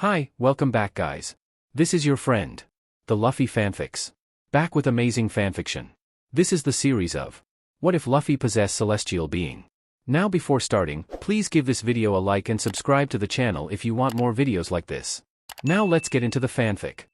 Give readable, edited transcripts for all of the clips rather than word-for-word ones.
Hi, welcome back guys. This is your friend, the Luffy Fanfics. Back with amazing fanfiction. This is the series of What if Luffy possessed celestial being? Now before starting, please give this video a like and subscribe to the channel if you want more videos like this. Now let's get into the fanfic.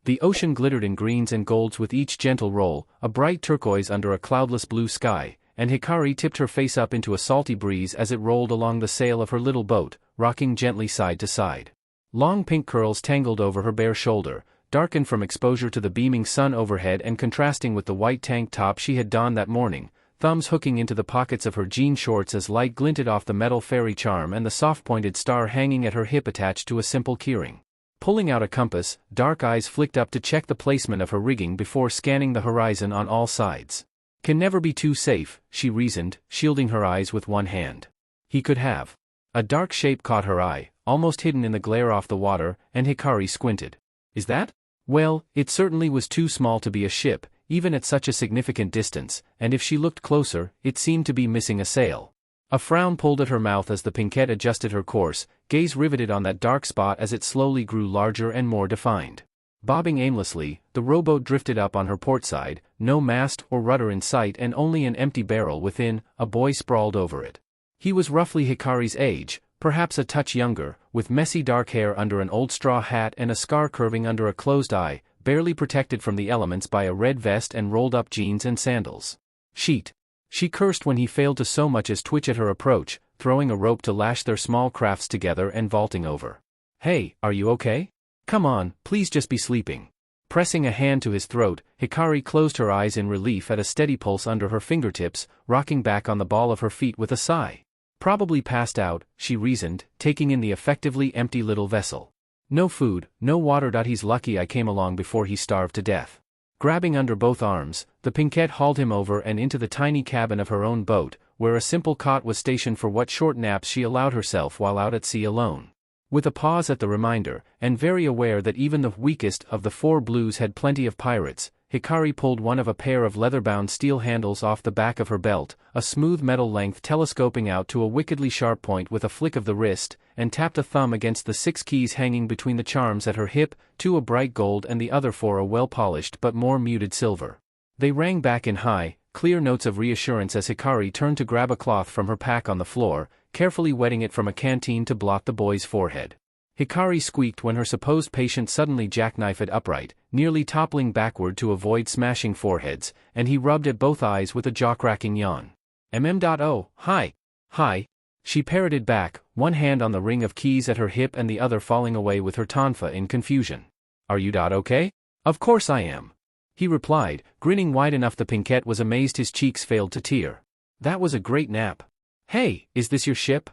The ocean glittered in greens and golds with each gentle roll, a bright turquoise under a cloudless blue sky, and Hikari tipped her face up into a salty breeze as it rolled along the sail of her little boat, rocking gently side to side. Long pink curls tangled over her bare shoulder, darkened from exposure to the beaming sun overhead and contrasting with the white tank top she had donned that morning, thumbs hooking into the pockets of her jean shorts as light glinted off the metal fairy charm and the soft-pointed star hanging at her hip attached to a simple keyring. Pulling out a compass, dark eyes flicked up to check the placement of her rigging before scanning the horizon on all sides. Can never be too safe, she reasoned, shielding her eyes with one hand. He could have. A dark shape caught her eye, almost hidden in the glare off the water, and Hikari squinted. Is that? Well, it certainly was too small to be a ship, even at such a significant distance, and if she looked closer, it seemed to be missing a sail. A frown pulled at her mouth as the Pinkette adjusted her course, gaze riveted on that dark spot as it slowly grew larger and more defined. Bobbing aimlessly, the rowboat drifted up on her port side, no mast or rudder in sight and only an empty barrel within, a boy sprawled over it. He was roughly Hikari's age, perhaps a touch younger, with messy dark hair under an old straw hat and a scar curving under a closed eye, barely protected from the elements by a red vest and rolled-up jeans and sandals. Sheet. She cursed when he failed to so much as twitch at her approach, throwing a rope to lash their small crafts together and vaulting over. Hey, are you okay? Come on, please just be sleeping. Pressing a hand to his throat, Hikari closed her eyes in relief at a steady pulse under her fingertips, rocking back on the ball of her feet with a sigh. Probably passed out, she reasoned, taking in the effectively empty little vessel. No food, no water. He's lucky I came along before he starved to death. Grabbing under both arms, the Pinkette hauled him over and into the tiny cabin of her own boat, where a simple cot was stationed for what short naps she allowed herself while out at sea alone. With a pause at the reminder, and very aware that even the weakest of the four blues had plenty of pirates, Hikari pulled one of a pair of leather-bound steel handles off the back of her belt, a smooth metal length telescoping out to a wickedly sharp point with a flick of the wrist, and tapped a thumb against the 6 keys hanging between the charms at her hip, 2 a bright gold and the other 4 a well-polished but more muted silver. They rang back in high, clear notes of reassurance as Hikari turned to grab a cloth from her pack on the floor, carefully wetting it from a canteen to blot the boy's forehead. Hikari squeaked when her supposed patient suddenly jackknifed upright, nearly toppling backward to avoid smashing foreheads, and he rubbed at both eyes with a jaw-cracking yawn. Oh, hi. Hi. She parroted back, one hand on the ring of keys at her hip and the other falling away with her tonfa in confusion. Are you okay? Of course I am. He replied, grinning wide enough the Pinkette was amazed his cheeks failed to tear. That was a great nap. Hey, is this your ship?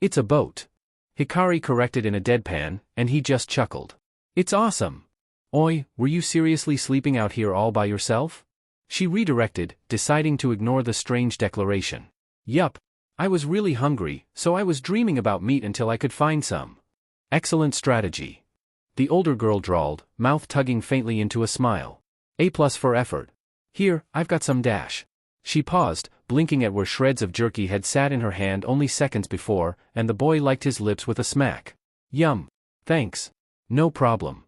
It's a boat. Hikari corrected in a deadpan, and he just chuckled. It's awesome. Oi, were you seriously sleeping out here all by yourself? She redirected, deciding to ignore the strange declaration. Yup. I was really hungry, so I was dreaming about meat until I could find some. Excellent strategy. The older girl drawled, mouth tugging faintly into a smile. A+ for effort. Here, I've got some dash. She paused, blinking at where shreds of jerky had sat in her hand only seconds before, and the boy liked his lips with a smack. Yum. Thanks. No problem.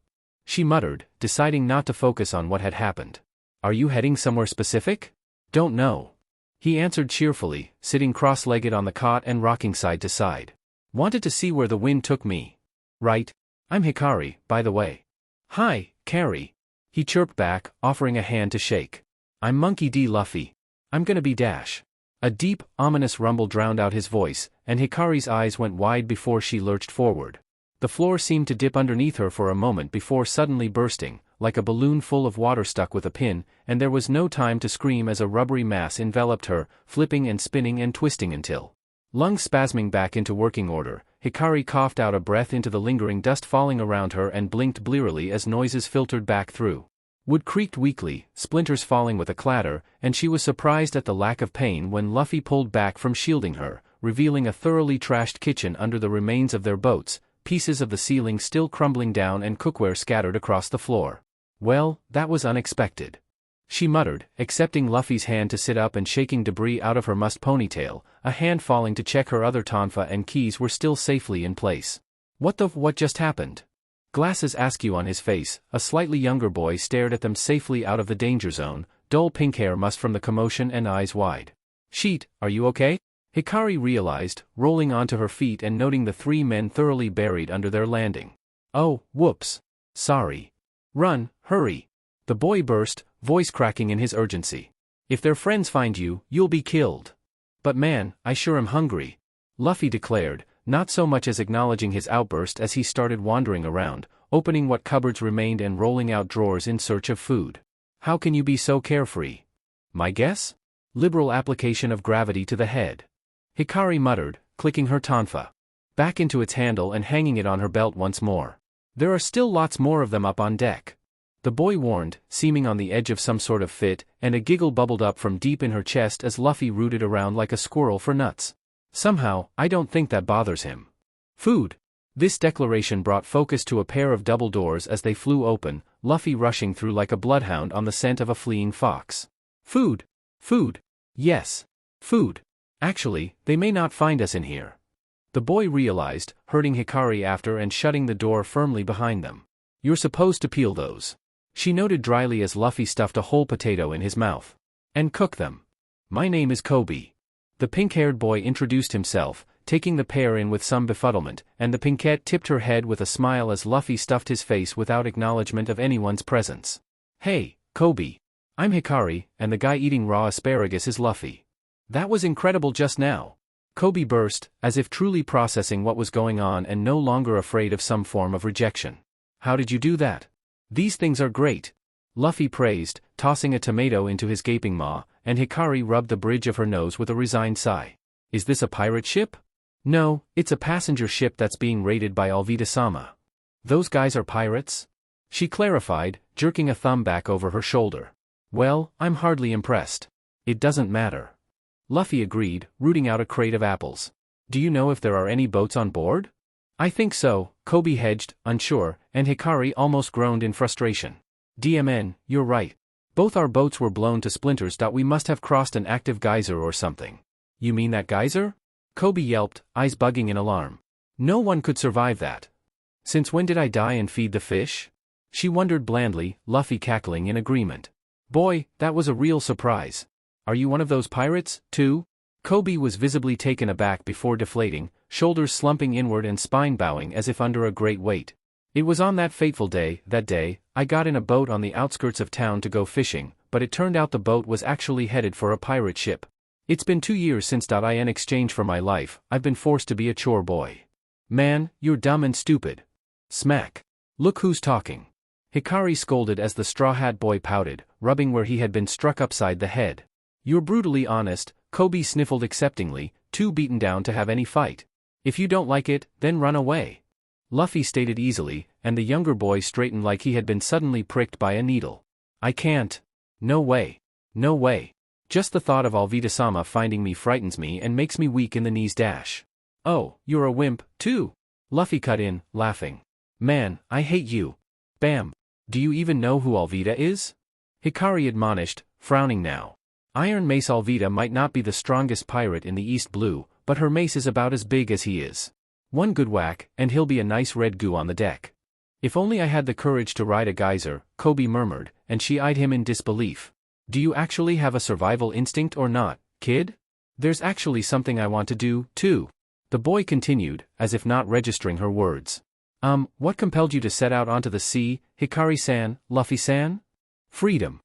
She muttered, deciding not to focus on what had happened. Are you heading somewhere specific? Don't know. He answered cheerfully, sitting cross-legged on the cot and rocking side to side. Wanted to see where the wind took me. Right. I'm Hikari, by the way. Hi, Carrie. He chirped back, offering a hand to shake. I'm Monkey D. Luffy. I'm gonna be dash. A deep, ominous rumble drowned out his voice, and Hikari's eyes went wide before she lurched forward. The floor seemed to dip underneath her for a moment before suddenly bursting, like a balloon full of water stuck with a pin, and there was no time to scream as a rubbery mass enveloped her, flipping and spinning and twisting until, lungs spasming back into working order, Hikari coughed out a breath into the lingering dust falling around her and blinked blearily as noises filtered back through. Wood creaked weakly, splinters falling with a clatter, and she was surprised at the lack of pain when Luffy pulled back from shielding her, revealing a thoroughly trashed kitchen under the remains of their boats, pieces of the ceiling still crumbling down and cookware scattered across the floor. Well, that was unexpected. She muttered, accepting Luffy's hand to sit up and shaking debris out of her mussed ponytail, a hand falling to check her other tonfa and keys were still safely in place. What just happened? Glasses askew on his face, a slightly younger boy stared at them safely out of the danger zone, dull pink hair mussed from the commotion and eyes wide. Sheet, are you okay? Hikari realized, rolling onto her feet and noting the three men thoroughly buried under their landing. Oh, whoops. Sorry. Run, hurry. The boy burst, voice cracking in his urgency. If their friends find you, you'll be killed. But man, I sure am hungry. Luffy declared, not so much as acknowledging his outburst as he started wandering around, opening what cupboards remained and rolling out drawers in search of food. How can you be so carefree? My guess? Liberal application of gravity to the head. Hikari muttered, clicking her tonfa back into its handle and hanging it on her belt once more. There are still lots more of them up on deck. The boy warned, seeming on the edge of some sort of fit, and a giggle bubbled up from deep in her chest as Luffy rooted around like a squirrel for nuts. Somehow, I don't think that bothers him. Food. This declaration brought focus to a pair of double doors as they flew open, Luffy rushing through like a bloodhound on the scent of a fleeing fox. Food. Food. Yes. Food. Actually, they may not find us in here. The boy realized, herding Hikari after and shutting the door firmly behind them. You're supposed to peel those. She noted dryly as Luffy stuffed a whole potato in his mouth. And cook them. My name is Kobe. The pink-haired boy introduced himself, taking the pair in with some befuddlement, and the pinkette tipped her head with a smile as Luffy stuffed his face without acknowledgement of anyone's presence. Hey, Kobe. I'm Hikari, and the guy eating raw asparagus is Luffy. That was incredible just now. Kobe burst, as if truly processing what was going on and no longer afraid of some form of rejection. How did you do that? These things are great. Luffy praised, tossing a tomato into his gaping maw, and Hikari rubbed the bridge of her nose with a resigned sigh. Is this a pirate ship? No, it's a passenger ship that's being raided by Alvida-sama. Those guys are pirates? She clarified, jerking a thumb back over her shoulder. Well, I'm hardly impressed. It doesn't matter. Luffy agreed, rooting out a crate of apples. Do you know if there are any boats on board? I think so, Kobe hedged, unsure, and Hikari almost groaned in frustration. DMN, you're right. Both our boats were blown to splinters. We must have crossed an active geyser or something. You mean that geyser? Kobe yelped, eyes bugging in alarm. No one could survive that. Since when did I die and feed the fish? She wondered blandly, Luffy cackling in agreement. Boy, that was a real surprise. Are you one of those pirates, too? Kobe was visibly taken aback before deflating, shoulders slumping inward and spine bowing as if under a great weight. It was on that fateful day, I got in a boat on the outskirts of town to go fishing, but it turned out the boat was actually headed for a pirate ship. It's been 2 years since in exchange for my life, I've been forced to be a chore boy. Man, you're dumb and stupid. Smack. Look who's talking. Hikari scolded as the straw hat boy pouted, rubbing where he had been struck upside the head. You're brutally honest, Kobe sniffled acceptingly, too beaten down to have any fight. If you don't like it, then run away. Luffy stated easily, and the younger boy straightened like he had been suddenly pricked by a needle. I can't. No way. No way. Just the thought of Alvida-sama finding me frightens me and makes me weak in the knees. Oh, you're a wimp, too. Luffy cut in, laughing. Man, I hate you. Bam. Do you even know who Alvida is? Hikari admonished, frowning now. Iron Mace Alvida might not be the strongest pirate in the East Blue, but her mace is about as big as he is. One good whack, and he'll be a nice red goo on the deck. If only I had the courage to ride a geyser, Kobe murmured, and she eyed him in disbelief. Do you actually have a survival instinct or not, kid? There's actually something I want to do, too. The boy continued, as if not registering her words. What compelled you to set out onto the sea, Hikari-san, Luffy-san? Freedom.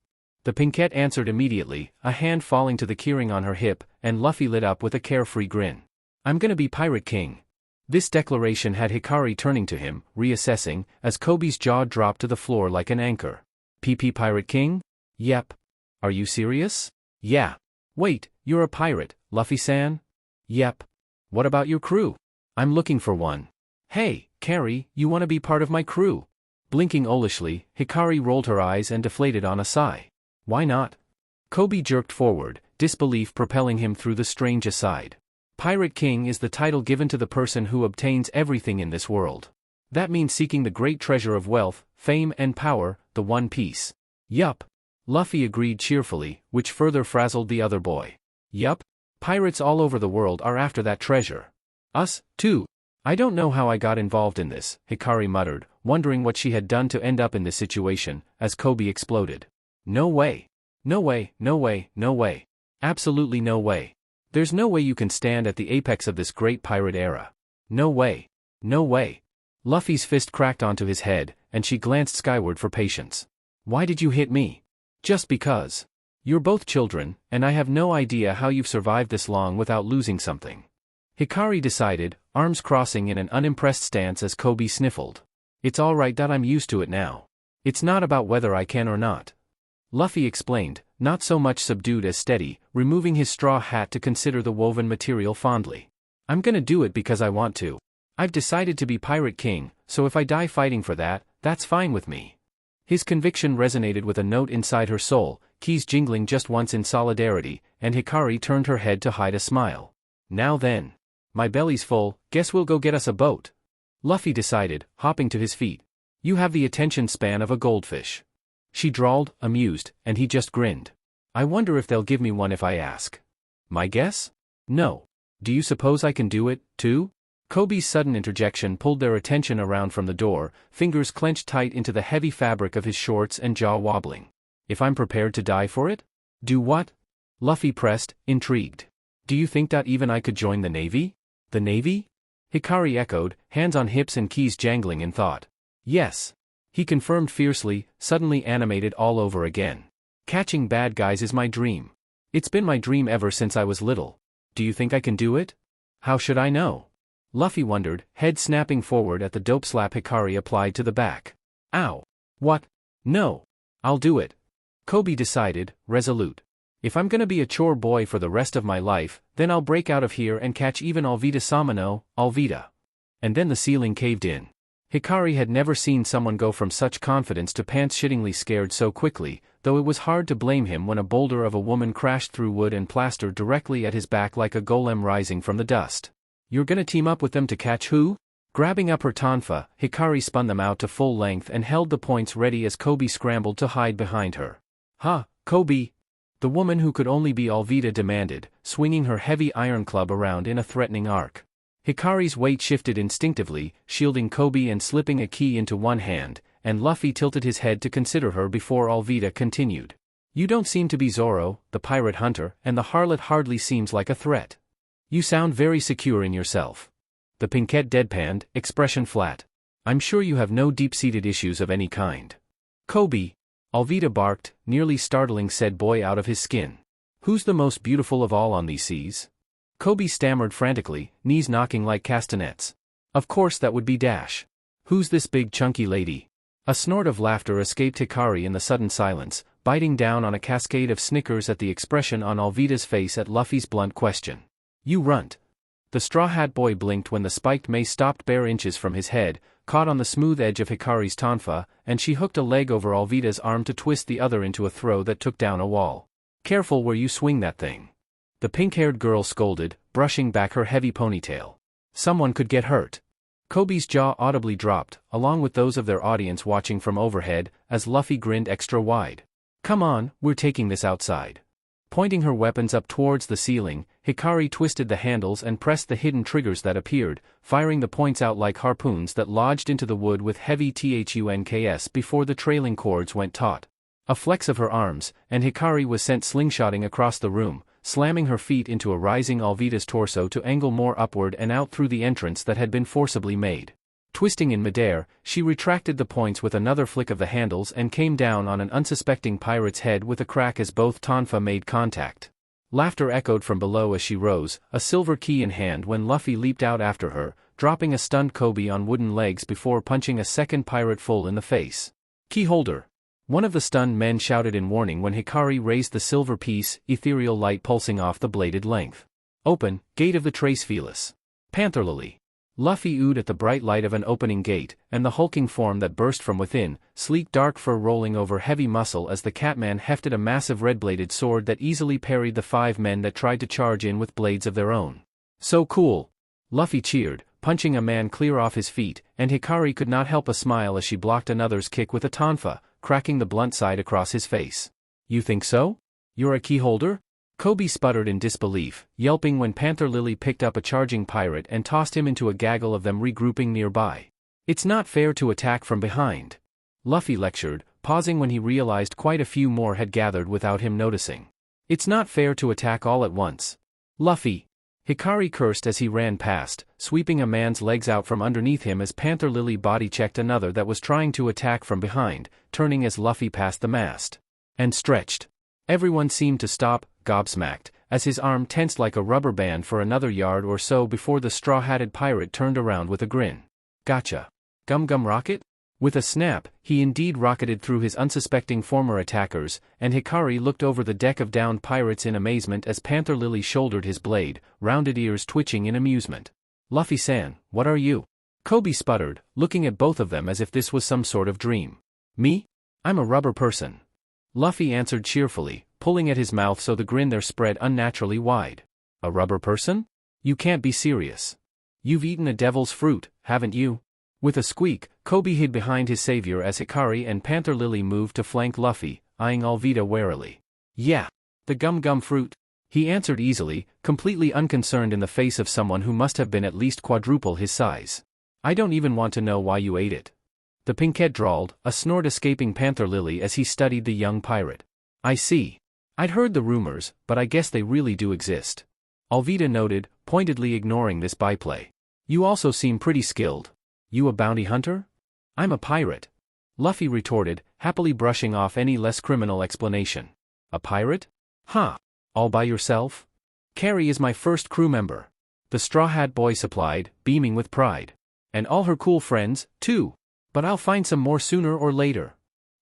The pinkette answered immediately, a hand falling to the keyring on her hip, and Luffy lit up with a carefree grin. I'm gonna be Pirate King. This declaration had Hikari turning to him, reassessing, as Kobe's jaw dropped to the floor like an anchor. PP Pirate King? Yep. Are you serious? Yeah. Wait, you're a pirate, Luffy-san? Yep. What about your crew? I'm looking for one. Hey, Carrie, you wanna be part of my crew? Blinking owlishly, Hikari rolled her eyes and deflated on a sigh. Why not? Kobe jerked forward, disbelief propelling him through the strange aside. Pirate King is the title given to the person who obtains everything in this world. That means seeking the great treasure of wealth, fame and power, the One Piece. Yup. Luffy agreed cheerfully, which further frazzled the other boy. Yup. Pirates all over the world are after that treasure. Us, too. I don't know how I got involved in this, Hikari muttered, wondering what she had done to end up in this situation, as Kobe exploded. No way. No way, no way, no way. Absolutely no way. There's no way you can stand at the apex of this great pirate era. No way. No way. Luffy's fist cracked onto his head, and she glanced skyward for patience. Why did you hit me? Just because. You're both children, and I have no idea how you've survived this long without losing something. Hikari decided, arms crossing in an unimpressed stance as Kobe sniffled. It's alright that I'm used to it now. It's not about whether I can or not. Luffy explained, not so much subdued as steady, removing his straw hat to consider the woven material fondly. I'm gonna do it because I want to. I've decided to be Pirate King, so if I die fighting for that, that's fine with me. His conviction resonated with a note inside her soul, keys jingling just once in solidarity, and Hikari turned her head to hide a smile. Now then. My belly's full, guess we'll go get us a boat. Luffy decided, hopping to his feet. You have the attention span of a goldfish. She drawled, amused, and he just grinned. I wonder if they'll give me one if I ask. My guess? No. Do you suppose I can do it, too? Kobe's sudden interjection pulled their attention around from the door, fingers clenched tight into the heavy fabric of his shorts and jaw wobbling. If I'm prepared to die for it? Do what? Luffy pressed, intrigued. Do you think that even I could join the Navy? The Navy? Hikari echoed, hands on hips and keys jangling in thought. Yes. He confirmed fiercely, suddenly animated all over again. Catching bad guys is my dream. It's been my dream ever since I was little. Do you think I can do it? How should I know? Luffy wondered, head snapping forward at the dope slap Hikari applied to the back. Ow. What? No. I'll do it. Kobe decided, resolute. If I'm gonna be a chore boy for the rest of my life, then I'll break out of here and catch even Alvida Samano, Alvida. And then the ceiling caved in. Hikari had never seen someone go from such confidence to pants-shittingly scared so quickly, though it was hard to blame him when a boulder of a woman crashed through wood and plaster directly at his back like a golem rising from the dust. You're gonna team up with them to catch who? Grabbing up her tonfa, Hikari spun them out to full length and held the points ready as Kobe scrambled to hide behind her. Ha, Kobe! The woman who could only be Alvida demanded, swinging her heavy iron club around in a threatening arc. Hikari's weight shifted instinctively, shielding Kobe and slipping a key into one hand, and Luffy tilted his head to consider her before Alvida continued. You don't seem to be Zoro, the pirate hunter, and the harlot hardly seems like a threat. You sound very secure in yourself. The pinkette deadpanned, expression flat. I'm sure you have no deep-seated issues of any kind. Kobe, Alvida barked, nearly startling said boy out of his skin. Who's the most beautiful of all on these seas? Kobe stammered frantically, knees knocking like castanets. Of course that would be Dash. Who's this big chunky lady? A snort of laughter escaped Hikari in the sudden silence, biting down on a cascade of snickers at the expression on Alvida's face at Luffy's blunt question. You runt. The straw hat boy blinked when the spiked mace stopped bare inches from his head, caught on the smooth edge of Hikari's tonfa, and she hooked a leg over Alvida's arm to twist the other into a throw that took down a wall. Careful where you swing that thing. The pink-haired girl scolded, brushing back her heavy ponytail. Someone could get hurt. Kobe's jaw audibly dropped, along with those of their audience watching from overhead, as Luffy grinned extra wide. Come on, we're taking this outside. Pointing her weapons up towards the ceiling, Hikari twisted the handles and pressed the hidden triggers that appeared, firing the points out like harpoons that lodged into the wood with heavy thunks before the trailing cords went taut. A flex of her arms, and Hikari was sent slingshotting across the room, slamming her feet into a rising Alvida's torso to angle more upward and out through the entrance that had been forcibly made. Twisting in midair, she retracted the points with another flick of the handles and came down on an unsuspecting pirate's head with a crack as both tonfa made contact. Laughter echoed from below as she rose, a silver key in hand when Luffy leaped out after her, dropping a stunned Kobe on wooden legs before punching a second pirate full in the face. Key holder! One of the stunned men shouted in warning when Hikari raised the silver piece, ethereal light pulsing off the bladed length. Open, gate of the Trace Felis. Panther Lily. Luffy oohed at the bright light of an opening gate, and the hulking form that burst from within, sleek dark fur rolling over heavy muscle as the Catman hefted a massive red-bladed sword that easily parried the 5 men that tried to charge in with blades of their own. So cool! Luffy cheered, punching a man clear off his feet, and Hikari could not help a smile as she blocked another's kick with a tonfa, cracking the blunt side across his face. You think so? You're a key holder? Kobe sputtered in disbelief, yelping when Panther Lily picked up a charging pirate and tossed him into a gaggle of them regrouping nearby. It's not fair to attack from behind. Luffy lectured, pausing when he realized quite a few more had gathered without him noticing. It's not fair to attack all at once. Luffy! Hikari cursed as he ran past, sweeping a man's legs out from underneath him as Panther Lily body-checked another that was trying to attack from behind, turning as Luffy passed the mast. And stretched. Everyone seemed to stop, gobsmacked, as his arm tensed like a rubber band for another yard or so before the straw-hatted pirate turned around with a grin. Gotcha. Gum Gum Rocket? With a snap, he indeed rocketed through his unsuspecting former attackers, and Hikari looked over the deck of downed pirates in amazement as Panther Lily shouldered his blade, rounded ears twitching in amusement. Luffy-san, what are you? Kobe sputtered, looking at both of them as if this was some sort of dream. Me? I'm a rubber person. Luffy answered cheerfully, pulling at his mouth so the grin there spread unnaturally wide. A rubber person? You can't be serious. You've eaten a devil's fruit, haven't you? With a squeak, Kobe hid behind his savior as Hikari and Panther Lily moved to flank Luffy, eyeing Alvida warily. Yeah. The gum gum fruit. He answered easily, completely unconcerned in the face of someone who must have been at least quadruple his size. I don't even want to know why you ate it. The pinkette drawled, a snort escaping Panther Lily as he studied the young pirate. I see. I'd heard the rumors, but I guess they really do exist. Alvida noted, pointedly ignoring this byplay. You also seem pretty skilled. You a bounty hunter? I'm a pirate. Luffy retorted, happily brushing off any less criminal explanation. A pirate? Huh. All by yourself? Carrie is my first crew member. The Straw Hat Boy supplied, beaming with pride. And all her cool friends, too. But I'll find some more sooner or later.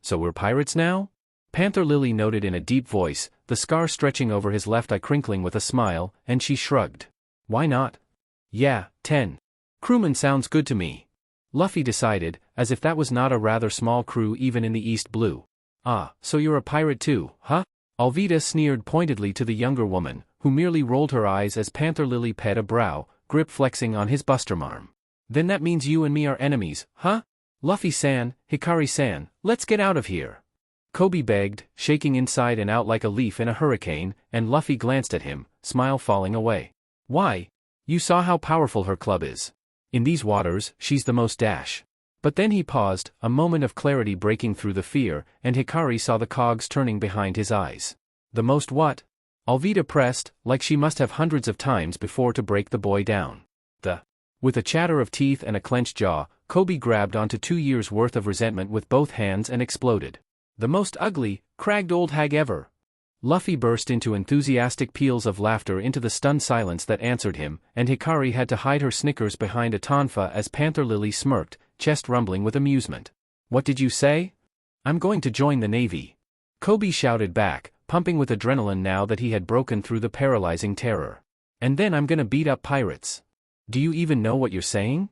So we're pirates now? Panther Lily noted in a deep voice, the scar stretching over his left eye crinkling with a smile, and she shrugged. Why not? Yeah, 10. Crewman sounds good to me. Luffy decided, as if that was not a rather small crew even in the East Blue. Ah, so you're a pirate too, huh? Alvida sneered pointedly to the younger woman, who merely rolled her eyes as Panther Lily pet a brow, grip flexing on his bustermarm. Then that means you and me are enemies, huh? Luffy-san, Hikari-san, let's get out of here. Kobe begged, shaking inside and out like a leaf in a hurricane, and Luffy glanced at him, smile falling away. Why? You saw how powerful her club is. In these waters, she's the most dash. But then he paused, a moment of clarity breaking through the fear, and Hikari saw the cogs turning behind his eyes. The most what? Alvida pressed, like she must have hundreds of times before to break the boy down. With a chatter of teeth and a clenched jaw, Kobe grabbed onto 2 years' worth of resentment with both hands and exploded. The most ugly, cragged old hag ever. Luffy burst into enthusiastic peals of laughter into the stunned silence that answered him, and Hikari had to hide her snickers behind a tonfa as Panther Lily smirked, chest rumbling with amusement. What did you say? I'm going to join the Navy. Kobe shouted back, pumping with adrenaline now that he had broken through the paralyzing terror. And then I'm gonna beat up pirates. Do you even know what you're saying?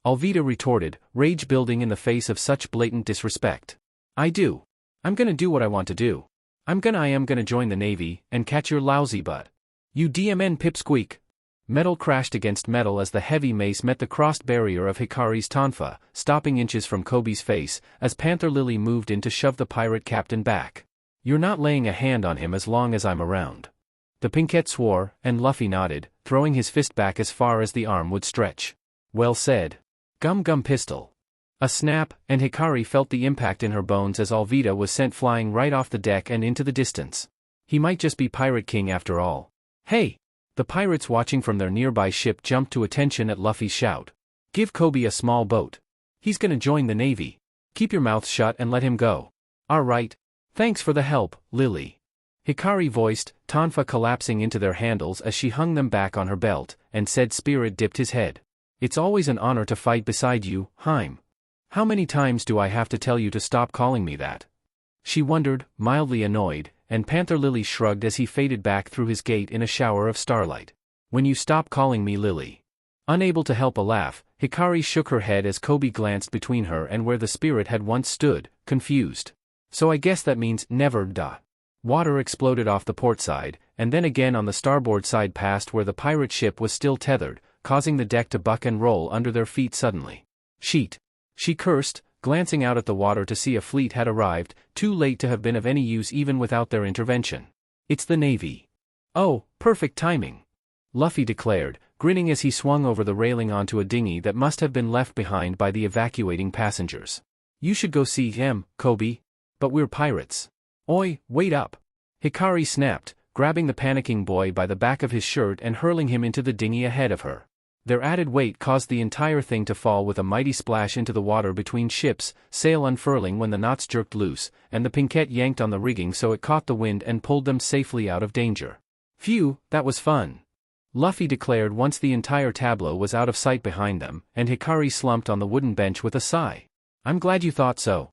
Alvida retorted, rage building in the face of such blatant disrespect. I do. I'm gonna do what I want to do. I am gonna join the Navy, and catch your lousy butt. You DMN pipsqueak. Metal crashed against metal as the heavy mace met the crossed barrier of Hikari's tonfa, stopping inches from Kobe's face, as Panther Lily moved in to shove the pirate captain back. You're not laying a hand on him as long as I'm around. The pinkette swore, and Luffy nodded, throwing his fist back as far as the arm would stretch. Well said. Gum Gum Pistol. A snap, and Hikari felt the impact in her bones as Alvida was sent flying right off the deck and into the distance. He might just be Pirate King after all. Hey! The pirates watching from their nearby ship jumped to attention at Luffy's shout. Give Kobe a small boat. He's gonna join the Navy. Keep your mouth shut and let him go. All right. Thanks for the help, Lily. Hikari voiced, tonfa collapsing into their handles as she hung them back on her belt, and said Spirit dipped his head. It's always an honor to fight beside you, Haim. How many times do I have to tell you to stop calling me that? She wondered, mildly annoyed, and Panther Lily shrugged as he faded back through his gate in a shower of starlight. When you stop calling me Lily. Unable to help a laugh, Hikari shook her head as Kobe glanced between her and where the spirit had once stood, confused. So I guess that means never, duh. Water exploded off the port side, and then again on the starboard side past where the pirate ship was still tethered, causing the deck to buck and roll under their feet suddenly. Sheet. She cursed, glancing out at the water to see a fleet had arrived, too late to have been of any use even without their intervention. It's the Navy. Oh, perfect timing, Luffy declared, grinning as he swung over the railing onto a dinghy that must have been left behind by the evacuating passengers. You should go see him, Kobe. But we're pirates. Oi, wait up. Hikari snapped, grabbing the panicking boy by the back of his shirt and hurling him into the dinghy ahead of her. Their added weight caused the entire thing to fall with a mighty splash into the water between ships, sail unfurling when the knots jerked loose, and the pinkette yanked on the rigging so it caught the wind and pulled them safely out of danger. Phew, that was fun, Luffy declared once the entire tableau was out of sight behind them, and Hikari slumped on the wooden bench with a sigh. I'm glad you thought so.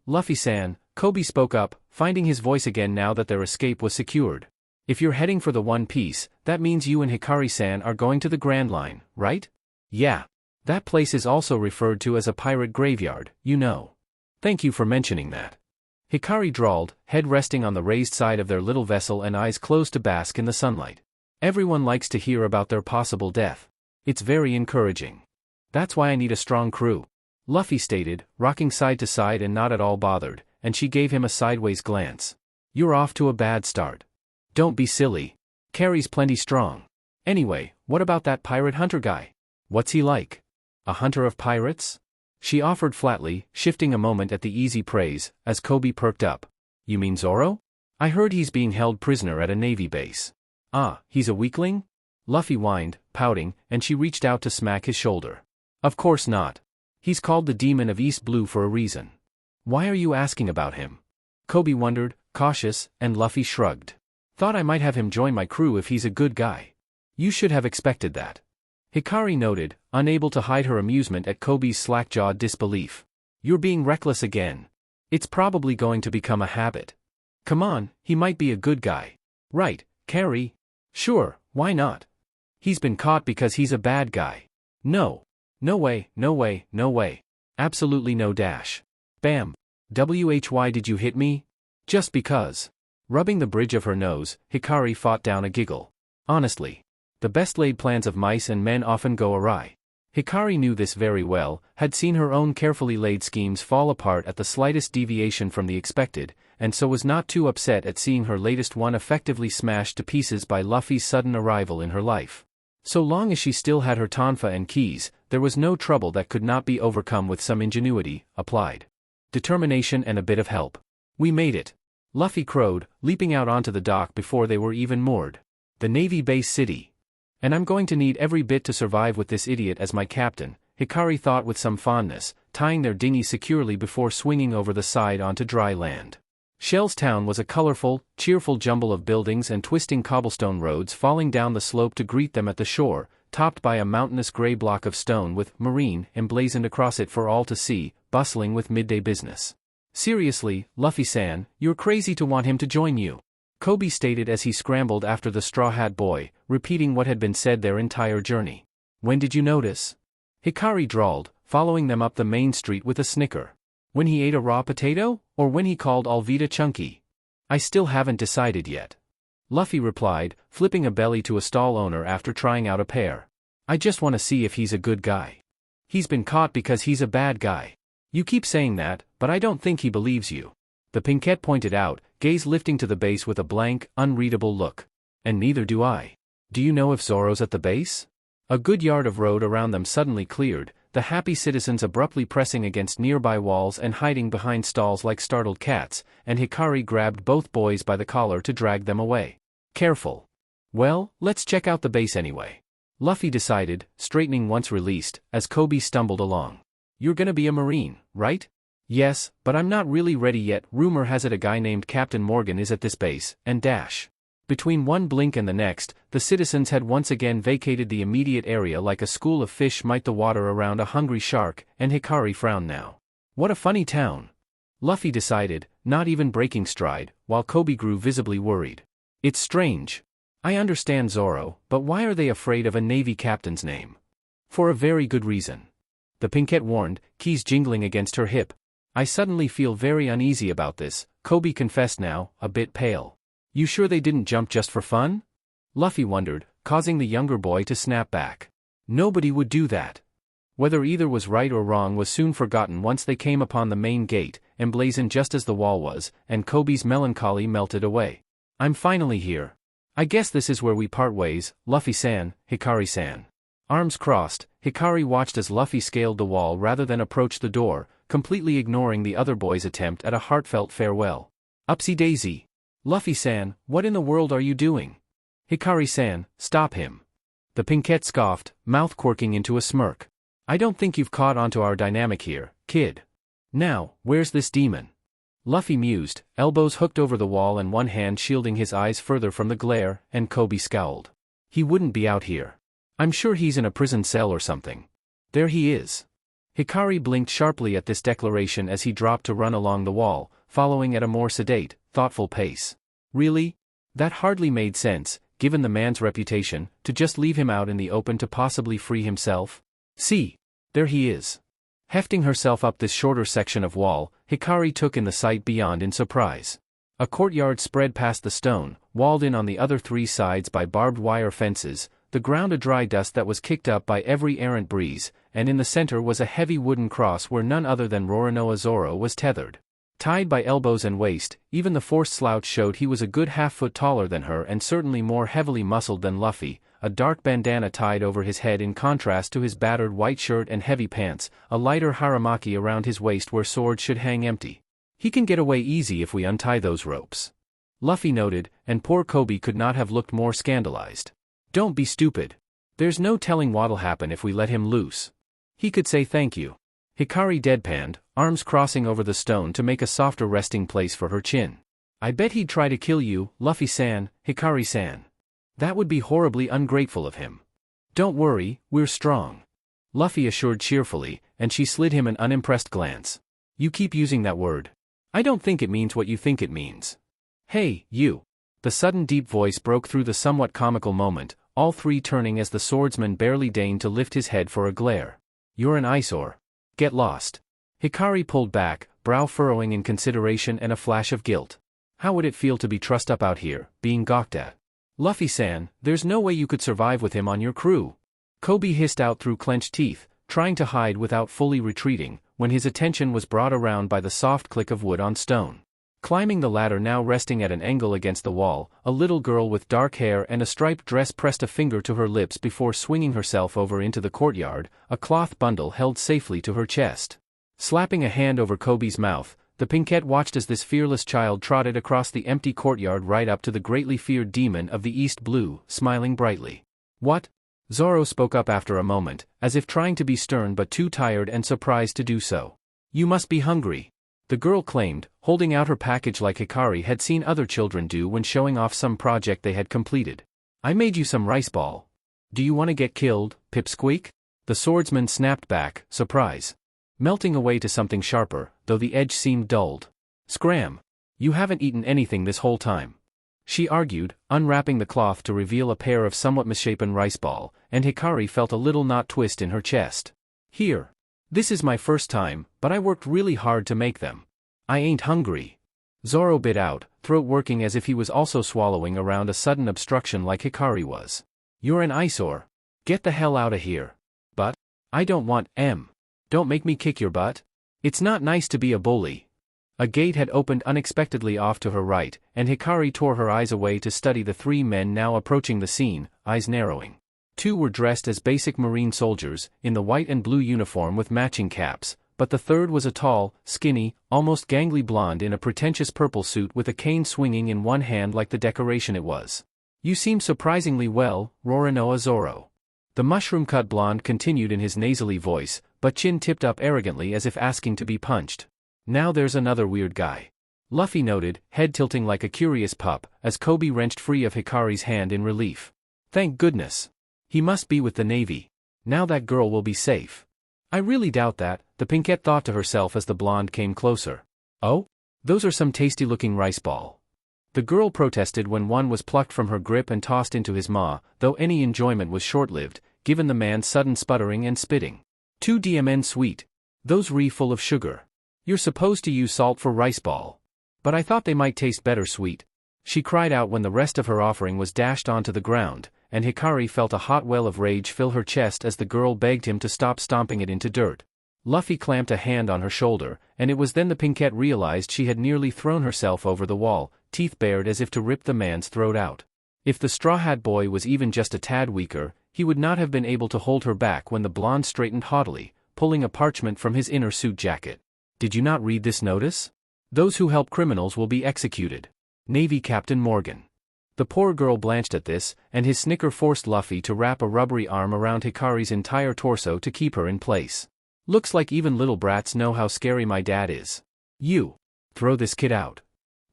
Luffy-san, Kobe spoke up, finding his voice again now that their escape was secured. If you're heading for the One Piece, that means you and Hikari-san are going to the Grand Line, right? Yeah. That place is also referred to as a pirate graveyard, you know. Thank you for mentioning that. Hikari drawled, head resting on the raised side of their little vessel and eyes closed to bask in the sunlight. Everyone likes to hear about their possible death. It's very encouraging. That's why I need a strong crew, Luffy stated, rocking side to side and not at all bothered, and she gave him a sideways glance. You're off to a bad start. Don't be silly. Carrie's plenty strong. Anyway, what about that pirate hunter guy? What's he like? A hunter of pirates? She offered flatly, shifting a moment at the easy praise, as Kobe perked up. You mean Zoro? I heard he's being held prisoner at a navy base. Ah, he's a weakling? Luffy whined, pouting, and she reached out to smack his shoulder. Of course not. He's called the Demon of East Blue for a reason. Why are you asking about him? Kobe wondered, cautious, and Luffy shrugged. Thought I might have him join my crew if he's a good guy. You should have expected that. Hikari noted, unable to hide her amusement at Kobe's slack-jawed disbelief. You're being reckless again. It's probably going to become a habit. Come on, he might be a good guy. Right, Carrie? Sure, why not? He's been caught because he's a bad guy. No. No way, no way, no way. Absolutely no dash. Bam. Why did you hit me? Just because. Rubbing the bridge of her nose, Hikari fought down a giggle. Honestly. The best-laid plans of mice and men often go awry. Hikari knew this very well, had seen her own carefully laid schemes fall apart at the slightest deviation from the expected, and so was not too upset at seeing her latest one effectively smashed to pieces by Luffy's sudden arrival in her life. So long as she still had her tonfa and keys, there was no trouble that could not be overcome with some ingenuity, applied determination and a bit of help. We made it. Luffy crowed, leaping out onto the dock before they were even moored. The Navy base city. And I'm going to need every bit to survive with this idiot as my captain, Hikari thought with some fondness, tying their dinghy securely before swinging over the side onto dry land. Shell's town was a colorful, cheerful jumble of buildings and twisting cobblestone roads falling down the slope to greet them at the shore, topped by a mountainous gray block of stone with "Marine" emblazoned across it for all to see, bustling with midday business. Seriously, Luffy-san, you're crazy to want him to join you, Kobe stated as he scrambled after the Straw Hat Boy, repeating what had been said their entire journey. When did you notice? Hikari drawled, following them up the main street with a snicker. When he ate a raw potato, or when he called Alvita chunky? I still haven't decided yet. Luffy replied, flipping a belly to a stall owner after trying out a pear. I just want to see if he's a good guy. He's been caught because he's a bad guy. You keep saying that, but I don't think he believes you. The pinkette pointed out, gaze lifting to the base with a blank, unreadable look. And neither do I. Do you know if Zoro's at the base? A good yard of road around them suddenly cleared, the happy citizens abruptly pressing against nearby walls and hiding behind stalls like startled cats, and Hikari grabbed both boys by the collar to drag them away. Careful. Well, let's check out the base anyway. Luffy decided, straightening once released, as Kobe stumbled along. You're gonna be a Marine, right? Yes, but I'm not really ready yet. Rumor has it a guy named Captain Morgan is at this base, and dash. Between one blink and the next, the citizens had once again vacated the immediate area like a school of fish might the water around a hungry shark, and Hikari frowned now. What a funny town. Luffy decided, not even breaking stride, while Kobe grew visibly worried. It's strange. I understand Zoro, but why are they afraid of a Navy captain's name? For a very good reason. The pinkette warned, keys jingling against her hip. I suddenly feel very uneasy about this, Kobe confessed now, a bit pale. You sure they didn't jump just for fun? Luffy wondered, causing the younger boy to snap back. Nobody would do that. Whether either was right or wrong was soon forgotten once they came upon the main gate, emblazoned just as the wall was, and Kobe's melancholy melted away. I'm finally here. I guess this is where we part ways, Luffy-san, Hikari-san. Arms crossed, Hikari watched as Luffy scaled the wall rather than approach the door, completely ignoring the other boy's attempt at a heartfelt farewell. Upsy-daisy. Luffy-san, what in the world are you doing? Hikari-san, stop him. The pinkette scoffed, mouth quirking into a smirk. I don't think you've caught onto our dynamic here, kid. Now, where's this demon? Luffy mused, elbows hooked over the wall and one hand shielding his eyes further from the glare, and Kobe scowled. He wouldn't be out here. I'm sure he's in a prison cell or something. There he is. Hikari blinked sharply at this declaration as he dropped to run along the wall, following at a more sedate, thoughtful pace. Really? That hardly made sense, given the man's reputation, to just leave him out in the open to possibly free himself. See, there he is. Hefting herself up this shorter section of wall, Hikari took in the sight beyond in surprise. A courtyard spread past the stone, walled in on the other three sides by barbed wire fences, the ground a dry dust that was kicked up by every errant breeze, and in the center was a heavy wooden cross where none other than Roronoa Zoro was tethered. Tied by elbows and waist, even the forced slouch showed he was a good half-foot taller than her and certainly more heavily muscled than Luffy, a dark bandana tied over his head in contrast to his battered white shirt and heavy pants, a lighter haramaki around his waist where swords should hang empty. He can get away easy if we untie those ropes. Luffy noted, and poor Kobe could not have looked more scandalized. Don't be stupid. There's no telling what'll happen if we let him loose. He could say thank you. Hikari deadpanned, arms crossing over the stone to make a softer resting place for her chin. I bet he'd try to kill you, Luffy-san, Hikari-san. That would be horribly ungrateful of him. Don't worry, we're strong. Luffy assured cheerfully, and she slid him an unimpressed glance. You keep using that word. I don't think it means what you think it means. Hey, you. The sudden deep voice broke through the somewhat comical moment, all three turning as the swordsman barely deigned to lift his head for a glare. You're an eyesore. Get lost. Hikari pulled back, brow furrowing in consideration and a flash of guilt. How would it feel to be trussed up out here, being gawked at? Luffy-san, there's no way you could survive with him on your crew. Kobe hissed out through clenched teeth, trying to hide without fully retreating, when his attention was brought around by the soft click of wood on stone. Climbing the ladder now resting at an angle against the wall, a little girl with dark hair and a striped dress pressed a finger to her lips before swinging herself over into the courtyard, a cloth bundle held safely to her chest. Slapping a hand over Kobe's mouth, the pinkette watched as this fearless child trotted across the empty courtyard right up to the greatly feared demon of the East Blue, smiling brightly. What? Zoro spoke up after a moment, as if trying to be stern but too tired and surprised to do so. You must be hungry. The girl claimed, holding out her package like Hikari had seen other children do when showing off some project they had completed. I made you some rice ball. Do you want to get killed, Pipsqueak? The swordsman snapped back, surprise. Melting away to something sharper, though the edge seemed dulled. Scram. You haven't eaten anything this whole time. She argued, unwrapping the cloth to reveal a pair of somewhat misshapen rice ball, and Hikari felt a little knot twist in her chest. Here. This is my first time, but I worked really hard to make them. I ain't hungry. Zoro bit out, throat working as if he was also swallowing around a sudden obstruction like Hikari was. You're an eyesore. Get the hell out of here. But? I don't want, Don't make me kick your butt. It's not nice to be a bully. A gate had opened unexpectedly off to her right, and Hikari tore her eyes away to study the three men now approaching the scene, eyes narrowing. Two were dressed as basic marine soldiers, in the white and blue uniform with matching caps, but the third was a tall, skinny, almost gangly blonde in a pretentious purple suit with a cane swinging in one hand like the decoration it was. You seem surprisingly well, Roronoa Zoro. The mushroom-cut blonde continued in his nasally voice, but chin tipped up arrogantly as if asking to be punched. Now there's another weird guy. Luffy noted, head tilting like a curious pup, as Kobe wrenched free of Hikari's hand in relief. Thank goodness. He must be with the Navy. Now that girl will be safe. I really doubt that, the pinkette thought to herself as the blonde came closer. Oh? Those are some tasty-looking rice ball. The girl protested when one was plucked from her grip and tossed into his maw, though any enjoyment was short-lived, given the man's sudden sputtering and spitting. Too DMN sweet. Those full of sugar. You're supposed to use salt for rice ball. But I thought they might taste better sweet. She cried out when the rest of her offering was dashed onto the ground, and Hikari felt a hot well of rage fill her chest as the girl begged him to stop stomping it into dirt. Luffy clamped a hand on her shoulder, and it was then the pinkette realized she had nearly thrown herself over the wall, teeth bared as if to rip the man's throat out. If the Straw Hat Boy was even just a tad weaker, he would not have been able to hold her back when the blonde straightened haughtily, pulling a parchment from his inner suit jacket. Did you not read this notice? Those who help criminals will be executed. Navy Captain Morgan. The poor girl blanched at this, and his snicker forced Luffy to wrap a rubbery arm around Hikari's entire torso to keep her in place. Looks like even little brats know how scary my dad is. You. Throw this kid out.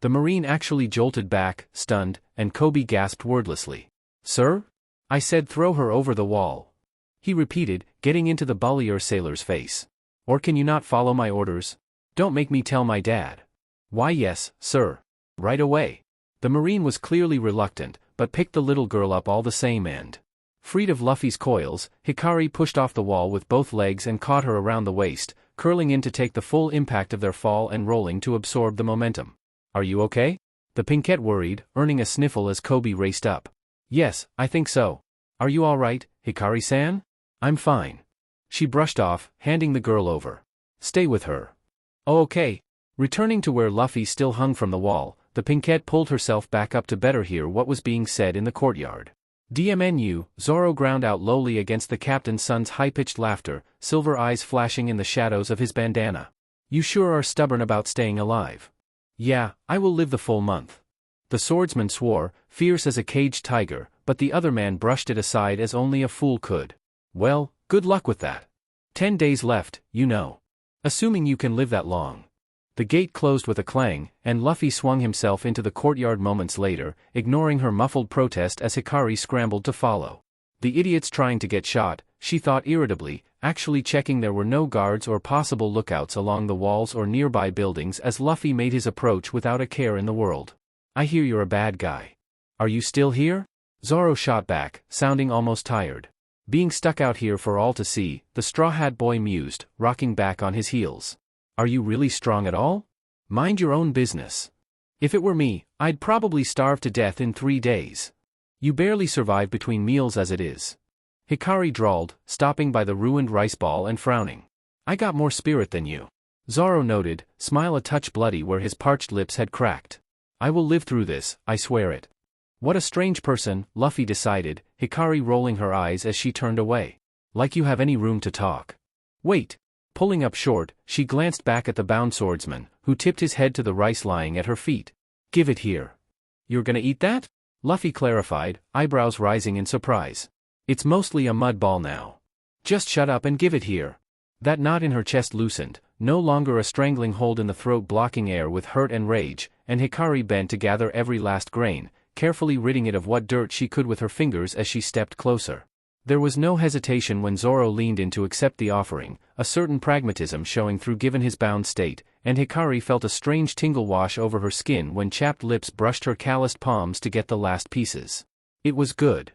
The Marine actually jolted back, stunned, and Kobe gasped wordlessly. Sir? I said throw her over the wall. He repeated, getting into the bullier sailor's face. Or can you not follow my orders? Don't make me tell my dad. Why yes, sir. Right away. The Marine was clearly reluctant, but picked the little girl up all the same and. Freed of Luffy's coils, Hikari pushed off the wall with both legs and caught her around the waist, curling in to take the full impact of their fall and rolling to absorb the momentum. Are you okay? The Pinkette worried, earning a sniffle as Kobe raced up. Yes, I think so. Are you all right, Hikari-san? I'm fine. She brushed off, handing the girl over. Stay with her. Oh, okay. Returning to where Luffy still hung from the wall, the Pinkette pulled herself back up to better hear what was being said in the courtyard. DMNU, Zoro ground out lowly against the captain's son's high-pitched laughter, silver eyes flashing in the shadows of his bandana. You sure are stubborn about staying alive. Yeah, I will live the full month. The swordsman swore, fierce as a caged tiger, but the other man brushed it aside as only a fool could. Well, good luck with that. 10 days left, you know. Assuming you can live that long. The gate closed with a clang, and Luffy swung himself into the courtyard moments later, ignoring her muffled protest as Hikari scrambled to follow. The idiot's trying to get shot, she thought irritably, actually checking there were no guards or possible lookouts along the walls or nearby buildings as Luffy made his approach without a care in the world. I hear you're a bad guy. Are you still here? Zoro shot back, sounding almost tired. Being stuck out here for all to see, the Straw Hat Boy mused, rocking back on his heels. Are you really strong at all? Mind your own business. If it were me, I'd probably starve to death in 3 days. You barely survive between meals as it is. Hikari drawled, stopping by the ruined rice ball and frowning. I got more spirit than you. Zoro noted, smile a touch bloody where his parched lips had cracked. I will live through this, I swear it. What a strange person, Luffy decided, Hikari rolling her eyes as she turned away. Like you have any room to talk. Wait. Pulling up short, she glanced back at the bound swordsman, who tipped his head to the rice lying at her feet. Give it here. You're gonna eat that? Luffy clarified, eyebrows rising in surprise. It's mostly a mud ball now. Just shut up and give it here. That knot in her chest loosened, no longer a strangling hold in the throat blocking air with hurt and rage, and Hikari bent to gather every last grain, carefully ridding it of what dirt she could with her fingers as she stepped closer. There was no hesitation when Zoro leaned in to accept the offering, a certain pragmatism showing through given his bound state, and Hikari felt a strange tingle wash over her skin when chapped lips brushed her calloused palms to get the last pieces. It was good.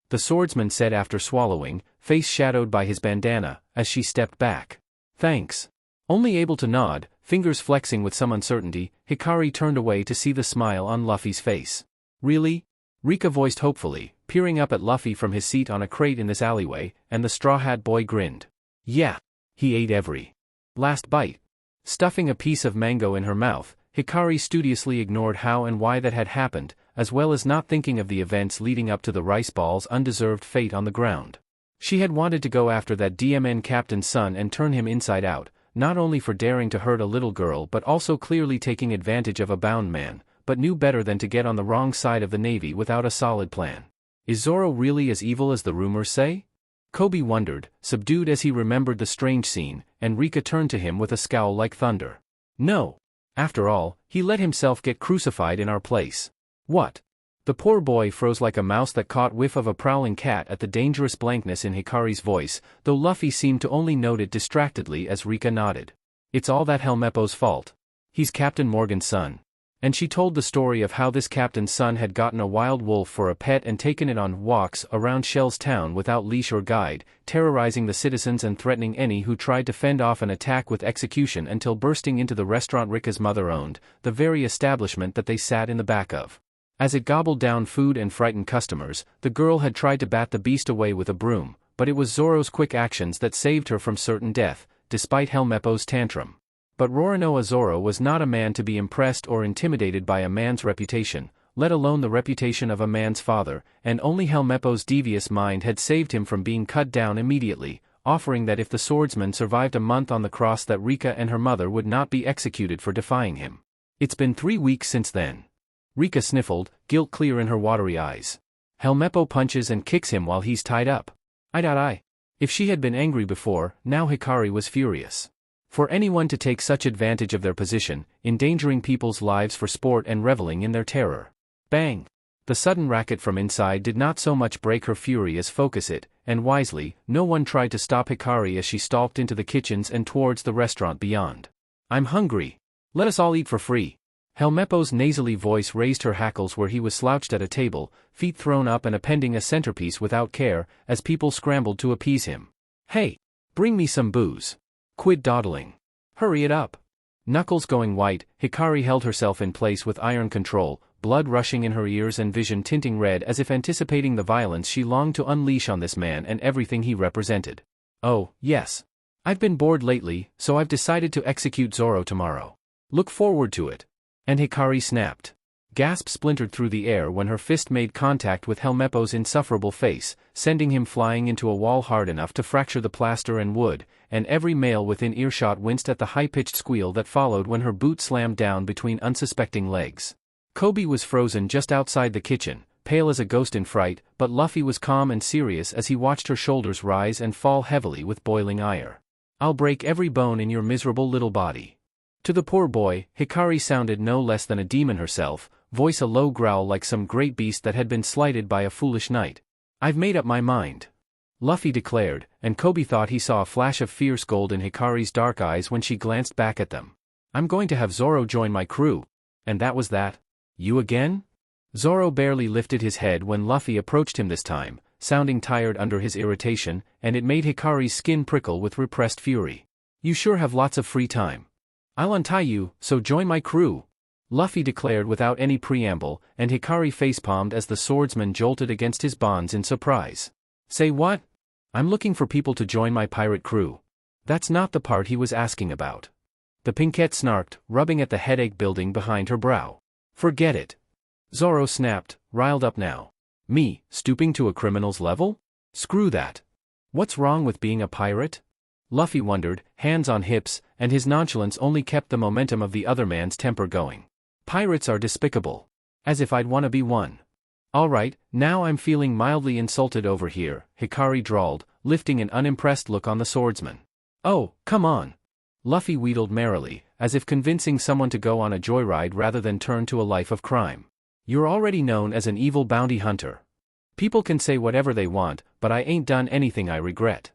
The swordsman said after swallowing, face shadowed by his bandana, as she stepped back. Thanks. Only able to nod, fingers flexing with some uncertainty, Hikari turned away to see the smile on Luffy's face. Really? Rika voiced hopefully, peering up at Luffy from his seat on a crate in this alleyway, and the Straw Hat Boy grinned. Yeah. He ate every last bite. Stuffing a piece of mango in her mouth, Hikari studiously ignored how and why that had happened, as well as not thinking of the events leading up to the rice ball's undeserved fate on the ground. She had wanted to go after that DMN captain's son and turn him inside out, not only for daring to hurt a little girl but also clearly taking advantage of a bound man, but knew better than to get on the wrong side of the Navy without a solid plan. Is Zoro really as evil as the rumors say? Kobe wondered, subdued as he remembered the strange scene, and Rika turned to him with a scowl like thunder. No. After all, he let himself get crucified in our place. What? The poor boy froze like a mouse that caught whiff of a prowling cat at the dangerous blankness in Hikari's voice, though Luffy seemed to only note it distractedly as Rika nodded. It's all that Helmeppo's fault. He's Captain Morgan's son. And she told the story of how this captain's son had gotten a wild wolf for a pet and taken it on walks around Shell's town without leash or guide, terrorizing the citizens and threatening any who tried to fend off an attack with execution until bursting into the restaurant Rika's mother owned, the very establishment that they sat in the back of. As it gobbled down food and frightened customers, the girl had tried to bat the beast away with a broom, but it was Zoro's quick actions that saved her from certain death, despite Helmeppo's tantrum. But Roronoa Zoro was not a man to be impressed or intimidated by a man's reputation, let alone the reputation of a man's father, and only Helmeppo's devious mind had saved him from being cut down immediately, offering that if the swordsman survived a month on the cross that Rika and her mother would not be executed for defying him. It's been 3 weeks since then. Rika sniffled, guilt clear in her watery eyes. Helmeppo punches and kicks him while he's tied up. I. If she had been angry before, now Hikari was furious. For anyone to take such advantage of their position, endangering people's lives for sport and reveling in their terror. Bang! The sudden racket from inside did not so much break her fury as focus it, and wisely, no one tried to stop Hikari as she stalked into the kitchens and towards the restaurant beyond. I'm hungry. Let us all eat for free. Helmeppo's nasally voice raised her hackles where he was slouched at a table, feet thrown up and appending a centerpiece without care, as people scrambled to appease him. Hey! Bring me some booze. Quit dawdling. Hurry it up. Knuckles going white, Hikari held herself in place with iron control, blood rushing in her ears and vision tinting red as if anticipating the violence she longed to unleash on this man and everything he represented. Oh, yes. I've been bored lately, so I've decided to execute Zoro tomorrow. Look forward to it. And Hikari snapped. Gasp splintered through the air when her fist made contact with Helmeppo's insufferable face, sending him flying into a wall hard enough to fracture the plaster and wood, and every male within earshot winced at the high-pitched squeal that followed when her boot slammed down between unsuspecting legs. Kobe was frozen just outside the kitchen, pale as a ghost in fright, but Luffy was calm and serious as he watched her shoulders rise and fall heavily with boiling ire. I'll break every bone in your miserable little body. To the poor boy, Hikari sounded no less than a demon herself, voice a low growl like some great beast that had been slighted by a foolish knight. I've made up my mind. Luffy declared, and Kobe thought he saw a flash of fierce gold in Hikari's dark eyes when she glanced back at them. I'm going to have Zoro join my crew. And that was that. You again? Zoro barely lifted his head when Luffy approached him this time, sounding tired under his irritation, and it made Hikari's skin prickle with repressed fury. You sure have lots of free time. I'll untie you, so join my crew. Luffy declared without any preamble, and Hikari facepalmed as the swordsman jolted against his bonds in surprise. Say what? I'm looking for people to join my pirate crew. That's not the part he was asking about. The pinkette snarked, rubbing at the headache building behind her brow. Forget it. Zoro snapped, riled up now. Me, stooping to a criminal's level? Screw that. What's wrong with being a pirate? Luffy wondered, hands on hips, and his nonchalance only kept the momentum of the other man's temper going. Pirates are despicable. As if I'd want to be one. All right, now I'm feeling mildly insulted over here, Hikari drawled, lifting an unimpressed look on the swordsman. Oh, come on. Luffy wheedled merrily, as if convincing someone to go on a joyride rather than turn to a life of crime. You're already known as an evil bounty hunter. People can say whatever they want, but I ain't done anything I regret.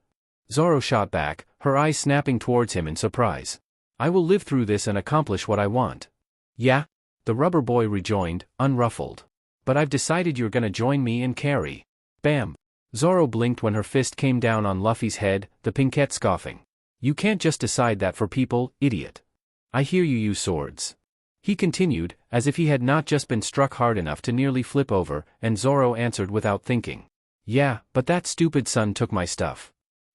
Zoro shot back, her eyes snapping towards him in surprise. I will live through this and accomplish what I want. Yeah? The rubber boy rejoined, unruffled. But I've decided you're gonna join me and carry. Bam! Zoro blinked when her fist came down on Luffy's head, the pinkette scoffing. You can't just decide that for people, idiot. I hear you use swords. He continued, as if he had not just been struck hard enough to nearly flip over, and Zoro answered without thinking. Yeah, but that stupid son took my stuff.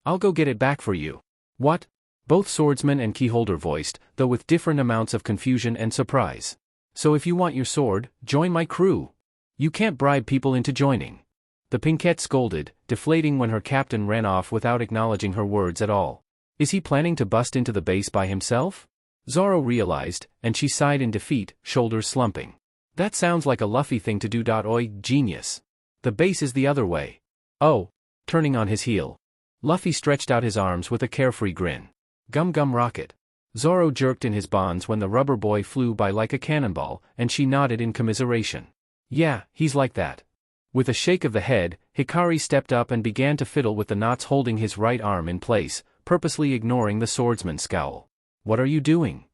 I'll go get it back for you. What? Both swordsman and keyholder voiced, though with different amounts of confusion and surprise. So if you want your sword, join my crew. You can't bribe people into joining. The pinkette scolded, deflating when her captain ran off without acknowledging her words at all. Is he planning to bust into the base by himself? Zoro realized, and she sighed in defeat, shoulders slumping. That sounds like a Luffy thing to do. Oi, genius. The base is the other way. Oh. Turning on his heel. Luffy stretched out his arms with a carefree grin. Gum rocket. Zoro jerked in his bonds when the rubber boy flew by like a cannonball, and she nodded in commiseration. Yeah, he's like that. With a shake of the head, Hikari stepped up and began to fiddle with the knots holding his right arm in place, purposely ignoring the swordsman's scowl. What are you doing?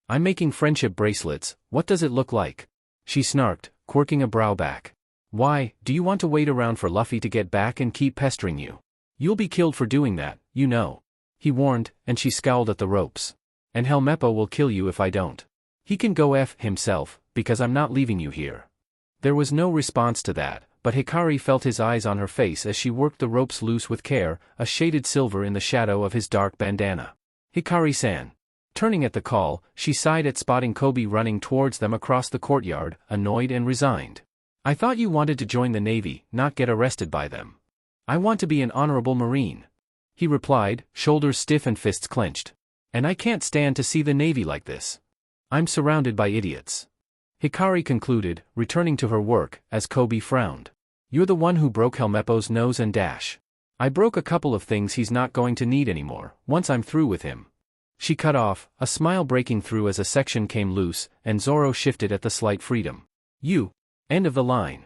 I'm making friendship bracelets. What does it look like? She snarked, quirking a brow back. Why, do you want to wait around for Luffy to get back and keep pestering you? You'll be killed for doing that, you know. He warned, and she scowled at the ropes. And Helmeppo will kill you if I don't. He can go F himself, because I'm not leaving you here. There was no response to that, but Hikari felt his eyes on her face as she worked the ropes loose with care, a shaded silver in the shadow of his dark bandana. Hikari-san. Turning at the call, she sighed at spotting Kobe running towards them across the courtyard, annoyed and resigned. I thought you wanted to join the Navy, not get arrested by them. I want to be an honorable Marine. He replied, shoulders stiff and fists clenched. And I can't stand to see the Navy like this. I'm surrounded by idiots. Hikari concluded, returning to her work, as Kobe frowned. You're the one who broke Helmeppo's nose and dash. I broke a couple of things he's not going to need anymore, once I'm through with him. She cut off, a smile breaking through as a section came loose, and Zoro shifted at the slight freedom. You. End of the line.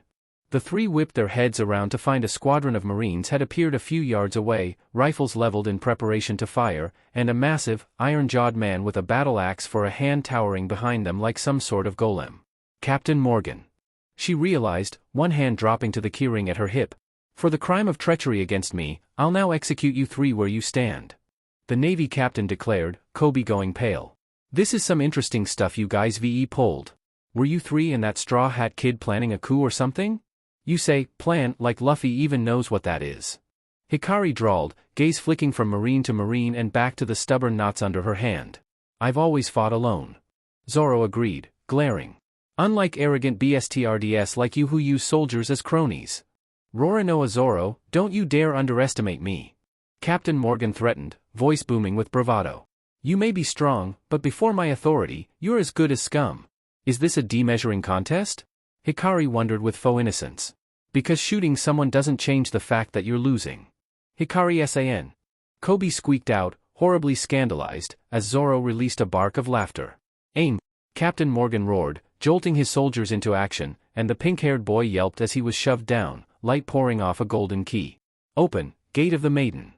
The three whipped their heads around to find a squadron of Marines had appeared a few yards away, rifles leveled in preparation to fire, and a massive, iron-jawed man with a battle axe for a hand towering behind them like some sort of golem. Captain Morgan. She realized, one hand dropping to the keyring at her hip. For the crime of treachery against me, I'll now execute you three where you stand. The Navy captain declared, Kobe going pale. This is some interesting stuff you guys pulled. Were you three and that straw hat kid planning a coup or something? You say, plan, like Luffy even knows what that is. Hikari drawled, gaze flicking from Marine to Marine and back to the stubborn knots under her hand. I've always fought alone. Zoro agreed, glaring. Unlike arrogant BSTRDS like you who use soldiers as cronies. Roronoa Zoro, don't you dare underestimate me. Captain Morgan threatened, voice booming with bravado. You may be strong, but before my authority, you're as good as scum. Is this a demeasuring contest? Hikari wondered with faux innocence. Because shooting someone doesn't change the fact that you're losing. Hikari san. Kobe squeaked out, horribly scandalized, as Zoro released a bark of laughter. Aim! Captain Morgan roared, jolting his soldiers into action, and the pink-haired boy yelped as he was shoved down, light pouring off a golden key. Open, Gate of the Maiden.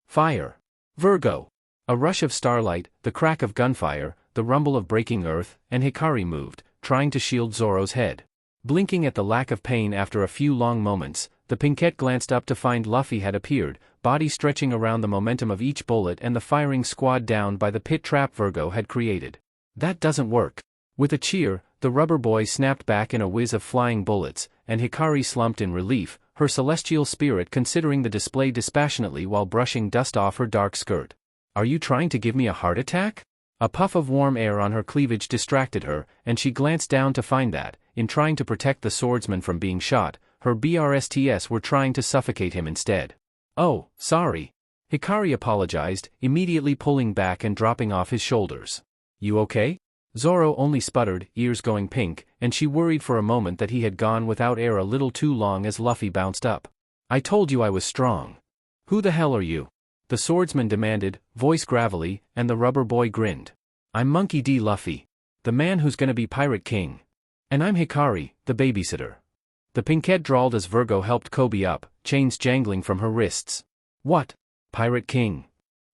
Fire! Virgo! A rush of starlight, the crack of gunfire, the rumble of breaking earth, and Hikari moved, trying to shield Zoro's head. Blinking at the lack of pain after a few long moments, the Pinkette glanced up to find Luffy had appeared, body stretching around the momentum of each bullet and the firing squad down by the pit trap Virgo had created. That doesn't work. With a cheer, the rubber boy snapped back in a whiz of flying bullets, and Hikari slumped in relief, her celestial spirit considering the display dispassionately while brushing dust off her dark skirt. Are you trying to give me a heart attack? A puff of warm air on her cleavage distracted her, and she glanced down to find that, in trying to protect the swordsman from being shot, her BRSTs were trying to suffocate him instead. Oh, sorry. Hikari apologized, immediately pulling back and dropping off his shoulders. You okay? Zoro only sputtered, ears going pink, and she worried for a moment that he had gone without air a little too long as Luffy bounced up. I told you I was strong. Who the hell are you? The swordsman demanded, voice gravelly, and the rubber boy grinned. I'm Monkey D. Luffy. The man who's gonna be Pirate King. And I'm Hikari, the babysitter. The Pinkette drawled as Virgo helped Kobe up, chains jangling from her wrists. What? Pirate King?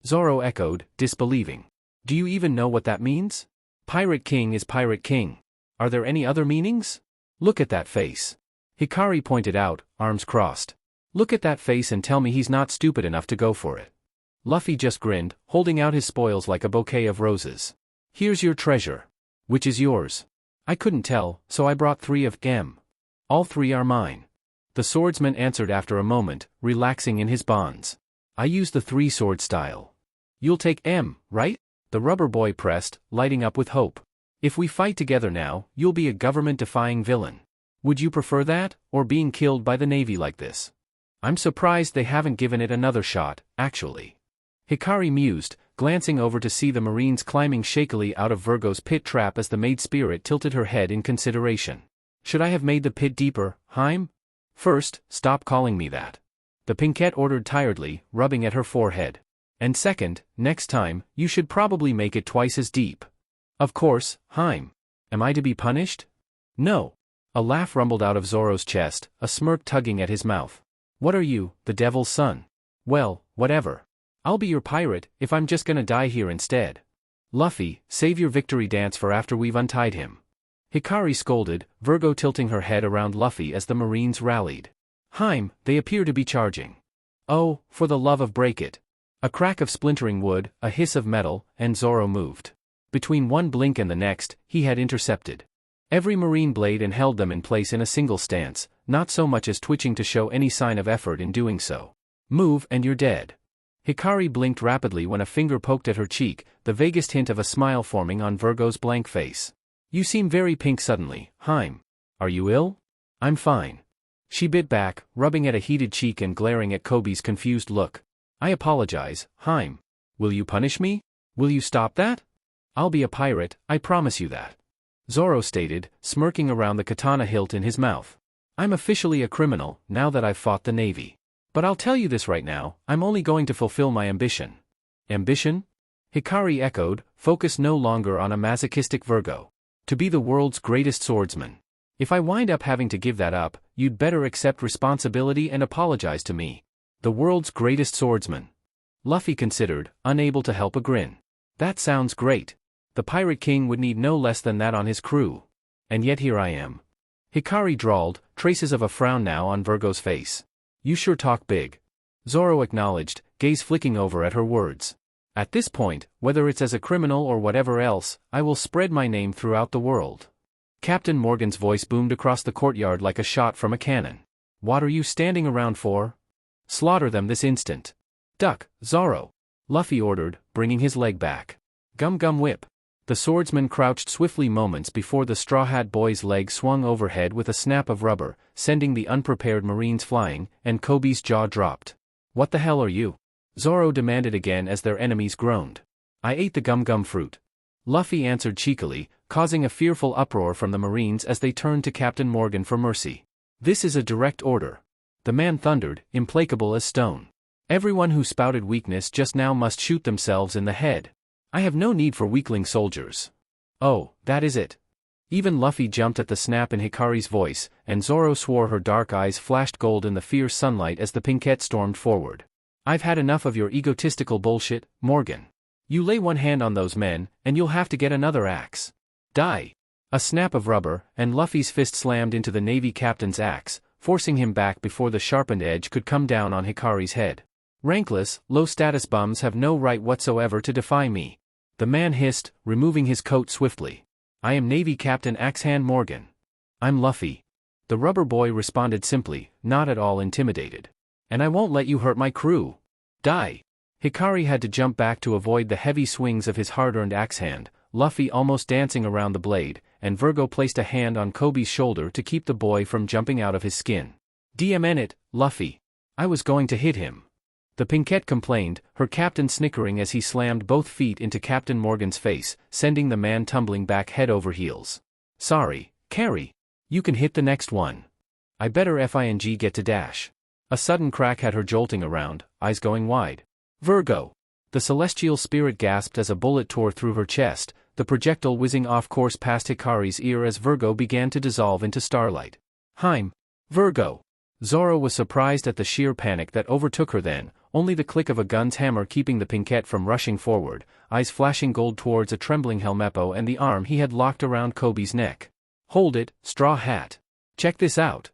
Zoro echoed, disbelieving. Do you even know what that means? Pirate King is Pirate King. Are there any other meanings? Look at that face. Hikari pointed out, arms crossed. Look at that face and tell me he's not stupid enough to go for it. Luffy just grinned, holding out his spoils like a bouquet of roses. Here's your treasure. Which is yours? I couldn't tell, so I brought 3 of them. All 3 are mine. The swordsman answered after a moment, relaxing in his bonds. I use the 3-sword style. You'll take M, right? The rubber boy pressed, lighting up with hope. If we fight together now, you'll be a government-defying villain. Would you prefer that, or being killed by the Navy like this? I'm surprised they haven't given it another shot, actually. Hikari mused, glancing over to see the Marines climbing shakily out of Virgo's pit trap as the maid spirit tilted her head in consideration. Should I have made the pit deeper, Heim? First, stop calling me that. The Pinkette ordered tiredly, rubbing at her forehead. And second, next time, you should probably make it twice as deep. Of course, Heim. Am I to be punished? No. A laugh rumbled out of Zoro's chest, a smirk tugging at his mouth. What are you, the devil's son? Well, whatever. I'll be your pirate, if I'm just gonna die here instead. Luffy, save your victory dance for after we've untied him. Hikari scolded, Virgo tilting her head around Luffy as the Marines rallied. Heim, they appear to be charging. Oh, for the love of break it. A crack of splintering wood, a hiss of metal, and Zoro moved. Between one blink and the next, he had intercepted every Marine blade and held them in place in a single stance, not so much as twitching to show any sign of effort in doing so. Move and you're dead. Hikari blinked rapidly when a finger poked at her cheek, the vaguest hint of a smile forming on Virgo's blank face. You seem very pink suddenly, Haim. Are you ill? I'm fine. She bit back, rubbing at a heated cheek and glaring at Kobe's confused look. I apologize, Haim. Will you punish me? Will you stop that? I'll be a pirate, I promise you that. Zoro stated, smirking around the katana hilt in his mouth. I'm officially a criminal, now that I've fought the Navy. But I'll tell you this right now, I'm only going to fulfill my ambition. Ambition? Hikari echoed, focused no longer on a masochistic Virgo. To be the world's greatest swordsman. If I wind up having to give that up, you'd better accept responsibility and apologize to me. The world's greatest swordsman. Luffy considered, unable to help a grin. That sounds great. The Pirate King would need no less than that on his crew. And yet here I am. Hikari drawled, traces of a frown now on Virgo's face. You sure talk big. Zoro acknowledged, gaze flicking over at her words. At this point, whether it's as a criminal or whatever else, I will spread my name throughout the world. Captain Morgan's voice boomed across the courtyard like a shot from a cannon. What are you standing around for? Slaughter them this instant. Duck, Zoro. Luffy ordered, bringing his leg back. Gum gum whip. The swordsman crouched swiftly moments before the Straw Hat Boy's leg swung overhead with a snap of rubber, sending the unprepared Marines flying, and Kobe's jaw dropped. What the hell are you? Zoro demanded again as their enemies groaned. I ate the gum gum fruit. Luffy answered cheekily, causing a fearful uproar from the Marines as they turned to Captain Morgan for mercy. This is a direct order. The man thundered, implacable as stone. Everyone who spouted weakness just now must shoot themselves in the head. I have no need for weakling soldiers. Oh, that is it. Even Luffy jumped at the snap in Hikari's voice, and Zoro swore her dark eyes flashed gold in the fierce sunlight as the Pinkette stormed forward. I've had enough of your egotistical bullshit, Morgan. You lay one hand on those men, and you'll have to get another axe. Die. A snap of rubber, and Luffy's fist slammed into the Navy captain's axe, forcing him back before the sharpened edge could come down on Hikari's head. Rankless, low-status bums have no right whatsoever to defy me. The man hissed, removing his coat swiftly. I am Navy Captain Axehand Morgan. I'm Luffy. The rubber boy responded simply, not at all intimidated. And I won't let you hurt my crew. Die. Hikari had to jump back to avoid the heavy swings of his hard-earned axe hand, Luffy almost dancing around the blade, and Virgo placed a hand on Kobe's shoulder to keep the boy from jumping out of his skin. DMN it, Luffy. I was going to hit him. The Pinkette complained, her captain snickering as he slammed both feet into Captain Morgan's face, sending the man tumbling back head over heels. Sorry, Carrie. You can hit the next one. I better FING get to dash. A sudden crack had her jolting around, eyes going wide. Virgo. The celestial spirit gasped as a bullet tore through her chest, the projectile whizzing off course past Hikari's ear as Virgo began to dissolve into starlight. Haim. Virgo. Zoro was surprised at the sheer panic that overtook her then, only the click of a gun's hammer keeping the Pinkette from rushing forward, eyes flashing gold towards a trembling Helmeppo and the arm he had locked around Kobe's neck. Hold it, Straw Hat. Check this out.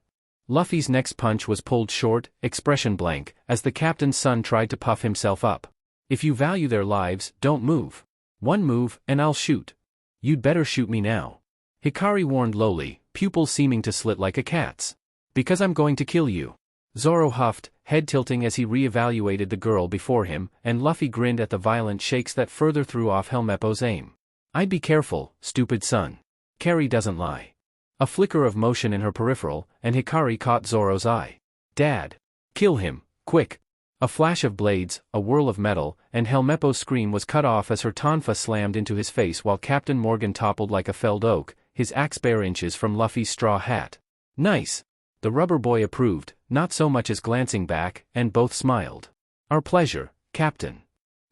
Luffy's next punch was pulled short, expression blank, as the captain's son tried to puff himself up. If you value their lives, don't move. One move, and I'll shoot. You'd better shoot me now. Hikari warned lowly, pupils seeming to slit like a cat's. Because I'm going to kill you. Zoro huffed, head tilting as he re-evaluated the girl before him, and Luffy grinned at the violent shakes that further threw off Helmeppo's aim. I'd be careful, stupid son. Carrie doesn't lie. A flicker of motion in her peripheral, and Hikari caught Zoro's eye. Dad. Kill him, quick. A flash of blades, a whirl of metal, and Helmeppo's scream was cut off as her tonfa slammed into his face while Captain Morgan toppled like a felled oak, his axe bare inches from Luffy's straw hat. Nice. The rubber boy approved, not so much as glancing back, and both smiled. Our pleasure, Captain.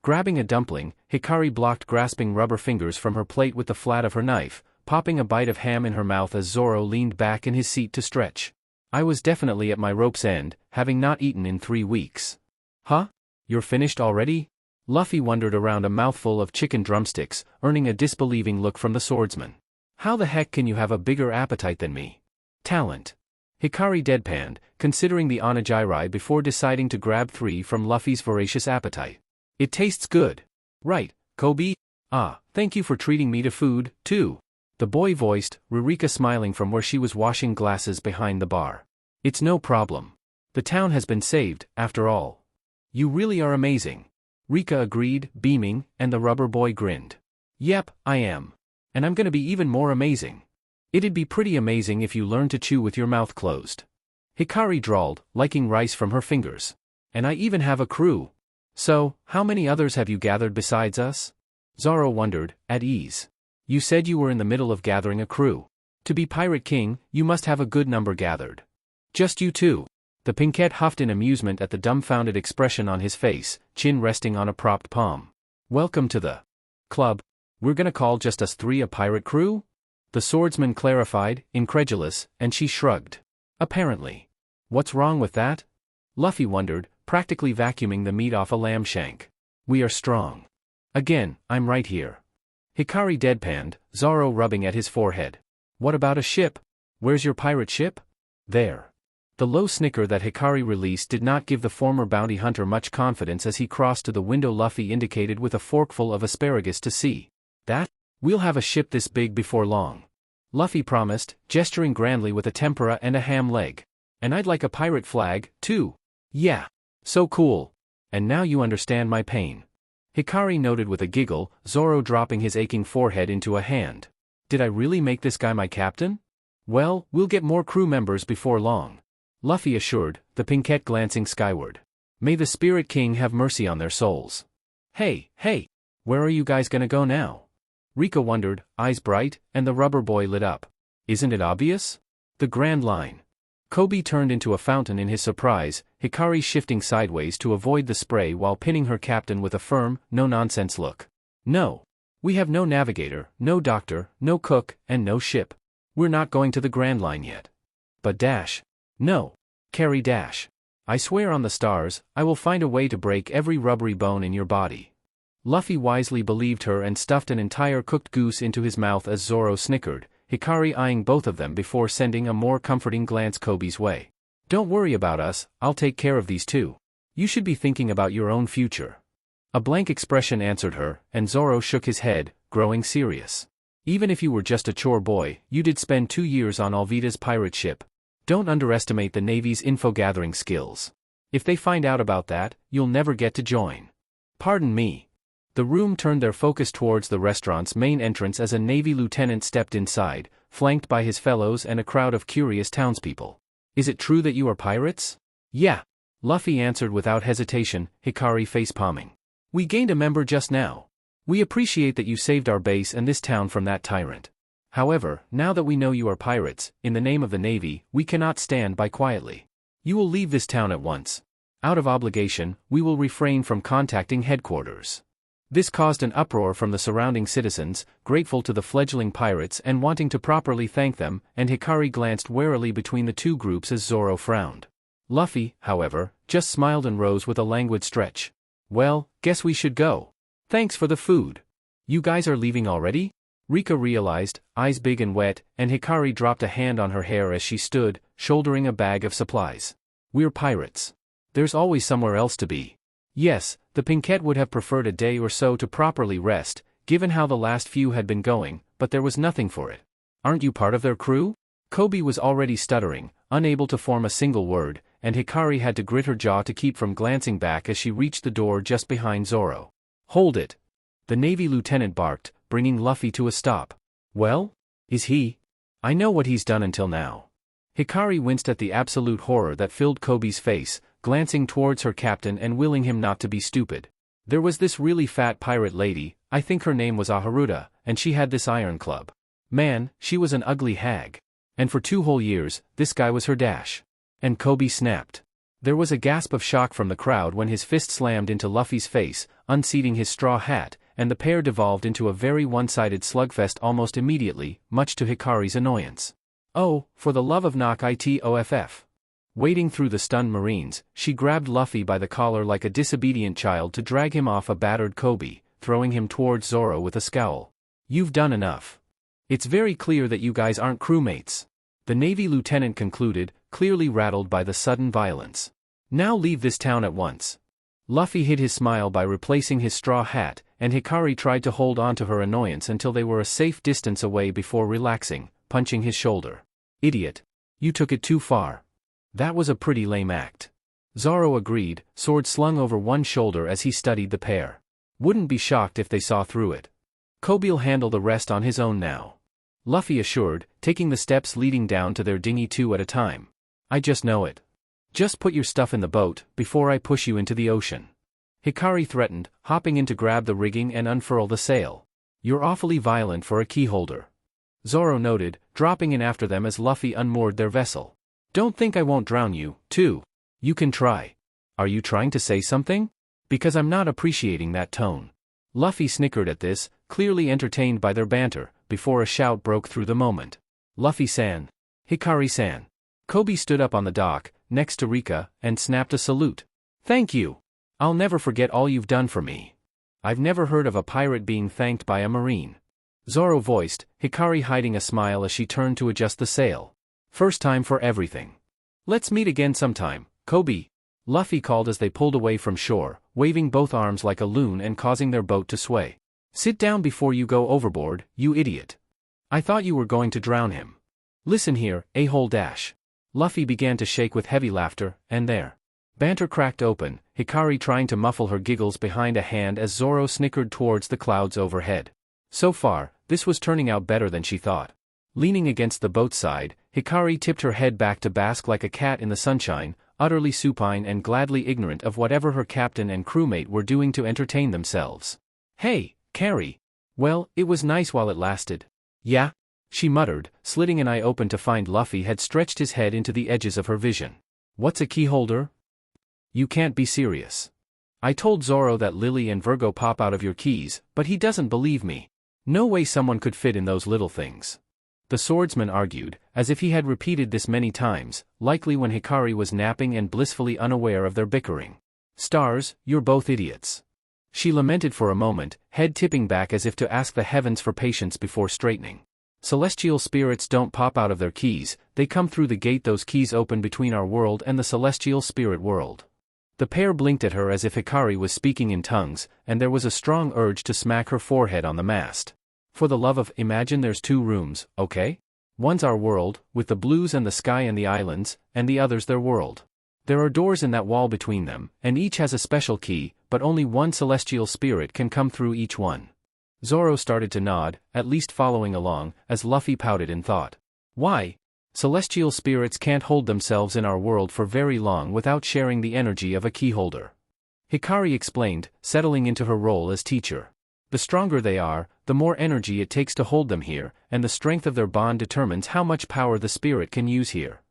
Grabbing a dumpling, Hikari blocked grasping rubber fingers from her plate with the flat of her knife, popping a bite of ham in her mouth as Zoro leaned back in his seat to stretch. I was definitely at my rope's end, having not eaten in 3 weeks. Huh? You're finished already? Luffy wondered around a mouthful of chicken drumsticks, earning a disbelieving look from the swordsman. How the heck can you have a bigger appetite than me? Talent. Hikari deadpanned, considering the onigiri before deciding to grab 3 from Luffy's voracious appetite. It tastes good. Right, Kobe? Ah, thank you for treating me to food, too. The boy voiced, Rurika smiling from where she was washing glasses behind the bar. It's no problem. The town has been saved, after all. You really are amazing. Rika agreed, beaming, and the rubber boy grinned. Yep, I am. And I'm gonna be even more amazing. It'd be pretty amazing if you learned to chew with your mouth closed. Hikari drawled, liking rice from her fingers. And I even have a crew. So, how many others have you gathered besides us? Zoro wondered, at ease. You said you were in the middle of gathering a crew. To be Pirate King, you must have a good number gathered. Just you two. The Pinkette huffed in amusement at the dumbfounded expression on his face, chin resting on a propped palm. Welcome to the club. We're gonna call just us three a pirate crew? The swordsman clarified, incredulous, and she shrugged. Apparently. What's wrong with that? Luffy wondered, practically vacuuming the meat off a lamb shank. We are strong. Again, I'm right here. Hikari deadpanned, Zoro rubbing at his forehead. What about a ship? Where's your pirate ship? There. The low snicker that Hikari released did not give the former bounty hunter much confidence as he crossed to the window Luffy indicated with a forkful of asparagus to see. That? We'll have a ship this big before long. Luffy promised, gesturing grandly with a tempura and a ham leg. And I'd like a pirate flag, too. Yeah. So cool. And now you understand my pain. Hikari noted with a giggle, Zoro dropping his aching forehead into a hand. Did I really make this guy my captain? Well, we'll get more crew members before long. Luffy assured, the Pinkette glancing skyward. May the Spirit King have mercy on their souls. Hey, where are you guys gonna go now? Rika wondered, eyes bright, and the rubber boy lit up. Isn't it obvious? The Grand Line. Kobe turned into a fountain in his surprise, Hikari shifting sideways to avoid the spray while pinning her captain with a firm, no-nonsense look. No. We have no navigator, no doctor, no cook, and no ship. We're not going to the Grand Line yet. But Dash. No. Carry Dash. I swear on the stars, I will find a way to break every rubbery bone in your body. Luffy wisely believed her and stuffed an entire cooked goose into his mouth as Zoro snickered, Hikari eyeing both of them before sending a more comforting glance Kobe's way. Don't worry about us, I'll take care of these two. You should be thinking about your own future. A blank expression answered her, and Zoro shook his head, growing serious. Even if you were just a chore boy, you did spend 2 years on Alvida's pirate ship. Don't underestimate the Navy's info-gathering skills. If they find out about that, you'll never get to join. Pardon me. The room turned their focus towards the restaurant's main entrance as a Navy lieutenant stepped inside, flanked by his fellows and a crowd of curious townspeople. Is it true that you are pirates? Yeah. Luffy answered without hesitation, Hikari face-palming. We gained a member just now. We appreciate that you saved our base and this town from that tyrant. However, now that we know you are pirates, in the name of the Navy, we cannot stand by quietly. You will leave this town at once. Out of obligation, we will refrain from contacting headquarters. This caused an uproar from the surrounding citizens, grateful to the fledgling pirates and wanting to properly thank them, and Hikari glanced warily between the two groups as Zoro frowned. Luffy, however, just smiled and rose with a languid stretch. Well, guess we should go. Thanks for the food. You guys are leaving already? Rika realized, eyes big and wet, and Hikari dropped a hand on her hair as she stood, shouldering a bag of supplies. We're pirates. There's always somewhere else to be. Yes, the Pinkette would have preferred a day or so to properly rest, given how the last few had been going, but there was nothing for it. Aren't you part of their crew? Kobe was already stuttering, unable to form a single word, and Hikari had to grit her jaw to keep from glancing back as she reached the door just behind Zoro. Hold it! The Navy lieutenant barked, bringing Luffy to a stop. Well? Is he? I know what he's done until now. Hikari winced at the absolute horror that filled Kobe's face, glancing towards her captain and willing him not to be stupid. There was this really fat pirate lady, I think her name was Aharuta, and she had this iron club. Man, she was an ugly hag. And for 2 whole years, this guy was her dash. And Kobe snapped. There was a gasp of shock from the crowd when his fist slammed into Luffy's face, unseating his straw hat, and the pair devolved into a very one-sided slugfest almost immediately, much to Hikari's annoyance. Oh, for the love of knock it-off. Wading through the stunned Marines, she grabbed Luffy by the collar like a disobedient child to drag him off a battered Kobe, throwing him towards Zoro with a scowl. You've done enough. It's very clear that you guys aren't crewmates. The Navy lieutenant concluded, clearly rattled by the sudden violence. Now leave this town at once. Luffy hid his smile by replacing his straw hat, and Hikari tried to hold on to her annoyance until they were a safe distance away before relaxing, punching his shoulder. Idiot. You took it too far. That was a pretty lame act. Zoro agreed, sword slung over one shoulder as he studied the pair. Wouldn't be shocked if they saw through it. Kobe'll handle the rest on his own now. Luffy assured, taking the steps leading down to their dinghy two at a time. I just know it. Just put your stuff in the boat, before I push you into the ocean. Hikari threatened, hopping in to grab the rigging and unfurl the sail. You're awfully violent for a keyholder. Zoro noted, dropping in after them as Luffy unmoored their vessel. Don't think I won't drown you, too. You can try. Are you trying to say something? Because I'm not appreciating that tone. Luffy snickered at this, clearly entertained by their banter, before a shout broke through the moment. Luffy-san. Hikari-san. Kobe stood up on the dock, next to Rika, and snapped a salute. Thank you. I'll never forget all you've done for me. I've never heard of a pirate being thanked by a marine. Zoro voiced, Hikari hiding a smile as she turned to adjust the sail. First time for everything. Let's meet again sometime, Kobe. Luffy called as they pulled away from shore, waving both arms like a loon and causing their boat to sway. Sit down before you go overboard, you idiot. I thought you were going to drown him. Listen here, a-hole dash. Luffy began to shake with heavy laughter, and their banter cracked open, Hikari trying to muffle her giggles behind a hand as Zoro snickered towards the clouds overhead. So far, this was turning out better than she thought. Leaning against the boat's side, Hikari tipped her head back to bask like a cat in the sunshine, utterly supine and gladly ignorant of whatever her captain and crewmate were doing to entertain themselves. Hey, Carrie. Well, it was nice while it lasted. Yeah? She muttered, slitting an eye open to find Luffy had stretched his head into the edges of her vision. What's a keyholder? You can't be serious. I told Zoro that Lily and Virgo pop out of your keys, but he doesn't believe me. No way someone could fit in those little things. The swordsman argued, as if he had repeated this many times, likely when Hikari was napping and blissfully unaware of their bickering. Stars, you're both idiots. She lamented for a moment, head tipping back as if to ask the heavens for patience before straightening. Celestial spirits don't pop out of their keys, they come through the gate those keys open between our world and the celestial spirit world. The pair blinked at her as if Hikari was speaking in tongues, and there was a strong urge to smack her forehead on the mast. For the love of, imagine there's two rooms, okay? One's our world, with the blues and the sky and the islands, and the other's their world. There are doors in that wall between them, and each has a special key, but only one celestial spirit can come through each one. Zoro started to nod, at least following along, as Luffy pouted in thought. Why? Celestial spirits can't hold themselves in our world for very long without sharing the energy of a keyholder. Hikari explained, settling into her role as teacher. The stronger they are, the more energy it takes to hold them here, and the strength of their bond determines how much power the spirit can use here.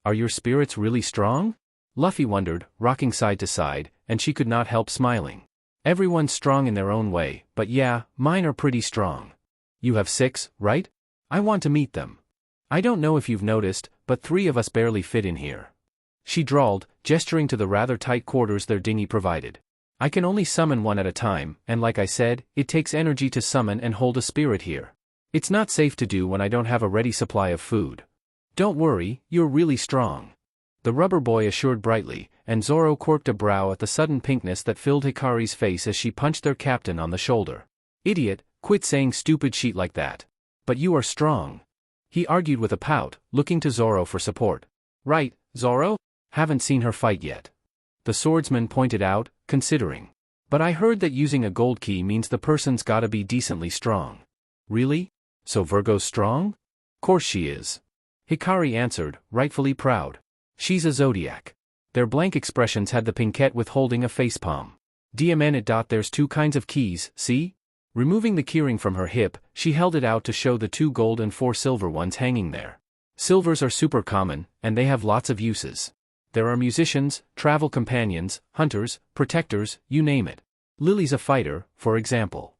Are your spirits really strong? Luffy wondered, rocking side to side, and she could not help smiling. Everyone's strong in their own way, but yeah, mine are pretty strong. You have 6, right? I want to meet them. I don't know if you've noticed, but 3 of us barely fit in here. She drawled, gesturing to the rather tight quarters their dinghy provided. I can only summon one at a time, and like I said, it takes energy to summon and hold a spirit here. It's not safe to do when I don't have a ready supply of food. Don't worry, you're really strong. The rubber boy assured brightly, and Zoro quirked a brow at the sudden pinkness that filled Hikari's face as she punched their captain on the shoulder. Idiot, quit saying stupid shit like that. But you are strong. He argued with a pout, looking to Zoro for support. Right, Zoro? Haven't seen her fight yet. The swordsman pointed out, considering. But I heard that using a gold key means the person's gotta be decently strong. Really? So Virgo's strong? Course she is. Hikari answered, rightfully proud. She's a zodiac. Their blank expressions had the pinkette withholding a facepalm. DMN. There's 2 kinds of keys, see? Removing the keyring from her hip, she held it out to show the 2 gold and 4 silver ones hanging there. Silvers are super common, and they have lots of uses. There are musicians, travel companions, hunters, protectors, you name it. Lily's a fighter, for example.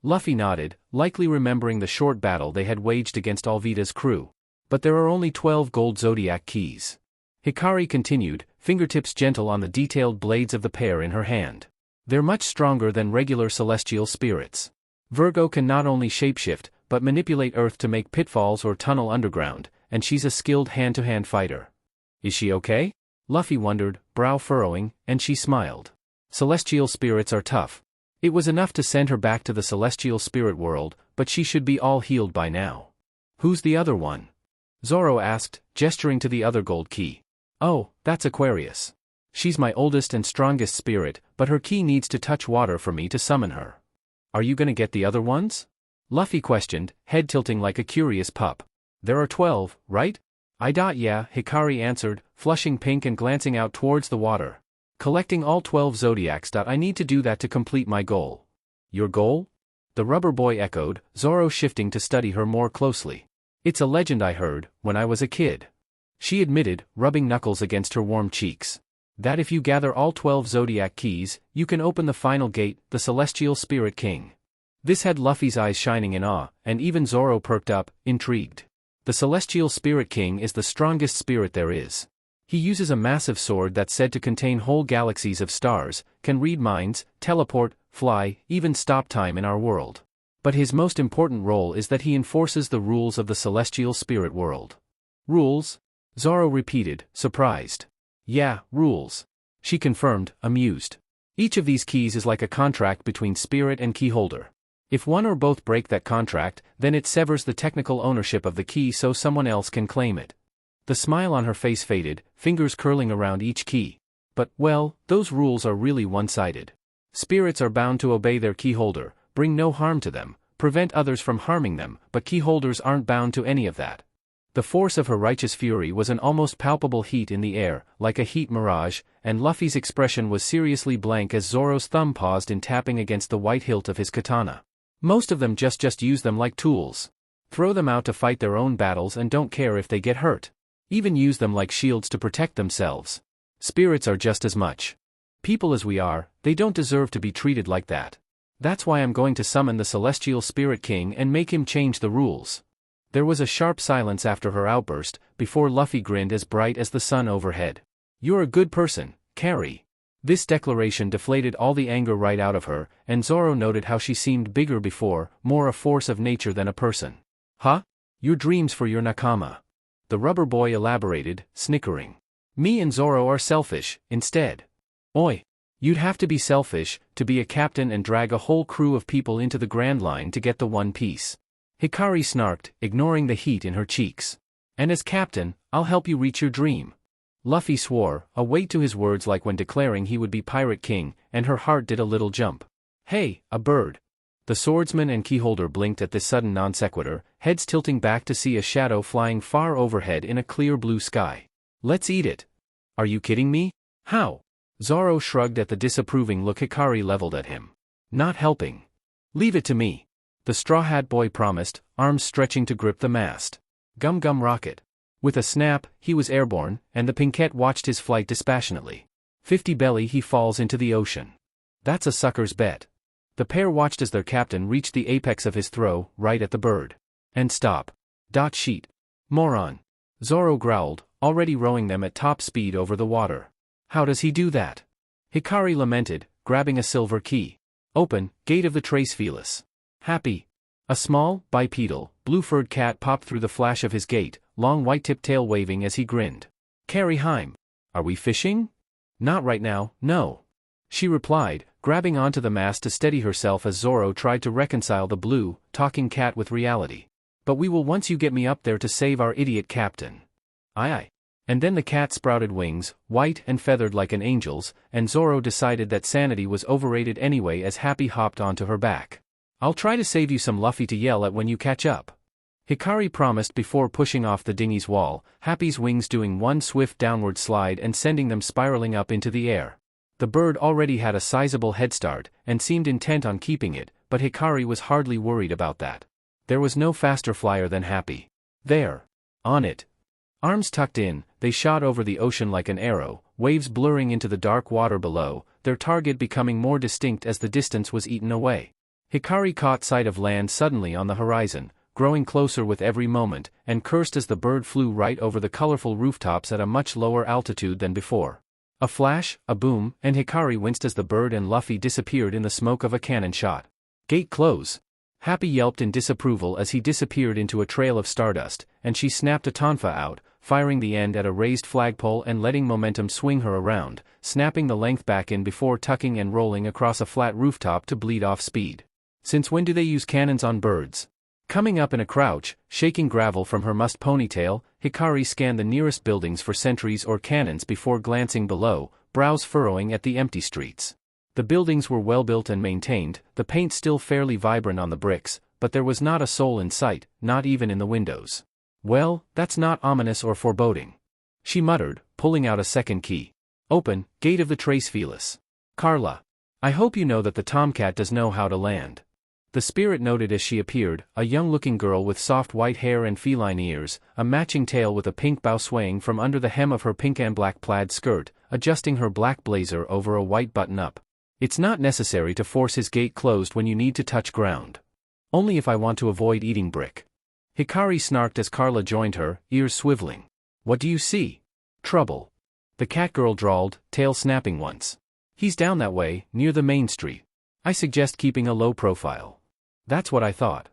Luffy nodded, likely remembering the short battle they had waged against Alvida's crew. But there are only 12 gold zodiac keys. Hikari continued, fingertips gentle on the detailed blades of the pair in her hand. They're much stronger than regular celestial spirits. Virgo can not only shapeshift, but manipulate Earth to make pitfalls or tunnel underground, and she's a skilled hand-to-hand fighter. Is she okay? Luffy wondered, brow furrowing, and she smiled. Celestial spirits are tough. It was enough to send her back to the celestial spirit world, but she should be all healed by now. Who's the other one? Zoro asked, gesturing to the other gold key. Oh, that's Aquarius. She's my oldest and strongest spirit, but her key needs to touch water for me to summon her. Are you gonna get the other ones? Luffy questioned, head tilting like a curious pup. There are 12, right? Yeah, Hikari answered, flushing pink and glancing out towards the water. Collecting all 12 zodiacs. I need to do that to complete my goal. Your goal? The rubber boy echoed, Zoro shifting to study her more closely. It's a legend I heard, when I was a kid. She admitted, rubbing knuckles against her warm cheeks. That if you gather all 12 zodiac keys, you can open the final gate, the Celestial Spirit King. This had Luffy's eyes shining in awe, and even Zoro perked up, intrigued. The Celestial Spirit King is the strongest spirit there is. He uses a massive sword that's said to contain whole galaxies of stars, can read minds, teleport, fly, even stop time in our world. But his most important role is that he enforces the rules of the celestial spirit world. Rules? Zoro repeated, surprised. Yeah, rules. She confirmed, amused. Each of these keys is like a contract between spirit and keyholder. If one or both break that contract, then it severs the technical ownership of the key so someone else can claim it. The smile on her face faded, fingers curling around each key. But, well, those rules are really one-sided. Spirits are bound to obey their keyholder, bring no harm to them, prevent others from harming them, but keyholders aren't bound to any of that. The force of her righteous fury was an almost palpable heat in the air, like a heat mirage, and Luffy's expression was seriously blank as Zoro's thumb paused in tapping against the white hilt of his katana. Most of them just use them like tools. Throw them out to fight their own battles and don't care if they get hurt. Even use them like shields to protect themselves. Spirits are just as much. People as we are, they don't deserve to be treated like that. That's why I'm going to summon the Celestial Spirit King and make him change the rules. There was a sharp silence after her outburst, before Luffy grinned as bright as the sun overhead. You're a good person, Carrie. This declaration deflated all the anger right out of her, and Zoro noted how she seemed bigger before, more a force of nature than a person. Huh? Your dreams for your nakama. The rubber boy elaborated, snickering. Me and Zoro are selfish, instead. Oi. You'd have to be selfish, to be a captain and drag a whole crew of people into the Grand Line to get the One Piece. Hikari snarked, ignoring the heat in her cheeks. And as captain, I'll help you reach your dream. Luffy swore, a weight to his words like when declaring he would be Pirate King, and her heart did a little jump. Hey, a bird. The swordsman and keyholder blinked at this sudden non sequitur, heads tilting back to see a shadow flying far overhead in a clear blue sky. Let's eat it. Are you kidding me? How? Zoro shrugged at the disapproving look Hikari leveled at him. Not helping. Leave it to me. The Straw Hat Boy promised, arms stretching to grip the mast. Gum Gum Rocket. With a snap, he was airborne, and the Pinkette watched his flight dispassionately. 50 belly he falls into the ocean. That's a sucker's bet. The pair watched as their captain reached the apex of his throw, right at the bird. And stop. Sheet. Moron. Zoro growled, already rowing them at top speed over the water. How does he do that? Hikari lamented, grabbing a silver key. Open, gate of the Trace Felis. Happy. A small, bipedal, blue-furred cat popped through the flash of his gate, long white-tipped tail waving as he grinned. Carrie Heim. Are we fishing? Not right now, no. She replied, grabbing onto the mast to steady herself as Zoro tried to reconcile the blue, talking cat with reality. But we will once you get me up there to save our idiot captain. Aye. And then the cat sprouted wings, white and feathered like an angel's, and Zoro decided that sanity was overrated anyway as Happy hopped onto her back. I'll try to save you some Luffy to yell at when you catch up. Hikari promised before pushing off the dinghy's wall, Happy's wings doing one swift downward slide and sending them spiraling up into the air. The bird already had a sizable head start, and seemed intent on keeping it, but Hikari was hardly worried about that. There was no faster flyer than Happy. There. On it. Arms tucked in, they shot over the ocean like an arrow, waves blurring into the dark water below, their target becoming more distinct as the distance was eaten away. Hikari caught sight of land suddenly on the horizon, growing closer with every moment, and cursed as the bird flew right over the colorful rooftops at a much lower altitude than before. A flash, a boom, and Hikari winced as the bird and Luffy disappeared in the smoke of a cannon shot. Gate close. Happy yelped in disapproval as he disappeared into a trail of stardust, and she snapped a tonfa out, firing the end at a raised flagpole and letting momentum swing her around, snapping the length back in before tucking and rolling across a flat rooftop to bleed off speed. Since when do they use cannons on birds? Coming up in a crouch, shaking gravel from her mussed ponytail, Hikari scanned the nearest buildings for sentries or cannons before glancing below, brows furrowing at the empty streets. The buildings were well built and maintained, the paint still fairly vibrant on the bricks, but there was not a soul in sight, not even in the windows. Well, that's not ominous or foreboding, she muttered, pulling out a second key. Open, gate of the Tres Feliz. Carla. I hope you know that the tomcat does know how to land. The spirit noted as she appeared, a young-looking girl with soft white hair and feline ears, a matching tail with a pink bow swaying from under the hem of her pink and black plaid skirt, adjusting her black blazer over a white button-up. It's not necessary to force his gate closed when you need to touch ground. Only if I want to avoid eating brick. Hikari snarked as Carla joined her, ears swiveling. What do you see? Trouble. The cat girl drawled, tail snapping once. He's down that way, near the main street. I suggest keeping a low profile. That's what I thought.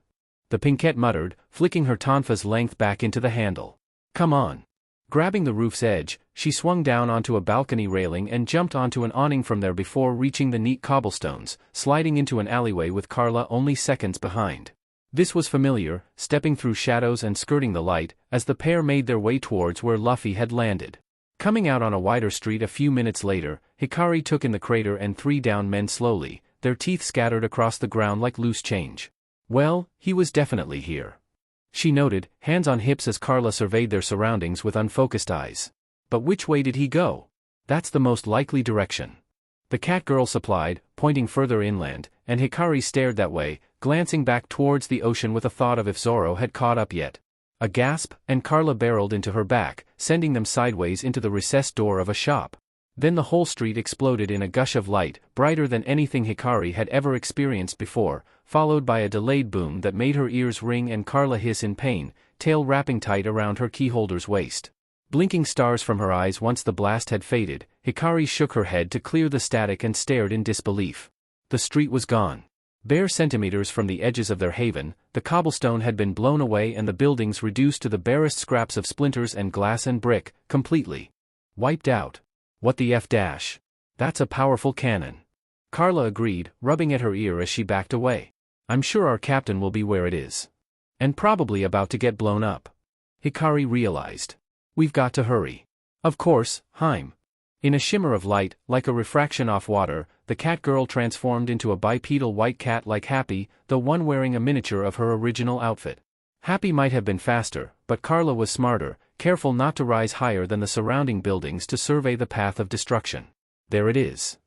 The pinkette muttered, flicking her tonfa's length back into the handle. Come on. Grabbing the roof's edge, she swung down onto a balcony railing and jumped onto an awning from there before reaching the neat cobblestones, sliding into an alleyway with Carla only seconds behind. This was familiar, stepping through shadows and skirting the light, as the pair made their way towards where Luffy had landed. Coming out on a wider street a few minutes later, Hikari took in the crater and 3 down men slowly, their teeth scattered across the ground like loose change. Well, he was definitely here, she noted, hands on hips as Carla surveyed their surroundings with unfocused eyes. But which way did he go? That's the most likely direction. The cat girl supplied, pointing further inland, and Hikari stared that way, glancing back towards the ocean with a thought of if Zoro had caught up yet. A gasp, and Carla barreled into her back, sending them sideways into the recessed door of a shop. Then the whole street exploded in a gush of light, brighter than anything Hikari had ever experienced before, followed by a delayed boom that made her ears ring and Carla hiss in pain, tail wrapping tight around her keyholder's waist. Blinking stars from her eyes once the blast had faded, Hikari shook her head to clear the static and stared in disbelief. The street was gone. Bare centimeters from the edges of their haven, the cobblestone had been blown away and the buildings reduced to the barest scraps of splinters and glass and brick, completely wiped out. What the F dash? That's a powerful cannon. Carla agreed, rubbing at her ear as she backed away. I'm sure our captain will be where it is. And probably about to get blown up. Hikari realized. We've got to hurry. Of course, Heim. In a shimmer of light, like a refraction off water, the cat girl transformed into a bipedal white cat like Happy, the one wearing a miniature of her original outfit. Happy might have been faster, but Carla was smarter, careful not to rise higher than the surrounding buildings to survey the path of destruction. There it is.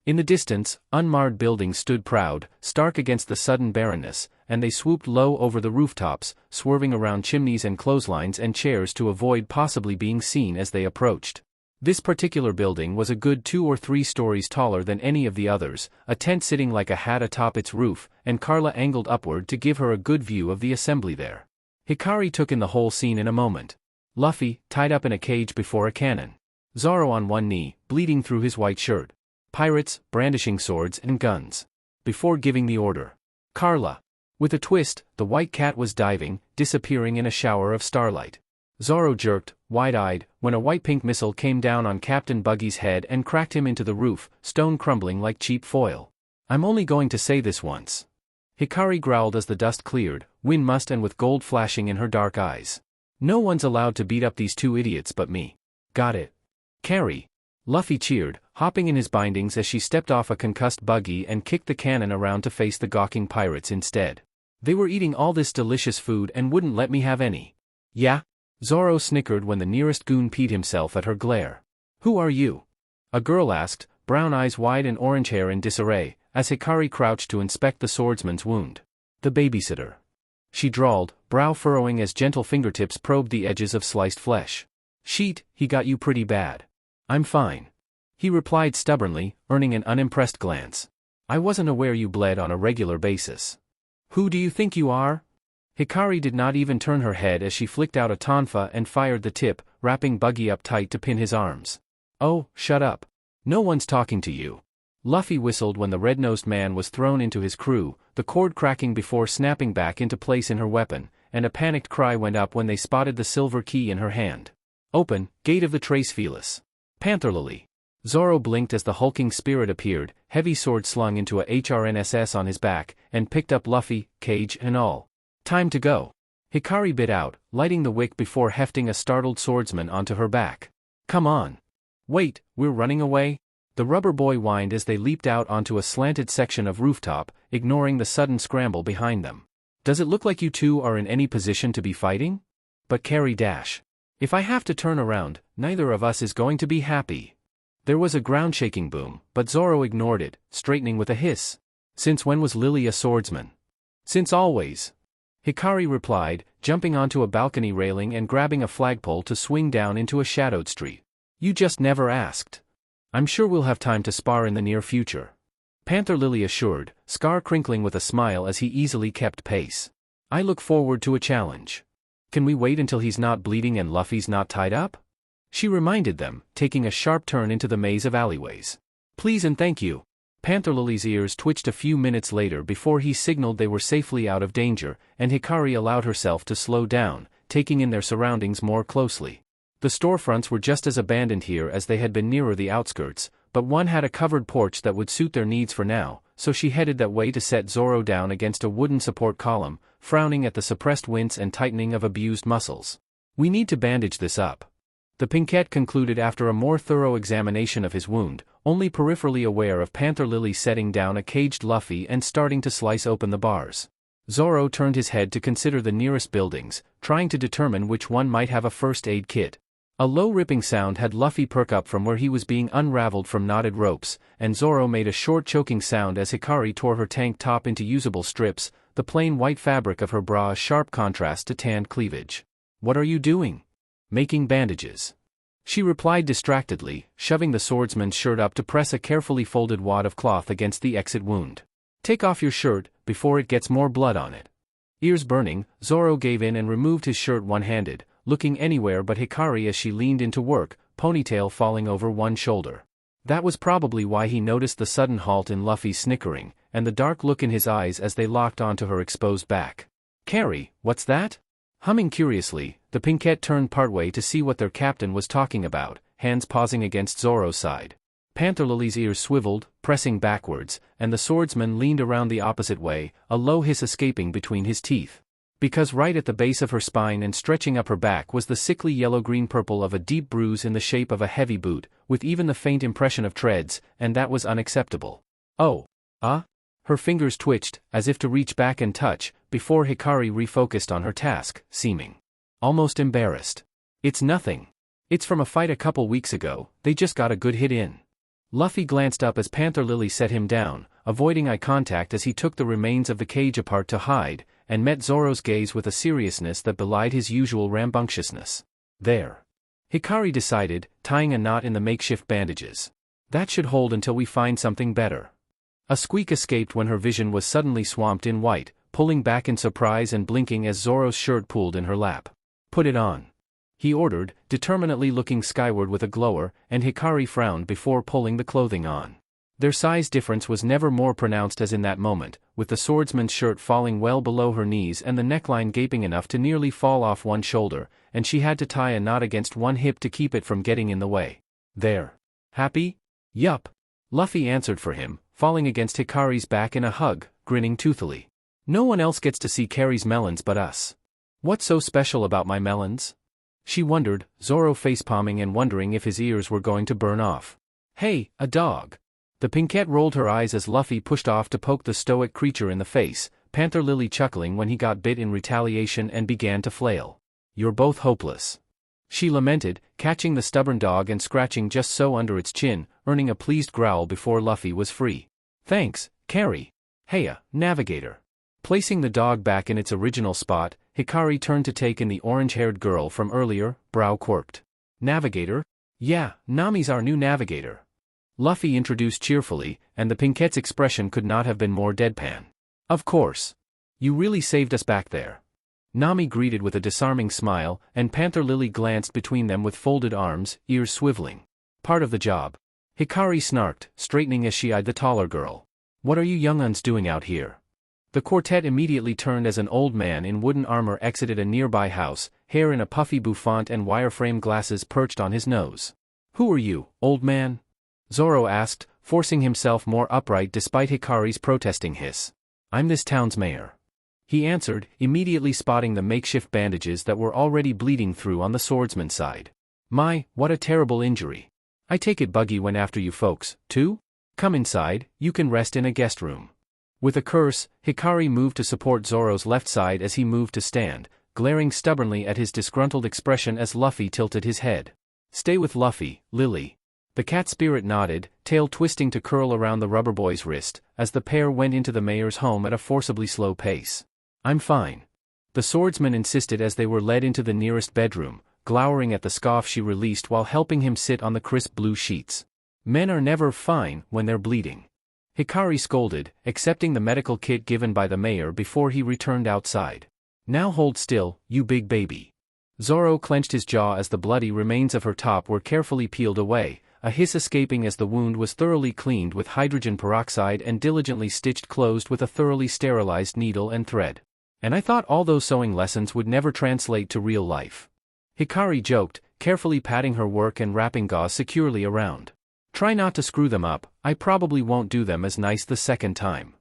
In the distance, unmarred buildings stood proud, stark against the sudden barrenness, and they swooped low over the rooftops, swerving around chimneys and clotheslines and chairs to avoid possibly being seen as they approached. This particular building was a good 2 or 3 stories taller than any of the others, a tent sitting like a hat atop its roof, and Carla angled upward to give her a good view of the assembly there. Hikari took in the whole scene in a moment. Luffy, tied up in a cage before a cannon. Zoro on one knee, bleeding through his white shirt. Pirates, brandishing swords and guns. Before giving the order. Carla. With a twist, the white cat was diving, disappearing in a shower of starlight. Zoro jerked, wide-eyed, when a white-pink missile came down on Captain Buggy's head and cracked him into the roof, stone crumbling like cheap foil. I'm only going to say this once. Hikari growled as the dust cleared, wind must and with gold flashing in her dark eyes. No one's allowed to beat up these 2 idiots but me. Got it. Carry. Luffy cheered, hopping in his bindings as she stepped off a concussed buggy and kicked the cannon around to face the gawking pirates instead. They were eating all this delicious food and wouldn't let me have any. Yeah? Zoro snickered when the nearest goon peed himself at her glare. Who are you? A girl asked, brown eyes wide and orange hair in disarray, as Hikari crouched to inspect the swordsman's wound. The babysitter. She drawled, brow furrowing as gentle fingertips probed the edges of sliced flesh. Sheet, he got you pretty bad. I'm fine. He replied stubbornly, earning an unimpressed glance. I wasn't aware you bled on a regular basis. Who do you think you are? Hikari did not even turn her head as she flicked out a tonfa and fired the tip, wrapping Buggy up tight to pin his arms. Oh, shut up. No one's talking to you. Luffy whistled when the red-nosed man was thrown into his crew, the cord cracking before snapping back into place in her weapon, and a panicked cry went up when they spotted the silver key in her hand. Open, gate of the Tres Feliz. Pantherlily. Zoro blinked as the hulking spirit appeared, heavy sword slung into a HRNSS on his back, and picked up Luffy, cage and all. Time to go. Hikari bit out, lighting the wick before hefting a startled swordsman onto her back. Come on. Wait, we're running away? The rubber boy whined as they leaped out onto a slanted section of rooftop, ignoring the sudden scramble behind them. Does it look like you two are in any position to be fighting? But Carrie dash. If I have to turn around, neither of us is going to be happy. There was a ground-shaking boom, but Zoro ignored it, straightening with a hiss. Since when was Lily a swordsman? Since always. Hikari replied, jumping onto a balcony railing and grabbing a flagpole to swing down into a shadowed street. You just never asked. I'm sure we'll have time to spar in the near future. Panther Lily assured, Scar crinkling with a smile as he easily kept pace. I look forward to a challenge. Can we wait until he's not bleeding and Luffy's not tied up? She reminded them, taking a sharp turn into the maze of alleyways. Please and thank you. Panther Lily's ears twitched a few minutes later before he signaled they were safely out of danger, and Hikari allowed herself to slow down, taking in their surroundings more closely. The storefronts were just as abandoned here as they had been nearer the outskirts, but one had a covered porch that would suit their needs for now, so she headed that way to set Zoro down against a wooden support column, frowning at the suppressed wince and tightening of abused muscles. We need to bandage this up. The Pinkette concluded after a more thorough examination of his wound, only peripherally aware of Panther Lily setting down a caged Luffy and starting to slice open the bars. Zoro turned his head to consider the nearest buildings, trying to determine which one might have a first aid kit. A low ripping sound had Luffy perk up from where he was being unraveled from knotted ropes, and Zoro made a short choking sound as Hikari tore her tank top into usable strips, the plain white fabric of her bra a sharp contrast to tanned cleavage. What are you doing? Making bandages. She replied distractedly, shoving the swordsman's shirt up to press a carefully folded wad of cloth against the exit wound. Take off your shirt, before it gets more blood on it. Ears burning, Zoro gave in and removed his shirt one-handed, looking anywhere but Hikari as she leaned into work, ponytail falling over one shoulder. That was probably why he noticed the sudden halt in Luffy's snickering, and the dark look in his eyes as they locked onto her exposed back. Carrie, what's that? Humming curiously, the Pinkette turned partway to see what their captain was talking about, hands pausing against Zoro's side. Panther Lily's ears swiveled, pressing backwards, and the swordsman leaned around the opposite way, a low hiss escaping between his teeth. Because right at the base of her spine and stretching up her back was the sickly yellow-green-purple of a deep bruise in the shape of a heavy boot, with even the faint impression of treads, and that was unacceptable. Oh. Her fingers twitched, as if to reach back and touch, before Hikari refocused on her task, seeming almost embarrassed. It's nothing. It's from a fight a couple weeks ago, they just got a good hit in. Luffy glanced up as Panther Lily set him down, avoiding eye contact as he took the remains of the cage apart to hide, and met Zoro's gaze with a seriousness that belied his usual rambunctiousness. There. Hikari decided, tying a knot in the makeshift bandages. That should hold until we find something better. A squeak escaped when her vision was suddenly swamped in white, pulling back in surprise and blinking as Zoro's shirt pooled in her lap. Put it on. He ordered, determinately looking skyward with a glower, and Hikari frowned before pulling the clothing on. Their size difference was never more pronounced as in that moment, with the swordsman's shirt falling well below her knees and the neckline gaping enough to nearly fall off one shoulder, and she had to tie a knot against one hip to keep it from getting in the way. There. Happy? Yup. Luffy answered for him, falling against Hikari's back in a hug, grinning toothily. No one else gets to see Carrie's melons but us. What's so special about my melons? She wondered, Zoro facepalming and wondering if his ears were going to burn off. Hey, a dog. The Pinkette rolled her eyes as Luffy pushed off to poke the stoic creature in the face, Panther Lily chuckling when he got bit in retaliation and began to flail. You're both hopeless. She lamented, catching the stubborn dog and scratching just so under its chin, earning a pleased growl before Luffy was free. Thanks, Carrie. Heya, navigator. Placing the dog back in its original spot, Hikari turned to take in the orange-haired girl from earlier, brow quirked. Navigator? Yeah, Nami's our new navigator. Luffy introduced cheerfully, and the Pinkette's expression could not have been more deadpan. Of course. You really saved us back there. Nami greeted with a disarming smile, and Panther Lily glanced between them with folded arms, ears swiveling. Part of the job. Hikari snarked, straightening as she eyed the taller girl. What are you young-uns doing out here? The quartet immediately turned as an old man in wooden armor exited a nearby house, hair in a puffy bouffant and wireframe glasses perched on his nose. Who are you, old man? Zoro asked, forcing himself more upright despite Hikari's protesting hiss. I'm this town's mayor. He answered, immediately spotting the makeshift bandages that were already bleeding through on the swordsman's side. My, what a terrible injury. I take it Buggy went after you folks, too? Come inside, you can rest in a guest room. With a curse, Hikari moved to support Zoro's left side as he moved to stand, glaring stubbornly at his disgruntled expression as Luffy tilted his head. Stay with Luffy, Lily. The cat spirit nodded, tail twisting to curl around the rubber boy's wrist, as the pair went into the mayor's home at a forcibly slow pace. I'm fine. The swordsman insisted as they were led into the nearest bedroom, glowering at the scoff she released while helping him sit on the crisp blue sheets. Men are never fine when they're bleeding. Hikari scolded, accepting the medical kit given by the mayor before he returned outside. Now hold still, you big baby. Zoro clenched his jaw as the bloody remains of her top were carefully peeled away, a hiss escaping as the wound was thoroughly cleaned with hydrogen peroxide and diligently stitched closed with a thoroughly sterilized needle and thread. And I thought all those sewing lessons would never translate to real life. Hikari joked, carefully patting her work and wrapping gauze securely around. Try not to screw them up, I probably won't do them as nice the second time.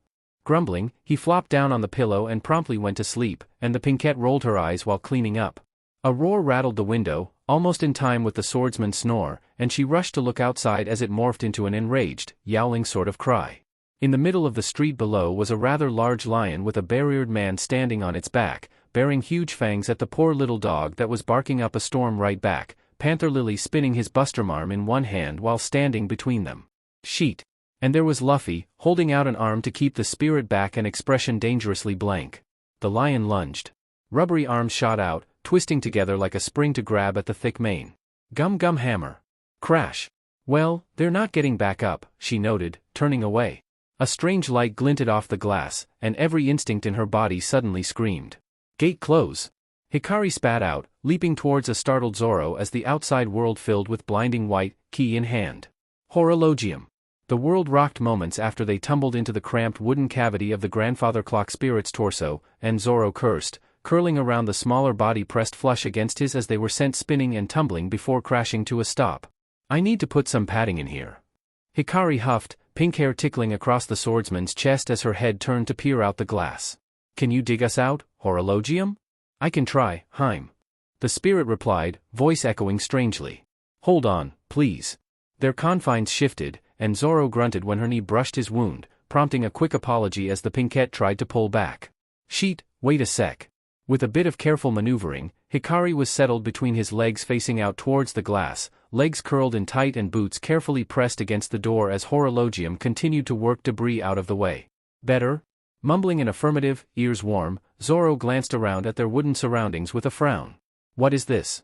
Grumbling, he flopped down on the pillow and promptly went to sleep, and the Pinkette rolled her eyes while cleaning up. A roar rattled the window, almost in time with the swordsman's snore, and she rushed to look outside as it morphed into an enraged, yowling sort of cry. In the middle of the street below was a rather large lion with a bare-eared man standing on its back, bearing huge fangs at the poor little dog that was barking up a storm right back, Panther Lily spinning his busterarm in one hand while standing between them. Sheet. And there was Luffy, holding out an arm to keep the spirit back, an expression dangerously blank. The lion lunged. Rubbery arms shot out, twisting together like a spring to grab at the thick mane. Gum gum hammer. Crash. Well, they're not getting back up, she noted, turning away. A strange light glinted off the glass, and every instinct in her body suddenly screamed. Gate close. Hikari spat out, leaping towards a startled Zoro as the outside world filled with blinding white, key in hand. Horologium. The world rocked moments after they tumbled into the cramped wooden cavity of the grandfather clock spirit's torso, and Zoro cursed, curling around the smaller body pressed flush against his as they were sent spinning and tumbling before crashing to a stop. I need to put some padding in here. Hikari huffed, pink hair tickling across the swordsman's chest as her head turned to peer out the glass. Can you dig us out, Horologium? I can try, Heim. The spirit replied, voice echoing strangely. Hold on, please. Their confines shifted, and Zoro grunted when her knee brushed his wound, prompting a quick apology as the Pinkette tried to pull back. Sheet, wait a sec. With a bit of careful maneuvering, Hikari was settled between his legs facing out towards the glass, legs curled in tight and boots carefully pressed against the door as Horologium continued to work debris out of the way. Better? Mumbling an affirmative, ears warm, Zoro glanced around at their wooden surroundings with a frown. What is this?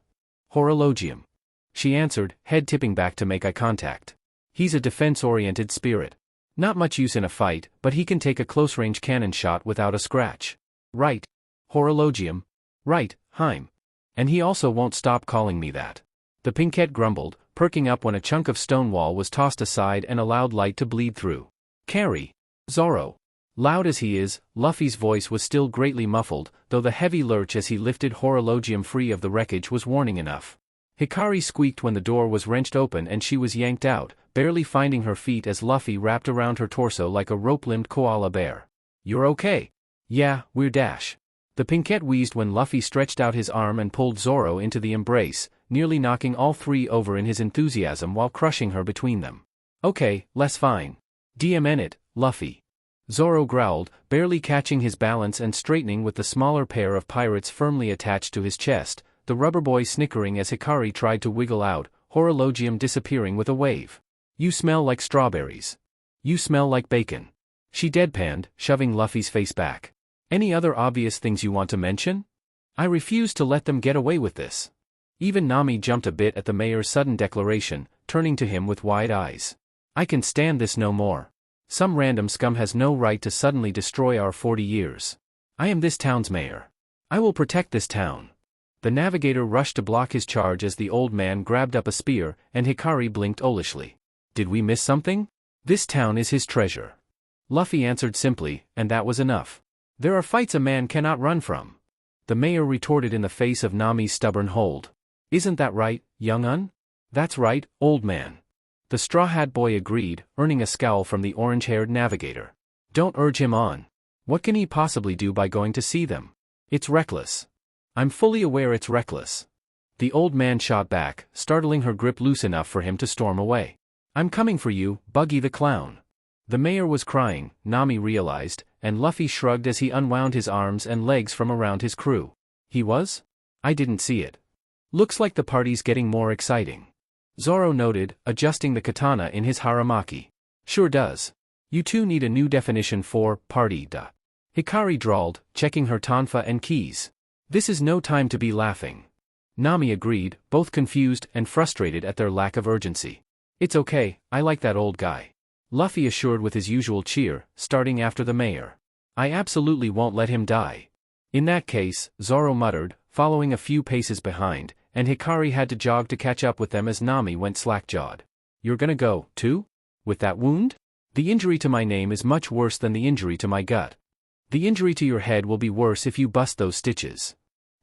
Horologium. She answered, head tipping back to make eye contact. He's a defense-oriented spirit. Not much use in a fight, but he can take a close-range cannon shot without a scratch. Right. Horologium. Right, Heim. And he also won't stop calling me that. The Pinkette grumbled, perking up when a chunk of stone wall was tossed aside and allowed light to bleed through. Carry. Zoro. Loud as he is, Luffy's voice was still greatly muffled, though the heavy lurch as he lifted Horologium free of the wreckage was warning enough. Hikari squeaked when the door was wrenched open and she was yanked out, barely finding her feet as Luffy wrapped around her torso like a rope-limbed koala bear. You're okay? Yeah, we're dash. The Pinkette wheezed when Luffy stretched out his arm and pulled Zoro into the embrace, nearly knocking all three over in his enthusiasm while crushing her between them. Okay, less fine. DMN it, Luffy. Zoro growled, barely catching his balance and straightening with the smaller pair of pirates firmly attached to his chest, the rubber boy snickering as Hikari tried to wiggle out, Horologium disappearing with a wave. You smell like strawberries. You smell like bacon. She deadpanned, shoving Luffy's face back. Any other obvious things you want to mention? I refuse to let them get away with this. Even Nami jumped a bit at the mayor's sudden declaration, turning to him with wide eyes. I can stand this no more. Some random scum has no right to suddenly destroy our 40 years. I am this town's mayor. I will protect this town. The navigator rushed to block his charge as the old man grabbed up a spear, and Hikari blinked owlishly. Did we miss something? This town is his treasure. Luffy answered simply, and that was enough. There are fights a man cannot run from. The mayor retorted in the face of Nami's stubborn hold. Isn't that right, young-un? That's right, old man. The Straw Hat Boy agreed, earning a scowl from the orange-haired navigator. Don't urge him on. What can he possibly do by going to see them? It's reckless. I'm fully aware it's reckless. The old man shot back, startling her grip loose enough for him to storm away. I'm coming for you, Buggy the Clown. The mayor was crying, Nami realized, and Luffy shrugged as he unwound his arms and legs from around his crew. He was? I didn't see it. Looks like the party's getting more exciting. Zoro noted, adjusting the katana in his haramaki. Sure does. You two need a new definition for party. Hikari drawled, checking her tonfa and keys. This is no time to be laughing. Nami agreed, both confused and frustrated at their lack of urgency. It's okay, I like that old guy. Luffy assured with his usual cheer, starting after the mayor. I absolutely won't let him die. In that case, Zoro muttered, following a few paces behind, and Hikari had to jog to catch up with them as Nami went slack-jawed. You're gonna go, too? With that wound? The injury to my name is much worse than the injury to my gut. The injury to your head will be worse if you bust those stitches.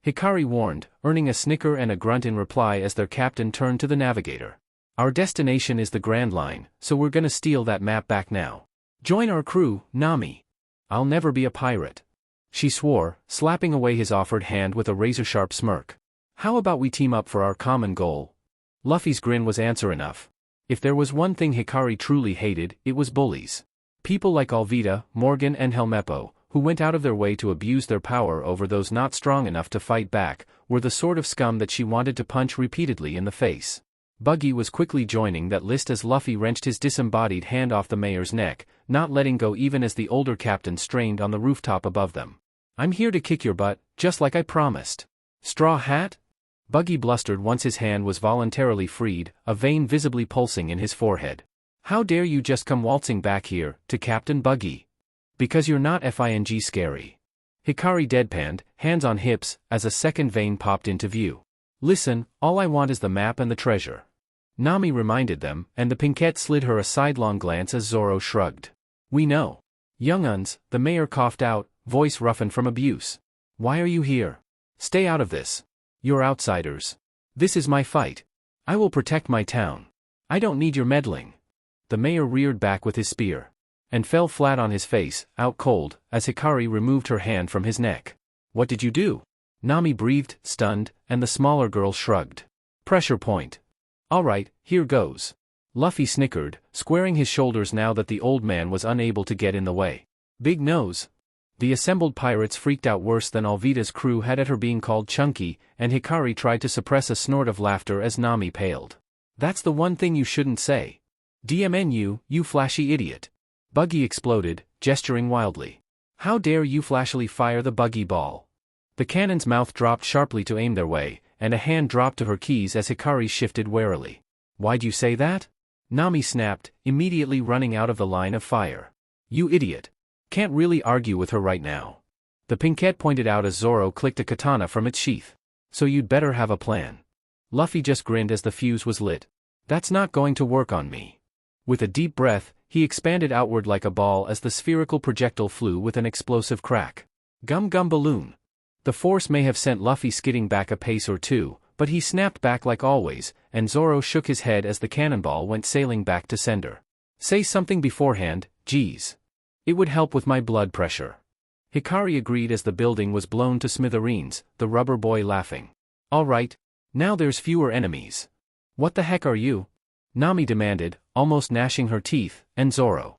Hikari warned, earning a snicker and a grunt in reply as their captain turned to the navigator. Our destination is the Grand Line, so we're gonna steal that map back now. Join our crew, Nami. I'll never be a pirate. She swore, slapping away his offered hand with a razor-sharp smirk. How about we team up for our common goal? Luffy's grin was answer enough. If there was one thing Hikari truly hated, it was bullies. People like Alvida, Morgan and Helmeppo, who went out of their way to abuse their power over those not strong enough to fight back, were the sort of scum that she wanted to punch repeatedly in the face. Buggy was quickly joining that list as Luffy wrenched his disembodied hand off the mayor's neck, not letting go even as the older captain strained on the rooftop above them. I'm here to kick your butt, just like I promised. Straw Hat? Buggy blustered once his hand was voluntarily freed, a vein visibly pulsing in his forehead. How dare you just come waltzing back here, to Captain Buggy? Because you're not FING scary. Hikari deadpanned, hands on hips, as a second vein popped into view. Listen, all I want is the map and the treasure. Nami reminded them, and the Pinkette slid her a sidelong glance as Zoro shrugged. We know. Young-uns, the mayor coughed out, voice roughened from abuse. Why are you here? Stay out of this. You're outsiders. This is my fight. I will protect my town. I don't need your meddling. The mayor reared back with his spear. And fell flat on his face, out cold, as Hikari removed her hand from his neck. What did you do? Nami breathed, stunned, and the smaller girl shrugged. Pressure point. All right, here goes. Luffy snickered, squaring his shoulders now that the old man was unable to get in the way. Big nose. The assembled pirates freaked out worse than Alvida's crew had at her being called chunky, and Hikari tried to suppress a snort of laughter as Nami paled. That's the one thing you shouldn't say. DMN you flashy idiot. Buggy exploded, gesturing wildly. How dare you flashily fire the buggy ball? The cannon's mouth dropped sharply to aim their way, and a hand dropped to her keys as Hikari shifted warily. Why'd you say that? Nami snapped, immediately running out of the line of fire. You idiot. Can't really argue with her right now. The Pinkette pointed out as Zoro clicked a katana from its sheath. So you'd better have a plan. Luffy just grinned as the fuse was lit. That's not going to work on me. With a deep breath, he expanded outward like a ball as the spherical projectile flew with an explosive crack. Gum balloon. The force may have sent Luffy skidding back a pace or two, but he snapped back like always, and Zoro shook his head as the cannonball went sailing back to sender. Say something beforehand, geez. It would help with my blood pressure. Hikari agreed as the building was blown to smithereens, the rubber boy laughing. All right. Now there's fewer enemies. What the heck are you? Nami demanded, almost gnashing her teeth, and Zoro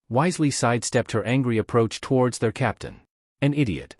wisely sidestepped her angry approach towards their captain. An idiot.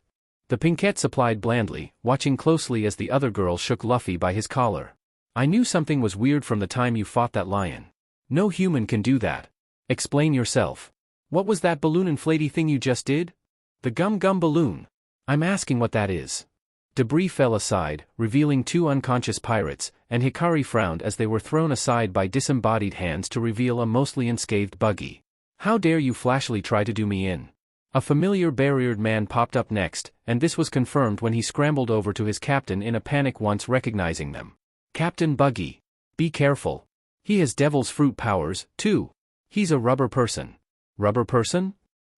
The Pinkette supplied blandly, watching closely as the other girl shook Luffy by his collar. I knew something was weird from the time you fought that lion. No human can do that. Explain yourself. What was that balloon inflatey thing you just did? The gum balloon. I'm asking what that is. Debris fell aside, revealing two unconscious pirates, and Hikari frowned as they were thrown aside by disembodied hands to reveal a mostly unscathed Buggy. How dare you flashily try to do me in? A familiar barriered man popped up next, and this was confirmed when he scrambled over to his captain in a panic once recognizing them. Captain Buggy. Be careful. He has devil's fruit powers, too. He's a rubber person. Rubber person?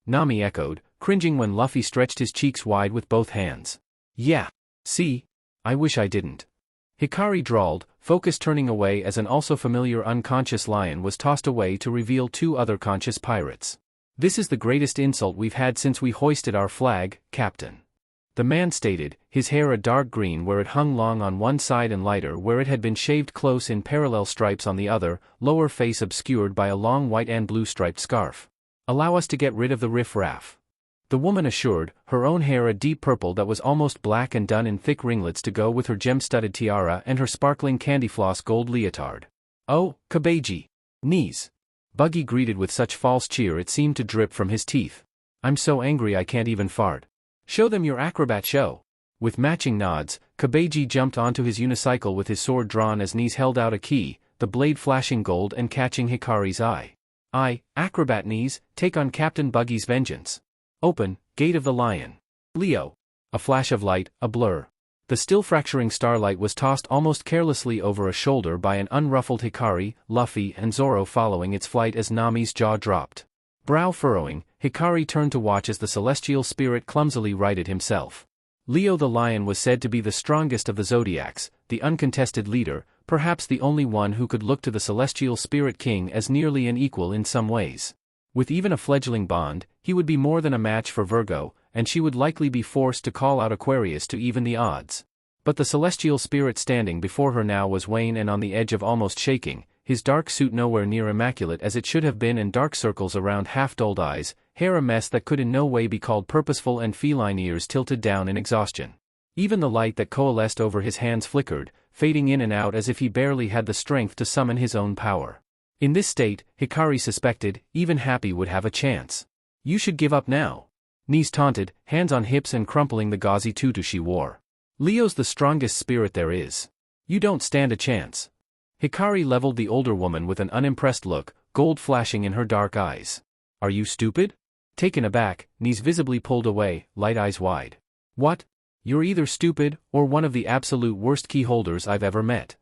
Nami echoed, cringing when Luffy stretched his cheeks wide with both hands. Yeah. See? I wish I didn't. Hikari drawled, focus turning away as an also familiar unconscious lion was tossed away to reveal two other conscious pirates. This is the greatest insult we've had since we hoisted our flag, Captain. the man stated, his hair a dark green where it hung long on one side and lighter where it had been shaved close in parallel stripes on the other, lower face obscured by a long white and blue striped scarf. Allow us to get rid of the riff-raff. The woman assured, her own hair a deep purple that was almost black and done in thick ringlets to go with her gem-studded tiara and her sparkling candy floss gold leotard. Oh, Kabeji. Knees. Buggy greeted with such false cheer it seemed to drip from his teeth. I'm so angry I can't even fart. Show them your acrobat show. With matching nods, Kabeji jumped onto his unicycle with his sword drawn as Knees held out a key, the blade flashing gold and catching Hikari's eye. Acrobat Knees, take on Captain Buggy's vengeance. Open, Gate of the Lion. Leo. A flash of light, a blur. The still fracturing starlight was tossed almost carelessly over a shoulder by an unruffled Hikari, Luffy and Zoro following its flight as Nami's jaw dropped. Brow furrowing, Hikari turned to watch as the celestial spirit clumsily righted himself. Leo the lion was said to be the strongest of the zodiacs, the uncontested leader, perhaps the only one who could look to the celestial spirit king as nearly an equal in some ways. With even a fledgling bond, he would be more than a match for Virgo, and she would likely be forced to call out Aquarius to even the odds. But the celestial spirit standing before her now was wan and on the edge of almost shaking, his dark suit nowhere near immaculate as it should have been and dark circles around half-dulled eyes, hair a mess that could in no way be called purposeful and feline ears tilted down in exhaustion. Even the light that coalesced over his hands flickered, fading in and out as if he barely had the strength to summon his own power. In this state, Hikari suspected, even Happy would have a chance. You should give up now. Knees taunted, hands on hips and crumpling the gauzy tutu she wore. Leo's the strongest spirit there is. You don't stand a chance. Hikari leveled the older woman with an unimpressed look, gold flashing in her dark eyes. Are you stupid? Taken aback, Knees visibly pulled away, light eyes wide. What? You're either stupid, or one of the absolute worst key holders I've ever met.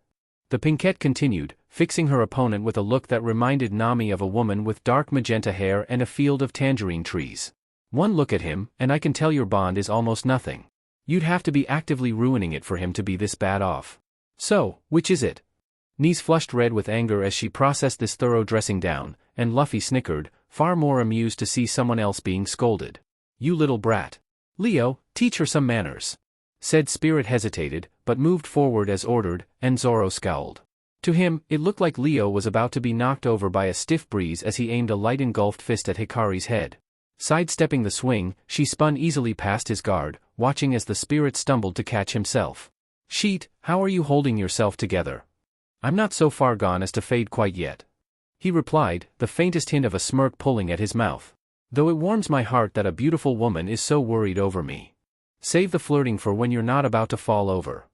The Pinkette continued, fixing her opponent with a look that reminded Nami of a woman with dark magenta hair and a field of tangerine trees. One look at him, and I can tell your bond is almost nothing. You'd have to be actively ruining it for him to be this bad off. So, which is it? Knees flushed red with anger as she processed this thorough dressing down, and Luffy snickered, far more amused to see someone else being scolded. You little brat. Leo, teach her some manners. Said Spirit hesitated, but moved forward as ordered, and Zoro scowled. To him, it looked like Leo was about to be knocked over by a stiff breeze as he aimed a light engulfed fist at Hikari's head. Sidestepping the swing, she spun easily past his guard, watching as the spirit stumbled to catch himself. Sheet, how are you holding yourself together? I'm not so far gone as to fade quite yet. He replied, the faintest hint of a smirk pulling at his mouth. Though it warms my heart that a beautiful woman is so worried over me. Save the flirting for when you're not about to fall over.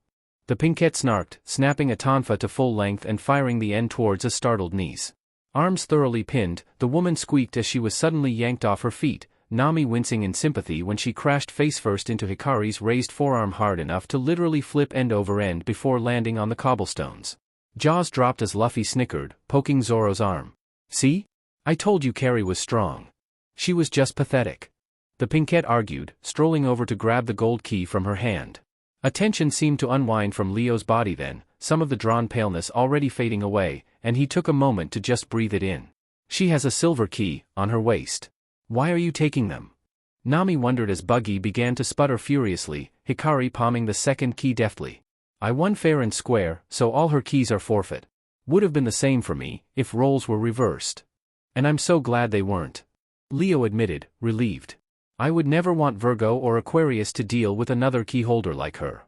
The Pinkette snarked, snapping a tonfa to full length and firing the end towards a startled Knees. Arms thoroughly pinned, the woman squeaked as she was suddenly yanked off her feet, Nami wincing in sympathy when she crashed face-first into Hikari's raised forearm hard enough to literally flip end over end before landing on the cobblestones. Jaws dropped as Luffy snickered, poking Zoro's arm. See? I told you Carrie was strong. She was just pathetic. The Pinkette argued, strolling over to grab the gold key from her hand. Attention seemed to unwind from Leo's body then, some of the drawn paleness already fading away, and he took a moment to just breathe it in. She has a silver key, on her waist. Why are you taking them? Nami wondered as Buggy began to sputter furiously, Hikari palming the second key deftly. I won fair and square, so all her keys are forfeit. Would have been the same for me, if roles were reversed. And I'm so glad they weren't. Leo admitted, relieved. I would never want Virgo or Aquarius to deal with another key holder like her.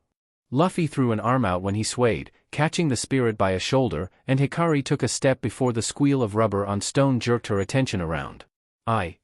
Luffy threw an arm out when he swayed, catching the spirit by a shoulder, and Hikari took a step before the squeal of rubber on stone jerked her attention around.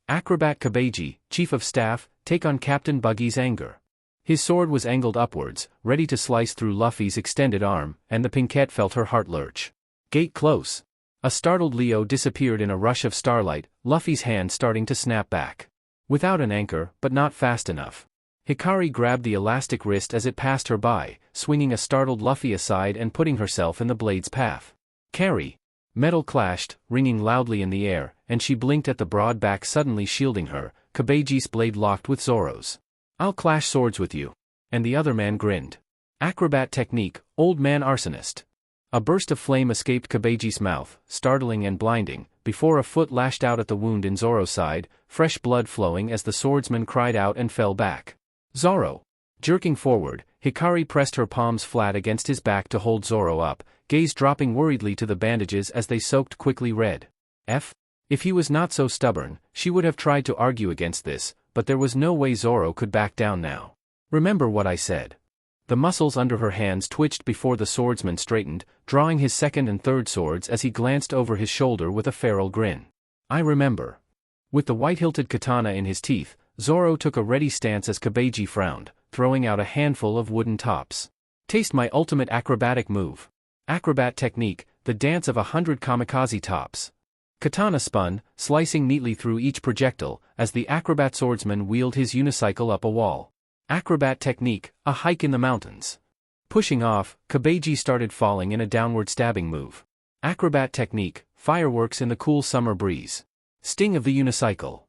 Acrobat Kabeji, Chief of Staff, take on Captain Buggy's anger. His sword was angled upwards, ready to slice through Luffy's extended arm, and the Pinkette felt her heart lurch. Gate close. A startled Leo disappeared in a rush of starlight, Luffy's hand starting to snap back. Without an anchor, but not fast enough. Hikari grabbed the elastic wrist as it passed her by, swinging a startled Luffy aside and putting herself in the blade's path. Carry. Metal clashed, ringing loudly in the air, and she blinked at the broad back suddenly shielding her, Kabeji's blade locked with Zoro's. I'll clash swords with you. And the other man grinned. Acrobat technique, old man arsonist. A burst of flame escaped Kabeji's mouth, startling and blinding, before a foot lashed out at the wound in Zoro's side, fresh blood flowing as the swordsman cried out and fell back. Zoro! Jerking forward, Hikari pressed her palms flat against his back to hold Zoro up, gaze dropping worriedly to the bandages as they soaked quickly red. If he was not so stubborn, she would have tried to argue against this, but there was no way Zoro could back down now. Remember what I said. The muscles under her hands twitched before the swordsman straightened, drawing his second and third swords as he glanced over his shoulder with a feral grin. I remember. With the white-hilted katana in his teeth, Zoro took a ready stance as Kabeji frowned, throwing out a handful of wooden tops. Taste my ultimate acrobatic move. Acrobat technique, the dance of 100 kamikaze tops. Katana spun, slicing neatly through each projectile, as the acrobat swordsman wheeled his unicycle up a wall. Acrobat technique, a hike in the mountains. Pushing off, Kabeji started falling in a downward stabbing move. Acrobat technique, fireworks in the cool summer breeze. Sting of the unicycle.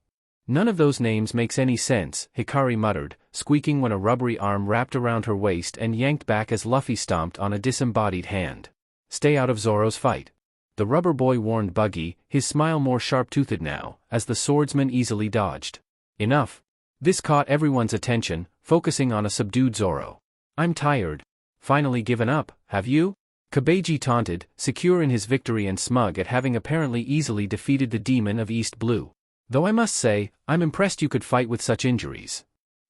None of those names makes any sense, Hikari muttered, squeaking when a rubbery arm wrapped around her waist and yanked back as Luffy stomped on a disembodied hand. Stay out of Zoro's fight. The rubber boy warned Buggy, his smile more sharp-toothed now, as the swordsman easily dodged. Enough. This caught everyone's attention, focusing on a subdued Zoro. I'm tired. Finally given up, have you? Kabeji taunted, secure in his victory and smug at having apparently easily defeated the demon of East Blue. Though I must say, I'm impressed you could fight with such injuries.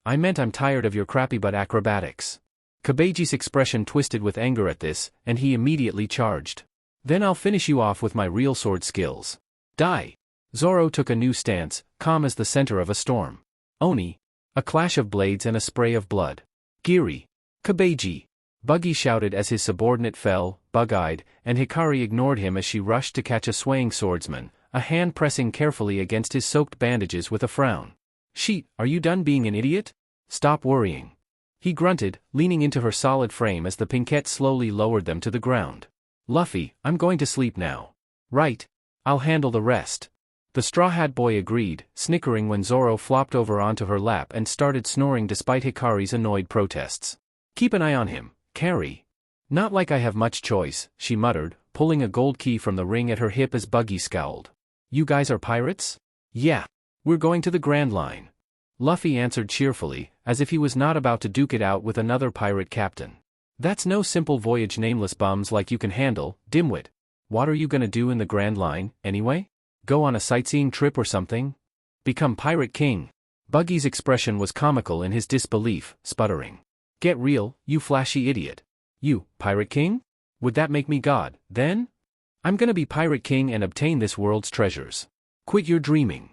I meant I'm tired of your crappy butt acrobatics. Kabeji's expression twisted with anger at this, and he immediately charged. Then I'll finish you off with my real sword skills. Die! Zoro took a new stance, calm as the center of a storm. Oni! A clash of blades and a spray of blood. Giri! Kabeji! Buggy shouted as his subordinate fell, bug-eyed, and Hikari ignored him as she rushed to catch a swaying swordsman, a hand pressing carefully against his soaked bandages with a frown. Sheet, are you done being an idiot? Stop worrying. He grunted, leaning into her solid frame as the Pinkette slowly lowered them to the ground. Luffy, I'm going to sleep now. Right. I'll handle the rest. The Straw Hat Boy agreed, snickering when Zoro flopped over onto her lap and started snoring despite Hikari's annoyed protests. Keep an eye on him, Carrie. Not like I have much choice, she muttered, pulling a gold key from the ring at her hip as Buggy scowled. You guys are pirates? Yeah. We're going to the Grand Line. Luffy answered cheerfully, as if he was not about to duke it out with another pirate captain. That's no simple voyage, nameless bums like you can handle, dimwit. What are you gonna do in the Grand Line, anyway? Go on a sightseeing trip or something? Become Pirate King? Buggy's expression was comical in his disbelief, sputtering. Get real, you flashy idiot. You, Pirate King? Would that make me God, then? I'm gonna be Pirate King and obtain this world's treasures. Quit your dreaming.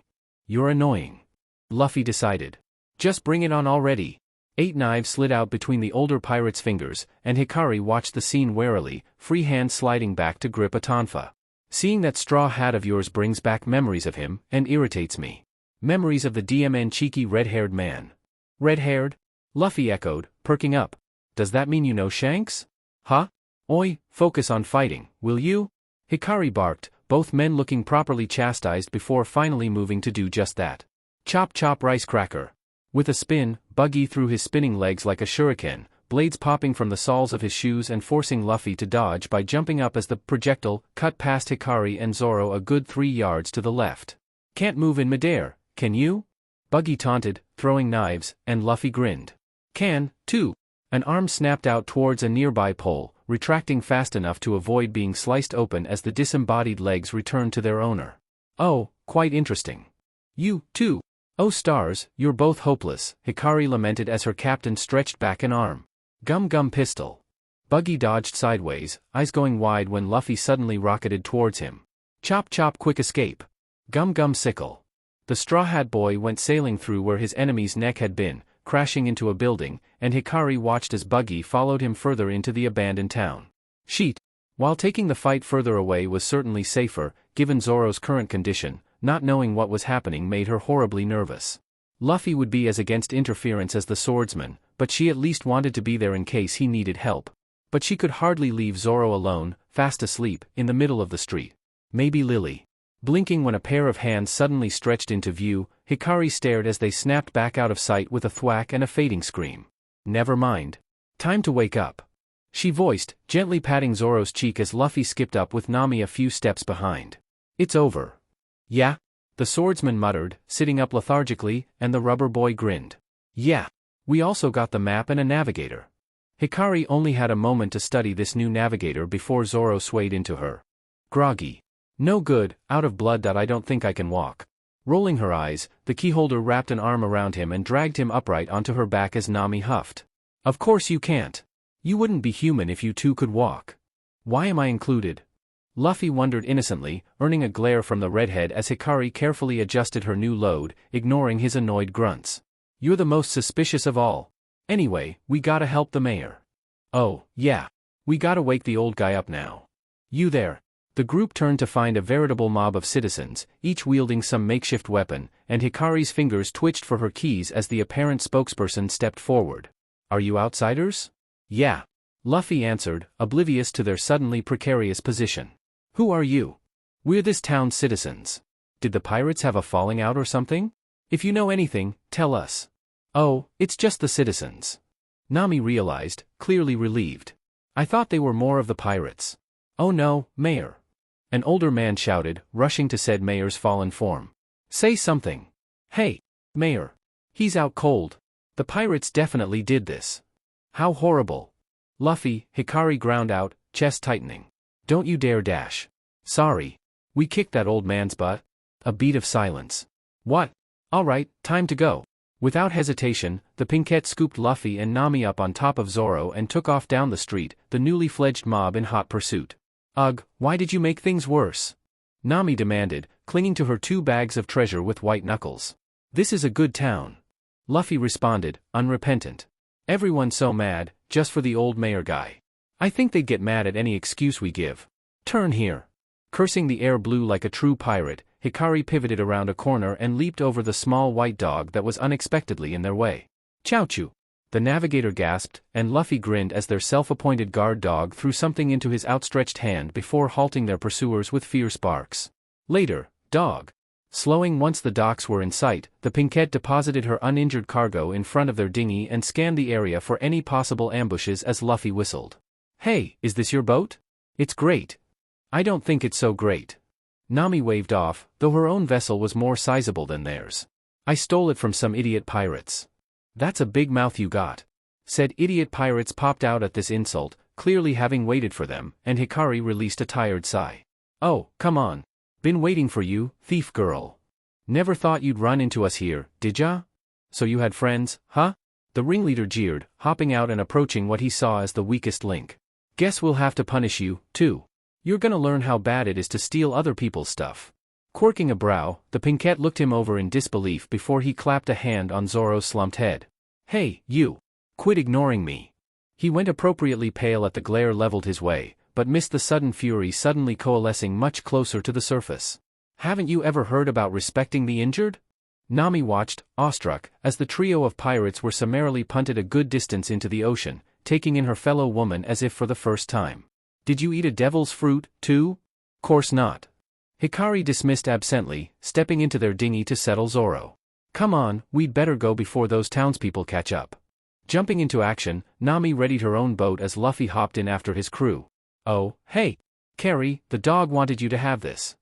You're annoying. Luffy decided. Just bring it on already. 8 knives slid out between the older pirate's fingers, and Hikari watched the scene warily, free hand sliding back to grip a tonfa. Seeing that straw hat of yours brings back memories of him, and irritates me. Memories of the DMN cheeky red-haired man. Red-haired? Luffy echoed, perking up. Does that mean you know Shanks? Huh? Oi, focus on fighting, will you? Hikari barked, both men looking properly chastised before finally moving to do just that. Chop chop rice cracker. With a spin, Buggy threw his spinning legs like a shuriken, blades popping from the soles of his shoes and forcing Luffy to dodge by jumping up as the projectile cut past Hikari and Zoro a good 3 yards to the left. Can't move in midair, can you? Buggy taunted, throwing knives, and Luffy grinned. Can, too. An arm snapped out towards a nearby pole, retracting fast enough to avoid being sliced open as the disembodied legs returned to their owner. Oh, quite interesting. You, too. Oh stars, you're both hopeless, Hikari lamented as her captain stretched back an arm. Gum gum pistol. Buggy dodged sideways, eyes going wide when Luffy suddenly rocketed towards him. Chop chop quick escape. Gum gum sickle. The Straw Hat Boy went sailing through where his enemy's neck had been, crashing into a building, and Hikari watched as Buggy followed him further into the abandoned town. Sheet. While taking the fight further away was certainly safer, given Zoro's current condition, not knowing what was happening made her horribly nervous. Luffy would be as against interference as the swordsman, but she at least wanted to be there in case he needed help. But she could hardly leave Zoro alone, fast asleep, in the middle of the street. Maybe Lily. Blinking when a pair of hands suddenly stretched into view, Hikari stared as they snapped back out of sight with a thwack and a fading scream. Never mind. Time to wake up. She voiced, gently patting Zoro's cheek as Luffy skipped up with Nami a few steps behind. It's over. Yeah? The swordsman muttered, sitting up lethargically, and the rubber boy grinned. Yeah. We also got the map and a navigator. Hikari only had a moment to study this new navigator before Zoro swayed into her. Groggy. No good, out of blood that I don't think I can walk. Rolling her eyes, the keyholder wrapped an arm around him and dragged him upright onto her back as Nami huffed. Of course you can't. You wouldn't be human if you two could walk. Why am I included? Luffy wondered innocently, earning a glare from the redhead as Hikari carefully adjusted her new load, ignoring his annoyed grunts. You're the most suspicious of all. Anyway, we gotta help the mayor. Oh, yeah. We gotta wake the old guy up now. You there. The group turned to find a veritable mob of citizens, each wielding some makeshift weapon, and Hikari's fingers twitched for her keys as the apparent spokesperson stepped forward. Are you outsiders? Yeah. Luffy answered, oblivious to their suddenly precarious position. Who are you? We're this town's citizens. Did the pirates have a falling out or something? If you know anything, tell us. Oh, it's just the citizens. Nami realized, clearly relieved. I thought they were more of the pirates. Oh no, Mayor. An older man shouted, rushing to said mayor's fallen form. Say something. Hey, Mayor. He's out cold. The pirates definitely did this. How horrible. Luffy, Hikari ground out, chest tightening. Don't you dare dash. Sorry. We kicked that old man's butt. A beat of silence. What? All right, time to go. Without hesitation, the Pinkette scooped Luffy and Nami up on top of Zoro and took off down the street, the newly fledged mob in hot pursuit. Ugh, why did you make things worse? Nami demanded, clinging to her 2 bags of treasure with white knuckles. This is a good town. Luffy responded, unrepentant. Everyone's so mad, just for the old mayor guy. I think they'd get mad at any excuse we give. Turn here. Cursing the air blue like a true pirate, Hikari pivoted around a corner and leaped over the small white dog that was unexpectedly in their way. Chouchoo! The navigator gasped, and Luffy grinned as their self-appointed guard dog threw something into his outstretched hand before halting their pursuers with fierce barks. Later, dog. Slowing once the docks were in sight, the Pinkette deposited her uninjured cargo in front of their dinghy and scanned the area for any possible ambushes as Luffy whistled. Hey, is this your boat? It's great. I don't think it's so great. Nami waved off, though her own vessel was more sizable than theirs. I stole it from some idiot pirates. That's a big mouth you got. Said idiot pirates popped out at this insult, clearly having waited for them, and Hikari released a tired sigh. Oh, come on. Been waiting for you, thief girl. Never thought you'd run into us here, did ya? So you had friends, huh? The ringleader jeered, hopping out and approaching what he saw as the weakest link. Guess we'll have to punish you, too. You're gonna learn how bad it is to steal other people's stuff. Quirking a brow, the Pinkette looked him over in disbelief before he clapped a hand on Zoro's slumped head. Hey, you. Quit ignoring me. He went appropriately pale at the glare leveled his way, but missed the sudden fury suddenly coalescing much closer to the surface. Haven't you ever heard about respecting the injured? Nami watched, awestruck, as the trio of pirates were summarily punted a good distance into the ocean, taking in her fellow woman as if for the first time. Did you eat a devil's fruit, too? Course not. Hikari dismissed absently, stepping into their dinghy to settle Zoro. Come on, we'd better go before those townspeople catch up. Jumping into action, Nami readied her own boat as Luffy hopped in after his crew. Oh, hey! Carrie, the dog wanted you to have this.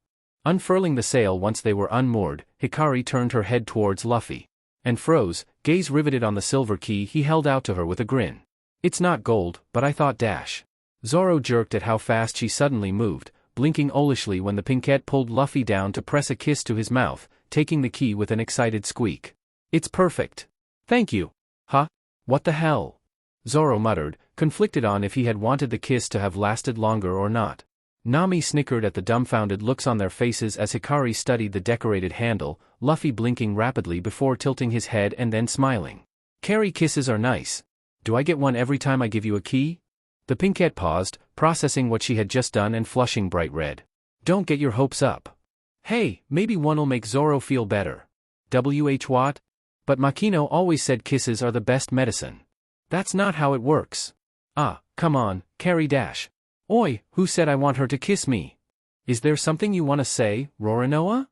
Unfurling the sail once they were unmoored, Hikari turned her head towards Luffy. And froze, gaze riveted on the silver key he held out to her with a grin. It's not gold, but I thought dash. Zoro jerked at how fast she suddenly moved, blinking owlishly when the Pinkette pulled Luffy down to press a kiss to his mouth, taking the key with an excited squeak. It's perfect. Thank you. Huh? What the hell? Zoro muttered, conflicted on if he had wanted the kiss to have lasted longer or not. Nami snickered at the dumbfounded looks on their faces as Hikari studied the decorated handle, Luffy blinking rapidly before tilting his head and then smiling. Carrie kisses are nice. Do I get one every time I give you a key? The Pinkette paused, processing what she had just done and flushing bright red. Don't get your hopes up. Hey, maybe one'll make Zoro feel better. What? But Makino always said kisses are the best medicine. That's not how it works. Ah, come on, Carrie dash. Oi, who said I want her to kiss me? Is there something you want to say, Roronoa?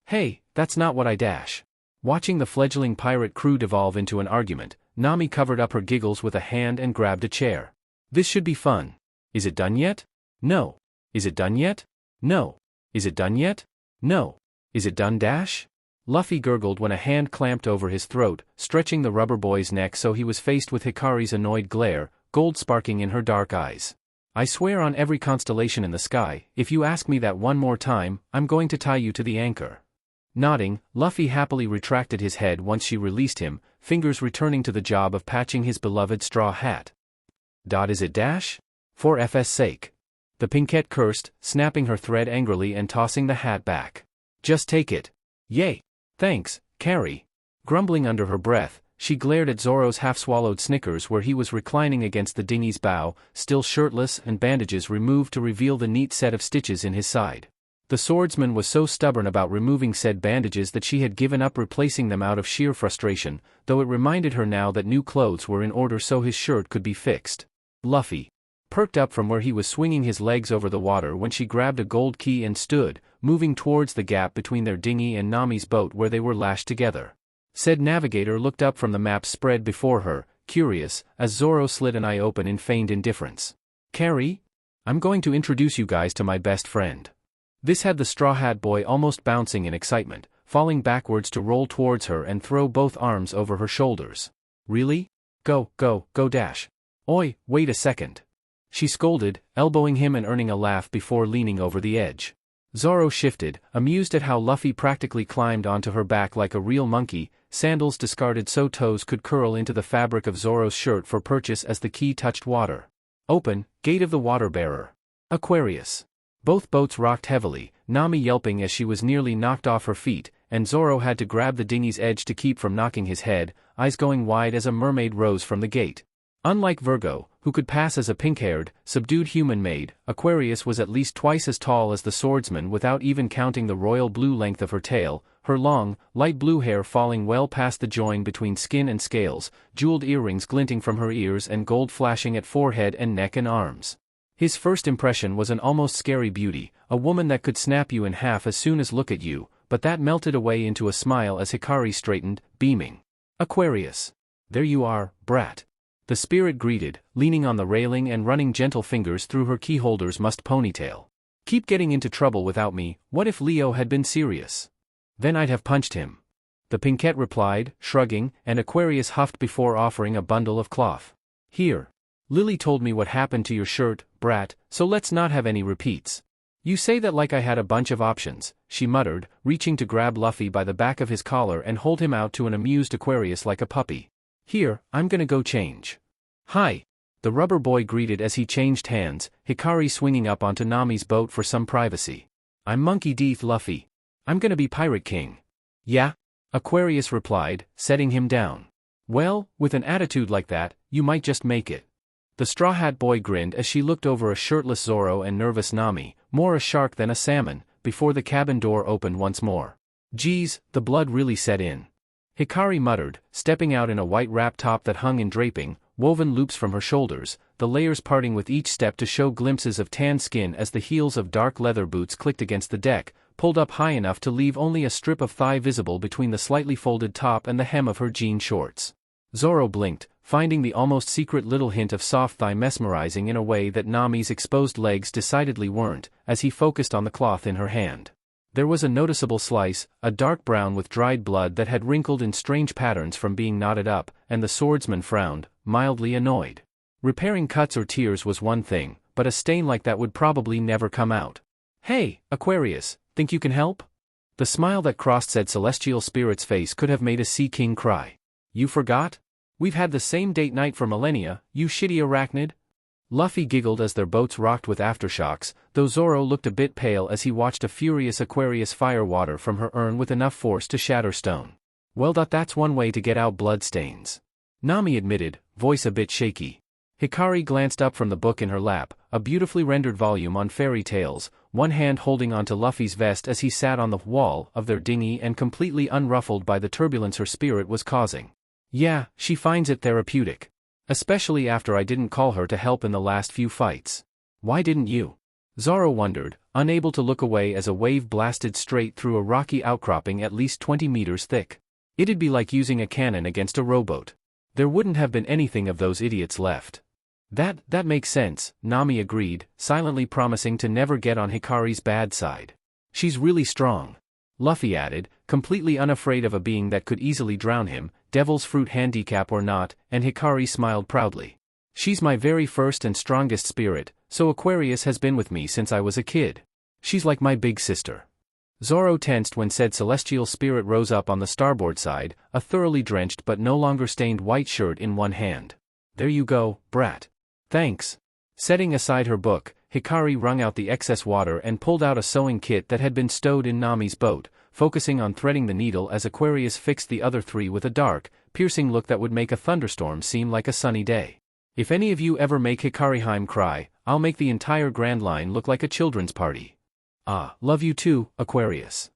Hey, that's not what I dash. Watching the fledgling pirate crew devolve into an argument, Nami covered up her giggles with a hand and grabbed a chair. This should be fun. Is it done yet? No. Is it done yet? No. Is it done yet? No. Is it done dash? Luffy gurgled when a hand clamped over his throat, stretching the rubber boy's neck so he was faced with Hikari's annoyed glare, gold sparking in her dark eyes. I swear on every constellation in the sky, if you ask me that one more time, I'm going to tie you to the anchor. Nodding, Luffy happily retracted his head once she released him, fingers returning to the job of patching his beloved straw hat. Is it dash? For FS sake. The Pinkette cursed, snapping her thread angrily and tossing the hat back. Just take it. Yay. Thanks, Carrie. Grumbling under her breath, she glared at Zoro's half-swallowed Snickers where he was reclining against the dinghy's bow, still shirtless and bandages removed to reveal the neat set of stitches in his side. The swordsman was so stubborn about removing said bandages that she had given up replacing them out of sheer frustration, though it reminded her now that new clothes were in order so his shirt could be fixed. Luffy perked up from where he was swinging his legs over the water when she grabbed a gold key and stood, moving towards the gap between their dinghy and Nami's boat where they were lashed together. Said navigator looked up from the map spread before her, curious, as Zoro slid an eye open in feigned indifference. Carrie? I'm going to introduce you guys to my best friend. This had the Straw Hat Boy almost bouncing in excitement, falling backwards to roll towards her and throw both arms over her shoulders. Really? Go dash. Oi, wait a second. She scolded, elbowing him and earning a laugh before leaning over the edge. Zoro shifted, amused at how Luffy practically climbed onto her back like a real monkey, sandals discarded so toes could curl into the fabric of Zoro's shirt for purchase as the key touched water. Open, gate of the water bearer. Aquarius. Both boats rocked heavily, Nami yelping as she was nearly knocked off her feet, and Zoro had to grab the dinghy's edge to keep from knocking his head, eyes going wide as a mermaid rose from the gate. Unlike Virgo, who could pass as a pink-haired, subdued human maid, Aquarius was at least twice as tall as the swordsman without even counting the royal blue length of her tail, her long, light blue hair falling well past the join between skin and scales, jeweled earrings glinting from her ears and gold flashing at forehead and neck and arms. His first impression was an almost scary beauty, a woman that could snap you in half as soon as look at you, but that melted away into a smile as Hikari straightened, beaming. Aquarius. There you are, brat. The spirit greeted, leaning on the railing and running gentle fingers through her keyholder's mussed ponytail. Keep getting into trouble without me, what if Leo had been serious? Then I'd have punched him. The Pinkette replied, shrugging, and Aquarius huffed before offering a bundle of cloth. Here. Lily told me what happened to your shirt, brat, so let's not have any repeats. You say that like I had a bunch of options, she muttered, reaching to grab Luffy by the back of his collar and hold him out to an amused Aquarius like a puppy. Here, I'm gonna go change. Hi. The rubber boy greeted as he changed hands, Hikari swinging up onto Nami's boat for some privacy. I'm Monkey Death Luffy. I'm gonna be Pirate King. Yeah? Aquarius replied, setting him down. Well, with an attitude like that, you might just make it. The Straw Hat Boy grinned as she looked over a shirtless Zoro and nervous Nami, more a shark than a salmon, before the cabin door opened once more. Geez, the blood really set in. Hikari muttered, stepping out in a white wrap top that hung in draping, woven loops from her shoulders, the layers parting with each step to show glimpses of tan skin as the heels of dark leather boots clicked against the deck, pulled up high enough to leave only a strip of thigh visible between the slightly folded top and the hem of her jean shorts. Zoro blinked, finding the almost secret little hint of soft thigh mesmerizing in a way that Nami's exposed legs decidedly weren't, as he focused on the cloth in her hand. There was a noticeable slice, a dark brown with dried blood that had wrinkled in strange patterns from being knotted up, and the swordsman frowned, mildly annoyed. Repairing cuts or tears was one thing, but a stain like that would probably never come out. Hey, Aquarius, think you can help? The smile that crossed said celestial spirit's face could have made a sea king cry. You forgot? We've had the same date night for millennia, you shitty arachnid? Luffy giggled as their boats rocked with aftershocks, though Zoro looked a bit pale as he watched a furious Aquarius fire water from her urn with enough force to shatter stone. Well, that's one way to get out bloodstains. Nami admitted, voice a bit shaky. Hikari glanced up from the book in her lap, a beautifully rendered volume on fairy tales, one hand holding onto Luffy's vest as he sat on the wall of their dinghy and completely unruffled by the turbulence her spirit was causing. Yeah, she finds it therapeutic. Especially after I didn't call her to help in the last few fights. Why didn't you? Zoro wondered, unable to look away as a wave blasted straight through a rocky outcropping at least 20 meters thick. It'd be like using a cannon against a rowboat. There wouldn't have been anything of those idiots left. That makes sense, Nami agreed, silently promising to never get on Hikari's bad side. She's really strong. Luffy added, completely unafraid of a being that could easily drown him, devil's fruit handicap or not, and Hikari smiled proudly. She's my very first and strongest spirit, so Aquarius has been with me since I was a kid. She's like my big sister. Zoro tensed when said celestial spirit rose up on the starboard side, a thoroughly drenched but no longer stained white shirt in one hand. There you go, brat. Thanks. Setting aside her book, Hikari wrung out the excess water and pulled out a sewing kit that had been stowed in Nami's boat, focusing on threading the needle as Aquarius fixed the other three with a dark, piercing look that would make a thunderstorm seem like a sunny day. If any of you ever make Hikariheim cry, I'll make the entire Grand Line look like a children's party. Ah, love you too, Aquarius.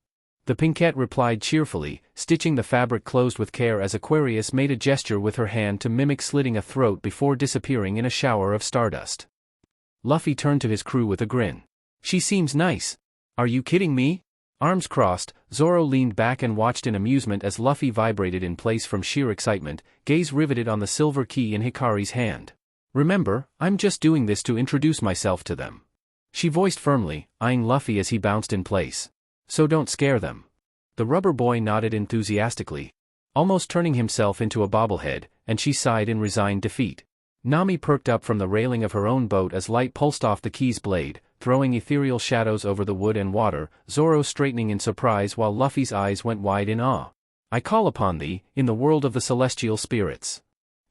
The Pinkette replied cheerfully, stitching the fabric closed with care as Aquarius made a gesture with her hand to mimic slitting a throat before disappearing in a shower of stardust. Luffy turned to his crew with a grin. She seems nice. Are you kidding me? Arms crossed, Zoro leaned back and watched in amusement as Luffy vibrated in place from sheer excitement, gaze riveted on the silver key in Hikari's hand. Remember, I'm just doing this to introduce myself to them. She voiced firmly, eyeing Luffy as he bounced in place. So don't scare them. The rubber boy nodded enthusiastically, almost turning himself into a bobblehead, and she sighed in resigned defeat. Nami perked up from the railing of her own boat as light pulsed off the key's blade, throwing ethereal shadows over the wood and water, Zoro straightening in surprise while Luffy's eyes went wide in awe. I call upon thee, in the world of the celestial spirits.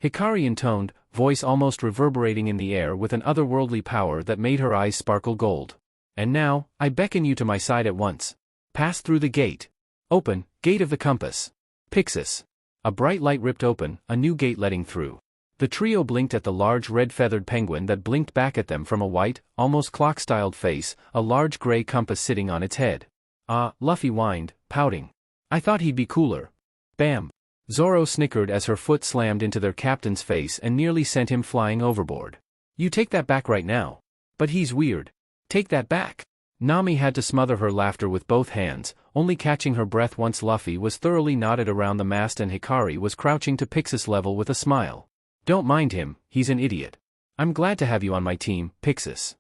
Hikari intoned, voice almost reverberating in the air with an otherworldly power that made her eyes sparkle gold. And now, I beckon you to my side at once. Pass through the gate. Open, gate of the compass. Pixis. A bright light ripped open, a new gate letting through. The trio blinked at the large red-feathered penguin that blinked back at them from a white, almost clock-styled face, a large gray compass sitting on its head. Ah, Luffy whined, pouting. I thought he'd be cooler. Bam. Zoro snickered as her foot slammed into their captain's face and nearly sent him flying overboard. You take that back right now. But he's weird. Take that back. Nami had to smother her laughter with both hands, only catching her breath once Luffy was thoroughly knotted around the mast and Hikari was crouching to Pixis level with a smile. Don't mind him, he's an idiot. I'm glad to have you on my team, Pixis.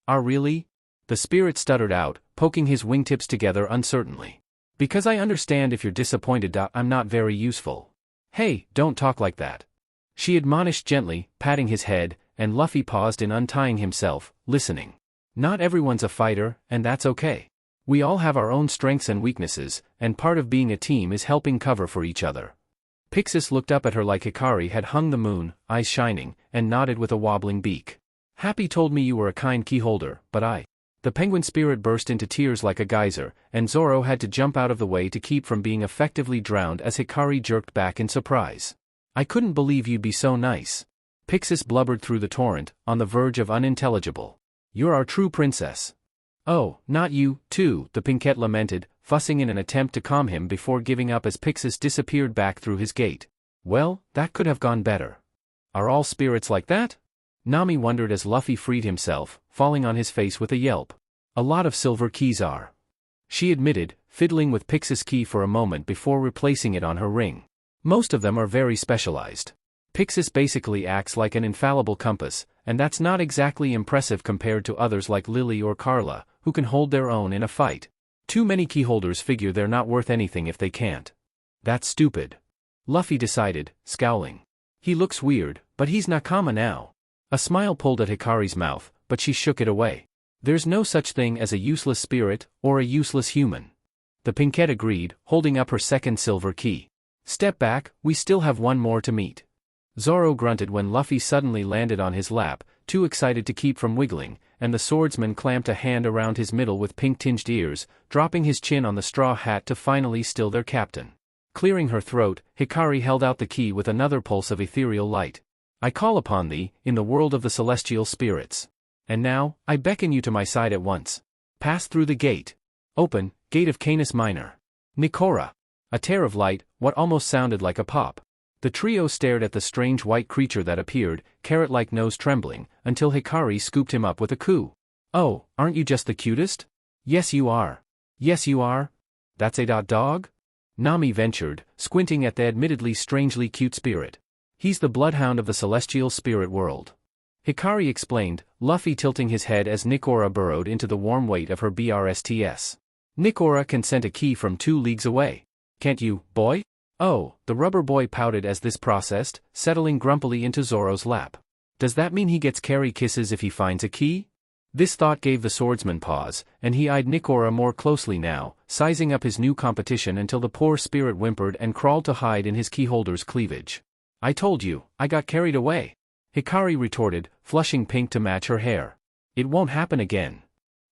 Ah, really? The spirit stuttered out, poking his wingtips together uncertainly. Because I understand if you're disappointed I'm not very useful. Hey, don't talk like that. She admonished gently, patting his head, and Luffy paused in untying himself, listening. Not everyone's a fighter, and that's okay. We all have our own strengths and weaknesses, and part of being a team is helping cover for each other. Pixis looked up at her like Hikari had hung the moon, eyes shining, and nodded with a wobbling beak. Happy told me you were a kind keyholder, but I... The penguin spirit burst into tears like a geyser, and Zoro had to jump out of the way to keep from being effectively drowned as Hikari jerked back in surprise. I couldn't believe you'd be so nice. Pixis blubbered through the torrent, on the verge of unintelligible. You're our true princess. Oh, not you, too, the Pinkette lamented, fussing in an attempt to calm him before giving up as Pixis disappeared back through his gate. Well, that could have gone better. Are all spirits like that? Nami wondered as Luffy freed himself, falling on his face with a yelp. A lot of silver keys are. She admitted, fiddling with Pixis' key for a moment before replacing it on her ring. Most of them are very specialized. Pixis basically acts like an infallible compass, and that's not exactly impressive compared to others like Lily or Carla, who can hold their own in a fight. Too many keyholders figure they're not worth anything if they can't. That's stupid. Luffy decided, scowling. He looks weird, but he's Nakama now. A smile pulled at Hikari's mouth, but she shook it away. There's no such thing as a useless spirit, or a useless human. The Pinkette agreed, holding up her second silver key. Step back, we still have one more to meet. Zoro grunted when Luffy suddenly landed on his lap, too excited to keep from wiggling, and the swordsman clamped a hand around his middle with pink-tinged ears, dropping his chin on the straw hat to finally still their captain. Clearing her throat, Hikari held out the key with another pulse of ethereal light. I call upon thee, in the world of the celestial spirits. And now, I beckon you to my side at once. Pass through the gate. Open, gate of Canis Minor. Nicora. A tear of light, what almost sounded like a pop. The trio stared at the strange white creature that appeared, carrot-like nose trembling, until Hikari scooped him up with a coo. Oh, aren't you just the cutest? Yes you are. Yes you are. That's a dog? Nami ventured, squinting at the admittedly strangely cute spirit. He's the bloodhound of the celestial spirit world. Hikari explained, Luffy tilting his head as Nicora burrowed into the warm weight of her BRSTS. Nikora can send a key from 2 leagues away. Can't you, boy? Oh, the rubber boy pouted as this processed, settling grumpily into Zoro's lap. Does that mean he gets carry kisses if he finds a key? This thought gave the swordsman pause, and he eyed Nikora more closely now, sizing up his new competition until the poor spirit whimpered and crawled to hide in his keyholder's cleavage. I told you, I got carried away. Hikari retorted, flushing pink to match her hair. It won't happen again.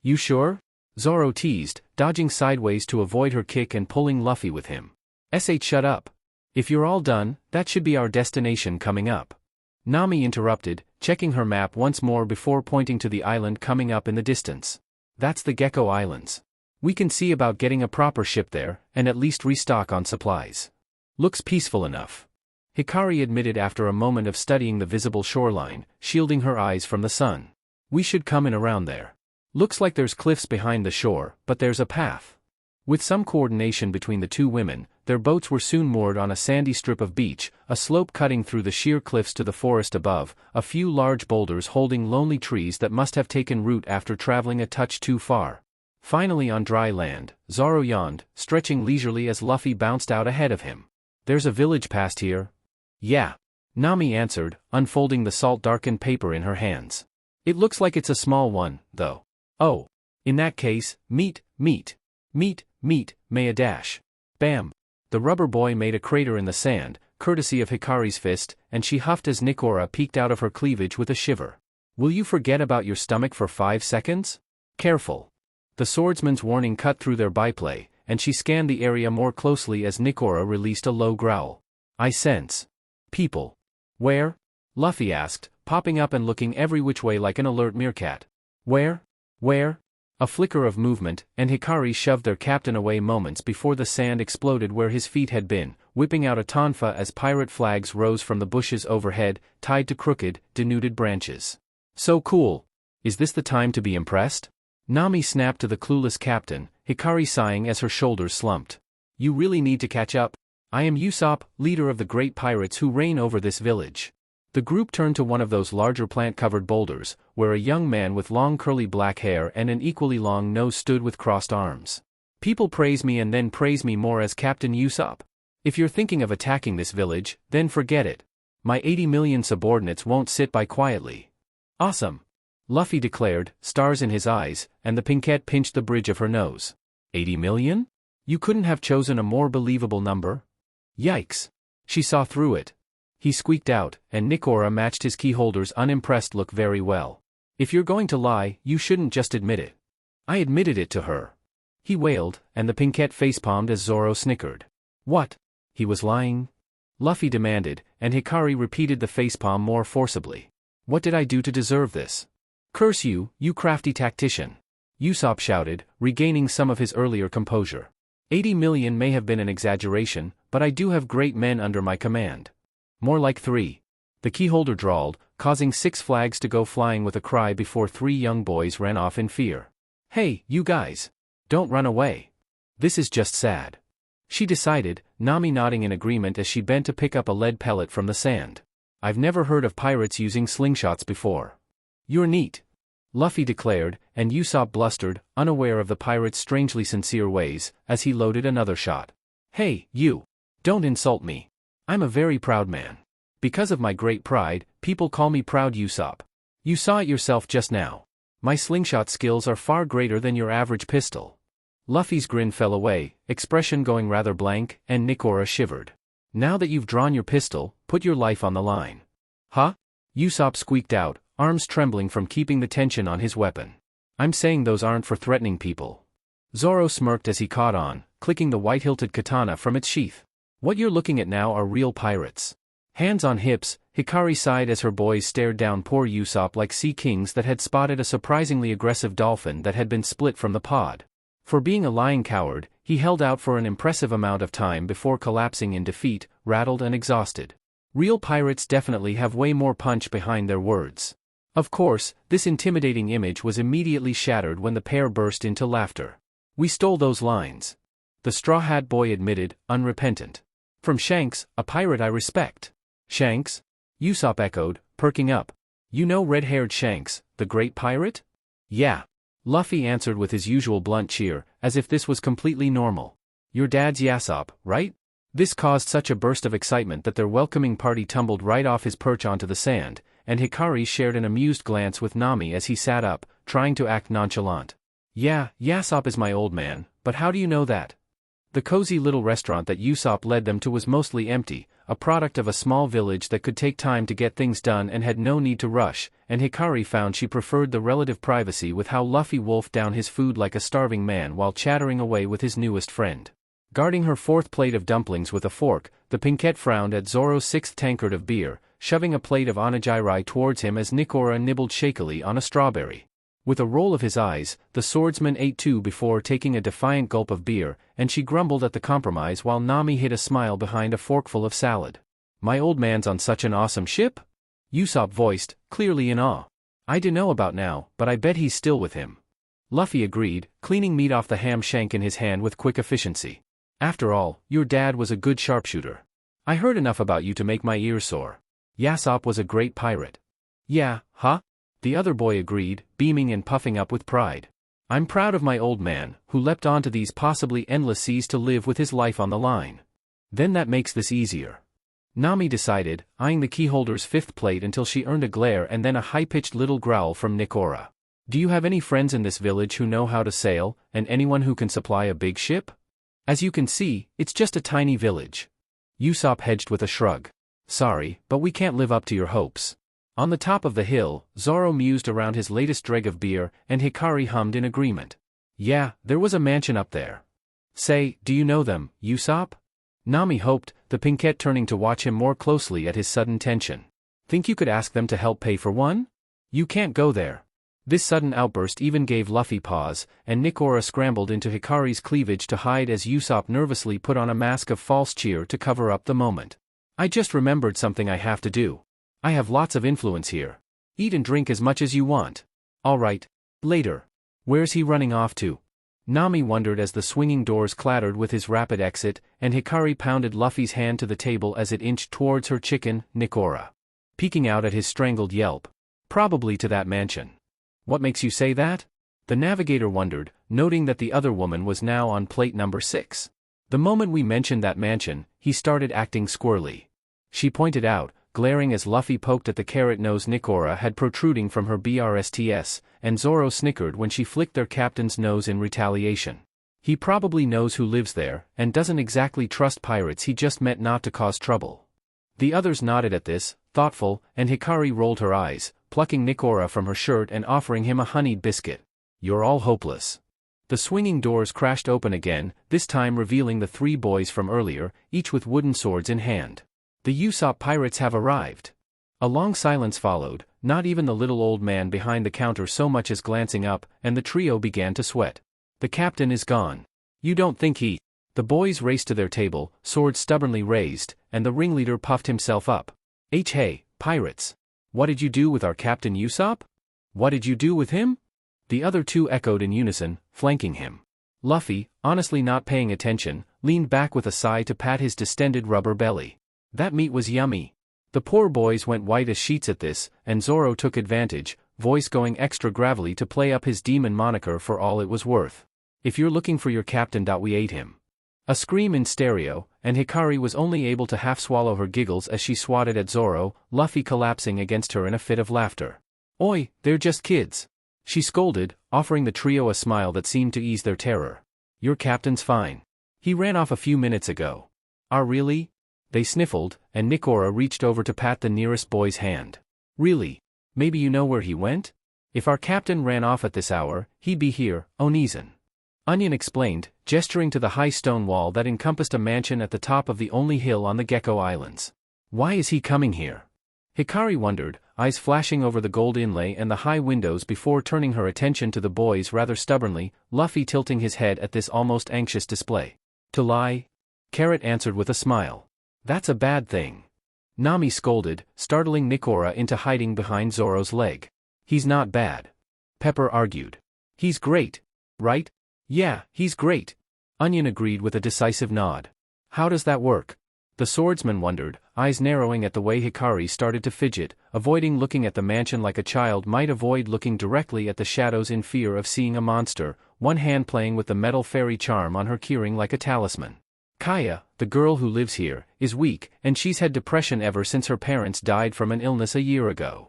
You sure? Zoro teased, dodging sideways to avoid her kick and pulling Luffy with him. Shut up. If you're all done, that should be our destination coming up. Nami interrupted, checking her map once more before pointing to the island coming up in the distance. That's the Gecko Islands. We can see about getting a proper ship there, and at least restock on supplies. Looks peaceful enough. Hikari admitted after a moment of studying the visible shoreline, shielding her eyes from the sun. We should come in around there. Looks like there's cliffs behind the shore, but there's a path. With some coordination between the 2 women, their boats were soon moored on a sandy strip of beach, a slope cutting through the sheer cliffs to the forest above, a few large boulders holding lonely trees that must have taken root after traveling a touch too far. Finally on dry land, Zoro yawned, stretching leisurely as Luffy bounced out ahead of him. There's a village past here? Yeah. Nami answered, unfolding the salt-darkened paper in her hands. It looks like it's a small one, though. Oh. In that case, meet, may a dash. Bam. The rubber boy made a crater in the sand, courtesy of Hikari's fist, and she huffed as Nikora peeked out of her cleavage with a shiver. Will you forget about your stomach for 5 seconds? Careful. The swordsman's warning cut through their byplay, and she scanned the area more closely as Nikora released a low growl. I sense people. Where? Luffy asked, popping up and looking every which way like an alert meerkat. Where? A flicker of movement, and Hikari shoved their captain away moments before the sand exploded where his feet had been, whipping out a tonfa as pirate flags rose from the bushes overhead, tied to crooked, denuded branches. So cool. Is this the time to be impressed? Nami snapped to the clueless captain, Hikari sighing as her shoulders slumped. You really need to catch up. I am Usopp, leader of the great pirates who reign over this village. The group turned to one of those larger plant-covered boulders, where a young man with long curly black hair and an equally long nose stood with crossed arms. People praise me and then praise me more as Captain Usopp. If you're thinking of attacking this village, then forget it. My 80 million subordinates won't sit by quietly. Awesome. Luffy declared, stars in his eyes, and the pinkette pinched the bridge of her nose. 80 million? You couldn't have chosen a more believable number? Yikes. She saw through it. He squeaked out, and Nikora matched his keyholder's unimpressed look very well. If you're going to lie, you shouldn't just admit it. I admitted it to her. He wailed, and the pinkette facepalmed as Zoro snickered. What? He was lying? Luffy demanded, and Hikari repeated the facepalm more forcibly. What did I do to deserve this? Curse you, you crafty tactician. Usopp shouted, regaining some of his earlier composure. 80 million may have been an exaggeration, but I do have great men under my command. More like 3. The keyholder drawled, causing 6 flags to go flying with a cry before 3 young boys ran off in fear. Hey, you guys! Don't run away. This is just sad. She decided, Nami nodding in agreement as she bent to pick up a lead pellet from the sand. I've never heard of pirates using slingshots before. You're neat. Luffy declared, and Usopp blustered, unaware of the pirate's strangely sincere ways, as he loaded another shot. Hey, you! Don't insult me. I'm a very proud man. Because of my great pride, people call me Proud Usopp. You saw it yourself just now. My slingshot skills are far greater than your average pistol. Luffy's grin fell away, expression going rather blank, and Nikora shivered. Now that you've drawn your pistol, put your life on the line. Huh? Usopp squeaked out, arms trembling from keeping the tension on his weapon. I'm saying those aren't for threatening people. Zoro smirked as he caught on, clicking the white-hilted katana from its sheath. What you're looking at now are real pirates. Hands on hips, Hikari sighed as her boys stared down poor Usopp like sea kings that had spotted a surprisingly aggressive dolphin that had been split from the pod. For being a lying coward, he held out for an impressive amount of time before collapsing in defeat, rattled and exhausted. Real pirates definitely have way more punch behind their words. Of course, this intimidating image was immediately shattered when the pair burst into laughter. We stole those lines. The Straw Hat Boy admitted, unrepentant. From Shanks, a pirate I respect. Shanks? Usopp echoed, perking up. You know red-haired Shanks, the great pirate? Yeah. Luffy answered with his usual blunt cheer, as if this was completely normal. Your dad's Yasopp, right? This caused such a burst of excitement that their welcoming party tumbled right off his perch onto the sand, and Hikari shared an amused glance with Nami as he sat up, trying to act nonchalant. Yeah, Yasopp is my old man, but how do you know that? The cozy little restaurant that Usopp led them to was mostly empty, a product of a small village that could take time to get things done and had no need to rush, and Hikari found she preferred the relative privacy with how Luffy wolfed down his food like a starving man while chattering away with his newest friend. Guarding her fourth plate of dumplings with a fork, the Pinkette frowned at Zoro's sixth tankard of beer, shoving a plate of onigiri towards him as Nikora nibbled shakily on a strawberry. With a roll of his eyes, the swordsman ate two before taking a defiant gulp of beer, and she grumbled at the compromise while Nami hid a smile behind a forkful of salad. My old man's on such an awesome ship? Usopp voiced, clearly in awe. I dunno about now, but I bet he's still with him. Luffy agreed, cleaning meat off the ham shank in his hand with quick efficiency. After all, your dad was a good sharpshooter. I heard enough about you to make my ears sore. Yasopp was a great pirate. Yeah, huh? The other boy agreed, beaming and puffing up with pride. I'm proud of my old man, who leapt onto these possibly endless seas to live with his life on the line. Then that makes this easier. Nami decided, eyeing the keyholder's fifth plate until she earned a glare and then a high-pitched little growl from Nikora. Do you have any friends in this village who know how to sail, and anyone who can supply a big ship? As you can see, it's just a tiny village. Usopp hedged with a shrug. Sorry, but we can't live up to your hopes. On the top of the hill, Zoro mused around his latest dreg of beer, and Hikari hummed in agreement. Yeah, there was a mansion up there. Say, do you know them, Usopp? Nami hoped, the Pinkette turning to watch him more closely at his sudden tension. Think you could ask them to help pay for one? You can't go there. This sudden outburst even gave Luffy pause, and Nikora scrambled into Hikari's cleavage to hide as Usopp nervously put on a mask of false cheer to cover up the moment. I just remembered something I have to do. I have lots of influence here. Eat and drink as much as you want. All right. Later. Where's he running off to? Nami wondered as the swinging doors clattered with his rapid exit, and Hikari pounded Luffy's hand to the table as it inched towards her chicken, Nikora. Peeking out at his strangled yelp. Probably to that mansion. What makes you say that? The navigator wondered, noting that the other woman was now on plate number 6. The moment we mentioned that mansion, he started acting squirrely. She pointed out, glaring as Luffy poked at the carrot nose Nikora had protruding from her BRSTS, and Zoro snickered when she flicked their captain's nose in retaliation. He probably knows who lives there, and doesn't exactly trust pirates he just met not to cause trouble. The others nodded at this, thoughtful, and Hikari rolled her eyes, plucking Nikora from her shirt and offering him a honeyed biscuit. You're all hopeless. The swinging doors crashed open again, this time revealing the 3 boys from earlier, each with wooden swords in hand. The Usopp pirates have arrived. A long silence followed, not even the little old man behind the counter so much as glancing up, and the trio began to sweat. The captain is gone. You don't think he... The boys raced to their table, swords stubbornly raised, and the ringleader puffed himself up. Hey, pirates. What did you do with our Captain Usopp? What did you do with him? The other 2 echoed in unison, flanking him. Luffy, honestly not paying attention, leaned back with a sigh to pat his distended rubber belly. That meat was yummy. The poor boys went white as sheets at this, and Zoro took advantage, voice going extra gravelly to play up his demon moniker for all it was worth. If you're looking for your captain, we ate him. A scream in stereo, and Hikari was only able to half swallow her giggles as she swatted at Zoro, Luffy collapsing against her in a fit of laughter. Oi, they're just kids. She scolded, offering the trio a smile that seemed to ease their terror. Your captain's fine. He ran off a few minutes ago. Ah, really? They sniffled, and Nikora reached over to pat the nearest boy's hand. Really? Maybe you know where he went? If our captain ran off at this hour, he'd be here, Onizen. Onion explained, gesturing to the high stone wall that encompassed a mansion at the top of the only hill on the Gecko Islands. Why is he coming here? Hikari wondered, eyes flashing over the gold inlay and the high windows before turning her attention to the boys rather stubbornly, Luffy tilting his head at this almost anxious display. To lie? Carrot answered with a smile. That's a bad thing. Nami scolded, startling Nikora into hiding behind Zoro's leg. He's not bad. Pepper argued. He's great. Right? Yeah, he's great. Onion agreed with a decisive nod. How does that work? The swordsman wondered, eyes narrowing at the way Hikari started to fidget, avoiding looking at the mansion like a child might avoid looking directly at the shadows in fear of seeing a monster, one hand playing with the metal fairy charm on her keyring like a talisman. Kaya, the girl who lives here, is weak, and she's had depression ever since her parents died from an illness a year ago.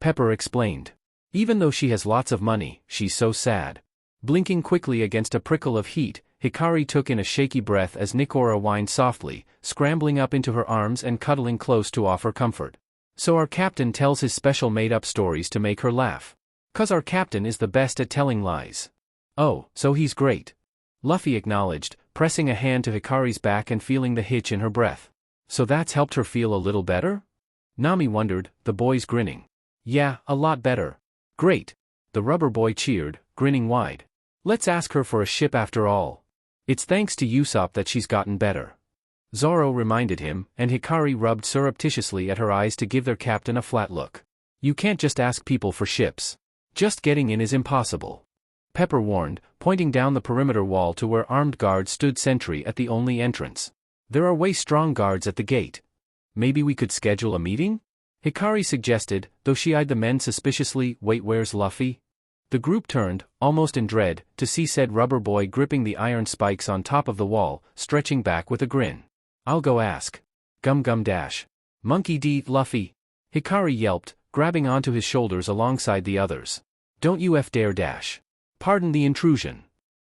Pepper explained. Even though she has lots of money, she's so sad. Blinking quickly against a prickle of heat, Hikari took in a shaky breath as Nikora whined softly, scrambling up into her arms and cuddling close to offer comfort. So our captain tells his special made-up stories to make her laugh. 'Cause our captain is the best at telling lies. Oh, so he's great. Luffy acknowledged, pressing a hand to Hikari's back and feeling the hitch in her breath. So that's helped her feel a little better? Nami wondered, the boys grinning. Yeah, a lot better. Great. The rubber boy cheered, grinning wide. Let's ask her for a ship after all. It's thanks to Usopp that she's gotten better. Zoro reminded him, and Hikari rubbed surreptitiously at her eyes to give their captain a flat look. You can't just ask people for ships. Just getting in is impossible. Pepper warned, pointing down the perimeter wall to where armed guards stood sentry at the only entrance. There are way strong guards at the gate. Maybe we could schedule a meeting? Hikari suggested, though she eyed the men suspiciously. Wait, where's Luffy? The group turned, almost in dread, to see said rubber boy gripping the iron spikes on top of the wall, stretching back with a grin. I'll go ask. Gum gum dash. Monkey D. Luffy. Hikari yelped, grabbing onto his shoulders alongside the others. Don't you dare dash. Pardon the intrusion.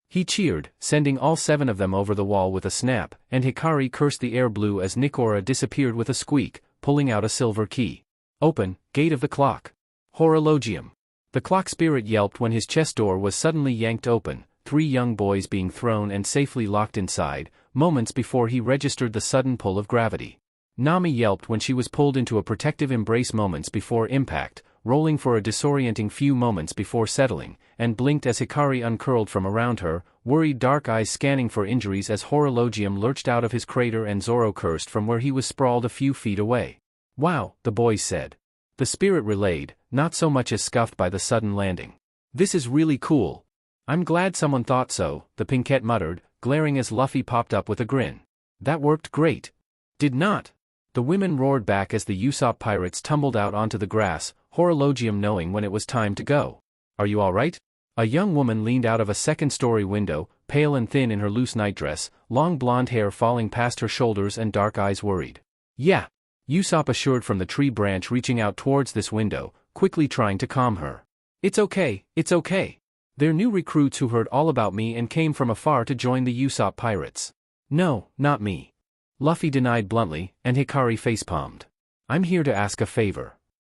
He cheered, sending all 7 of them over the wall with a snap, and Hikari cursed the air blue as Nikora disappeared with a squeak, pulling out a silver key. Open, gate of the clock. Horologium. The clock spirit yelped when his chest door was suddenly yanked open, 3 young boys being thrown and safely locked inside, moments before he registered the sudden pull of gravity. Nami yelped when she was pulled into a protective embrace moments before impact, rolling for a disorienting few moments before settling, and blinked as Hikari uncurled from around her, worried dark eyes scanning for injuries as Horologium lurched out of his crater and Zoro cursed from where he was sprawled a few feet away. Wow, the boys said. The spirit relayed, not so much as scuffed by the sudden landing. This is really cool. I'm glad someone thought so, the Pinkette muttered, glaring as Luffy popped up with a grin. That worked great. Did not. The women roared back as the Usopp pirates tumbled out onto the grass, Horologium knowing when it was time to go. Are you all right? A young woman leaned out of a second-story window, pale and thin in her loose nightdress, long blonde hair falling past her shoulders and dark eyes worried. Yeah. Usopp assured from the tree branch reaching out towards this window, quickly trying to calm her. It's okay, it's okay. They're new recruits who heard all about me and came from afar to join the Usopp pirates. No, not me. Luffy denied bluntly, and Hikari facepalmed. I'm here to ask a favor.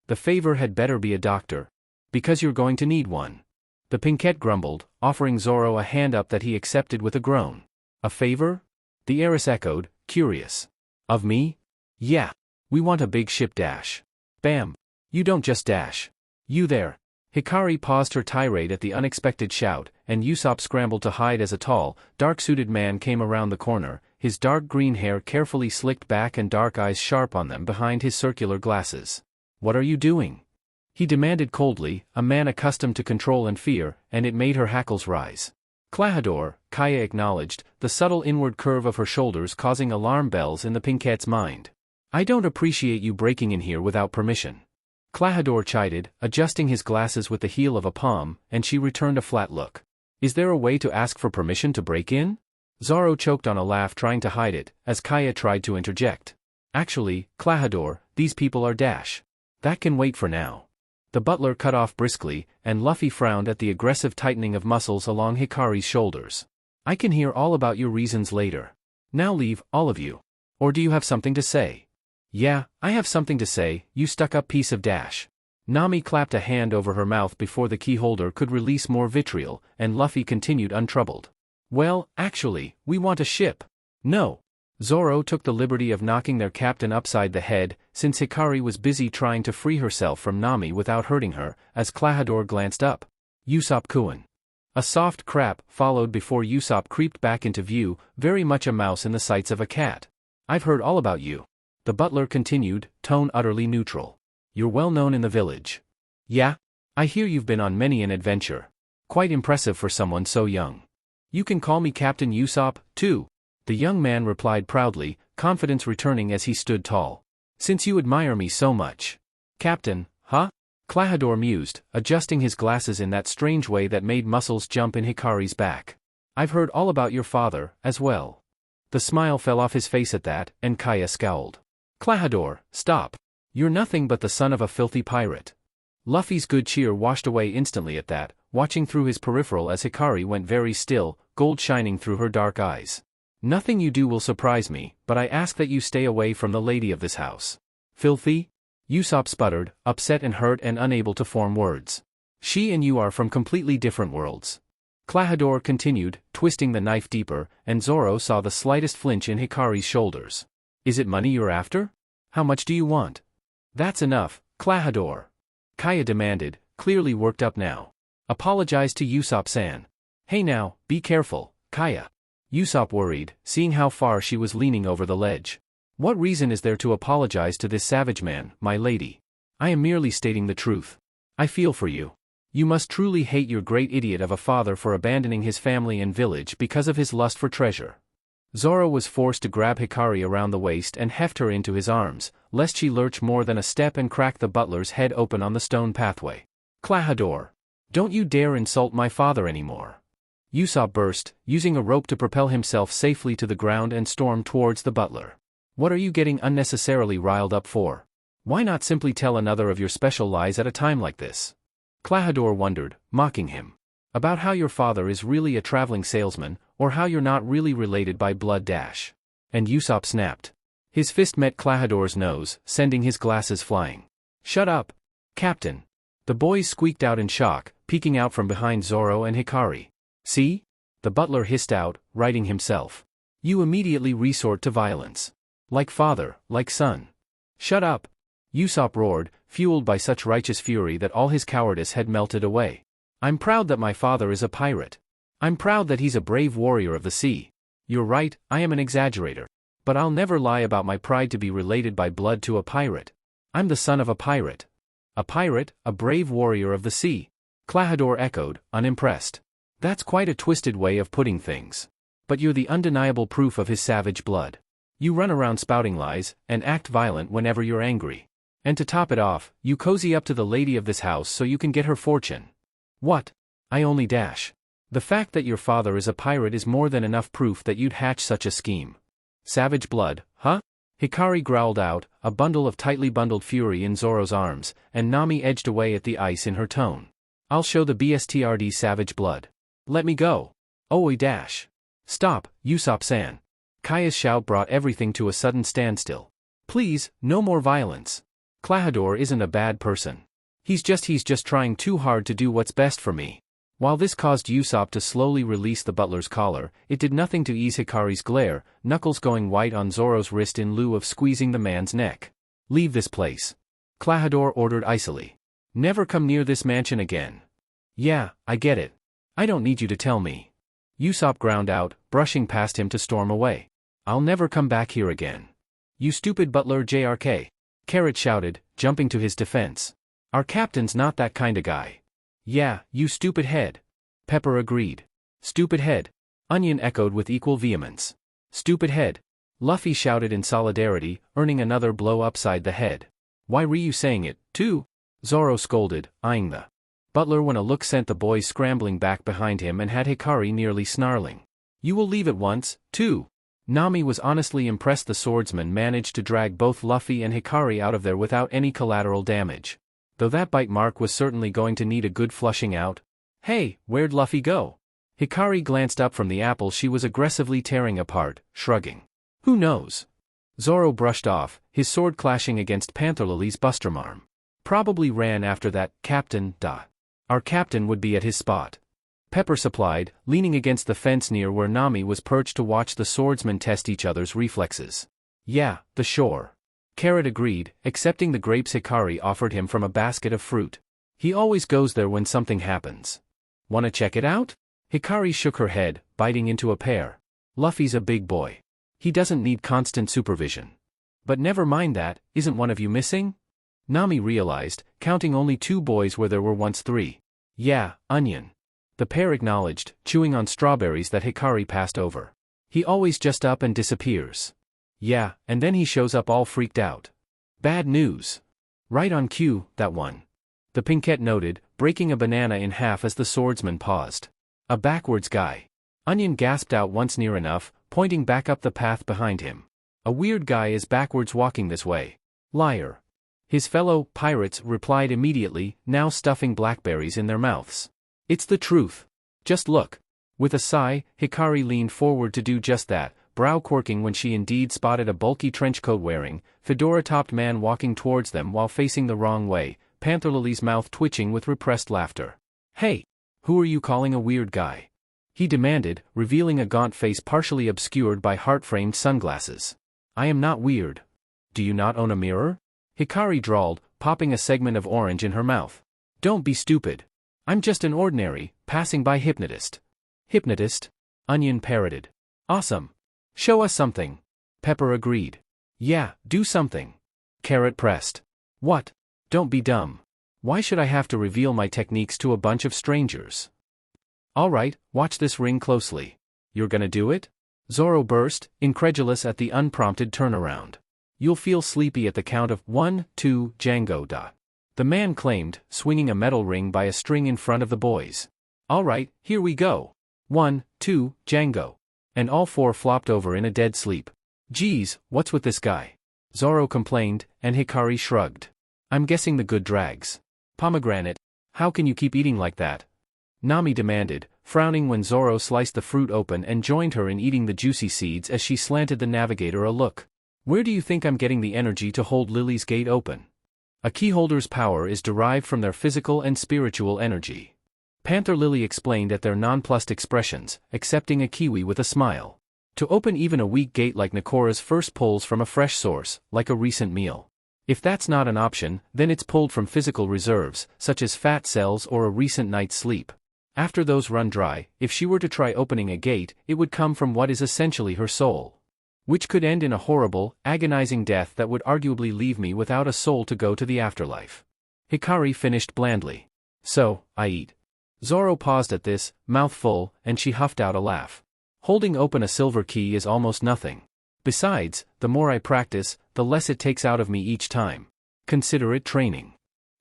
The favor had better be a doctor. Because you're going to need one. The Pinkette grumbled, offering Zoro a hand up that he accepted with a groan. A favor? The heiress echoed, curious. Of me? Yeah. We want a big ship dash. Bam. You don't just dash. You there. Hikari paused her tirade at the unexpected shout, and Usopp scrambled to hide as a tall, dark-suited man came around the corner, his dark green hair carefully slicked back and dark eyes sharp on them behind his circular glasses. What are you doing? He demanded coldly, a man accustomed to control and fear, and it made her hackles rise. Klahadore, Kaya acknowledged, the subtle inward curve of her shoulders causing alarm bells in the Pinkette's mind. I don't appreciate you breaking in here without permission. Klahadore chided, adjusting his glasses with the heel of a palm, and she returned a flat look. Is there a way to ask for permission to break in? Zoro choked on a laugh trying to hide it, as Kaya tried to interject. Actually, Klahadore, these people are dash. That can wait for now. The butler cut off briskly, and Luffy frowned at the aggressive tightening of muscles along Hikari's shoulders. I can hear all about your reasons later. Now leave, all of you. Or do you have something to say? Yeah, I have something to say, you stuck-up piece of dash. Nami clapped a hand over her mouth before the keyholder could release more vitriol, and Luffy continued untroubled. Well, actually, we want a ship. No. Zoro took the liberty of knocking their captain upside the head, since Hikari was busy trying to free herself from Nami without hurting her, as Klahadore glanced up. Usopp Kuin. A soft crap followed before Usopp creeped back into view, very much a mouse in the sights of a cat. I've heard all about you. The butler continued, tone utterly neutral. You're well known in the village. Yeah? I hear you've been on many an adventure. Quite impressive for someone so young. You can call me Captain Usopp, too. The young man replied proudly, confidence returning as he stood tall. Since you admire me so much. Captain, huh? Klahadore mused, adjusting his glasses in that strange way that made muscles jump in Hikari's back. I've heard all about your father, as well. The smile fell off his face at that, and Kaya scowled. Klahadore, stop. You're nothing but the son of a filthy pirate. Luffy's good cheer washed away instantly at that, watching through his peripheral as Hikari went very still, gold shining through her dark eyes. Nothing you do will surprise me, but I ask that you stay away from the lady of this house. Filthy? Usopp sputtered, upset and hurt and unable to form words. She and you are from completely different worlds. Klahadore continued, twisting the knife deeper, and Zoro saw the slightest flinch in Hikari's shoulders. Is it money you're after? How much do you want? That's enough, Klahadore. Kaya demanded, clearly worked up now. Apologize to Usopp-san. Hey now, be careful, Kaya. Usopp worried, seeing how far she was leaning over the ledge. What reason is there to apologize to this savage man, my lady? I am merely stating the truth. I feel for you. You must truly hate your great idiot of a father for abandoning his family and village because of his lust for treasure. Zoro was forced to grab Hikari around the waist and heft her into his arms, lest she lurch more than a step and crack the butler's head open on the stone pathway. Klahadore. Don't you dare insult my father anymore. Usopp burst, using a rope to propel himself safely to the ground and stormed towards the butler. What are you getting unnecessarily riled up for? Why not simply tell another of your special lies at a time like this? Klahadore wondered, mocking him. About how your father is really a traveling salesman, or how you're not really related by blood dash. And Usopp snapped. His fist met Klahadore's nose, sending his glasses flying. Shut up, Captain. The boys squeaked out in shock, peeking out from behind Zoro and Hikari. See? The butler hissed out, righting himself. You immediately resort to violence. Like father, like son. Shut up. Usopp roared, fueled by such righteous fury that all his cowardice had melted away. I'm proud that my father is a pirate. I'm proud that he's a brave warrior of the sea. You're right, I am an exaggerator. But I'll never lie about my pride to be related by blood to a pirate. I'm the son of a pirate. A pirate, a brave warrior of the sea. Klahadore echoed, unimpressed. That's quite a twisted way of putting things. But you're the undeniable proof of his savage blood. You run around spouting lies, and act violent whenever you're angry. And to top it off, you cozy up to the lady of this house so you can get her fortune. What? I only dash. The fact that your father is a pirate is more than enough proof that you'd hatch such a scheme. Savage blood, huh? Hikari growled out, a bundle of tightly bundled fury in Zoro's arms, and Nami edged away at the ice in her tone. I'll show the BSTRD savage blood. Let me go. Oi dash. Stop, Usopp-san. Kaya's shout brought everything to a sudden standstill. Please, no more violence. Klahadore isn't a bad person. He's just trying too hard to do what's best for me. While this caused Usopp to slowly release the butler's collar, it did nothing to ease Hikari's glare, knuckles going white on Zoro's wrist in lieu of squeezing the man's neck. Leave this place. Klahadore ordered icily. Never come near this mansion again. Yeah, I get it. I don't need you to tell me. Usopp ground out, brushing past him to storm away. I'll never come back here again. You stupid butler JRK. Carrot shouted, jumping to his defense. Our captain's not that kinda guy. Yeah, you stupid head. Pepper agreed. Stupid head. Onion echoed with equal vehemence. Stupid head. Luffy shouted in solidarity, earning another blow upside the head. Why were you saying it, too? Zoro scolded, eyeing the butler when a look sent the boys scrambling back behind him and had Hikari nearly snarling. You will leave at once, too. Nami was honestly impressed the swordsman managed to drag both Luffy and Hikari out of there without any collateral damage. Though that bite mark was certainly going to need a good flushing out. Hey, where'd Luffy go? Hikari glanced up from the apple she was aggressively tearing apart, shrugging. Who knows? Zoro brushed off, his sword clashing against Panther Lily's busterarm. Probably ran after that, Captain, Our captain would be at his spot. Pepper supplied, leaning against the fence near where Nami was perched to watch the swordsmen test each other's reflexes. Yeah, the shore. Carrot agreed, accepting the grapes Hikari offered him from a basket of fruit. He always goes there when something happens. Wanna check it out? Hikari shook her head, biting into a pear. Luffy's a big boy. He doesn't need constant supervision. But never mind that, isn't one of you missing? Nami realized, counting only 2 boys where there were once 3. Yeah, Onion. The pair acknowledged, chewing on strawberries that Hikari passed over. He always just up and disappears. Yeah, and then he shows up all freaked out. Bad news. Right on cue, that one. The Pinkette noted, breaking a banana in half as the swordsman paused. A backwards guy. Onion gasped out once near enough, pointing back up the path behind him. A weird guy is backwards walking this way. Liar. His fellow pirates replied immediately, now stuffing blackberries in their mouths. It's the truth. Just look. With a sigh, Hikari leaned forward to do just that, brow quirking when she indeed spotted a bulky trenchcoat-wearing, fedora-topped man walking towards them while facing the wrong way, Panther Lily's mouth twitching with repressed laughter. Hey! Who are you calling a weird guy? He demanded, revealing a gaunt face partially obscured by heart-framed sunglasses. I am not weird. Do you not own a mirror? Hikari drawled, popping a segment of orange in her mouth. Don't be stupid. I'm just an ordinary, passing-by hypnotist. Hypnotist? Onion parroted. Awesome. Show us something. Pepper agreed. Yeah, do something. Carrot pressed. What? Don't be dumb. Why should I have to reveal my techniques to a bunch of strangers? Alright, watch this ring closely. You're gonna do it? Zoro burst, incredulous at the unprompted turnaround. You'll feel sleepy at the count of 1, 2, Django. The man claimed, swinging a metal ring by a string in front of the boys. Alright, here we go. 1, 2, Django. And all four flopped over in a dead sleep. Geez, what's with this guy? Zoro complained, and Hikari shrugged. I'm guessing the good drags. Pomegranate, how can you keep eating like that? Nami demanded, frowning when Zoro sliced the fruit open and joined her in eating the juicy seeds as she slanted the navigator a look. Where do you think I'm getting the energy to hold Lily's gate open? A keyholder's power is derived from their physical and spiritual energy. Panther Lily explained at their nonplussed expressions, accepting a kiwi with a smile. To open even a weak gate like Nakora's first pulls from a fresh source, like a recent meal. If that's not an option, then it's pulled from physical reserves, such as fat cells or a recent night's sleep. After those run dry, if she were to try opening a gate, it would come from what is essentially her soul. Which could end in a horrible, agonizing death that would arguably leave me without a soul to go to the afterlife. Hikari finished blandly. So, I eat. Zoro paused at this, mouth full, and she huffed out a laugh. Holding open a silver key is almost nothing. Besides, the more I practice, the less it takes out of me each time. Consider it training.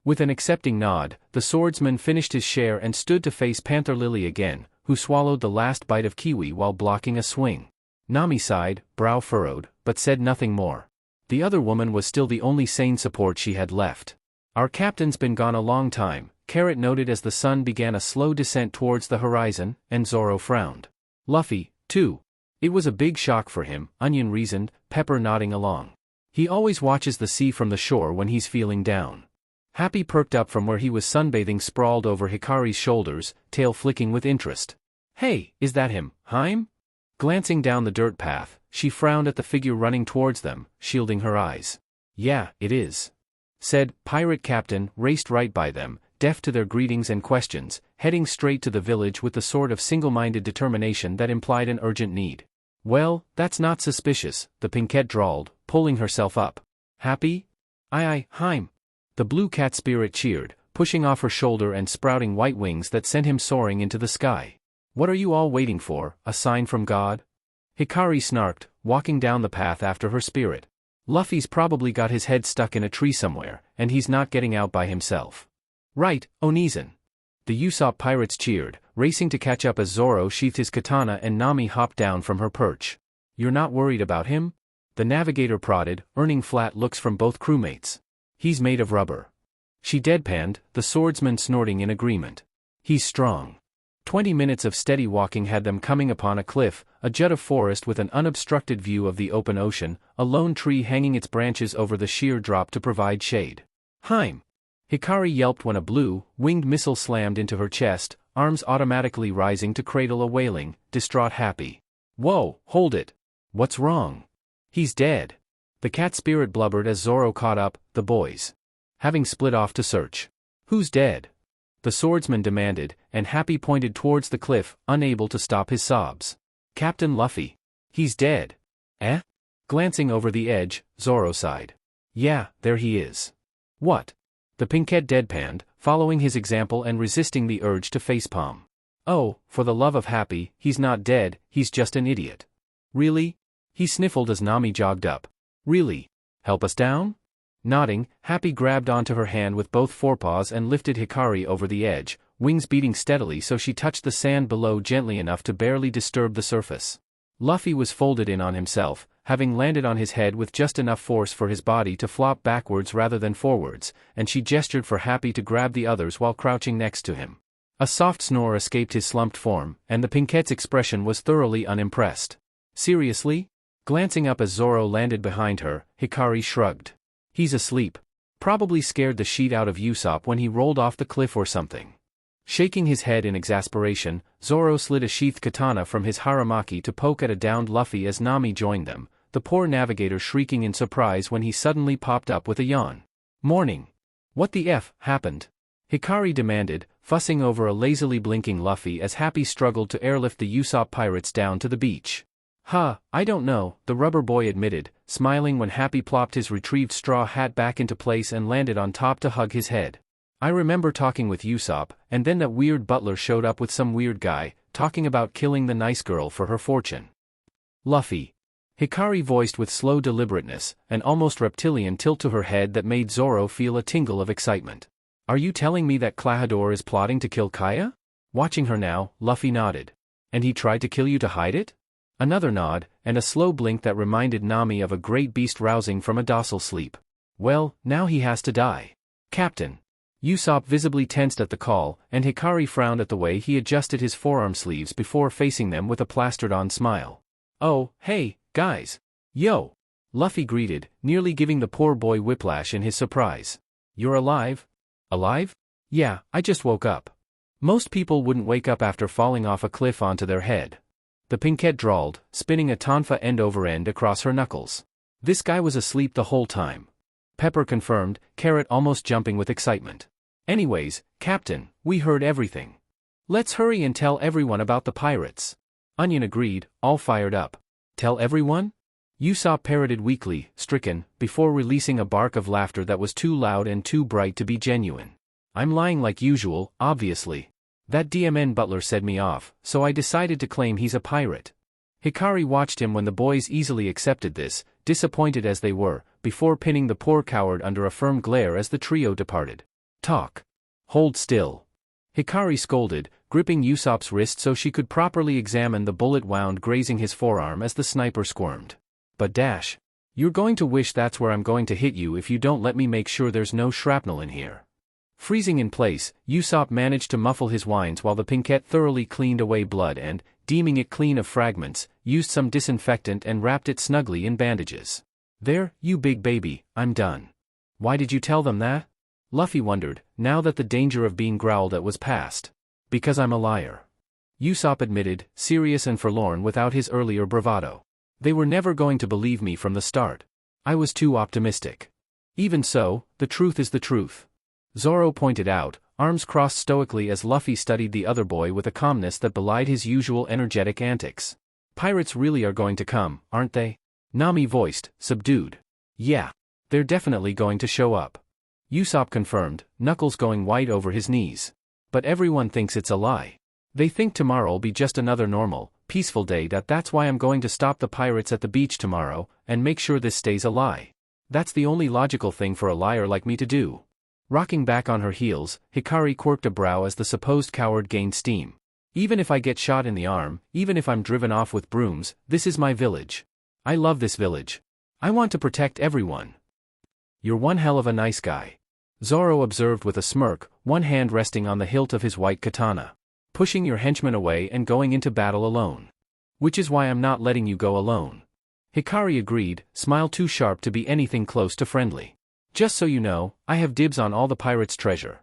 With an accepting nod, the swordsman finished his share and stood to face Panther Lily again, who swallowed the last bite of kiwi while blocking a swing. Nami sighed, brow furrowed, but said nothing more. The other woman was still the only sane support she had left. Our captain's been gone a long time, Carrot noted as the sun began a slow descent towards the horizon, and Zoro frowned. Luffy, too. It was a big shock for him, Onion reasoned, Pepper nodding along. He always watches the sea from the shore when he's feeling down. Happy perked up from where he was sunbathing sprawled over Hikari's shoulders, tail flicking with interest. Hey, is that him, Haim? Glancing down the dirt path, she frowned at the figure running towards them, shielding her eyes. Yeah, it is. Said, pirate captain, raced right by them, deaf to their greetings and questions, heading straight to the village with the sort of single-minded determination that implied an urgent need. Well, that's not suspicious, the Pinkette drawled, pulling herself up. Happy? Aye, Haim. The blue cat spirit cheered, pushing off her shoulder and sprouting white wings that sent him soaring into the sky. What are you all waiting for, a sign from God? Hikari snarked, walking down the path after her spirit. Luffy's probably got his head stuck in a tree somewhere, and he's not getting out by himself. Right, Onizen. The Usopp pirates cheered, racing to catch up as Zoro sheathed his katana and Nami hopped down from her perch. You're not worried about him? The navigator prodded, earning flat looks from both crewmates. He's made of rubber. She deadpanned, the swordsman snorting in agreement. He's strong. 20 minutes of steady walking had them coming upon a cliff, a jut of forest with an unobstructed view of the open ocean, a lone tree hanging its branches over the sheer drop to provide shade. Haim! Hikari yelped when a blue, winged missile slammed into her chest, arms automatically rising to cradle a wailing, distraught Happy. Whoa, hold it! What's wrong? He's dead. The cat spirit blubbered as Zoro caught up, the boys. Having split off to search. Who's dead? The swordsman demanded, and Happy pointed towards the cliff, unable to stop his sobs. Captain Luffy. He's dead. Eh? Glancing over the edge, Zoro sighed. Yeah, there he is. What? The Pinkette deadpanned, following his example and resisting the urge to facepalm. Oh, for the love of Happy, he's not dead, he's just an idiot. Really? He sniffled as Nami jogged up. Really? Help us down? Nodding, Happy grabbed onto her hand with both forepaws and lifted Hikari over the edge, wings beating steadily so she touched the sand below gently enough to barely disturb the surface. Luffy was folded in on himself, having landed on his head with just enough force for his body to flop backwards rather than forwards, and she gestured for Happy to grab the others while crouching next to him. A soft snore escaped his slumped form, and the Pinkette's expression was thoroughly unimpressed. Seriously? Glancing up as Zoro landed behind her, Hikari shrugged. He's asleep. Probably scared the shit out of Usopp when he rolled off the cliff or something. Shaking his head in exasperation, Zoro slid a sheathed katana from his haramaki to poke at a downed Luffy as Nami joined them, the poor navigator shrieking in surprise when he suddenly popped up with a yawn. Morning. What the F happened? Hikari demanded, fussing over a lazily blinking Luffy as Happy struggled to airlift the Usopp pirates down to the beach. I don't know, the rubber boy admitted, smiling when Happy plopped his retrieved straw hat back into place and landed on top to hug his head. I remember talking with Usopp, and then that weird butler showed up with some weird guy, talking about killing the nice girl for her fortune. Luffy. Hikari voiced with slow deliberateness, an almost reptilian tilt to her head that made Zoro feel a tingle of excitement. Are you telling me that Klahadore is plotting to kill Kaya? Watching her now, Luffy nodded. And he tried to kill you to hide it? Another nod, and a slow blink that reminded Nami of a great beast rousing from a docile sleep. Well, now he has to die. Captain. Usopp visibly tensed at the call, and Hikari frowned at the way he adjusted his forearm sleeves before facing them with a plastered-on smile. Oh, hey, guys. Yo. Luffy greeted, nearly giving the poor boy whiplash in his surprise. You're alive? Alive? Yeah, I just woke up. Most people wouldn't wake up after falling off a cliff onto their head. The Pinkette drawled, spinning a tonfa end over end across her knuckles. This guy was asleep the whole time. Pepper confirmed, Carrot almost jumping with excitement. Anyways, Captain, we heard everything. Let's hurry and tell everyone about the pirates. Onion agreed, all fired up. Tell everyone? Usopp parroted weakly, stricken, before releasing a bark of laughter that was too loud and too bright to be genuine. I'm lying like usual, obviously. That DMN butler set me off, so I decided to claim he's a pirate. Hikari watched him when the boys easily accepted this, disappointed as they were, before pinning the poor coward under a firm glare as the trio departed. Talk. Hold still. Hikari scolded, gripping Usopp's wrist so she could properly examine the bullet wound grazing his forearm as the sniper squirmed. But dash. You're going to wish that's where I'm going to hit you if you don't let me make sure there's no shrapnel in here. Freezing in place, Usopp managed to muffle his whines while the Pinkette thoroughly cleaned away blood and, deeming it clean of fragments, used some disinfectant and wrapped it snugly in bandages. There, you big baby, I'm done. Why did you tell them that? Luffy wondered, now that the danger of being growled at was past. Because I'm a liar. Usopp admitted, serious and forlorn without his earlier bravado. They were never going to believe me from the start. I was too optimistic. Even so, the truth is the truth. Zoro pointed out, arms crossed stoically as Luffy studied the other boy with a calmness that belied his usual energetic antics. Pirates really are going to come, aren't they? Nami voiced, subdued. Yeah. They're definitely going to show up. Usopp confirmed, knuckles going white over his knees. But everyone thinks it's a lie. They think tomorrow'll be just another normal, peaceful day. That's why I'm going to stop the pirates at the beach tomorrow, and make sure this stays a lie. That's the only logical thing for a liar like me to do. Rocking back on her heels, Hikari quirked a brow as the supposed coward gained steam. Even if I get shot in the arm, even if I'm driven off with brooms, this is my village. I love this village. I want to protect everyone. You're one hell of a nice guy. Zoro observed with a smirk, one hand resting on the hilt of his white katana. Pushing your henchmen away and going into battle alone. Which is why I'm not letting you go alone. Hikari agreed, smile too sharp to be anything close to friendly. Just so you know, I have dibs on all the pirates' treasure.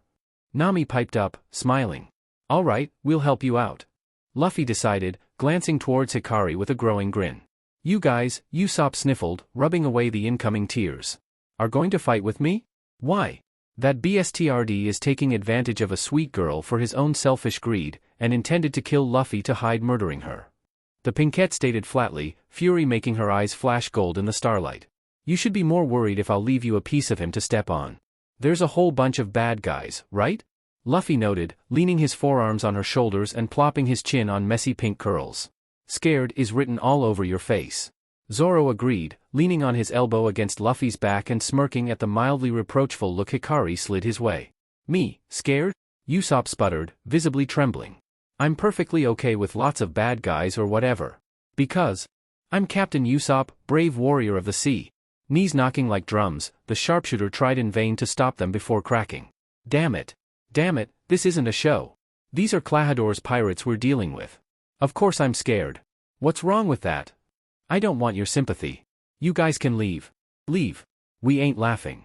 Nami piped up, smiling. All right, we'll help you out. Luffy decided, glancing towards Hikari with a growing grin. You guys, Usopp sniffled, rubbing away the incoming tears. Are going to fight with me? Why? That BSTRD is taking advantage of a sweet girl for his own selfish greed, and intended to kill Luffy to hide murdering her. The Pinkette stated flatly, fury making her eyes flash gold in the starlight. You should be more worried if I'll leave you a piece of him to step on. There's a whole bunch of bad guys, right? Luffy noted, leaning his forearms on her shoulders and plopping his chin on messy pink curls. Scared is written all over your face. Zoro agreed, leaning on his elbow against Luffy's back and smirking at the mildly reproachful look Hikari slid his way. Me, scared? Usopp sputtered, visibly trembling. I'm perfectly okay with lots of bad guys or whatever. Because I'm Captain Usopp, brave warrior of the sea. Knees knocking like drums, the sharpshooter tried in vain to stop them before cracking. Damn it, this isn't a show. These are Klahador's pirates we're dealing with. Of course I'm scared. What's wrong with that? I don't want your sympathy. You guys can leave. Leave. We ain't laughing.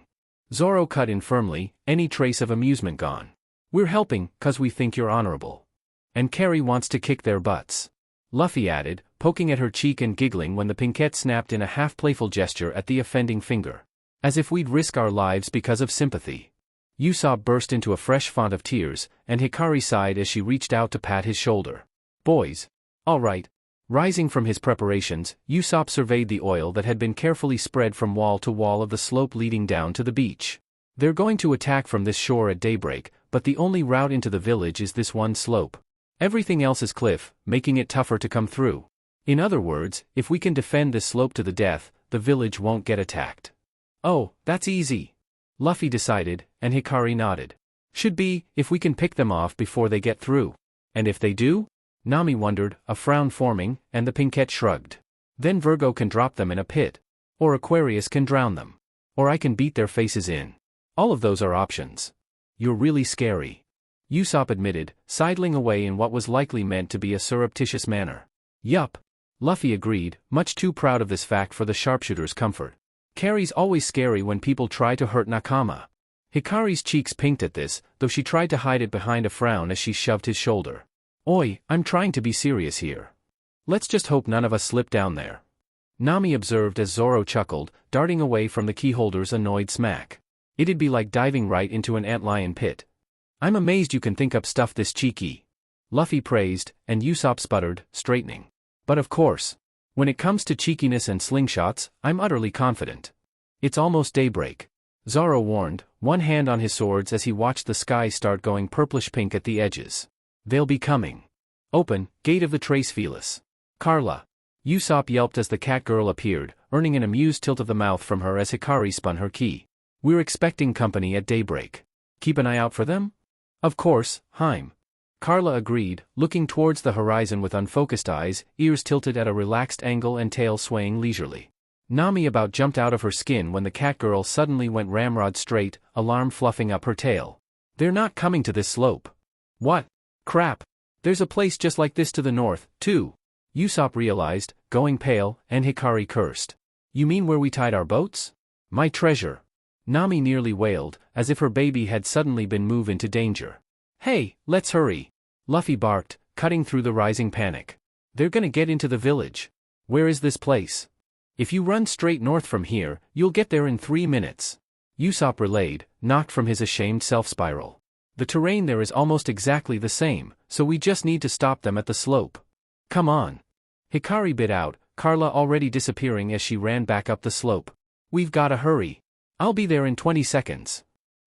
Zoro cut in firmly, any trace of amusement gone. We're helping, 'cause we think you're honorable. And Carrie wants to kick their butts. Luffy added, poking at her cheek and giggling when the pinkette snapped in a half-playful gesture at the offending finger. As if we'd risk our lives because of sympathy. Usopp burst into a fresh font of tears, and Hikari sighed as she reached out to pat his shoulder. Boys. All right. Rising from his preparations, Usopp surveyed the oil that had been carefully spread from wall to wall of the slope leading down to the beach. They're going to attack from this shore at daybreak, but the only route into the village is this one slope. Everything else is cliff, making it tougher to come through. In other words, if we can defend this slope to the death, the village won't get attacked. Oh, that's easy. Luffy decided, and Hikari nodded. Should be, if we can pick them off before they get through. And if they do? Nami wondered, a frown forming, and the pinkette shrugged. Then Virgo can drop them in a pit. Or Aquarius can drown them. Or I can beat their faces in. All of those are options. You're really scary. Usopp admitted, sidling away in what was likely meant to be a surreptitious manner. Yup. Luffy agreed, much too proud of this fact for the sharpshooter's comfort. Carrie's always scary when people try to hurt Nakama. Hikari's cheeks pinked at this, though she tried to hide it behind a frown as she shoved his shoulder. Oi, I'm trying to be serious here. Let's just hope none of us slip down there. Nami observed as Zoro chuckled, darting away from the keyholder's annoyed smack. It'd be like diving right into an antlion pit. I'm amazed you can think up stuff this cheeky. Luffy praised, and Usopp sputtered, straightening. But of course. When it comes to cheekiness and slingshots, I'm utterly confident. It's almost daybreak. Zoro warned, one hand on his swords as he watched the sky start going purplish-pink at the edges. They'll be coming. Open, gate of the Trace Felis. Carla. Usopp yelped as the cat girl appeared, earning an amused tilt of the mouth from her as Hikari spun her key. We're expecting company at daybreak. Keep an eye out for them? Of course, Heim. Carla agreed, looking towards the horizon with unfocused eyes, ears tilted at a relaxed angle and tail swaying leisurely. Nami about jumped out of her skin when the cat girl suddenly went ramrod straight, alarm fluffing up her tail. They're not coming to this slope. What? Crap. There's a place just like this to the north, too. Usopp realized, going pale, and Hikari cursed. You mean where we tied our boats? My treasure. Nami nearly wailed, as if her baby had suddenly been moved into danger. Hey, let's hurry. Luffy barked, cutting through the rising panic. They're gonna get into the village. Where is this place? If you run straight north from here, you'll get there in 3 minutes. Usopp relayed, knocked from his ashamed self-spiral. The terrain there is almost exactly the same, so we just need to stop them at the slope. Come on. Hikari bit out, Carla already disappearing as she ran back up the slope. We've gotta hurry. I'll be there in 20 seconds.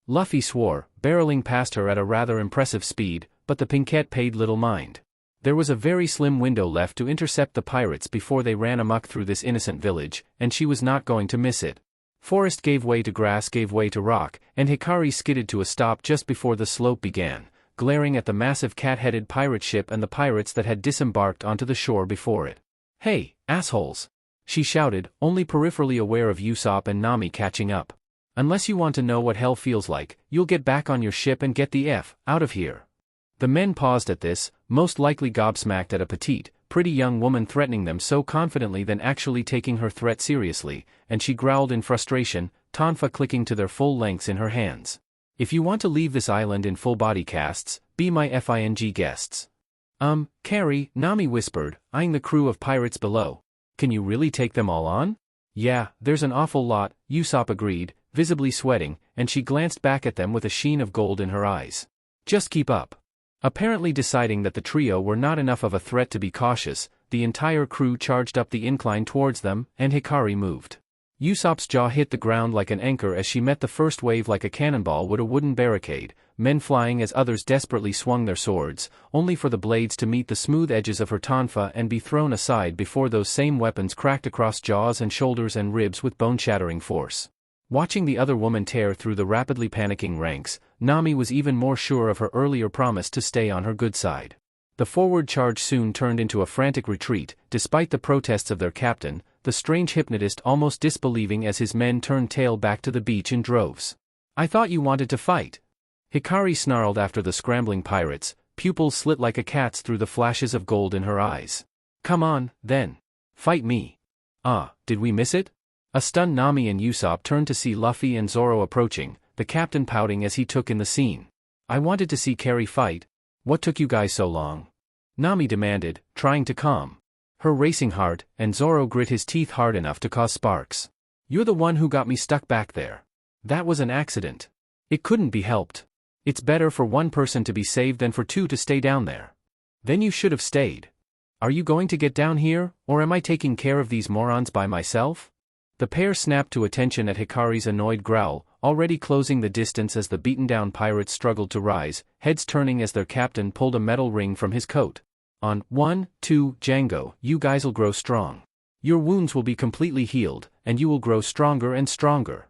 Luffy swore, barreling past her at a rather impressive speed, but the pinkette paid little mind. There was a very slim window left to intercept the pirates before they ran amok through this innocent village, and she was not going to miss it. Forest gave way to grass gave way to rock, and Hikari skidded to a stop just before the slope began, glaring at the massive cat-headed pirate ship and the pirates that had disembarked onto the shore before it. Hey, assholes! She shouted, only peripherally aware of Usopp and Nami catching up. Unless you want to know what hell feels like, you'll get back on your ship and get the F out of here. The men paused at this, most likely gobsmacked at a petite, pretty young woman threatening them so confidently than actually taking her threat seriously, and she growled in frustration, tonfa clicking to their full lengths in her hands. If you want to leave this island in full body casts, be my FING guests. Carrie, Nami whispered, eyeing the crew of pirates below. Can you really take them all on? Yeah, there's an awful lot, Usopp agreed, visibly sweating, and she glanced back at them with a sheen of gold in her eyes. Just keep up. Apparently deciding that the trio were not enough of a threat to be cautious, the entire crew charged up the incline towards them, and Hikari moved. Usopp's jaw hit the ground like an anchor as she met the first wave like a cannonball would a wooden barricade, men flying as others desperately swung their swords, only for the blades to meet the smooth edges of her tonfa and be thrown aside before those same weapons cracked across jaws and shoulders and ribs with bone-shattering force. Watching the other woman tear through the rapidly panicking ranks, Nami was even more sure of her earlier promise to stay on her good side. The forward charge soon turned into a frantic retreat, despite the protests of their captain, the strange hypnotist almost disbelieving as his men turned tail back to the beach in droves. "I thought you wanted to fight." Hikari snarled after the scrambling pirates, pupils slit like a cat's through the flashes of gold in her eyes. "Come on, then. Fight me." "Ah, did we miss it?" A stunned Nami and Usopp turned to see Luffy and Zoro approaching, the captain pouting as he took in the scene. "I wanted to see Carrie fight. What took you guys so long?" Nami demanded, trying to calm her racing heart, and Zoro grit his teeth hard enough to cause sparks. "You're the one who got me stuck back there. That was an accident. It couldn't be helped. It's better for one person to be saved than for two to stay down there." "Then you should have stayed. Are you going to get down here, or am I taking care of these morons by myself?" The pair snapped to attention at Hikari's annoyed growl, already closing the distance as the beaten-down pirates struggled to rise, heads turning as their captain pulled a metal ring from his coat. "On 1, 2, Django, you guys'll grow strong. Your wounds will be completely healed, and you will grow stronger and stronger."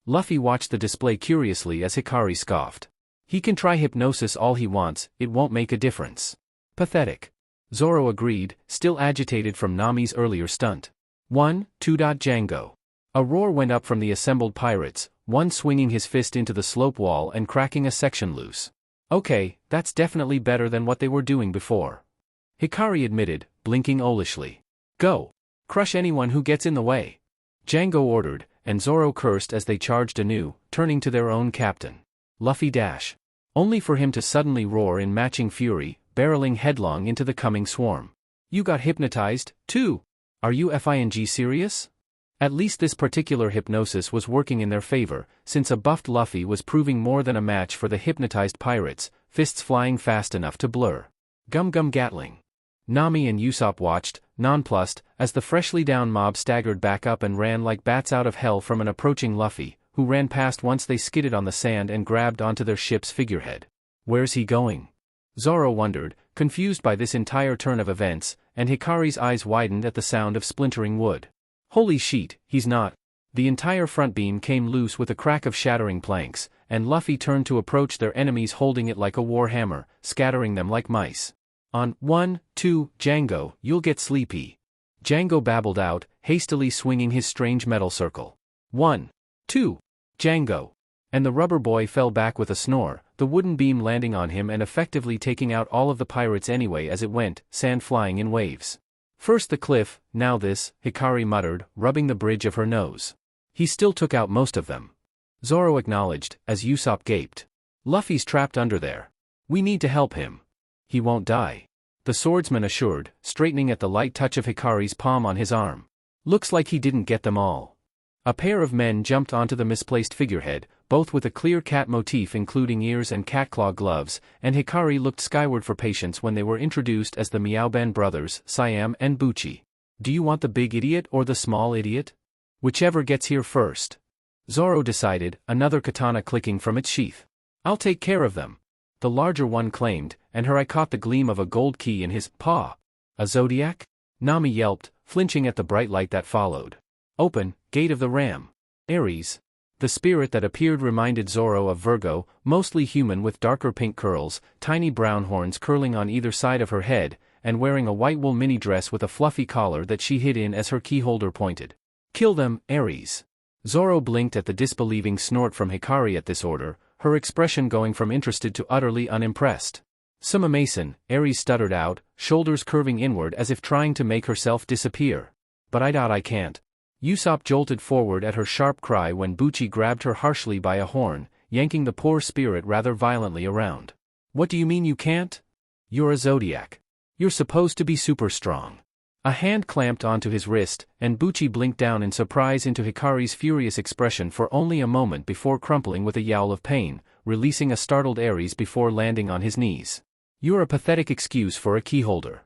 Luffy watched the display curiously as Hikari scoffed. "He can try hypnosis all he wants, it won't make a difference." "Pathetic." Zoro agreed, still agitated from Nami's earlier stunt. 1, 2. Django. A roar went up from the assembled pirates, one swinging his fist into the slope wall and cracking a section loose. "Okay, that's definitely better than what they were doing before," Hikari admitted, blinking owlishly. "Go. Crush anyone who gets in the way," Django ordered, and Zoro cursed as they charged anew, turning to their own captain. Luffy dash. Only for him to suddenly roar in matching fury, barreling headlong into the coming swarm. "You got hypnotized, too? Are you FING serious?" At least this particular hypnosis was working in their favor, since a buffed Luffy was proving more than a match for the hypnotized pirates, fists flying fast enough to blur. Gum Gatling. Nami and Usopp watched, nonplussed, as the freshly down mob staggered back up and ran like bats out of hell from an approaching Luffy, who ran past once they skidded on the sand and grabbed onto their ship's figurehead. "Where's he going?" Zoro wondered, confused by this entire turn of events, and Hikari's eyes widened at the sound of splintering wood. "Holy shit, he's not." The entire front beam came loose with a crack of shattering planks, and Luffy turned to approach their enemies holding it like a war hammer, scattering them like mice. "On 1, 2, Django, you'll get sleepy," Django babbled out, hastily swinging his strange metal circle. 1, 2, Django. And the rubber boy fell back with a snore, the wooden beam landing on him and effectively taking out all of the pirates anyway as it went, sand flying in waves. "First the cliff, now this," Hikari muttered, rubbing the bridge of her nose. "He still took out most of them," Zoro acknowledged, as Usopp gaped. "Luffy's trapped under there. We need to help him. He won't die," the swordsman assured, straightening at the light touch of Hikari's palm on his arm. "Looks like he didn't get them all." A pair of men jumped onto the misplaced figurehead, both with a clear cat motif including ears and cat-claw gloves, and Hikari looked skyward for patience when they were introduced as the Meowben brothers, Siam and Buchi. "Do you want the big idiot or the small idiot?" "Whichever gets here first," Zoro decided, another katana clicking from its sheath. "I'll take care of them," the larger one claimed, and her eye caught the gleam of a gold key in his paw. "A zodiac?" Nami yelped, flinching at the bright light that followed. "Open, Gate of the Ram." Aries. The spirit that appeared reminded Zoro of Virgo, mostly human with darker pink curls, tiny brown horns curling on either side of her head, and wearing a white wool mini-dress with a fluffy collar that she hid in as her keyholder pointed. "Kill them, Aries." Zoro blinked at the disbelieving snort from Hikari at this order, her expression going from interested to utterly unimpressed. "Suma Mason," Aries stuttered out, shoulders curving inward as if trying to make herself disappear. "But I can't." Usopp jolted forward at her sharp cry when Buchi grabbed her harshly by a horn, yanking the poor spirit rather violently around. "What do you mean you can't? You're a zodiac. You're supposed to be super strong." A hand clamped onto his wrist, and Buchi blinked down in surprise into Hikari's furious expression for only a moment before crumpling with a yowl of pain, releasing a startled Aries before landing on his knees. "You're a pathetic excuse for a keyholder,"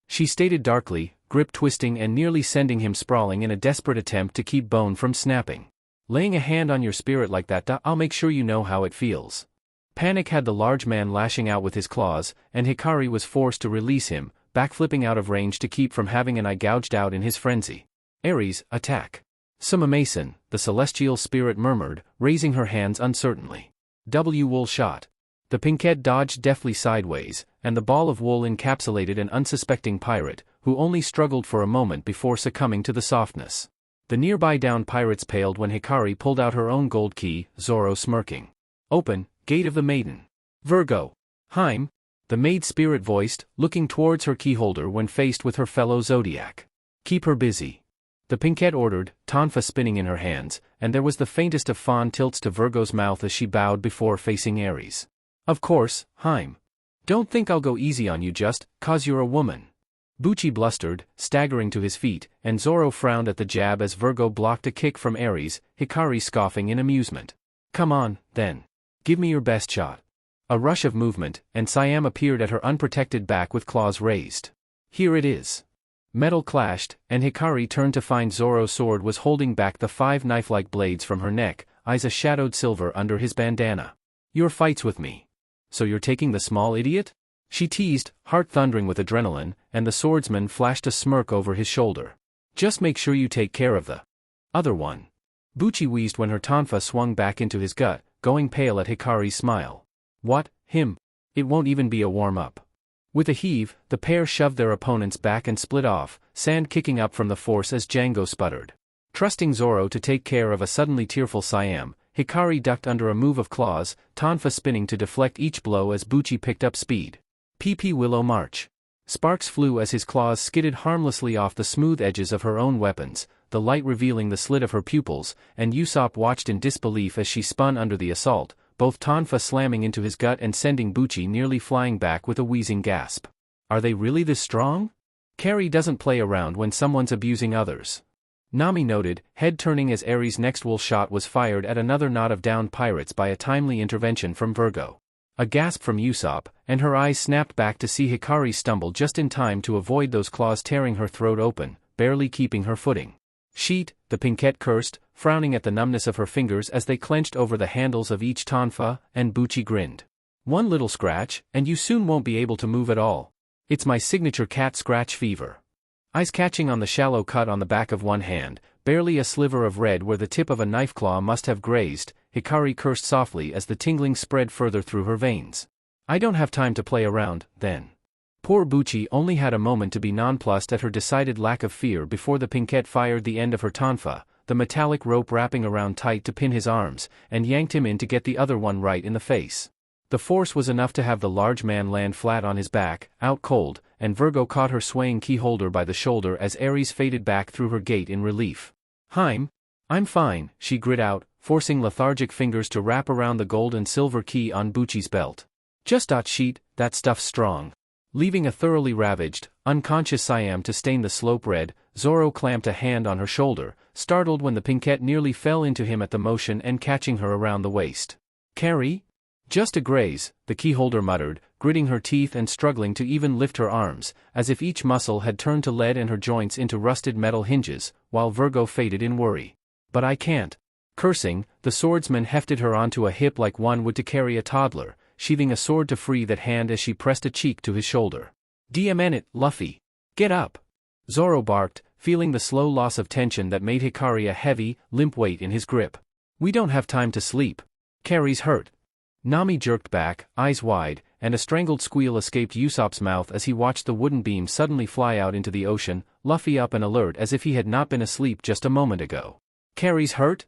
she stated darkly, grip twisting and nearly sending him sprawling in a desperate attempt to keep bone from snapping. Laying a hand on your spirit like that, I'll make sure you know how it feels. Panic had the large man lashing out with his claws, and Hikari was forced to release him, backflipping out of range to keep from having an eye gouged out in his frenzy. Ares, attack. Suma Mason, the celestial spirit murmured, raising her hands uncertainly. Wool shot. The pinkette dodged deftly sideways, and the ball of wool encapsulated an unsuspecting pirate, who only struggled for a moment before succumbing to the softness. The nearby downed pirates paled when Hikari pulled out her own gold key, Zoro smirking. Open, Gate of the Maiden. Virgo. Heim, the maid spirit voiced, looking towards her keyholder when faced with her fellow Zodiac. Keep her busy. The pinkette ordered, tonfa spinning in her hands, and there was the faintest of fond tilts to Virgo's mouth as she bowed before facing Ares. Of course, Heim. Don't think I'll go easy on you just 'cause you're a woman. Bucci blustered, staggering to his feet, and Zoro frowned at the jab as Virgo blocked a kick from Ares, Hikari scoffing in amusement. Come on, then. Give me your best shot. A rush of movement, and Siam appeared at her unprotected back with claws raised. Here it is. Metal clashed, and Hikari turned to find Zoro's sword was holding back the 5 knife-like blades from her neck, eyes a shadowed silver under his bandana. Your fights with me. So you're taking the small idiot? She teased, heart thundering with adrenaline, and the swordsman flashed a smirk over his shoulder. Just make sure you take care of the other one. Bucci wheezed when her tonfa swung back into his gut, going pale at Hikari's smile. What, him? It won't even be a warm-up. With a heave, the pair shoved their opponents back and split off, sand kicking up from the force as Django sputtered. Trusting Zoro to take care of a suddenly tearful Siam, Hikari ducked under a move of claws, tonfa spinning to deflect each blow as Bucci picked up speed. PP Willow March. Sparks flew as his claws skidded harmlessly off the smooth edges of her own weapons, the light revealing the slit of her pupils, and Usopp watched in disbelief as she spun under the assault, both tonfa slamming into his gut and sending Bucci nearly flying back with a wheezing gasp. Are they really this strong? Carrie doesn't play around when someone's abusing others. Nami noted, head turning as Ares' next wool shot was fired at another knot of downed pirates by a timely intervention from Virgo. A gasp from Usopp, and her eyes snapped back to see Hikari stumble just in time to avoid those claws tearing her throat open, barely keeping her footing. Sheet, the pinkette cursed, frowning at the numbness of her fingers as they clenched over the handles of each tonfa, and Bucci grinned. One little scratch, and you soon won't be able to move at all. It's my signature cat scratch fever. Eyes catching on the shallow cut on the back of one hand, barely a sliver of red where the tip of a knife claw must have grazed, Hikari cursed softly as the tingling spread further through her veins. I don't have time to play around, then. Poor Bucci only had a moment to be nonplussed at her decided lack of fear before the pinkette fired the end of her tonfa, the metallic rope wrapping around tight to pin his arms, and yanked him in to get the other one right in the face. The force was enough to have the large man land flat on his back, out cold, and Virgo caught her swaying keyholder by the shoulder as Ares faded back through her gate in relief. Heim? I'm fine, she grit out, forcing lethargic fingers to wrap around the gold and silver key on Bucci's belt. Just sheet, that stuff's strong. Leaving a thoroughly ravaged, unconscious Siam to stain the slope red, Zoro clamped a hand on her shoulder, startled when the pinkette nearly fell into him at the motion and catching her around the waist. Carrie? Just a graze, the keyholder muttered, gritting her teeth and struggling to even lift her arms, as if each muscle had turned to lead and her joints into rusted metal hinges, while Virgo faded in worry. But I can't. Cursing, the swordsman hefted her onto a hip like one would to carry a toddler, sheathing a sword to free that hand as she pressed a cheek to his shoulder. DMN it, Luffy. Get up. Zoro barked, feeling the slow loss of tension that made Hikari a heavy, limp weight in his grip. We don't have time to sleep. Carrie's hurt. Nami jerked back, eyes wide, and a strangled squeal escaped Usopp's mouth as he watched the wooden beam suddenly fly out into the ocean, Luffy up and alert as if he had not been asleep just a moment ago. Carrie's hurt?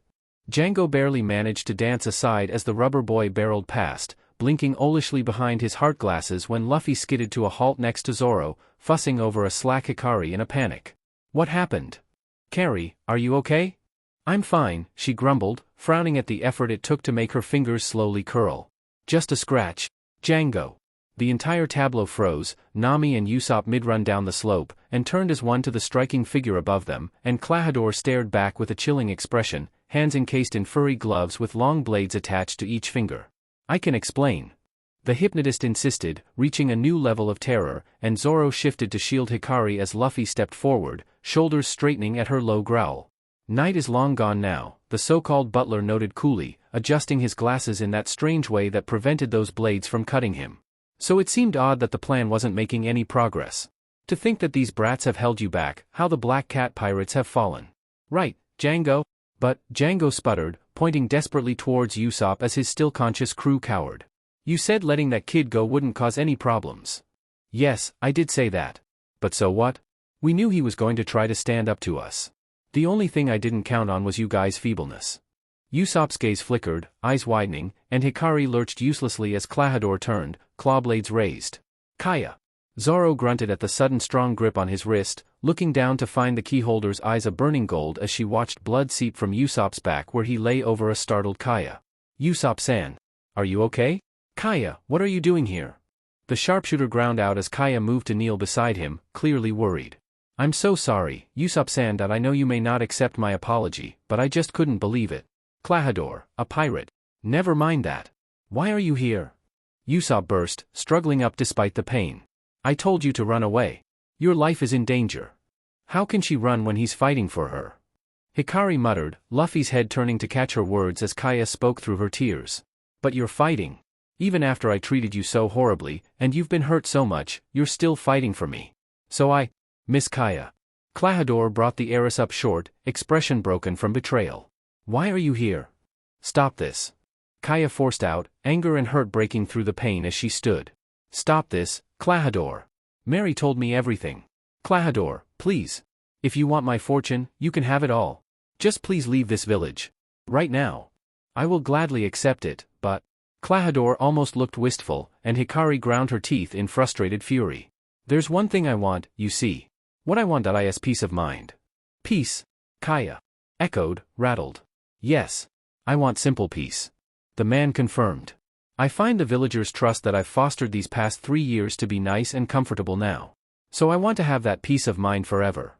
Django barely managed to dance aside as the rubber boy barreled past, blinking owlishly behind his heart glasses when Luffy skidded to a halt next to Zoro, fussing over a slack Hikari in a panic. What happened? Carrie, are you okay? I'm fine, she grumbled, frowning at the effort it took to make her fingers slowly curl. Just a scratch. Django. The entire tableau froze, Nami and Usopp mid-run down the slope, and turned as one to the striking figure above them, and Klahadore stared back with a chilling expression, hands encased in furry gloves with long blades attached to each finger. I can explain. The hypnotist insisted, reaching a new level of terror, and Zoro shifted to shield Hikari as Luffy stepped forward, shoulders straightening at her low growl. Night is long gone now, the so-called butler noted coolly, adjusting his glasses in that strange way that prevented those blades from cutting him. So it seemed odd that the plan wasn't making any progress. To think that these brats have held you back, how the Black Cat pirates have fallen. Right, Django? But, Django sputtered, pointing desperately towards Usopp as his still-conscious crew cowered. You said letting that kid go wouldn't cause any problems. Yes, I did say that. But so what? We knew he was going to try to stand up to us. The only thing I didn't count on was you guys' feebleness. Usopp's gaze flickered, eyes widening, and Hikari lurched uselessly as Klahadore turned, claw blades raised. Kaya! Zoro grunted at the sudden strong grip on his wrist, looking down to find the keyholder's eyes a burning gold as she watched blood seep from Usopp's back where he lay over a startled Kaya. Usopp-san. Are you okay? Kaya, what are you doing here? The sharpshooter ground out as Kaya moved to kneel beside him, clearly worried. I'm so sorry, Usopp-san, that I know you may not accept my apology, but I just couldn't believe it. Klahadore, a pirate. Never mind that. Why are you here? Usopp burst, struggling up despite the pain. I told you to run away. Your life is in danger. How can she run when he's fighting for her? Hikari muttered, Luffy's head turning to catch her words as Kaya spoke through her tears. But you're fighting. Even after I treated you so horribly, and you've been hurt so much, you're still fighting for me. So Miss Kaya. Klahadore brought the heiress up short, expression broken from betrayal. Why are you here? Stop this. Kaya forced out, anger and hurt breaking through the pain as she stood. Stop this, Klahadore. Mary told me everything. Klahadore, please. If you want my fortune, you can have it all. Just please leave this village. Right now. I will gladly accept it, but... Klahadore almost looked wistful, and Hikari ground her teeth in frustrated fury. There's one thing I want, you see. What I want is peace of mind. Peace? Kaya echoed, rattled. Yes. I want simple peace. The man confirmed. I find the villagers' trust that I've fostered these past 3 years to be nice and comfortable now. So I want to have that peace of mind forever.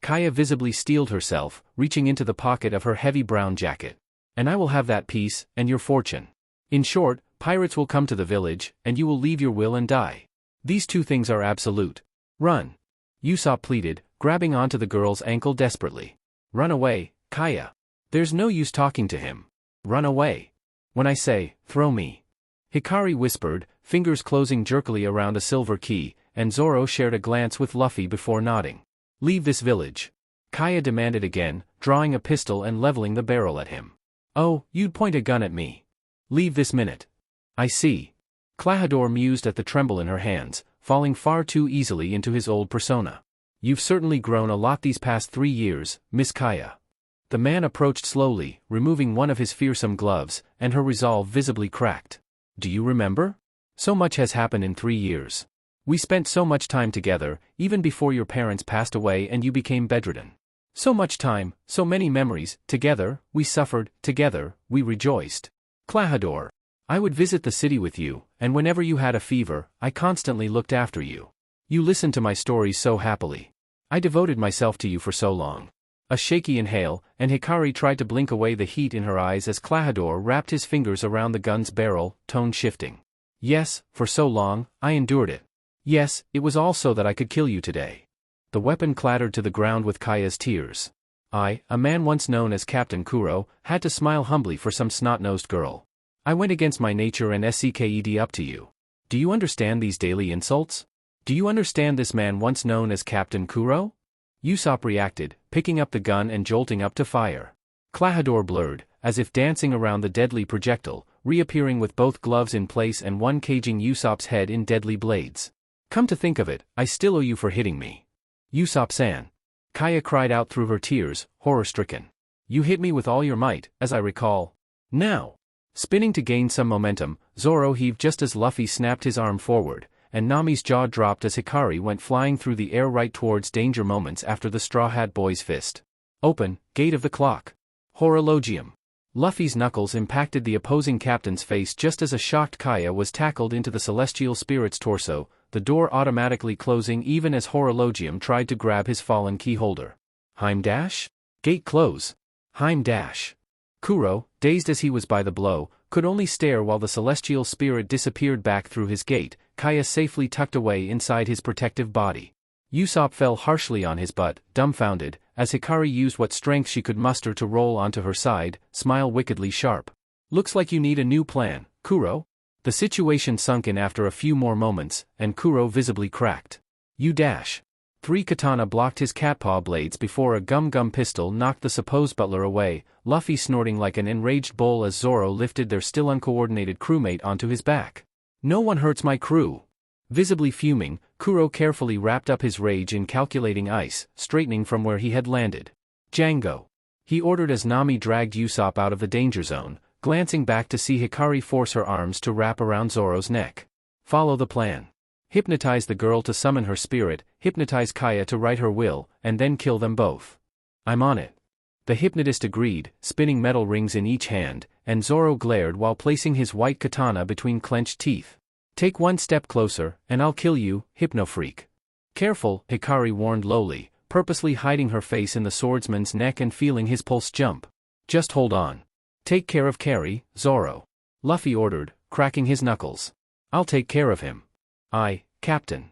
Kaya visibly steeled herself, reaching into the pocket of her heavy brown jacket. And I will have that peace, and your fortune. In short, pirates will come to the village, and you will leave your will and die. These two things are absolute. Run. Usopp pleaded, grabbing onto the girl's ankle desperately. Run away, Kaya. There's no use talking to him. Run away. When I say, throw me. Hikari whispered, fingers closing jerkily around a silver key, and Zoro shared a glance with Luffy before nodding. Leave this village. Kaya demanded again, drawing a pistol and leveling the barrel at him. Oh, you'd point a gun at me. Leave this minute. I see. Klahadore mused at the tremble in her hands, falling far too easily into his old persona. You've certainly grown a lot these past 3 years, Miss Kaya. The man approached slowly, removing one of his fearsome gloves, and her resolve visibly cracked. Do you remember? So much has happened in 3 years. We spent so much time together, even before your parents passed away and you became bedridden. So much time, so many memories, together, we suffered, together, we rejoiced. Klahadore. I would visit the city with you, and whenever you had a fever, I constantly looked after you. You listened to my stories so happily. I devoted myself to you for so long. A shaky inhale, and Hikari tried to blink away the heat in her eyes as Klahadore wrapped his fingers around the gun's barrel, tone shifting. Yes, for so long, I endured it. Yes, it was all so that I could kill you today. The weapon clattered to the ground with Kaya's tears. I, a man once known as Captain Kuro, had to smile humbly for some snot-nosed girl. I went against my nature and sked up to you. Do you understand these daily insults? Do you understand this man once known as Captain Kuro? Usopp reacted, picking up the gun and jolting up to fire. Klahadore blurred, as if dancing around the deadly projectile, reappearing with both gloves in place and one caging Usopp's head in deadly blades. Come to think of it, I still owe you for hitting me. Usopp-san. Kaya cried out through her tears, horror-stricken. You hit me with all your might, as I recall. Now. Spinning to gain some momentum, Zoro heaved just as Luffy snapped his arm forward, and Nami's jaw dropped as Hikari went flying through the air right towards danger moments after the Straw Hat Boy's fist. Open, gate of the clock. Horologium. Luffy's knuckles impacted the opposing captain's face just as a shocked Kaya was tackled into the celestial spirit's torso, the door automatically closing even as Horologium tried to grab his fallen keyholder. Heim dash? Gate close. Heim dash. Kuro, dazed as he was by the blow, could only stare while the celestial spirit disappeared back through his gate, Kaya safely tucked away inside his protective body. Usopp fell harshly on his butt, dumbfounded, as Hikari used what strength she could muster to roll onto her side, smile wickedly sharp. Looks like you need a new plan, Kuro? The situation sunk in after a few more moments, and Kuro visibly cracked. You dash. 3 katana blocked his catpaw blades before a gum-gum pistol knocked the supposed butler away, Luffy snorting like an enraged bull as Zoro lifted their still uncoordinated crewmate onto his back. No one hurts my crew. Visibly fuming, Kuro carefully wrapped up his rage in calculating ice, straightening from where he had landed. Django. He ordered as Nami dragged Usopp out of the danger zone, glancing back to see Hikari force her arms to wrap around Zoro's neck. Follow the plan. Hypnotize the girl to summon her spirit, hypnotize Kaya to write her will, and then kill them both. I'm on it. The hypnotist agreed, spinning metal rings in each hand, and Zoro glared while placing his white katana between clenched teeth. Take one step closer, and I'll kill you, hypno-freak. Careful, Hikari warned lowly, purposely hiding her face in the swordsman's neck and feeling his pulse jump. Just hold on. Take care of Carry, Zoro. Luffy ordered, cracking his knuckles. I'll take care of him. Aye, Captain.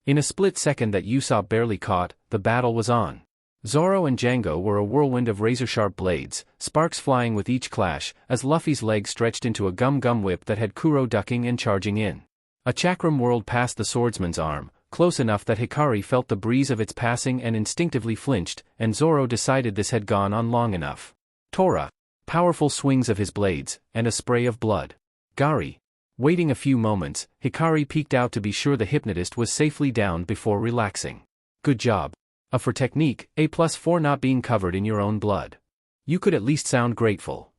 In a split second that Usopp barely caught, the battle was on. Zoro and Django were a whirlwind of razor-sharp blades, sparks flying with each clash, as Luffy's leg stretched into a gum-gum whip that had Kuro ducking and charging in. A chakram whirled past the swordsman's arm, close enough that Hikari felt the breeze of its passing and instinctively flinched, and Zoro decided this had gone on long enough. Tora. Powerful swings of his blades, and a spray of blood. Gari. Waiting a few moments, Hikari peeked out to be sure the hypnotist was safely down before relaxing. Good job. A for technique, A+ for not being covered in your own blood. You could at least sound grateful.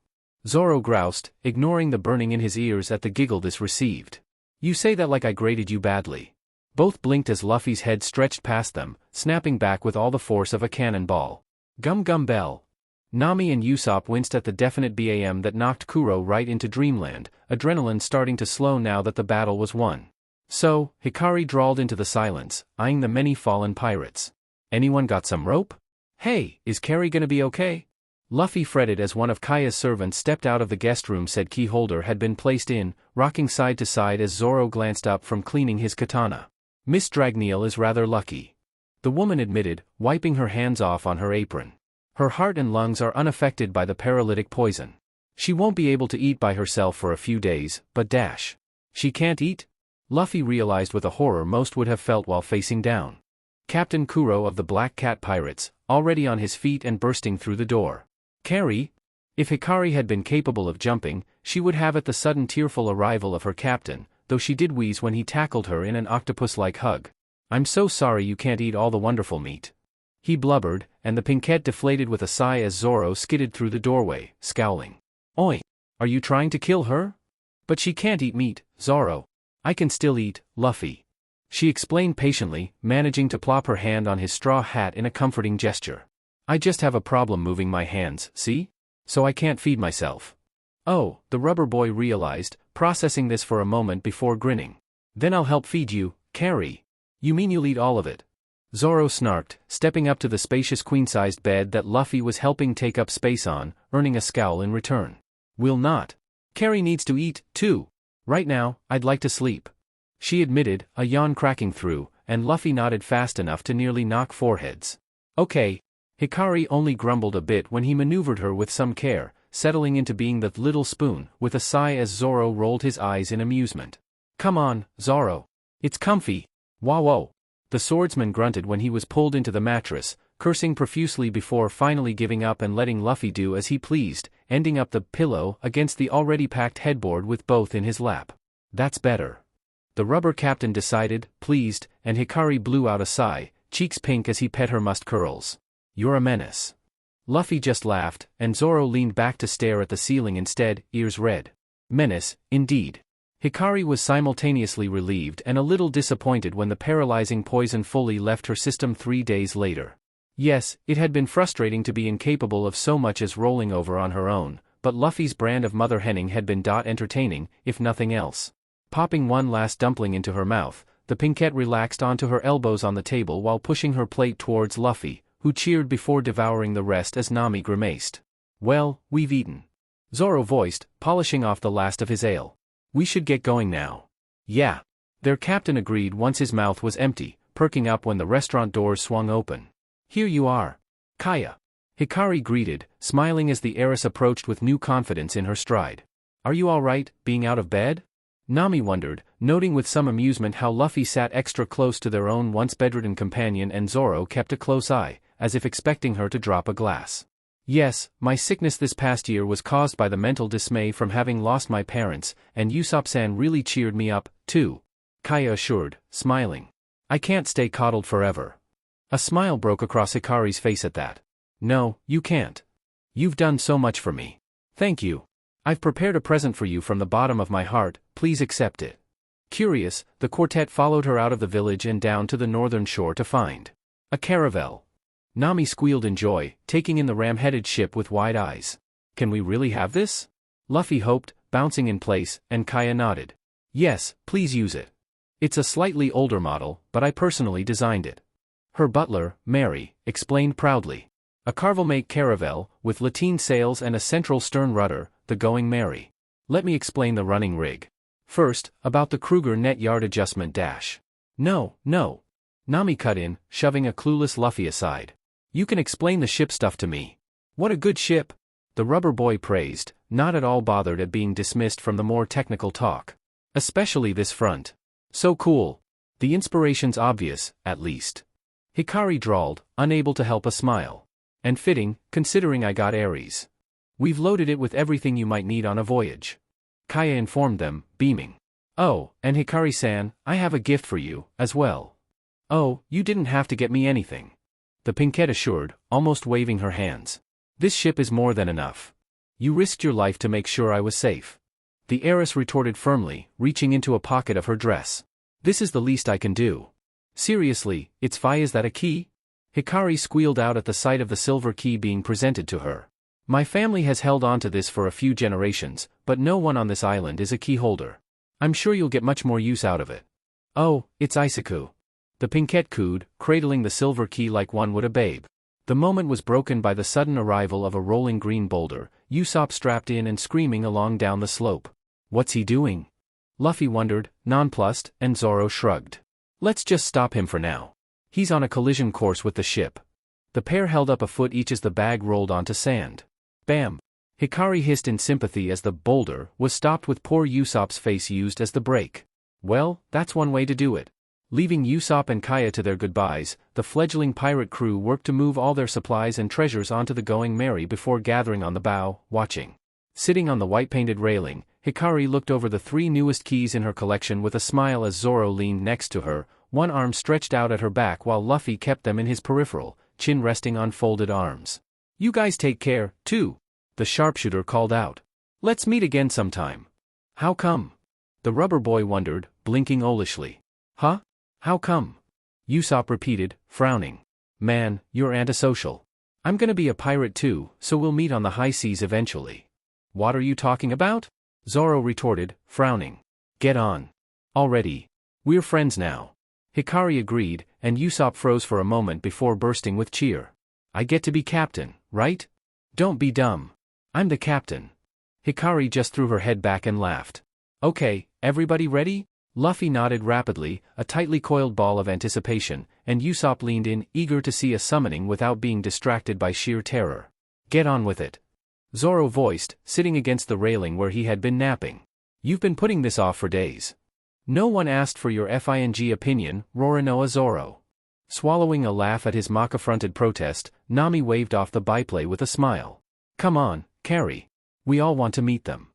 Zoro groused, ignoring the burning in his ears at the giggle this received. You say that like I graded you badly. Both blinked as Luffy's head stretched past them, snapping back with all the force of a cannonball. Gum Gum Bell. Nami and Usopp winced at the definite BAM that knocked Kuro right into dreamland, adrenaline starting to slow now that the battle was won. So, Hikari drawled into the silence, eyeing the many fallen pirates. Anyone got some rope? Hey, is Carry gonna be okay? Luffy fretted as one of Kaya's servants stepped out of the guest room said key holder had been placed in, rocking side to side as Zoro glanced up from cleaning his katana. Miss Dragneel is rather lucky. The woman admitted, wiping her hands off on her apron. Her heart and lungs are unaffected by the paralytic poison. She won't be able to eat by herself for a few days, but dash. She can't eat? Luffy realized with a horror most would have felt while facing down. Captain Kuro of the Black Cat Pirates, already on his feet and bursting through the door. Carry? If Hikari had been capable of jumping, she would have at the sudden tearful arrival of her captain, though she did wheeze when he tackled her in an octopus-like hug. I'm so sorry you can't eat all the wonderful meat. He blubbered, and the pinkette deflated with a sigh as Zoro skidded through the doorway, scowling. Oi! Are you trying to kill her? But she can't eat meat, Zoro. I can still eat, Luffy. She explained patiently, managing to plop her hand on his straw hat in a comforting gesture. I just have a problem moving my hands, see? So I can't feed myself. Oh, the rubber boy realized, processing this for a moment before grinning. Then I'll help feed you, Carry. You mean you'll eat all of it? Zoro snarked, stepping up to the spacious queen-sized bed that Luffy was helping take up space on, earning a scowl in return. Will not. Carry needs to eat, too. Right now, I'd like to sleep. She admitted, a yawn cracking through, and Luffy nodded fast enough to nearly knock foreheads. Okay. Hikari only grumbled a bit when he maneuvered her with some care, settling into being the little spoon, with a sigh as Zoro rolled his eyes in amusement. Come on, Zoro. It's comfy. Wow. The swordsman grunted when he was pulled into the mattress, cursing profusely before finally giving up and letting Luffy do as he pleased, ending up the pillow against the already packed headboard with both in his lap. That's better. The rubber captain decided, pleased, and Hikari blew out a sigh, cheeks pink as he pet her mussed curls. You're a menace. Luffy just laughed, and Zoro leaned back to stare at the ceiling instead, ears red. Menace, indeed. Hikari was simultaneously relieved and a little disappointed when the paralyzing poison fully left her system 3 days later. Yes, it had been frustrating to be incapable of so much as rolling over on her own, but Luffy's brand of mother henning had been entertaining, if nothing else. Popping one last dumpling into her mouth, the pinkette relaxed onto her elbows on the table while pushing her plate towards Luffy, who cheered before devouring the rest as Nami grimaced. Well, we've eaten. Zoro voiced, polishing off the last of his ale. We should get going now. Yeah. Their captain agreed once his mouth was empty, perking up when the restaurant doors swung open. Here you are. Kaya. Hikari greeted, smiling as the heiress approached with new confidence in her stride. Are you all right, being out of bed? Nami wondered, noting with some amusement how Luffy sat extra close to their own once bedridden companion and Zoro kept a close eye, as if expecting her to drop a glass. Yes, my sickness this past year was caused by the mental dismay from having lost my parents, and Usopp-san really cheered me up, too. Kaya assured, smiling. I can't stay coddled forever. A smile broke across Hikari's face at that. No, you can't. You've done so much for me. Thank you. I've prepared a present for you from the bottom of my heart, please accept it. Curious, the quartet followed her out of the village and down to the northern shore to find a caravel. Nami squealed in joy, taking in the ram-headed ship with wide eyes. Can we really have this? Luffy hoped, bouncing in place, and Kaya nodded. Yes, please use it. It's a slightly older model, but I personally designed it. Her butler, Mary, explained proudly. A carvel-make caravel, with lateen sails and a central stern rudder, the Going Merry. Let me explain the running rig. First, about the Kruger net yard adjustment dash. No. Nami cut in, shoving a clueless Luffy aside. You can explain the ship stuff to me. What a good ship! The rubber boy praised, not at all bothered at being dismissed from the more technical talk. Especially this front. So cool. The inspiration's obvious, at least. Hikari drawled, unable to help a smile. And fitting, considering I got Aries. We've loaded it with everything you might need on a voyage. Kaya informed them, beaming. Oh, and Hikari-san, I have a gift for you, as well. Oh, you didn't have to get me anything. The Pinkette assured, almost waving her hands. This ship is more than enough. You risked your life to make sure I was safe. The heiress retorted firmly, reaching into a pocket of her dress. This is the least I can do. Seriously, it's fine. Is that a key? Hikari squealed out at the sight of the silver key being presented to her. My family has held on to this for a few generations, but no one on this island is a key holder. I'm sure you'll get much more use out of it. Oh, it's Isaku. The Pinkette cooed, cradling the silver key like one would a babe. The moment was broken by the sudden arrival of a rolling green boulder, Usopp strapped in and screaming along down the slope. What's he doing? Luffy wondered, nonplussed, and Zoro shrugged. Let's just stop him for now. He's on a collision course with the ship. The pair held up a foot each as the bag rolled onto sand. Bam! Hikari hissed in sympathy as the boulder was stopped with poor Usopp's face used as the brake. Well, that's one way to do it. Leaving Usopp and Kaya to their goodbyes, the fledgling pirate crew worked to move all their supplies and treasures onto the Going Merry before gathering on the bow, watching. Sitting on the white-painted railing, Hikari looked over the 3 newest keys in her collection with a smile as Zoro leaned next to her, one arm stretched out at her back while Luffy kept them in his peripheral, chin resting on folded arms. You guys take care, too. The sharpshooter called out. Let's meet again sometime. How come? The rubber boy wondered, blinking owlishly. Huh? How come? Usopp repeated, frowning. Man, you're antisocial. I'm gonna be a pirate too, so we'll meet on the high seas eventually. What are you talking about? Zoro retorted, frowning. Get on. Already. We're friends now. Hikari agreed, and Usopp froze for a moment before bursting with cheer. I get to be captain, right? Don't be dumb. I'm the captain. Hikari just threw her head back and laughed. Okay, everybody ready? Luffy nodded rapidly, a tightly coiled ball of anticipation, and Usopp leaned in, eager to see a summoning without being distracted by sheer terror. Get on with it. Zoro voiced, sitting against the railing where he had been napping. You've been putting this off for days. No one asked for your FING opinion, Roronoa Zoro. Swallowing a laugh at his mock-affronted protest, Nami waved off the byplay with a smile. Come on, Carrie. We all want to meet them.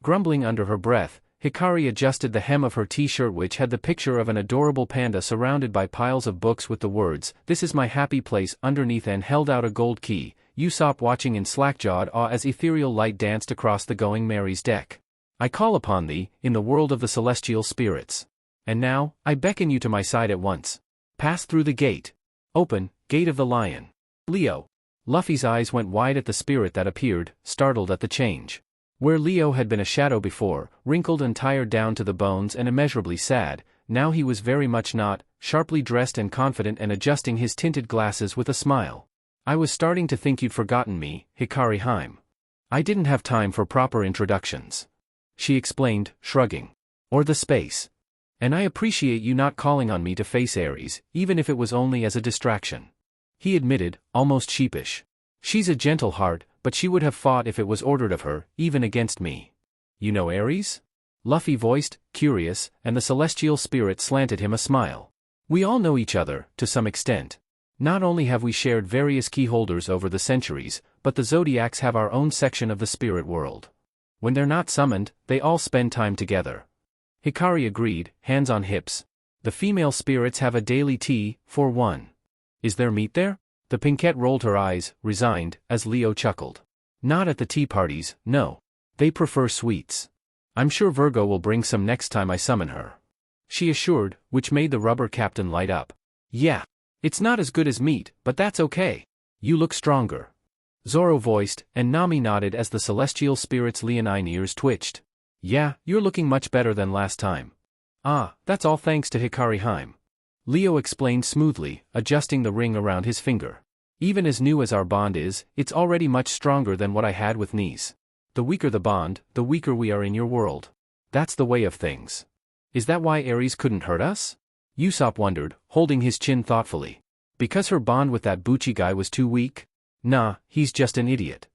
Grumbling under her breath, Hikari adjusted the hem of her t-shirt which had the picture of an adorable panda surrounded by piles of books with the words, "This is my happy place," underneath and held out a gold key, Usopp watching in slack-jawed awe as ethereal light danced across the Going Merry's deck. I call upon thee, in the world of the celestial spirits. And now, I beckon you to my side at once. Pass through the gate. Open, gate of the lion. Leo. Luffy's eyes went wide at the spirit that appeared, startled at the change. Where Leo had been a shadow before, wrinkled and tired down to the bones and immeasurably sad, now he was very much not, sharply dressed and confident and adjusting his tinted glasses with a smile. I was starting to think you'd forgotten me, Hikari Heim. I didn't have time for proper introductions. She explained, shrugging. Or the space. And I appreciate you not calling on me to face Aries, even if it was only as a distraction. He admitted, almost sheepish. She's a gentle heart, but she would have fought if it was ordered of her, even against me. You know Aries? Luffy voiced, curious, and the celestial spirit slanted him a smile. We all know each other, to some extent. Not only have we shared various key holders over the centuries, but the Zodiacs have our own section of the spirit world. When they're not summoned, they all spend time together. Hikari agreed, hands on hips. The female spirits have a daily tea, for one. Is there meat there? The Pinkette rolled her eyes, resigned, as Leo chuckled. Not at the tea parties, no. They prefer sweets. I'm sure Virgo will bring some next time I summon her. She assured, which made the rubber captain light up. Yeah. It's not as good as meat, but that's okay. You look stronger. Zoro voiced, and Nami nodded as the celestial spirit's leonine ears twitched. Yeah, you're looking much better than last time. Ah, that's all thanks to Hikari Haim. Leo explained smoothly, adjusting the ring around his finger. Even as new as our bond is, it's already much stronger than what I had with Enies. The weaker the bond, the weaker we are in your world. That's the way of things. Is that why Aries couldn't hurt us? Usopp wondered, holding his chin thoughtfully. Because her bond with that Bucci guy was too weak? Nah, he's just an idiot.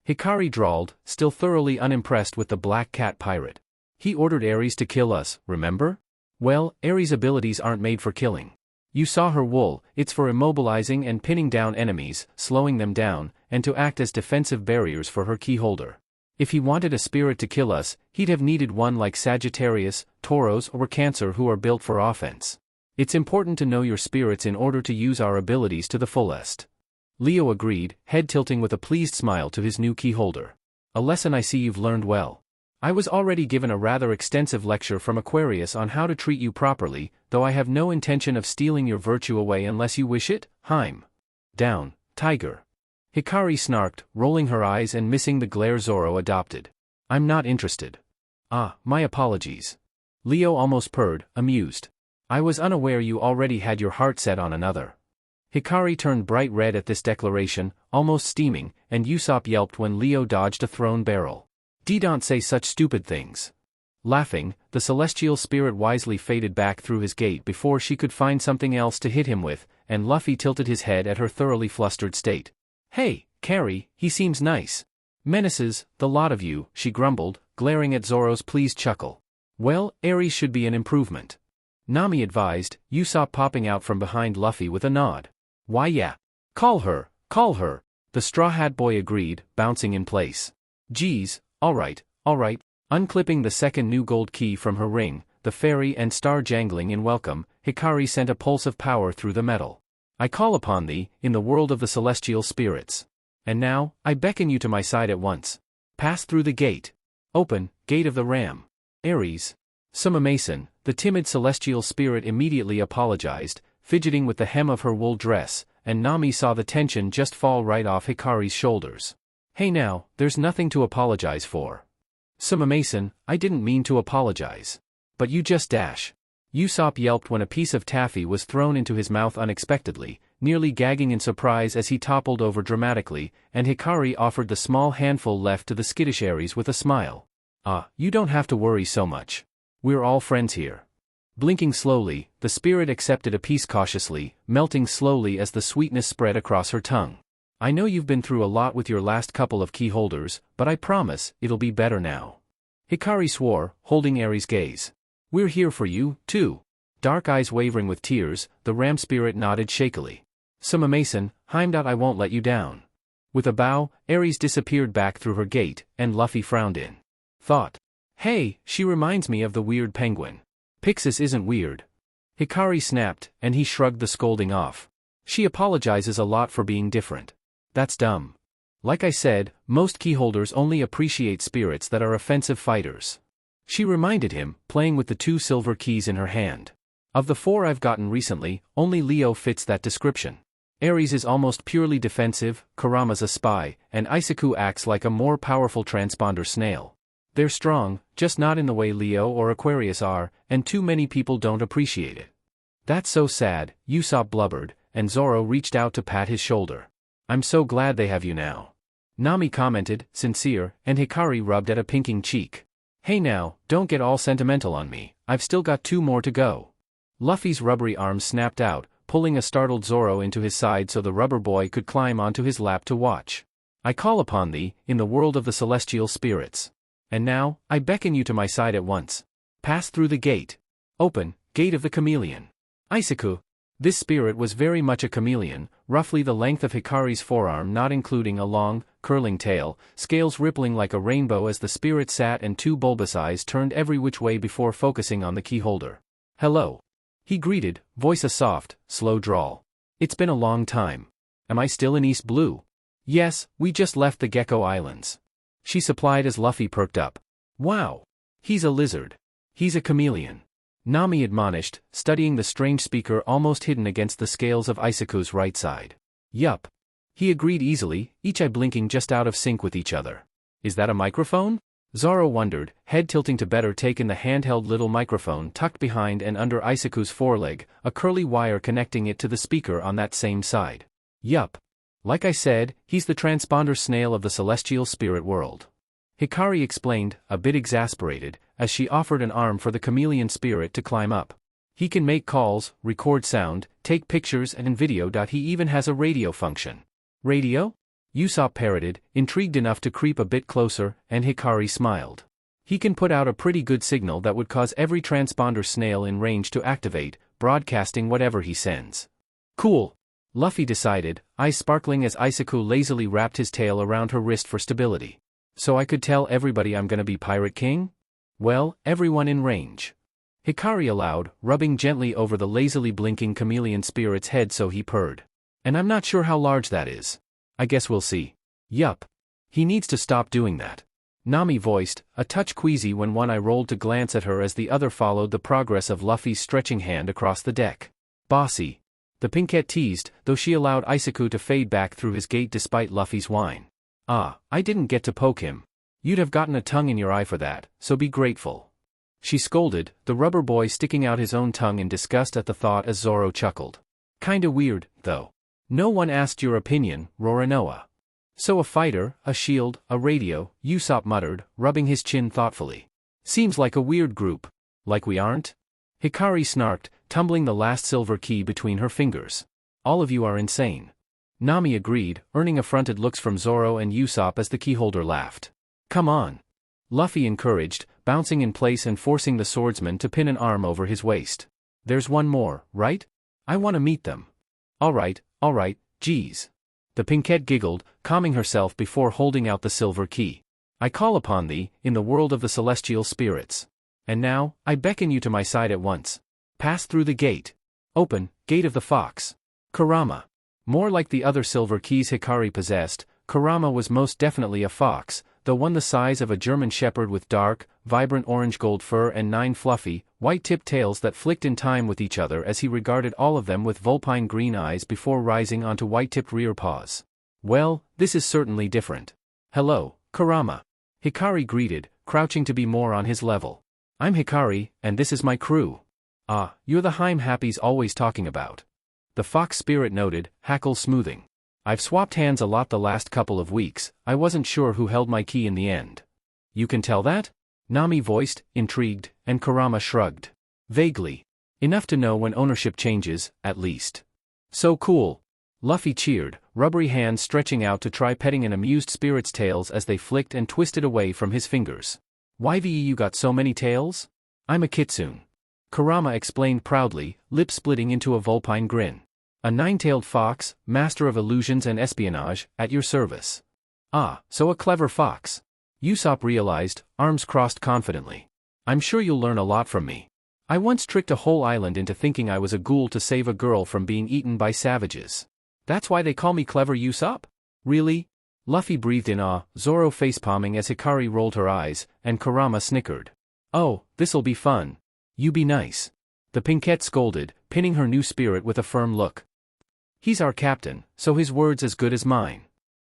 Hikari drawled, still thoroughly unimpressed with the Black Cat pirate. He ordered Aries to kill us, remember? Well, Aries' abilities aren't made for killing. You saw her wool, it's for immobilizing and pinning down enemies, slowing them down, and to act as defensive barriers for her key holder. If he wanted a spirit to kill us, he'd have needed one like Sagittarius, Tauros or Cancer who are built for offense. It's important to know your spirits in order to use our abilities to the fullest. Leo agreed, head tilting with a pleased smile to his new key holder. A lesson I see you've learned well. I was already given a rather extensive lecture from Aquarius on how to treat you properly, though I have no intention of stealing your virtue away unless you wish it, Haim. Down, tiger. Hikari snarked, rolling her eyes and missing the glare Zoro adopted. I'm not interested. Ah, my apologies. Leo almost purred, amused. I was unaware you already had your heart set on another. Hikari turned bright red at this declaration, almost steaming, and Usopp yelped when Leo dodged a thrown barrel. Don't say such stupid things. Laughing, the celestial spirit wisely faded back through his gate before she could find something else to hit him with, and Luffy tilted his head at her thoroughly flustered state. Hey, Carrie, he seems nice. Menaces, the lot of you, she grumbled, glaring at Zoro's pleased chuckle. Well, Aries should be an improvement. Nami advised, Usopp popping out from behind Luffy with a nod. Why yeah. Call her, the Straw Hat Boy agreed, bouncing in place. Geez, alright. Unclipping the second new gold key from her ring, the fairy and star jangling in welcome, Hikari sent a pulse of power through the metal. I call upon thee, in the world of the celestial spirits. And now, I beckon you to my side at once. Pass through the gate. Open, gate of the ram. Aries. Mason, the timid celestial spirit immediately apologized, fidgeting with the hem of her wool dress, and Nami saw the tension just fall right off Hikari's shoulders. Hey now, there's nothing to apologize for. Mason, I didn't mean to apologize. But you just dash. Usopp yelped when a piece of taffy was thrown into his mouth unexpectedly, nearly gagging in surprise as he toppled over dramatically, and Hikari offered the small handful left to the skittish Aries with a smile. Ah, you don't have to worry so much. We're all friends here. Blinking slowly, the spirit accepted a piece cautiously, melting slowly as the sweetness spread across her tongue. I know you've been through a lot with your last couple of key holders, but I promise, it'll be better now. Hikari swore, holding Aries' gaze. We're here for you, too. Dark eyes wavering with tears, the ram spirit nodded shakily. Mason, Heimdall, I won't let you down. With a bow, Aries disappeared back through her gate, and Luffy frowned in thought. Hey, she reminds me of the weird penguin. Pixis isn't weird. Hikari snapped, and he shrugged the scolding off. She apologizes a lot for being different. That's dumb. Like I said, most keyholders only appreciate spirits that are offensive fighters. She reminded him, playing with the 2 silver keys in her hand. Of the 4 I've gotten recently, only Leo fits that description. Aries is almost purely defensive, Kurama's a spy, and Isaku acts like a more powerful transponder snail. They're strong, just not in the way Leo or Aquarius are, and too many people don't appreciate it. That's so sad, Usopp blubbered, and Zoro reached out to pat his shoulder. I'm so glad they have you now. Nami commented, sincere, and Hikari rubbed at a pinking cheek. Hey now, don't get all sentimental on me, I've still got 2 more to go. Luffy's rubbery arms snapped out, pulling a startled Zoro into his side so the rubber boy could climb onto his lap to watch. I call upon thee, in the world of the celestial spirits. And now, I beckon you to my side at once. Pass through the gate. Open, gate of the chameleon. Isaku. This spirit was very much a chameleon, roughly the length of Hikari's forearm not including a long, curling tail, scales rippling like a rainbow as the spirit sat and 2 bulbous eyes turned every which way before focusing on the key holder. Hello. He greeted, voice a soft, slow drawl. It's been a long time. Am I still in East Blue? Yes, we just left the Gecko Islands. She supplied as Luffy perked up. Wow. He's a lizard. He's a chameleon. Nami admonished, studying the strange speaker almost hidden against the scales of Isaku's right side. Yup. He agreed easily, each eye blinking just out of sync with each other. Is that a microphone? Zoro wondered, head tilting to better take in the handheld little microphone tucked behind and under Isaku's foreleg, a curly wire connecting it to the speaker on that same side. Yup. Like I said, he's the transponder snail of the celestial spirit world. Hikari explained, a bit exasperated, as she offered an arm for the chameleon spirit to climb up. He can make calls, record sound, take pictures and video. He even has a radio function. Radio? Usopp parroted, intrigued enough to creep a bit closer, and Hikari smiled. He can put out a pretty good signal that would cause every transponder snail in range to activate, broadcasting whatever he sends. Cool. Luffy decided, eyes sparkling as Isaku lazily wrapped his tail around her wrist for stability. So I could tell everybody I'm gonna be Pirate King? Well, everyone in range. Hikari allowed, rubbing gently over the lazily blinking chameleon spirit's head so he purred. And I'm not sure how large that is. I guess we'll see. Yup. He needs to stop doing that. Nami voiced, a touch queasy when one eye rolled to glance at her as the other followed the progress of Luffy's stretching hand across the deck. Bossy. The pinkette teased, though she allowed Isaku to fade back through his gate despite Luffy's whine. Ah, I didn't get to poke him. You'd have gotten a tongue in your eye for that, so be grateful. She scolded, the rubber boy sticking out his own tongue in disgust at the thought as Zoro chuckled. Kinda weird, though. No one asked your opinion, Roronoa. So a fighter, a shield, a radio, Usopp muttered, rubbing his chin thoughtfully. Seems like a weird group. Like we aren't? Hikari snarked, tumbling the last silver key between her fingers. All of you are insane. Nami agreed, earning affronted looks from Zoro and Usopp as the keyholder laughed. Come on. Luffy encouraged, bouncing in place and forcing the swordsman to pin an arm over his waist. There's one more, right? I want to meet them. Alright, geez. The pinkette giggled, calming herself before holding out the silver key. I call upon thee, in the world of the celestial spirits. And now, I beckon you to my side at once. Pass through the gate. Open, gate of the fox. Kurama. More like the other silver keys Hikari possessed, Kurama was most definitely a fox, though one the size of a German shepherd with dark, vibrant orange-gold fur and 9 fluffy, white-tipped tails that flicked in time with each other as he regarded all of them with vulpine green eyes before rising onto white-tipped rear paws. Well, this is certainly different. Hello, Kurama. Hikari greeted, crouching to be more on his level. I'm Hikari, and this is my crew. Ah, you're the Heim Happy's always talking about. The fox spirit noted, hackle smoothing. I've swapped hands a lot the last couple of weeks, I wasn't sure who held my key in the end. You can tell that? Nami voiced, intrigued, and Kurama shrugged. Vaguely. Enough to know when ownership changes, at least. So cool. Luffy cheered, rubbery hands stretching out to try petting an amused spirit's tails as they flicked and twisted away from his fingers. YVE, you got so many tails? I'm a kitsune. Kurama explained proudly, lips splitting into a vulpine grin. A 9-tailed fox, master of illusions and espionage, at your service. Ah, so a clever fox. Usopp realized, arms crossed confidently. I'm sure you'll learn a lot from me. I once tricked a whole island into thinking I was a ghoul to save a girl from being eaten by savages. That's why they call me Clever Usopp? Really? Luffy breathed in awe, Zoro facepalming as Hikari rolled her eyes, and Kurama snickered. Oh, this'll be fun. You be nice. The pinkette scolded, pinning her new spirit with a firm look. He's our captain, so his word's as good as mine.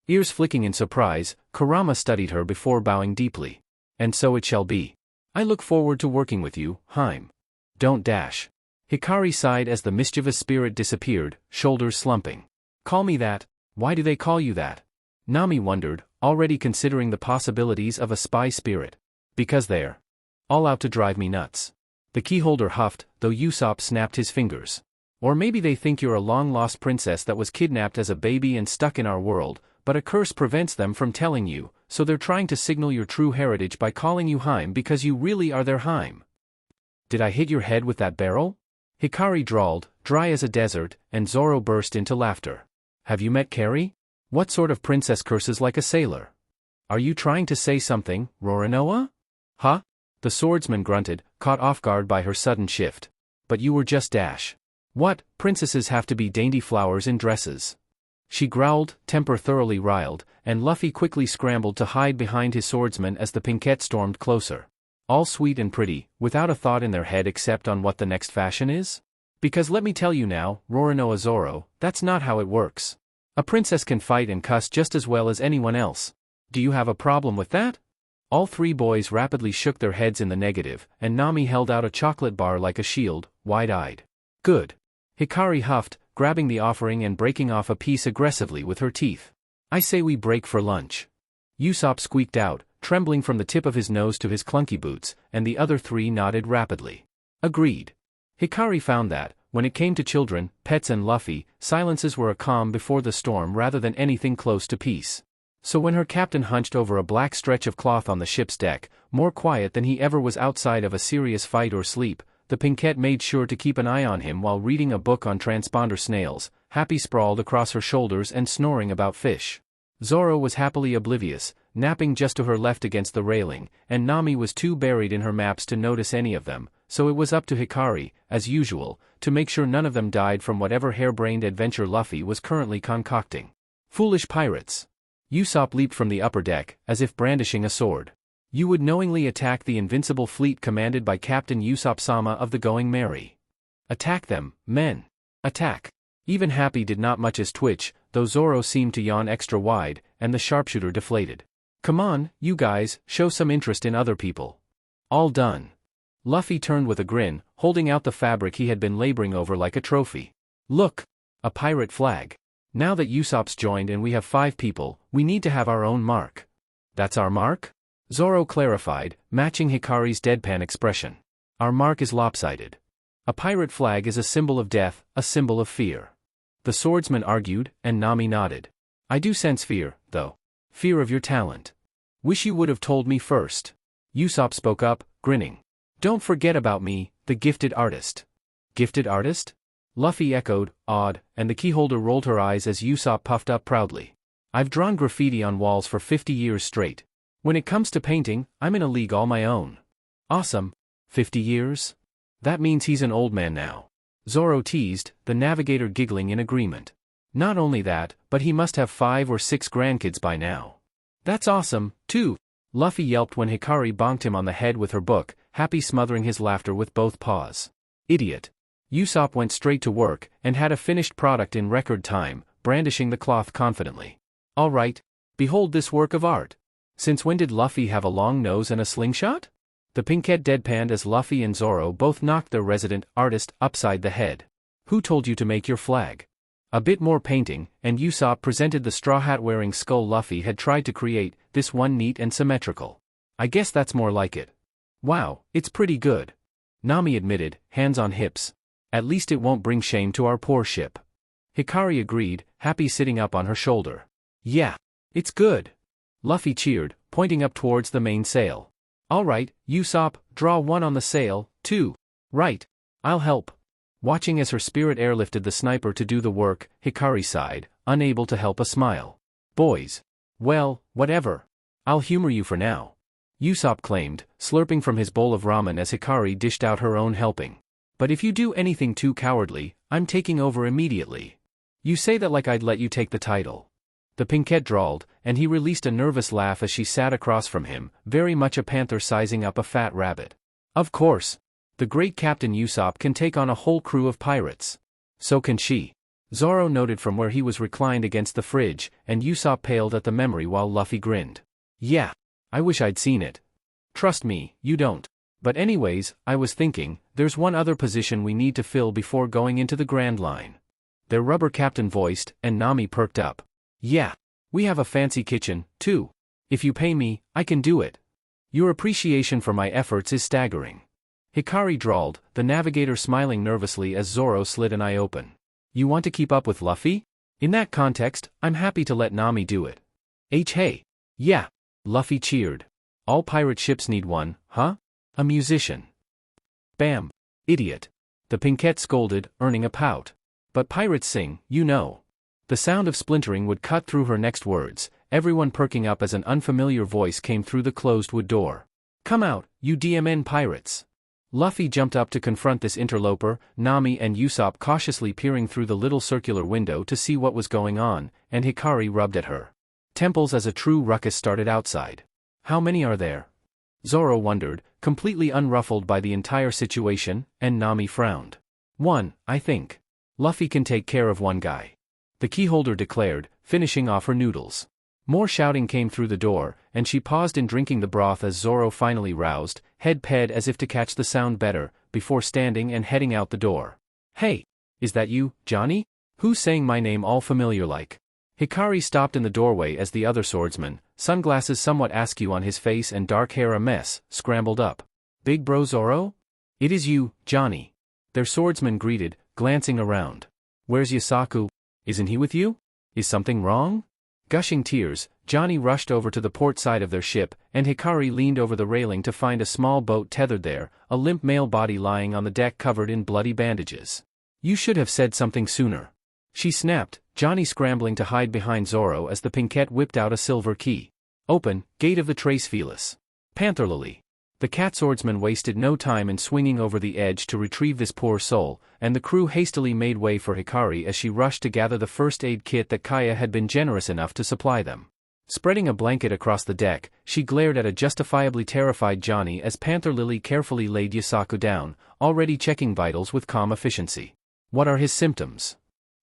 Ears flicking in surprise, Kurama studied her before bowing deeply. And so it shall be. I look forward to working with you, Heim. Don't dash. Hikari sighed as the mischievous spirit disappeared, shoulders slumping. Call me that? Why do they call you that? Nami wondered, already considering the possibilities of a spy spirit. Because they're all out to drive me nuts. The keyholder huffed, though Usopp snapped his fingers. Or maybe they think you're a long-lost princess that was kidnapped as a baby and stuck in our world, but a curse prevents them from telling you, so they're trying to signal your true heritage by calling you Heim because you really are their Heim. Did I hit your head with that barrel? Hikari drawled, dry as a desert, and Zoro burst into laughter. Have you met Carrie? What sort of princess curses like a sailor? Are you trying to say something, Roronoa? Huh? The swordsman grunted, caught off guard by her sudden shift. But you were just Dash. What, princesses have to be dainty flowers in dresses? She growled, temper thoroughly riled, and Luffy quickly scrambled to hide behind his swordsman as the Pinkette stormed closer. All sweet and pretty, without a thought in their head except on what the next fashion is? Because let me tell you now, Roronoa Zoro, that's not how it works. A princess can fight and cuss just as well as anyone else. Do you have a problem with that? All three boys rapidly shook their heads in the negative, and Nami held out a chocolate bar like a shield, wide-eyed. Good. Hikari huffed, grabbing the offering and breaking off a piece aggressively with her teeth. I say we break for lunch. Usopp squeaked out, trembling from the tip of his nose to his clunky boots, and the other three nodded rapidly. Agreed. Hikari found that, when it came to children, pets and Luffy, silences were a calm before the storm rather than anything close to peace. So when her captain hunched over a black stretch of cloth on the ship's deck, more quiet than he ever was outside of a serious fight or sleep, the Pinkette made sure to keep an eye on him while reading a book on transponder snails, Happy sprawled across her shoulders and snoring about fish. Zoro was happily oblivious, napping just to her left against the railing, and Nami was too buried in her maps to notice any of them, so it was up to Hikari, as usual, to make sure none of them died from whatever harebrained adventure Luffy was currently concocting. Foolish pirates. Usopp leaped from the upper deck, as if brandishing a sword. You would knowingly attack the invincible fleet commanded by Captain Usopp-sama of the Going Merry. Attack them, men. Attack. Even Happy did not much as twitch, though Zoro seemed to yawn extra wide, and the sharpshooter deflated. Come on, you guys, show some interest in other people. All done. Luffy turned with a grin, holding out the fabric he had been laboring over like a trophy. Look! A pirate flag. Now that Usopp's joined and we have 5 people, we need to have our own mark. That's our mark? Zoro clarified, matching Hikari's deadpan expression. Our mark is lopsided. A pirate flag is a symbol of death, a symbol of fear. The swordsman argued, and Nami nodded. I do sense fear, though. Fear of your talent. Wish you would have told me first. Usopp spoke up, grinning. Don't forget about me, the gifted artist. Gifted artist? Luffy echoed, awed, and the keyholder rolled her eyes as Usopp puffed up proudly. I've drawn graffiti on walls for 50 years straight. When it comes to painting, I'm in a league all my own. Awesome. 50 years? That means he's an old man now. Zoro teased, the navigator giggling in agreement. Not only that, but he must have 5 or 6 grandkids by now. That's awesome, too. Luffy yelped when Hikari bonked him on the head with her book, Happy smothering his laughter with both paws. Idiot. Usopp went straight to work, and had a finished product in record time, brandishing the cloth confidently. All right. Behold this work of art. Since when did Luffy have a long nose and a slingshot? The Pinkette deadpanned as Luffy and Zoro both knocked their resident artist upside the head. Who told you to make your flag? A bit more painting, and Usopp presented the straw hat-wearing skull Luffy had tried to create, this one neat and symmetrical. I guess that's more like it. Wow, it's pretty good. Nami admitted, hands on hips. At least it won't bring shame to our poor ship. Hikari agreed, Happy sitting up on her shoulder. Yeah, it's good. Luffy cheered, pointing up towards the main sail. All right, Usopp, draw one on the sail, too. Right. I'll help. Watching as her spirit airlifted the sniper to do the work, Hikari sighed, unable to help a smile. Boys. Well, whatever. I'll humor you for now. Usopp claimed, slurping from his bowl of ramen as Hikari dished out her own helping. But if you do anything too cowardly, I'm taking over immediately. You say that like I'd let you take the title. The Pinkette drawled, and he released a nervous laugh as she sat across from him, very much a panther sizing up a fat rabbit. Of course. The great Captain Usopp can take on a whole crew of pirates. So can she. Zoro noted from where he was reclined against the fridge, and Usopp paled at the memory while Luffy grinned. Yeah. I wish I'd seen it. Trust me, you don't. But anyways, I was thinking, there's one other position we need to fill before going into the Grand Line. Their rubber captain voiced, and Nami perked up. Yeah. We have a fancy kitchen, too. If you pay me, I can do it. Your appreciation for my efforts is staggering. Hikari drawled, the navigator smiling nervously as Zoro slid an eye open. You want to keep up with Luffy? In that context, I'm happy to let Nami do it. Hey. Yeah. Luffy cheered. All pirate ships need one, huh? A musician. Bam. Idiot. The Pinkette scolded, earning a pout. But pirates sing, you know. The sound of splintering would cut through her next words, everyone perking up as an unfamiliar voice came through the closed wood door. Come out, you DMN pirates. Luffy jumped up to confront this interloper, Nami and Usopp cautiously peering through the little circular window to see what was going on, and Hikari rubbed at her temples as a true ruckus started outside. How many are there? Zoro wondered, completely unruffled by the entire situation, and Nami frowned. One, I think. Luffy can take care of one guy. The keyholder declared, finishing off her noodles. More shouting came through the door, and she paused in drinking the broth as Zoro finally roused, head ped as if to catch the sound better, before standing and heading out the door. Hey! Is that you, Johnny? Who's saying my name all familiar like? Hikari stopped in the doorway as the other swordsman, sunglasses somewhat askew on his face and dark hair a mess, scrambled up. Big bro Zoro? It is you, Johnny. Their swordsman greeted, glancing around. Where's Yusaku? Isn't he with you? Is something wrong? Gushing tears, Johnny rushed over to the port side of their ship, and Hikari leaned over the railing to find a small boat tethered there, a limp male body lying on the deck covered in bloody bandages. You should have said something sooner. She snapped, Johnny scrambling to hide behind Zoro as the Pinkette whipped out a silver key. Open, gate of the Trace Felis. Panther Lily. The cat swordsman wasted no time in swinging over the edge to retrieve this poor soul, and the crew hastily made way for Hikari as she rushed to gather the first aid kit that Kaya had been generous enough to supply them. Spreading a blanket across the deck, she glared at a justifiably terrified Johnny as Panther Lily carefully laid Yusaku down, already checking vitals with calm efficiency. What are his symptoms?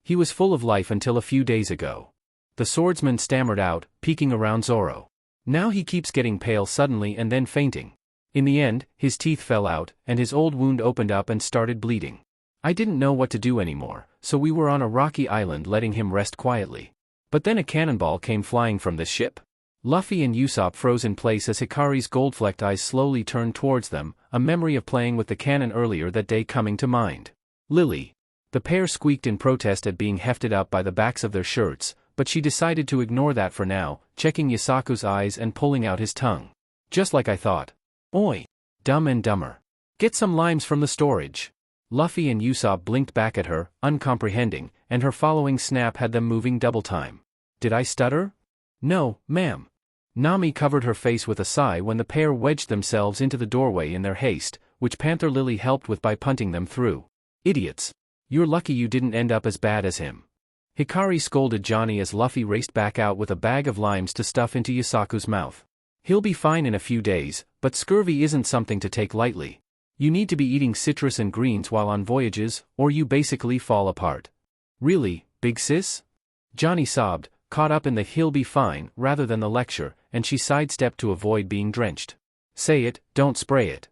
He was full of life until a few days ago. The swordsman stammered out, peeking around Zoro. Now he keeps getting pale suddenly and then fainting. In the end, his teeth fell out, and his old wound opened up and started bleeding. I didn't know what to do anymore, so we were on a rocky island letting him rest quietly. But then a cannonball came flying from this ship. Luffy and Usopp froze in place as Hikari's gold-flecked eyes slowly turned towards them, a memory of playing with the cannon earlier that day coming to mind. Lily. The pair squeaked in protest at being hefted up by the backs of their shirts, but she decided to ignore that for now, checking Yusaku's eyes and pulling out his tongue. Just like I thought. Oi! Dumb and Dumber. Get some limes from the storage. Luffy and Usopp blinked back at her, uncomprehending, and her following snap had them moving double time. Did I stutter? No, ma'am. Nami covered her face with a sigh when the pair wedged themselves into the doorway in their haste, which Panther Lily helped with by punting them through. Idiots. You're lucky you didn't end up as bad as him. Hikari scolded Johnny as Luffy raced back out with a bag of limes to stuff into Yusaku's mouth. He'll be fine in a few days, but scurvy isn't something to take lightly. You need to be eating citrus and greens while on voyages, or you basically fall apart. Really, big sis? Johnny sobbed, caught up in the he'll be fine rather than the lecture, and she sidestepped to avoid being drenched. Say it, don't spray it.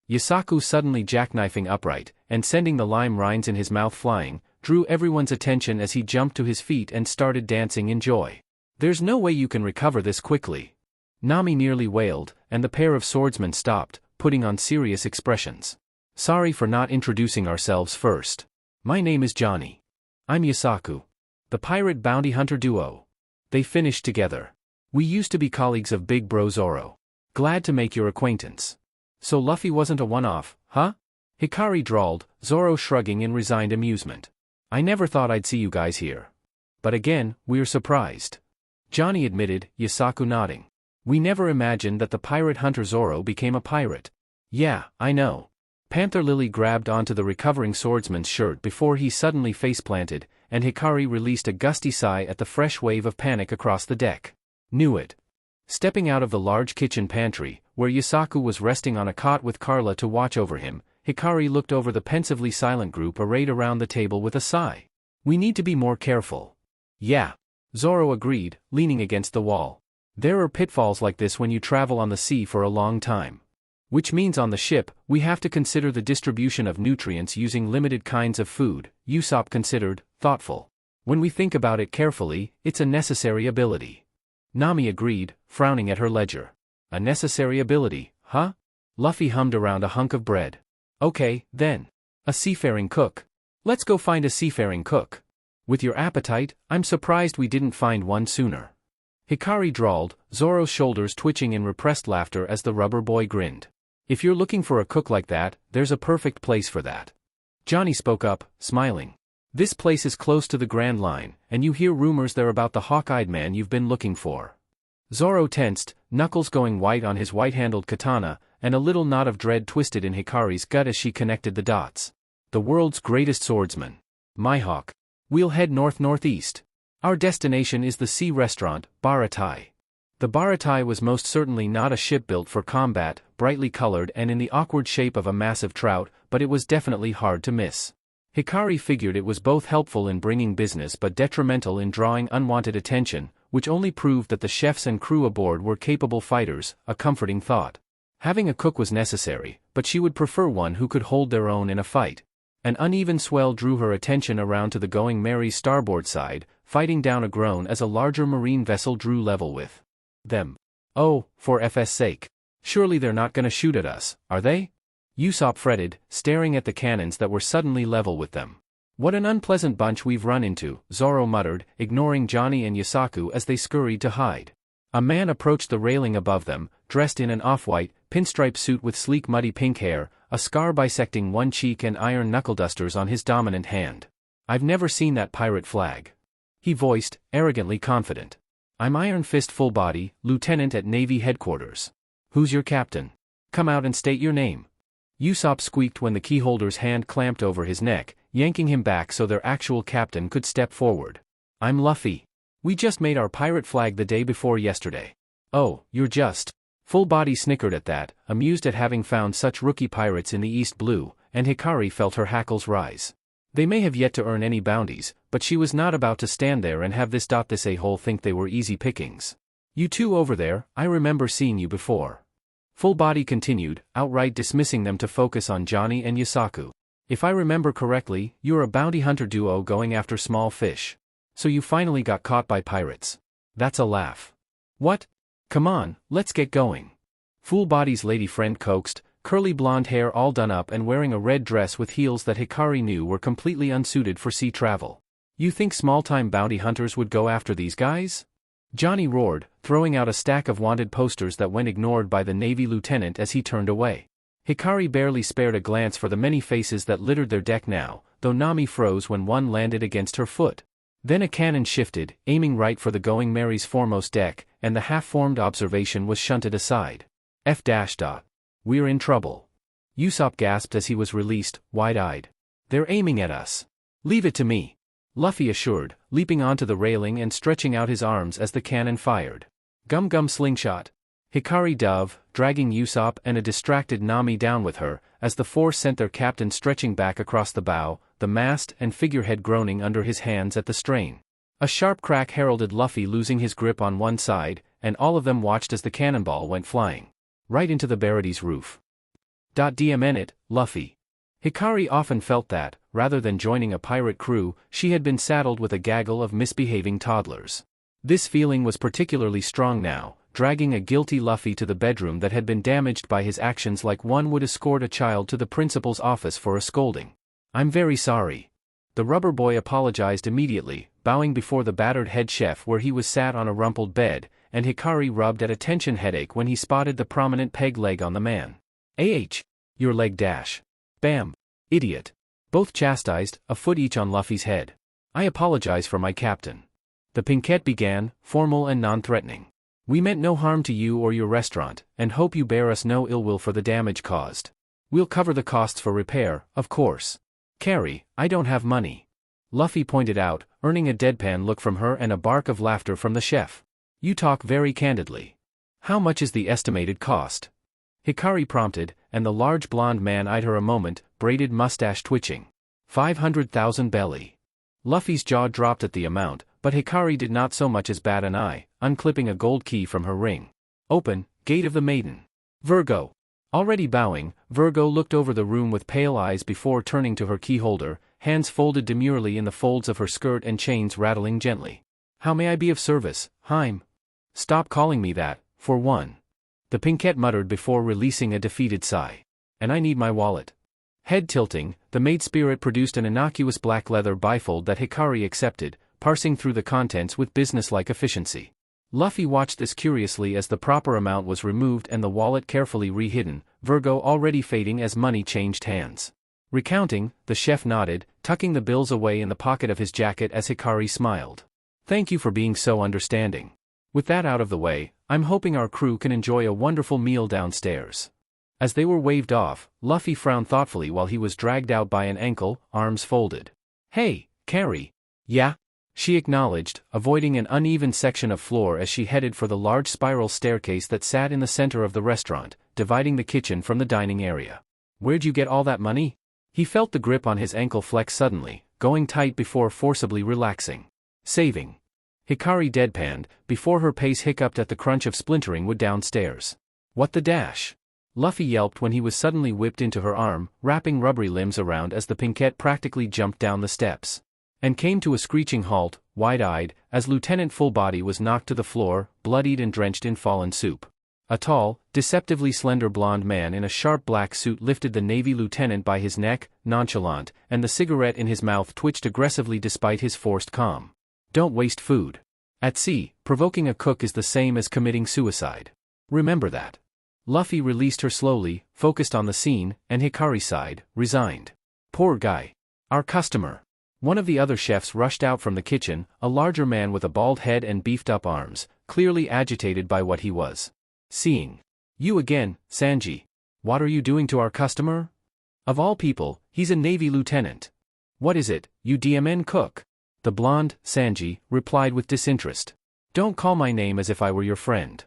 Yusaku suddenly jackknifing upright, and sending the lime rinds in his mouth flying, drew everyone's attention as he jumped to his feet and started dancing in joy. There's no way you can recover this quickly. Nami nearly wailed, and the pair of swordsmen stopped, putting on serious expressions. Sorry for not introducing ourselves first. My name is Johnny. I'm Yusaku. The pirate bounty hunter duo. They finished together. We used to be colleagues of Big Bro Zoro. Glad to make your acquaintance. So Luffy wasn't a one-off, huh? Hikari drawled, Zoro shrugging in resigned amusement. I never thought I'd see you guys here. But again, we're surprised. Johnny admitted, Yusaku nodding. We never imagined that the pirate hunter Zoro became a pirate. Yeah, I know. Panther Lily grabbed onto the recovering swordsman's shirt before he suddenly face-planted, and Hikari released a gusty sigh at the fresh wave of panic across the deck. Knew it. Stepping out of the large kitchen pantry, where Yusaku was resting on a cot with Carla to watch over him, Hikari looked over the pensively silent group arrayed around the table with a sigh. We need to be more careful. Yeah. Zoro agreed, leaning against the wall. There are pitfalls like this when you travel on the sea for a long time. Which means on the ship, we have to consider the distribution of nutrients using limited kinds of food, Usopp considered, thoughtful. When we think about it carefully, it's a necessary ability. Nami agreed, frowning at her ledger. A necessary ability, huh? Luffy hummed around a hunk of bread. Okay, then. A seafaring cook. Let's go find a seafaring cook. With your appetite, I'm surprised we didn't find one sooner. Hikari drawled, Zoro's shoulders twitching in repressed laughter as the rubber boy grinned. If you're looking for a cook like that, there's a perfect place for that. Johnny spoke up, smiling. This place is close to the Grand Line, and you hear rumors there about the hawk-eyed man you've been looking for. Zoro tensed, knuckles going white on his white-handled katana, and a little knot of dread twisted in Hikari's gut as she connected the dots. The world's greatest swordsman. Mihawk. We'll head north-northeast. Our destination is the sea restaurant, Baratai. The Baratai was most certainly not a ship built for combat, brightly colored and in the awkward shape of a massive trout, but it was definitely hard to miss. Hikari figured it was both helpful in bringing business but detrimental in drawing unwanted attention, which only proved that the chefs and crew aboard were capable fighters, a comforting thought. Having a cook was necessary, but she would prefer one who could hold their own in a fight. An uneven swell drew her attention around to the Going Merry's starboard side, fighting down a groan as a larger marine vessel drew level with them. Oh, for FS sake. Surely they're not gonna shoot at us, are they? Usopp fretted, staring at the cannons that were suddenly level with them. What an unpleasant bunch we've run into, Zoro muttered, ignoring Johnny and Yasaku as they scurried to hide. A man approached the railing above them, dressed in an off-white, pinstripe suit with sleek muddy pink hair, a scar bisecting one cheek and iron knuckle dusters on his dominant hand. I've never seen that pirate flag. He voiced, arrogantly confident. I'm Iron Fist Full Body, Lieutenant at Navy Headquarters. Who's your captain? Come out and state your name. Usopp squeaked when the keyholder's hand clamped over his neck, yanking him back so their actual captain could step forward. I'm Luffy. We just made our pirate flag the day before yesterday. Oh, you're just. Full Body snickered at that, amused at having found such rookie pirates in the East Blue, and Hikari felt her hackles rise. They may have yet to earn any bounties, but she was not about to stand there and have this a-hole think they were easy pickings. You two over there, I remember seeing you before. Full Body continued, outright dismissing them to focus on Johnny and Yasaku. If I remember correctly, you're a bounty hunter duo going after small fish. So you finally got caught by pirates. That's a laugh. What? Come on, let's get going. Full Body's lady friend coaxed, curly blonde hair all done up and wearing a red dress with heels that Hikari knew were completely unsuited for sea travel. You think small-time bounty hunters would go after these guys? Johnny roared, throwing out a stack of wanted posters that went ignored by the Navy lieutenant as he turned away. Hikari barely spared a glance for the many faces that littered their deck now, though Nami froze when one landed against her foot. Then a cannon shifted, aiming right for the Going Merry's foremost deck, and the half-formed observation was shunted aside. We're in trouble. Usopp gasped as he was released, wide-eyed. They're aiming at us. Leave it to me. Luffy assured, leaping onto the railing and stretching out his arms as the cannon fired. Gum slingshot. Hikari dove, dragging Usopp and a distracted Nami down with her, as the four sent their captain stretching back across the bow, the mast and figurehead groaning under his hands at the strain. A sharp crack heralded Luffy losing his grip on one side, and all of them watched as the cannonball went flying. Right into the Baraty's roof. Dmn it, Luffy. Hikari often felt that, rather than joining a pirate crew, she had been saddled with a gaggle of misbehaving toddlers. This feeling was particularly strong now, dragging a guilty Luffy to the bedroom that had been damaged by his actions like one would escort a child to the principal's office for a scolding. I'm very sorry. The rubber boy apologized immediately, bowing before the battered head chef where he was sat on a rumpled bed, and Hikari rubbed at a tension headache when he spotted the prominent peg leg on the man. Your leg dash. Bam. Idiot. Both chastised, a foot each on Luffy's head. I apologize for my captain. The Pinkette began, formal and non-threatening. We meant no harm to you or your restaurant, and hope you bear us no ill will for the damage caused. We'll cover the costs for repair, of course. Carrie, I don't have money. Luffy pointed out, earning a deadpan look from her and a bark of laughter from the chef. You talk very candidly. How much is the estimated cost? Hikari prompted, and the large blonde man eyed her a moment, braided mustache twitching. 500,000 belly. Luffy's jaw dropped at the amount, but Hikari did not so much as bat an eye, unclipping a gold key from her ring. Open, Gate of the Maiden. Virgo. Already bowing, Virgo looked over the room with pale eyes before turning to her keyholder, hands folded demurely in the folds of her skirt and chains rattling gently. How may I be of service, Heim? Stop calling me that, for one. The Pinkette muttered before releasing a defeated sigh. And I need my wallet. Head tilting, the maid spirit produced an innocuous black leather bifold that Hikari accepted, parsing through the contents with businesslike efficiency. Luffy watched this curiously as the proper amount was removed and the wallet carefully re-hidden, Virgo already fading as money changed hands. Recounting, the chef nodded, tucking the bills away in the pocket of his jacket as Hikari smiled. Thank you for being so understanding. With that out of the way, I'm hoping our crew can enjoy a wonderful meal downstairs. As they were waved off, Luffy frowned thoughtfully while he was dragged out by an ankle, arms folded. Hey, Carrie. Yeah? She acknowledged, avoiding an uneven section of floor as she headed for the large spiral staircase that sat in the center of the restaurant, dividing the kitchen from the dining area. Where'd you get all that money? He felt the grip on his ankle flex suddenly, going tight before forcibly relaxing. Saving. Hikari deadpanned, before her pace hiccuped at the crunch of splintering wood downstairs. What the dash? Luffy yelped when he was suddenly whipped into her arm, wrapping rubbery limbs around as the Pinkette practically jumped down the steps. And came to a screeching halt, wide-eyed, as Lieutenant Fullbody was knocked to the floor, bloodied and drenched in fallen soup. A tall, deceptively slender blonde man in a sharp black suit lifted the Navy lieutenant by his neck, nonchalant, and the cigarette in his mouth twitched aggressively despite his forced calm. Don't waste food. At sea, provoking a cook is the same as committing suicide. Remember that. Luffy released her slowly, focused on the scene, and Hikari sighed, resigned. Poor guy. Our customer. One of the other chefs rushed out from the kitchen, a larger man with a bald head and beefed-up arms, clearly agitated by what he was seeing. You again, Sanji. What are you doing to our customer? Of all people, he's a Navy lieutenant. What is it, you DMN cook? The blonde, Sanji, replied with disinterest. Don't call my name as if I were your friend.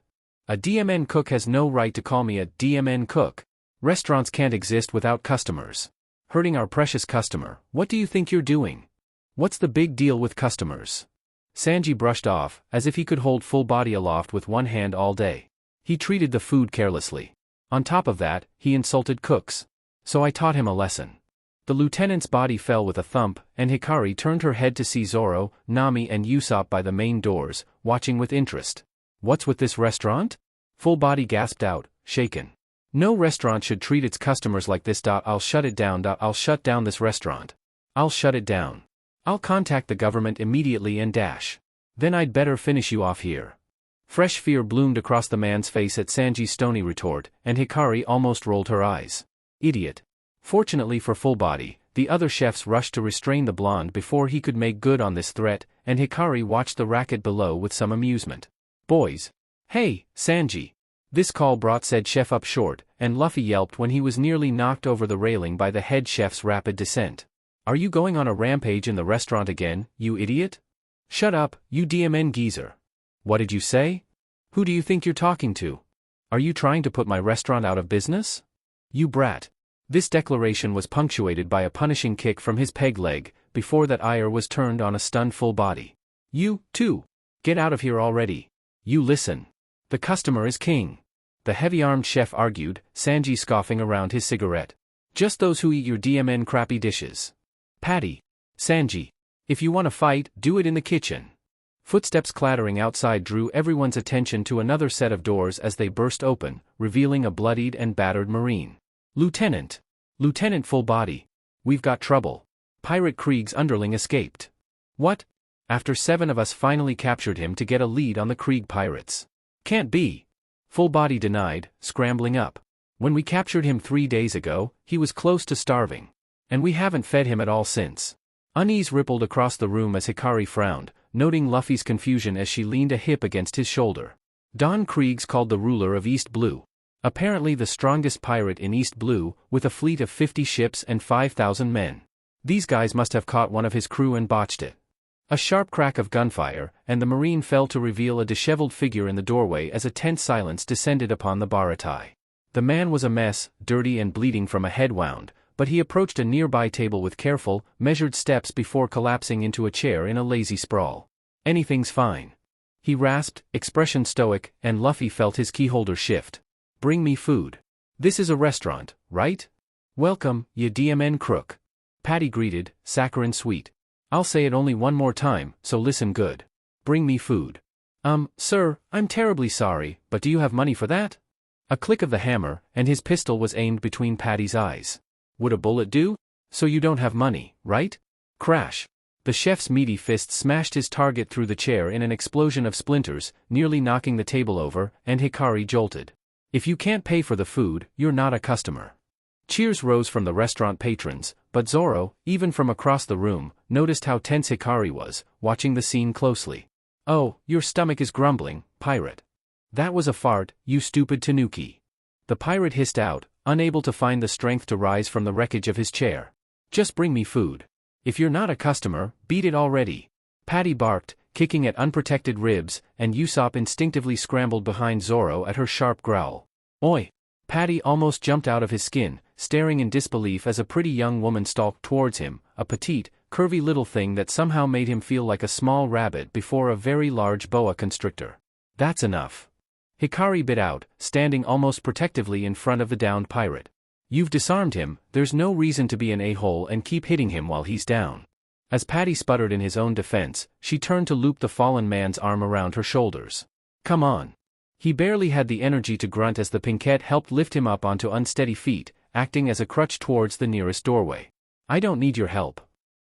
A DMN cook has no right to call me a DMN cook. Restaurants can't exist without customers. Hurting our precious customer, what do you think you're doing? What's the big deal with customers? Sanji brushed off, as if he could hold Fullbody aloft with one hand all day. He treated the food carelessly. On top of that, he insulted cooks. So I taught him a lesson. The lieutenant's body fell with a thump, and Hikari turned her head to see Zoro, Nami and Usopp by the main doors, watching with interest. What's with this restaurant? Fullbody gasped out, shaken. No restaurant should treat its customers like this. I'll shut it down. I'll shut down this restaurant. I'll shut it down. I'll contact the government immediately and dash. Then I'd better finish you off here. Fresh fear bloomed across the man's face at Sanji's stony retort, and Hikari almost rolled her eyes. Idiot. Fortunately for Fullbody, the other chefs rushed to restrain the blonde before he could make good on this threat, and Hikari watched the racket below with some amusement. Boys. Hey, Sanji. This call brought said chef up short, and Luffy yelped when he was nearly knocked over the railing by the head chef's rapid descent. Are you going on a rampage in the restaurant again, you idiot? Shut up, you DMN geezer. What did you say? Who do you think you're talking to? Are you trying to put my restaurant out of business? You brat. This declaration was punctuated by a punishing kick from his peg leg, before that ire was turned on a stunned Fullbody. You, too. Get out of here already. You listen. The customer is king. The heavy-armed chef argued, Sanji scoffing around his cigarette. Just those who eat your DMN crappy dishes. Patty. Sanji. If you want to fight, do it in the kitchen. Footsteps clattering outside drew everyone's attention to another set of doors as they burst open, revealing a bloodied and battered Marine. Lieutenant. Lieutenant Fullbody. We've got trouble. Pirate Krieg's underling escaped. What? After 7 of us finally captured him to get a lead on the Krieg pirates. Can't be. Fullbody denied, scrambling up. When we captured him 3 days ago, he was close to starving. And we haven't fed him at all since. Unease rippled across the room as Hikari frowned, noting Luffy's confusion as she leaned a hip against his shoulder. Don Krieg's called the ruler of East Blue. Apparently the strongest pirate in East Blue, with a fleet of 50 ships and 5,000 men. These guys must have caught one of his crew and botched it. A sharp crack of gunfire, and the Marine fell to reveal a disheveled figure in the doorway as a tense silence descended upon the Baratai. The man was a mess, dirty and bleeding from a head wound, but he approached a nearby table with careful, measured steps before collapsing into a chair in a lazy sprawl. Anything's fine. He rasped, expression stoic, and Luffy felt his keyholder shift. Bring me food. This is a restaurant, right? Welcome, ya DMN crook. Patty greeted, saccharine sweet. I'll say it only one more time, so listen good. Bring me food. Sir, I'm terribly sorry, but do you have money for that? A click of the hammer, and his pistol was aimed between Patty's eyes. Would a bullet do? So you don't have money, right? Crash. The chef's meaty fist smashed his target through the chair in an explosion of splinters, nearly knocking the table over, and Hikari jolted. If you can't pay for the food, you're not a customer. Cheers rose from the restaurant patrons, but Zoro, even from across the room, noticed how tense Hikari was, watching the scene closely. Oh, your stomach is grumbling, pirate. That was a fart, you stupid tanuki. The pirate hissed out, unable to find the strength to rise from the wreckage of his chair. Just bring me food. If you're not a customer, beat it already. Patty barked, kicking at unprotected ribs, and Usopp instinctively scrambled behind Zoro at her sharp growl. Oi! Patty almost jumped out of his skin, staring in disbelief as a pretty young woman stalked towards him, a petite, curvy little thing that somehow made him feel like a small rabbit before a very large boa constrictor. That's enough. Hikari bit out, standing almost protectively in front of the downed pirate. You've disarmed him, there's no reason to be an a-hole and keep hitting him while he's down. As Patty sputtered in his own defense, she turned to loop the fallen man's arm around her shoulders. Come on. He barely had the energy to grunt as the pinkette helped lift him up onto unsteady feet, acting as a crutch towards the nearest doorway. I don't need your help.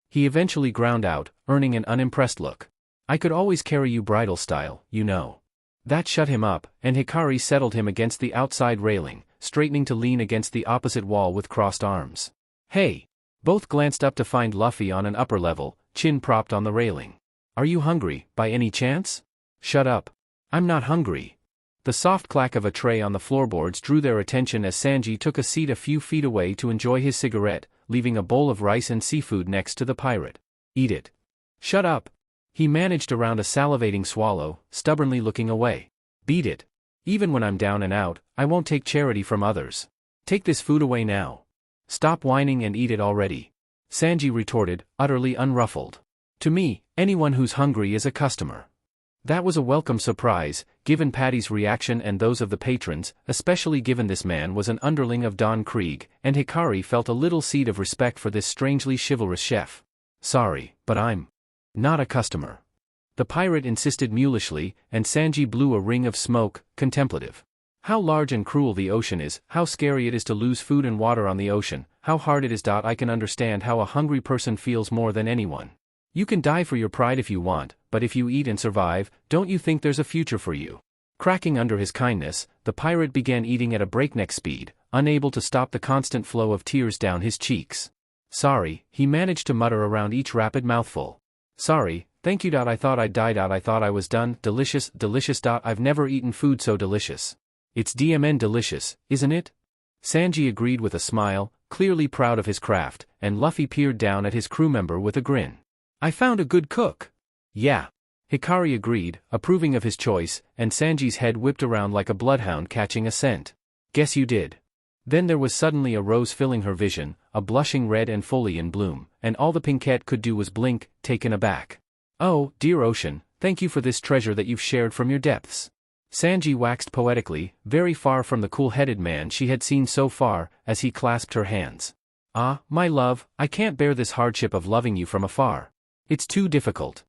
He eventually ground out, earning an unimpressed look. I could always carry you bridal style, you know. That shut him up, and Hikari settled him against the outside railing, straightening to lean against the opposite wall with crossed arms. Hey! Both glanced up to find Luffy on an upper level, chin propped on the railing. Are you hungry, by any chance? Shut up. I'm not hungry. The soft clack of a tray on the floorboards drew their attention as Sanji took a seat a few feet away to enjoy his cigarette, leaving a bowl of rice and seafood next to the pirate. Eat it. Shut up. He managed around a salivating swallow, stubbornly looking away. Beat it. Even when I'm down and out, I won't take charity from others. Take this food away now. Stop whining and eat it already. Sanji retorted, utterly unruffled. To me, anyone who's hungry is a customer. That was a welcome surprise, given Patty's reaction and those of the patrons, especially given this man was an underling of Don Krieg, and Hikari felt a little seed of respect for this strangely chivalrous chef. Sorry, but I'm not a customer. The pirate insisted mulishly, and Sanji blew a ring of smoke, contemplative. How large and cruel the ocean is, how scary it is to lose food and water on the ocean, how hard it is. I can understand how a hungry person feels more than anyone. You can die for your pride if you want, but if you eat and survive, don't you think there's a future for you? Cracking under his kindness, the pirate began eating at a breakneck speed, unable to stop the constant flow of tears down his cheeks. Sorry, he managed to mutter around each rapid mouthful. Sorry, thank you. I thought I'd died. I thought I was done. Delicious, delicious. I've never eaten food so delicious. It's DMN delicious, isn't it? Sanji agreed with a smile, clearly proud of his craft, and Luffy peered down at his crew member with a grin. I found a good cook. Yeah. Hikari agreed, approving of his choice, and Sanji's head whipped around like a bloodhound catching a scent. Guess you did. Then there was suddenly a rose filling her vision, a blushing red and fully in bloom, and all the pinkette could do was blink, taken aback. Oh, dear ocean, thank you for this treasure that you've shared from your depths. Sanji waxed poetically, very far from the cool-headed man she had seen so far, as he clasped her hands. Ah, my love, I can't bear this hardship of loving you from afar. It's too difficult.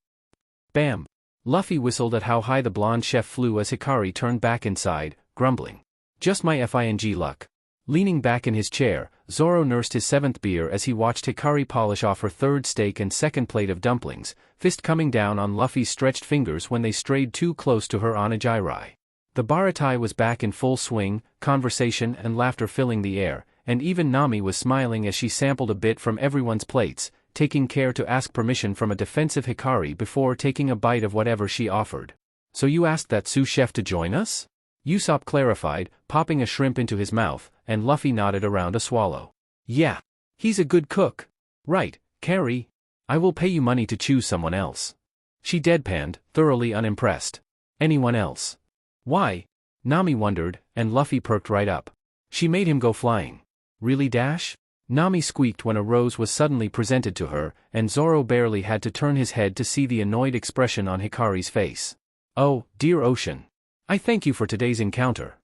Bam! Luffy whistled at how high the blonde chef flew as Hikari turned back inside, grumbling. Just my FING luck. Leaning back in his chair, Zoro nursed his seventh beer as he watched Hikari polish off her third steak and second plate of dumplings, fist coming down on Luffy's stretched fingers when they strayed too close to her onigiri. The baratai was back in full swing, conversation and laughter filling the air, and even Nami was smiling as she sampled a bit from everyone's plates, taking care to ask permission from a defensive Hikari before taking a bite of whatever she offered. So you asked that sous chef to join us? Usopp clarified, popping a shrimp into his mouth, and Luffy nodded around a swallow. Yeah. He's a good cook. Right, Carrie. I will pay you money to choose someone else. She deadpanned, thoroughly unimpressed. Anyone else? Why? Nami wondered, and Luffy perked right up. She made him go flying. Really, Dash? Nami squeaked when a rose was suddenly presented to her, and Zoro barely had to turn his head to see the annoyed expression on Hikari's face. Oh, dear ocean. I thank you for today's encounter.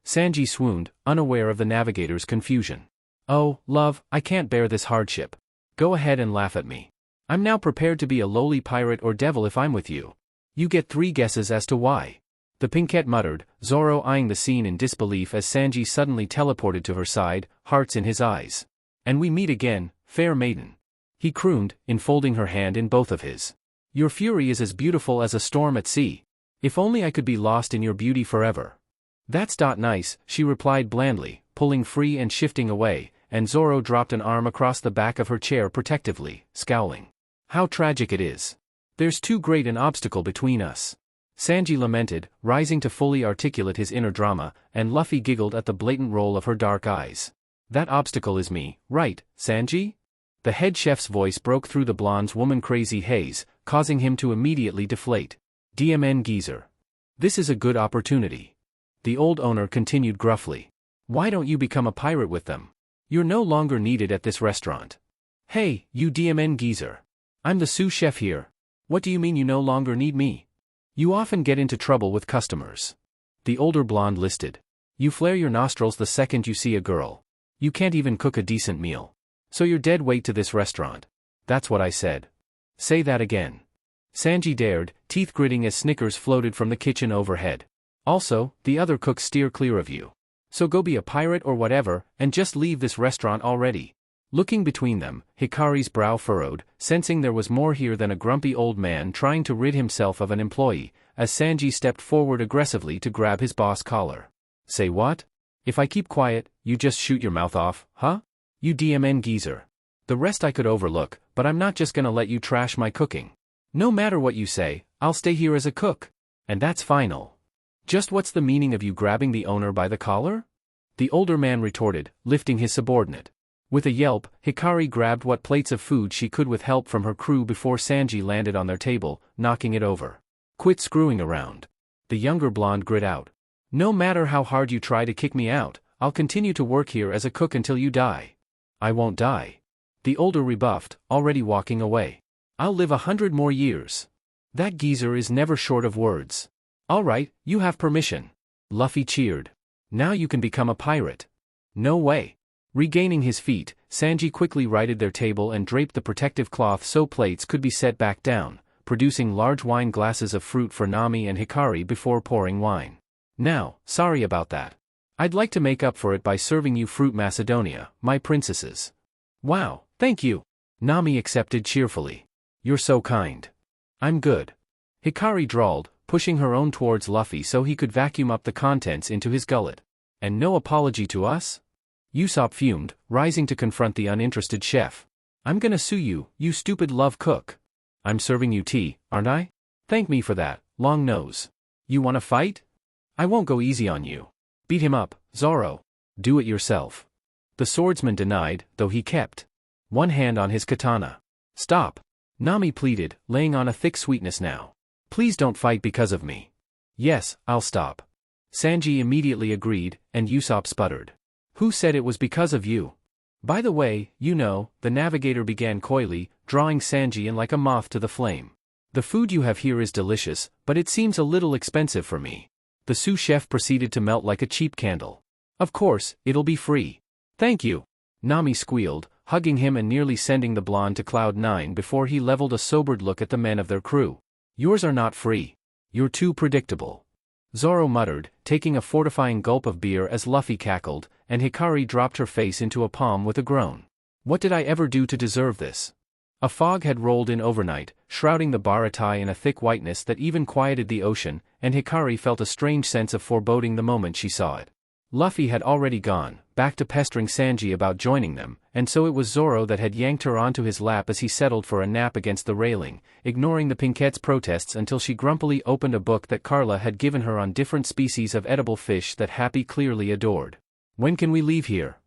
Sanji swooned, unaware of the navigator's confusion. Oh, love, I can't bear this hardship. Go ahead and laugh at me. I'm now prepared to be a lowly pirate or devil if I'm with you. You get 3 guesses as to why. The Pinkette muttered, Zoro eyeing the scene in disbelief as Sanji suddenly teleported to her side, hearts in his eyes. And we meet again, fair maiden. He crooned, enfolding her hand in both of his. Your fury is as beautiful as a storm at sea. If only I could be lost in your beauty forever. That's nice, she replied blandly, pulling free and shifting away, and Zoro dropped an arm across the back of her chair protectively, scowling. How tragic it is. There's too great an obstacle between us. Sanji lamented, rising to fully articulate his inner drama, and Luffy giggled at the blatant roll of her dark eyes. That obstacle is me, right, Sanji? The head chef's voice broke through the blonde's woman-crazy haze, causing him to immediately deflate. DMN geezer. This is a good opportunity. The old owner continued gruffly. Why don't you become a pirate with them? You're no longer needed at this restaurant. Hey, you DMN geezer. I'm the sous chef here. What do you mean you no longer need me? You often get into trouble with customers. The older blonde listed. You flare your nostrils the second you see a girl. You can't even cook a decent meal. So you're dead weight to this restaurant. That's what I said. Say that again. Sanji dared, teeth gritting as snickers floated from the kitchen overhead. Also, the other cooks steer clear of you. So go be a pirate or whatever, and just leave this restaurant already. Looking between them, Hikari's brow furrowed, sensing there was more here than a grumpy old man trying to rid himself of an employee, as Sanji stepped forward aggressively to grab his boss collar. Say what? If I keep quiet, you just shoot your mouth off, huh? You DMN geezer. The rest I could overlook, but I'm not just gonna let you trash my cooking. No matter what you say, I'll stay here as a cook. And that's final. Just what's the meaning of you grabbing the owner by the collar? The older man retorted, lifting his subordinate. With a yelp, Hikari grabbed what plates of food she could with help from her crew before Sanji landed on their table, knocking it over. Quit screwing around. The younger blonde grit out. No matter how hard you try to kick me out, I'll continue to work here as a cook until you die. I won't die. The older rebuffed, already walking away. I'll live 100 more years. That geezer is never short of words. All right, you have permission. Luffy cheered. Now you can become a pirate. No way. Regaining his feet, Sanji quickly righted their table and draped the protective cloth so plates could be set back down, producing large wine glasses of fruit for Nami and Hikari before pouring wine. Now, sorry about that. I'd like to make up for it by serving you fruit Macedonia, my princesses. Wow, thank you. Nami accepted cheerfully. You're so kind. I'm good. Hikari drawled, pushing her own towards Luffy so he could vacuum up the contents into his gullet. And no apology to us? Usopp fumed, rising to confront the uninterested chef. I'm gonna sue you, you stupid love cook. I'm serving you tea, aren't I? Thank me for that, long nose. You wanna fight? I won't go easy on you. Beat him up, Zoro. Do it yourself. The swordsman denied, though he kept one hand on his katana. Stop. Nami pleaded, laying on a thick sweetness now. Please don't fight because of me. Yes, I'll stop. Sanji immediately agreed, and Usopp sputtered. Who said it was because of you? By the way, you know, the navigator began coyly, drawing Sanji in like a moth to the flame. The food you have here is delicious, but it seems a little expensive for me. The sous chef proceeded to melt like a cheap candle. Of course, it'll be free. Thank you. Nami squealed, hugging him and nearly sending the blonde to Cloud 9 before he leveled a sobered look at the men of their crew. Yours are not free. You're too predictable. Zoro muttered, taking a fortifying gulp of beer as Luffy cackled, and Hikari dropped her face into a palm with a groan. What did I ever do to deserve this? A fog had rolled in overnight, shrouding the Baratai in a thick whiteness that even quieted the ocean, and Hikari felt a strange sense of foreboding the moment she saw it. Luffy had already gone, back to pestering Sanji about joining them, and so it was Zoro that had yanked her onto his lap as he settled for a nap against the railing, ignoring the Pinkette's protests until she grumpily opened a book that Carla had given her on different species of edible fish that Happy clearly adored. When can we leave here?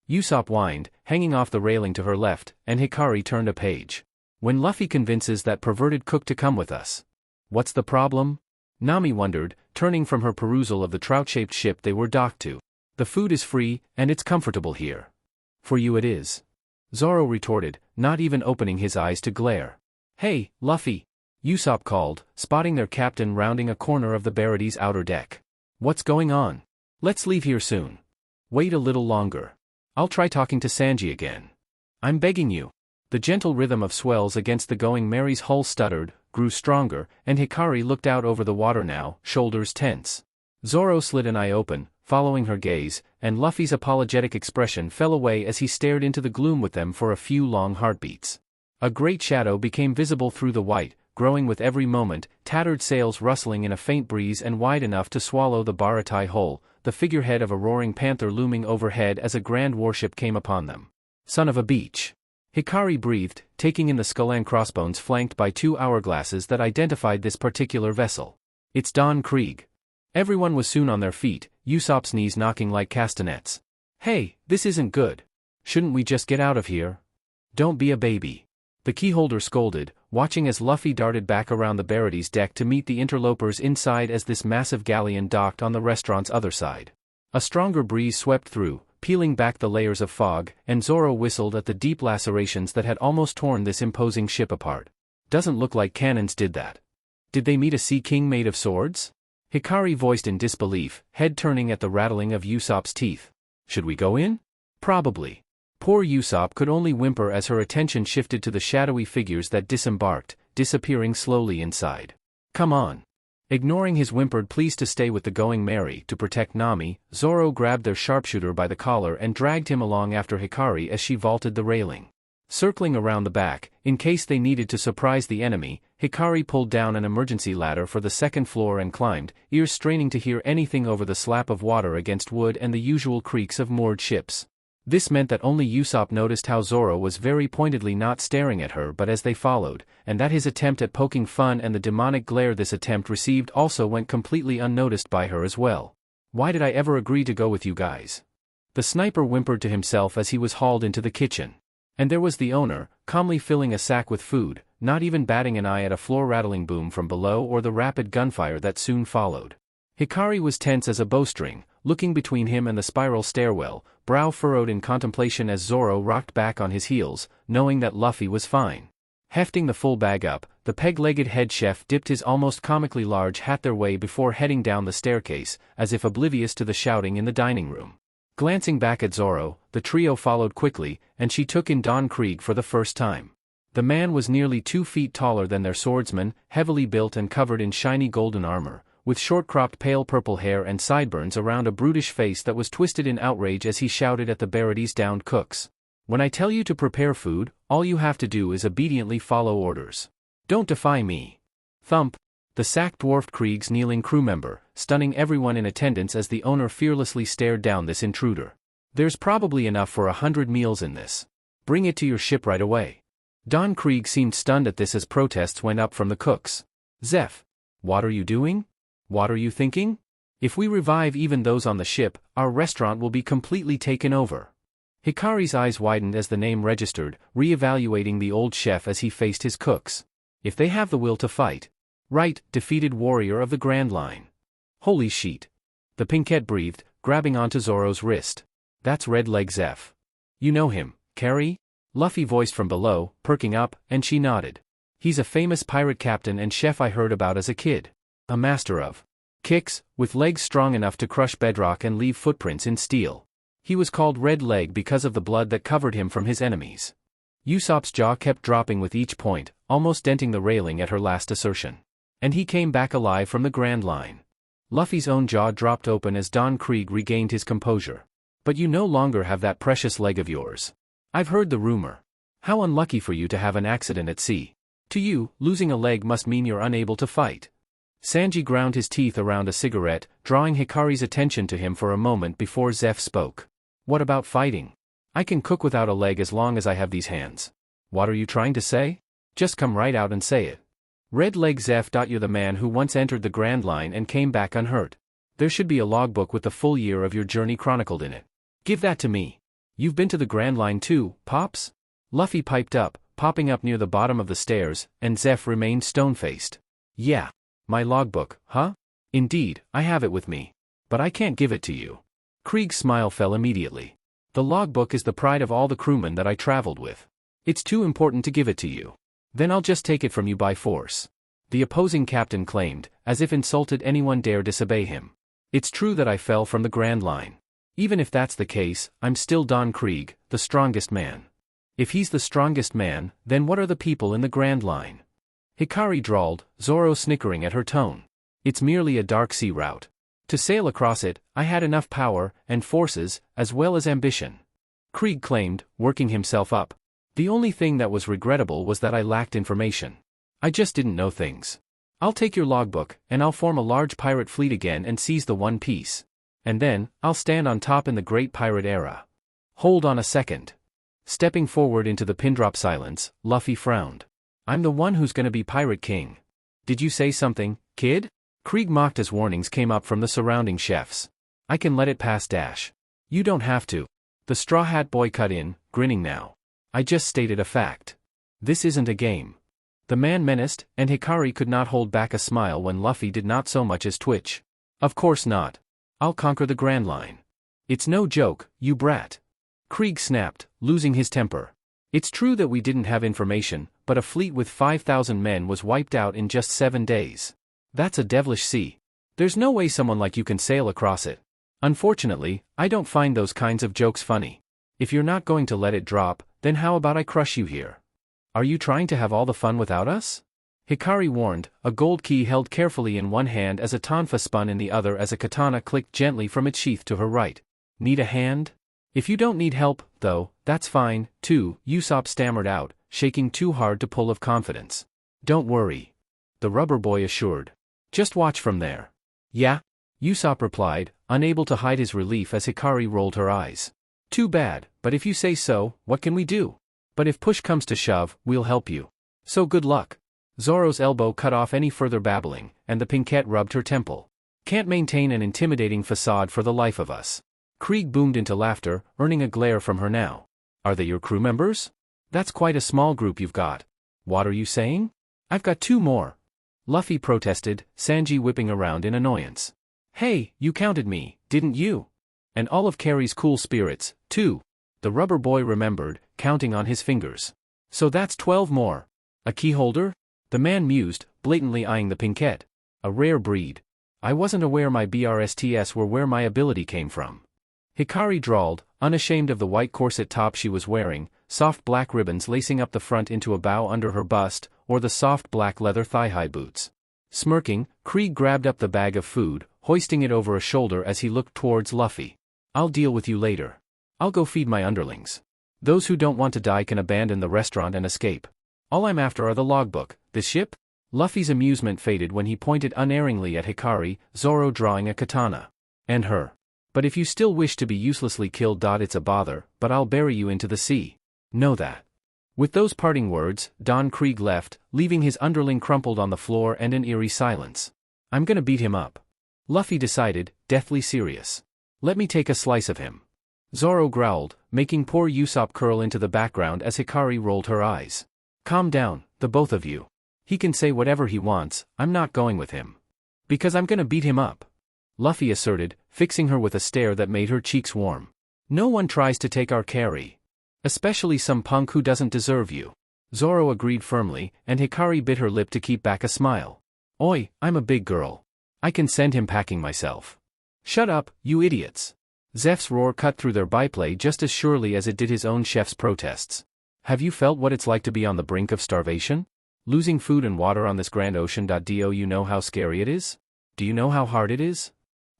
Usopp whined, hanging off the railing to her left, and Hikari turned a page. When Luffy convinces that perverted cook to come with us. What's the problem? Nami wondered, turning from her perusal of the trout-shaped ship they were docked to. The food is free, and it's comfortable here. For you it is. Zoro retorted, not even opening his eyes to glare. Hey, Luffy! Usopp called, spotting their captain rounding a corner of the Baradi's outer deck. What's going on? Let's leave here soon. Wait a little longer. I'll try talking to Sanji again. I'm begging you. The gentle rhythm of swells against the Going Mary's hull stuttered, grew stronger, and Hikari looked out over the water now, shoulders tense. Zoro slid an eye open, following her gaze, and Luffy's apologetic expression fell away as he stared into the gloom with them for a few long heartbeats. A great shadow became visible through the white, growing with every moment, tattered sails rustling in a faint breeze and wide enough to swallow the Baratai whole, the figurehead of a roaring panther looming overhead as a grand warship came upon them. Son of a beach. Hikari breathed, taking in the skull and crossbones flanked by 2 hourglasses that identified this particular vessel. It's Don Krieg. Everyone was soon on their feet, Usopp's knees knocking like castanets. Hey, this isn't good. Shouldn't we just get out of here? Don't be a baby. The keyholder scolded, watching as Luffy darted back around the Baraty's deck to meet the interlopers inside as this massive galleon docked on the restaurant's other side. A stronger breeze swept through, peeling back the layers of fog, and Zoro whistled at the deep lacerations that had almost torn this imposing ship apart. Doesn't look like cannons did that. Did they meet a sea king made of swords? Hikari voiced in disbelief, head turning at the rattling of Usopp's teeth. Should we go in? Probably. Poor Usopp could only whimper as her attention shifted to the shadowy figures that disembarked, disappearing slowly inside. Come on. Ignoring his whimpered pleas to stay with the Going Merry to protect Nami, Zoro grabbed their sharpshooter by the collar and dragged him along after Hikari as she vaulted the railing. Circling around the back, in case they needed to surprise the enemy, Hikari pulled down an emergency ladder for the second floor and climbed, ears straining to hear anything over the slap of water against wood and the usual creaks of moored ships. This meant that only Usopp noticed how Zoro was very pointedly not staring at her but as they followed, and that his attempt at poking fun and the demonic glare this attempt received also went completely unnoticed by her as well. Why did I ever agree to go with you guys? The sniper whimpered to himself as he was hauled into the kitchen. And there was the owner, calmly filling a sack with food, not even batting an eye at a floor-rattling boom from below or the rapid gunfire that soon followed. Hikari was tense as a bowstring, looking between him and the spiral stairwell, brow furrowed in contemplation as Zoro rocked back on his heels, knowing that Luffy was fine. Hefting the full bag up, the peg-legged head chef dipped his almost comically large hat their way before heading down the staircase, as if oblivious to the shouting in the dining room. Glancing back at Zoro, the trio followed quickly, and she took in Don Krieg for the first time. The man was nearly 2 feet taller than their swordsman, heavily built and covered in shiny golden armor, with short-cropped pale purple hair and sideburns around a brutish face that was twisted in outrage as he shouted at the Baraty's downed cooks. When I tell you to prepare food, all you have to do is obediently follow orders. Don't defy me. Thump. The sack dwarfed Krieg's kneeling crew member, stunning everyone in attendance as the owner fearlessly stared down this intruder. There's probably enough for 100 meals in this. Bring it to your ship right away. Don Krieg seemed stunned at this as protests went up from the cooks. Zeph. What are you doing? What are you thinking? If we revive even those on the ship, our restaurant will be completely taken over. Hikari's eyes widened as the name registered, re-evaluating the old chef as he faced his cooks. If they have the will to fight. Right, defeated warrior of the Grand Line. Holy sheet. The Pinkette breathed, grabbing onto Zoro's wrist. That's Red Leg Zeph. You know him, Carrie? Luffy voiced from below, perking up, and she nodded. He's a famous pirate captain and chef I heard about as a kid. A master of kicks, with legs strong enough to crush bedrock and leave footprints in steel. He was called Red Leg because of the blood that covered him from his enemies. Usopp's jaw kept dropping with each point, almost denting the railing at her last assertion. And he came back alive from the Grand Line. Luffy's own jaw dropped open as Don Krieg regained his composure. But you no longer have that precious leg of yours. I've heard the rumor. How unlucky for you to have an accident at sea. To you, losing a leg must mean you're unable to fight. Sanji ground his teeth around a cigarette, drawing Hikari's attention to him for a moment before Zeph spoke. What about fighting? I can cook without a leg as long as I have these hands. What are you trying to say? Just come right out and say it. Red Leg Zeph. You're the man who once entered the Grand Line and came back unhurt. There should be a logbook with the full year of your journey chronicled in it. Give that to me. You've been to the Grand Line too, Pops? Luffy piped up, popping up near the bottom of the stairs, and Zeph remained stone-faced. Yeah. My logbook, huh? Indeed, I have it with me. But I can't give it to you. Krieg's smile fell immediately. The logbook is the pride of all the crewmen that I traveled with. It's too important to give it to you. Then I'll just take it from you by force. The opposing captain claimed, as if insulted anyone dare disobey him. It's true that I fell from the Grand Line. Even if that's the case, I'm still Don Krieg, the strongest man. If he's the strongest man, then what are the people in the Grand Line? Hikari drawled, Zoro snickering at her tone. It's merely a dark sea route. To sail across it, I had enough power and forces, as well as ambition. Krieg claimed, working himself up. The only thing that was regrettable was that I lacked information. I just didn't know things. I'll take your logbook, and I'll form a large pirate fleet again and seize the One Piece. And then, I'll stand on top in the Great Pirate Era. Hold on a second. Stepping forward into the pin-drop silence, Luffy frowned. I'm the one who's gonna be Pirate King. Did you say something, kid? Krieg mocked as warnings came up from the surrounding chefs. I can let it pass dash. You don't have to. The Straw Hat Boy cut in, grinning now. I just stated a fact. This isn't a game. The man menaced, and Hikari could not hold back a smile when Luffy did not so much as twitch. Of course not. I'll conquer the Grand Line. It's no joke, you brat. Krieg snapped, losing his temper. It's true that we didn't have information, but a fleet with 5,000 men was wiped out in just 7 days. That's a devilish sea. There's no way someone like you can sail across it. Unfortunately, I don't find those kinds of jokes funny. If you're not going to let it drop, then how about I crush you here? Are you trying to have all the fun without us? Hikari warned, a gold key held carefully in one hand as a tonfa spun in the other as a katana clicked gently from its sheath to her right. Need a hand? If you don't need help, though, that's fine, too, Usopp stammered out, shaking too hard to pull of confidence. Don't worry. The rubber boy assured. Just watch from there. Yeah? Usopp replied, unable to hide his relief as Hikari rolled her eyes. Too bad, but if you say so, what can we do? But if push comes to shove, we'll help you. So good luck. Zoro's elbow cut off any further babbling, and the pinkette rubbed her temple. Can't maintain an intimidating facade for the life of us. Krieg boomed into laughter, earning a glare from her now. Are they your crew members? That's quite a small group you've got. What are you saying? I've got 2 more. Luffy protested, Sanji whipping around in annoyance. Hey, you counted me, didn't you? And all of Carrie's cool spirits, too. The rubber boy remembered, counting on his fingers. So that's 12 more. A key holder? The man mused, blatantly eyeing the pinkette. A rare breed. I wasn't aware my BRSTs were where my ability came from. Hikari drawled, unashamed of the white corset top she was wearing, soft black ribbons lacing up the front into a bow under her bust, or the soft black leather thigh-high boots. Smirking, Krieg grabbed up the bag of food, hoisting it over a shoulder as he looked towards Luffy. I'll deal with you later. I'll go feed my underlings. Those who don't want to die can abandon the restaurant and escape. All I'm after are the logbook, the ship? Luffy's amusement faded when he pointed unerringly at Hikari, Zoro drawing a katana. And her. But if you still wish to be uselessly killed, it's a bother, but I'll bury you into the sea. Know that. With those parting words, Don Krieg left, leaving his underling crumpled on the floor and an eerie silence. I'm gonna beat him up. Luffy decided, deathly serious. Let me take a slice of him. Zoro growled, making poor Usopp curl into the background as Hikari rolled her eyes. Calm down, the both of you. He can say whatever he wants, I'm not going with him. Because I'm gonna beat him up. Luffy asserted, fixing her with a stare that made her cheeks warm. No one tries to take our carry. Especially some punk who doesn't deserve you. Zoro agreed firmly, and Hikari bit her lip to keep back a smile. Oi, I'm a big girl. I can send him packing myself. Shut up, you idiots. Zeph's roar cut through their byplay just as surely as it did his own chef's protests. Have you felt what it's like to be on the brink of starvation? Losing food and water on this grand ocean. Do you know how scary it is? Do you know how hard it is?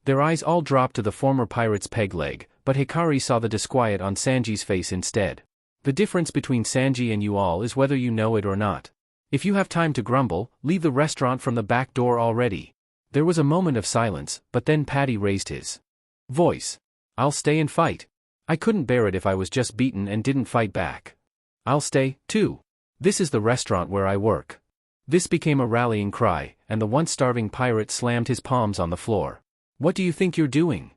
Their eyes all dropped to the former pirate's peg leg, but Hikari saw the disquiet on Sanji's face instead. The difference between Sanji and you all is whether you know it or not. If you have time to grumble, leave the restaurant from the back door already. There was a moment of silence, but then Paddy raised his voice. I'll stay and fight. I couldn't bear it if I was just beaten and didn't fight back. I'll stay, too. This is the restaurant where I work. This became a rallying cry, and the once starving pirate slammed his palms on the floor. What do you think you're doing?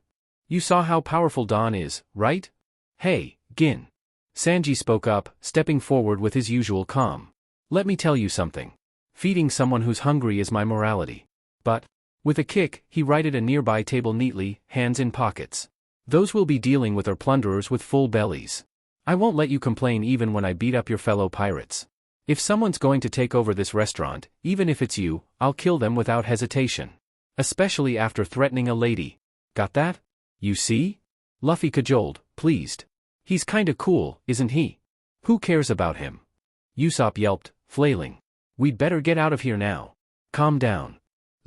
You saw how powerful Don is, right? Hey, Gin. Sanji spoke up, stepping forward with his usual calm. Let me tell you something. Feeding someone who's hungry is my morality. But, with a kick, he righted a nearby table neatly, hands in pockets. Those will be dealing with are plunderers with full bellies. I won't let you complain even when I beat up your fellow pirates. If someone's going to take over this restaurant, even if it's you, I'll kill them without hesitation. Especially after threatening a lady. Got that? You see? Luffy cajoled, pleased. He's kinda cool, isn't he? Who cares about him? Usopp yelped, flailing. We'd better get out of here now. Calm down.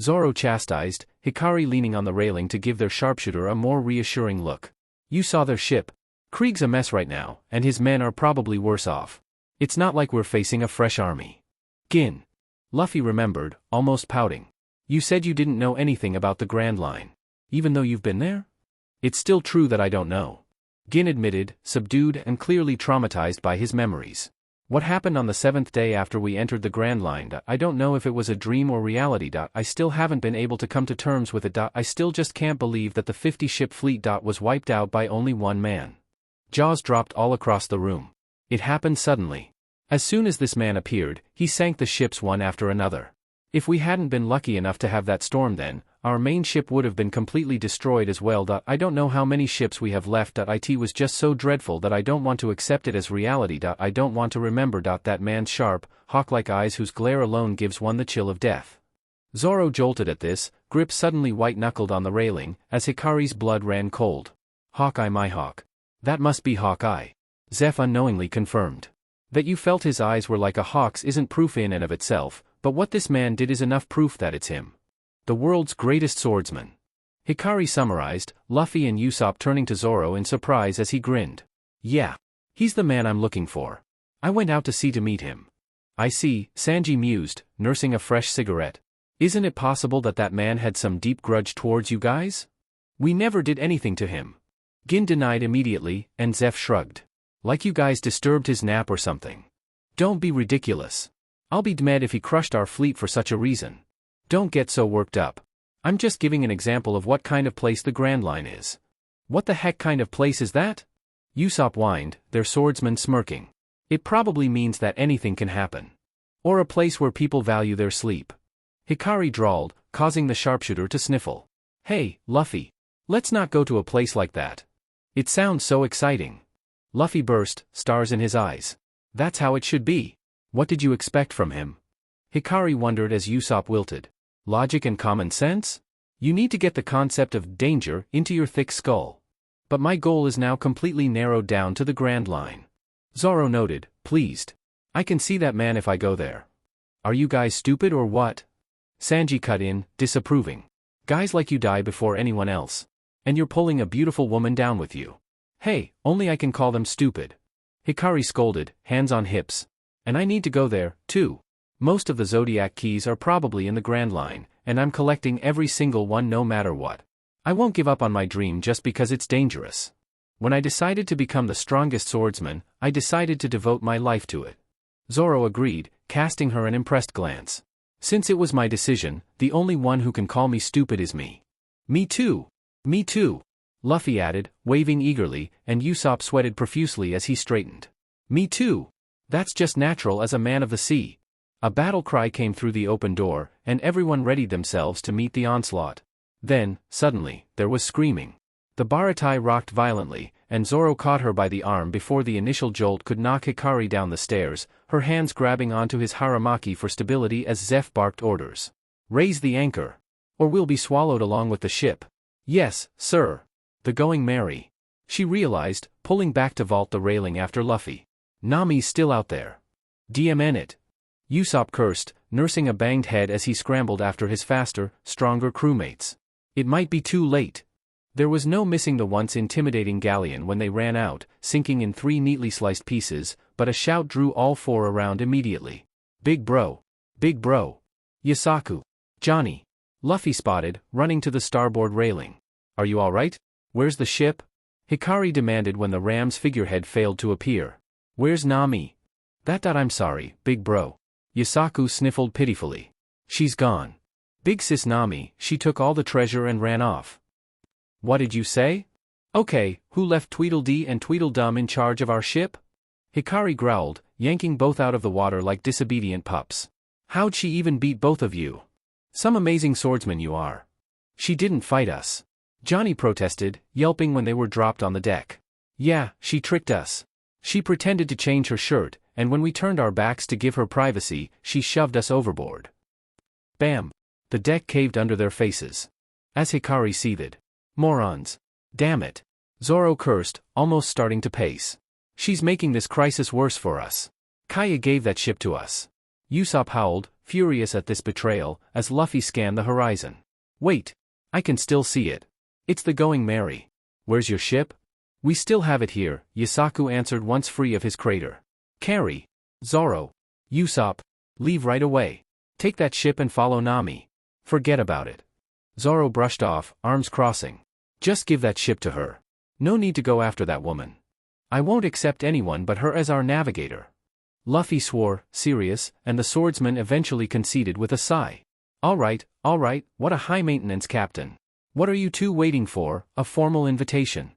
Zoro chastised, Hikari leaning on the railing to give their sharpshooter a more reassuring look. You saw their ship. Krieg's a mess right now, and his men are probably worse off. It's not like we're facing a fresh army. Gin. Luffy remembered, almost pouting. You said you didn't know anything about the Grand Line. Even though you've been there? It's still true that I don't know. Gin admitted, subdued and clearly traumatized by his memories. What happened on the 7th day after we entered the Grand Line? I don't know if it was a dream or reality. I still haven't been able to come to terms with it. I still just can't believe that the 50-ship fleet was wiped out by only one man. Jaws dropped all across the room. It happened suddenly. As soon as this man appeared, he sank the ships one after another. If we hadn't been lucky enough to have that storm then, our main ship would have been completely destroyed as well. I don't know how many ships we have left. It was just so dreadful that I don't want to accept it as reality. I don't want to remember that man's sharp, hawk-like eyes whose glare alone gives one the chill of death. Zoro jolted at this, grip suddenly white-knuckled on the railing, as Hikari's blood ran cold. Hawkeye, my hawk. That must be Hawkeye. Zeph unknowingly confirmed. That you felt his eyes were like a hawk's isn't proof in and of itself, but what this man did is enough proof that it's him. The world's greatest swordsman. Hikari summarized, Luffy and Usopp turning to Zoro in surprise as he grinned. Yeah. He's the man I'm looking for. I went out to sea to meet him. I see, Sanji mused, nursing a fresh cigarette. Isn't it possible that man had some deep grudge towards you guys? We never did anything to him. Gin denied immediately, and Zeph shrugged. Like you guys disturbed his nap or something. Don't be ridiculous. I'll be mad if he crushed our fleet for such a reason. Don't get so worked up. I'm just giving an example of what kind of place the Grand Line is. What the heck kind of place is that? Usopp whined, their swordsman smirking. It probably means that anything can happen. Or a place where people value their sleep. Hikari drawled, causing the sharpshooter to sniffle. Hey, Luffy. Let's not go to a place like that. It sounds so exciting. Luffy burst, stars in his eyes. That's how it should be. What did you expect from him? Hikari wondered as Usopp wilted. Logic and common sense? You need to get the concept of danger into your thick skull. But my goal is now completely narrowed down to the Grand Line. Zoro noted, pleased. I can see that man if I go there. Are you guys stupid or what? Sanji cut in, disapproving. Guys like you die before anyone else. And you're pulling a beautiful woman down with you. Hey, only I can call them stupid. Hikari scolded, hands on hips. And I need to go there, too. Most of the Zodiac keys are probably in the Grand Line, and I'm collecting every single one no matter what. I won't give up on my dream just because it's dangerous. When I decided to become the strongest swordsman, I decided to devote my life to it. Zoro agreed, casting her an impressed glance. Since it was my decision, the only one who can call me stupid is me. Me too. Me too. Luffy added, waving eagerly, and Usopp sweated profusely as he straightened. Me too. That's just natural as a man of the sea. A battle cry came through the open door, and everyone readied themselves to meet the onslaught. Then, suddenly, there was screaming. The Baratai rocked violently, and Zoro caught her by the arm before the initial jolt could knock Hikari down the stairs, her hands grabbing onto his haramaki for stability as Zeph barked orders. Raise the anchor. Or we'll be swallowed along with the ship. Yes, sir. The going merry. She realized, pulling back to vault the railing after Luffy. Nami's still out there. DMN it. Usopp cursed, nursing a banged head as he scrambled after his faster, stronger crewmates. It might be too late. There was no missing the once intimidating galleon when they ran out, sinking in 3 neatly sliced pieces, but a shout drew all 4 around immediately. Big bro. Big bro. Yasaku. Johnny. Luffy spotted, running to the starboard railing. Are you alright? Where's the ship? Hikari demanded when the ram's figurehead failed to appear. Where's Nami? I'm sorry, big bro. Yasaku sniffled pitifully. She's gone. Big sis Nami, she took all the treasure and ran off. What did you say? Okay, who left Tweedledee and Tweedledum in charge of our ship? Hikari growled, yanking both out of the water like disobedient pups. How'd she even beat both of you? Some amazing swordsman you are. She didn't fight us. Johnny protested, yelping when they were dropped on the deck. Yeah, she tricked us. She pretended to change her shirt, and when we turned our backs to give her privacy, she shoved us overboard. Bam! The deck caved under their faces. As Hikari seethed. Morons. Damn it. Zoro cursed, almost starting to pace. She's making this crisis worse for us. Kaya gave that ship to us. Usopp howled, furious at this betrayal, as Luffy scanned the horizon. Wait! I can still see it. It's the Going Merry. Where's your ship? We still have it here, Yasaku answered once free of his crater. Carry. Zoro. Usopp. Leave right away. Take that ship and follow Nami. Forget about it. Zoro brushed off, arms crossing. Just give that ship to her. No need to go after that woman. I won't accept anyone but her as our navigator. Luffy swore, serious, and the swordsman eventually conceded with a sigh. All right, what a high-maintenance captain. What are you two waiting for, a formal invitation?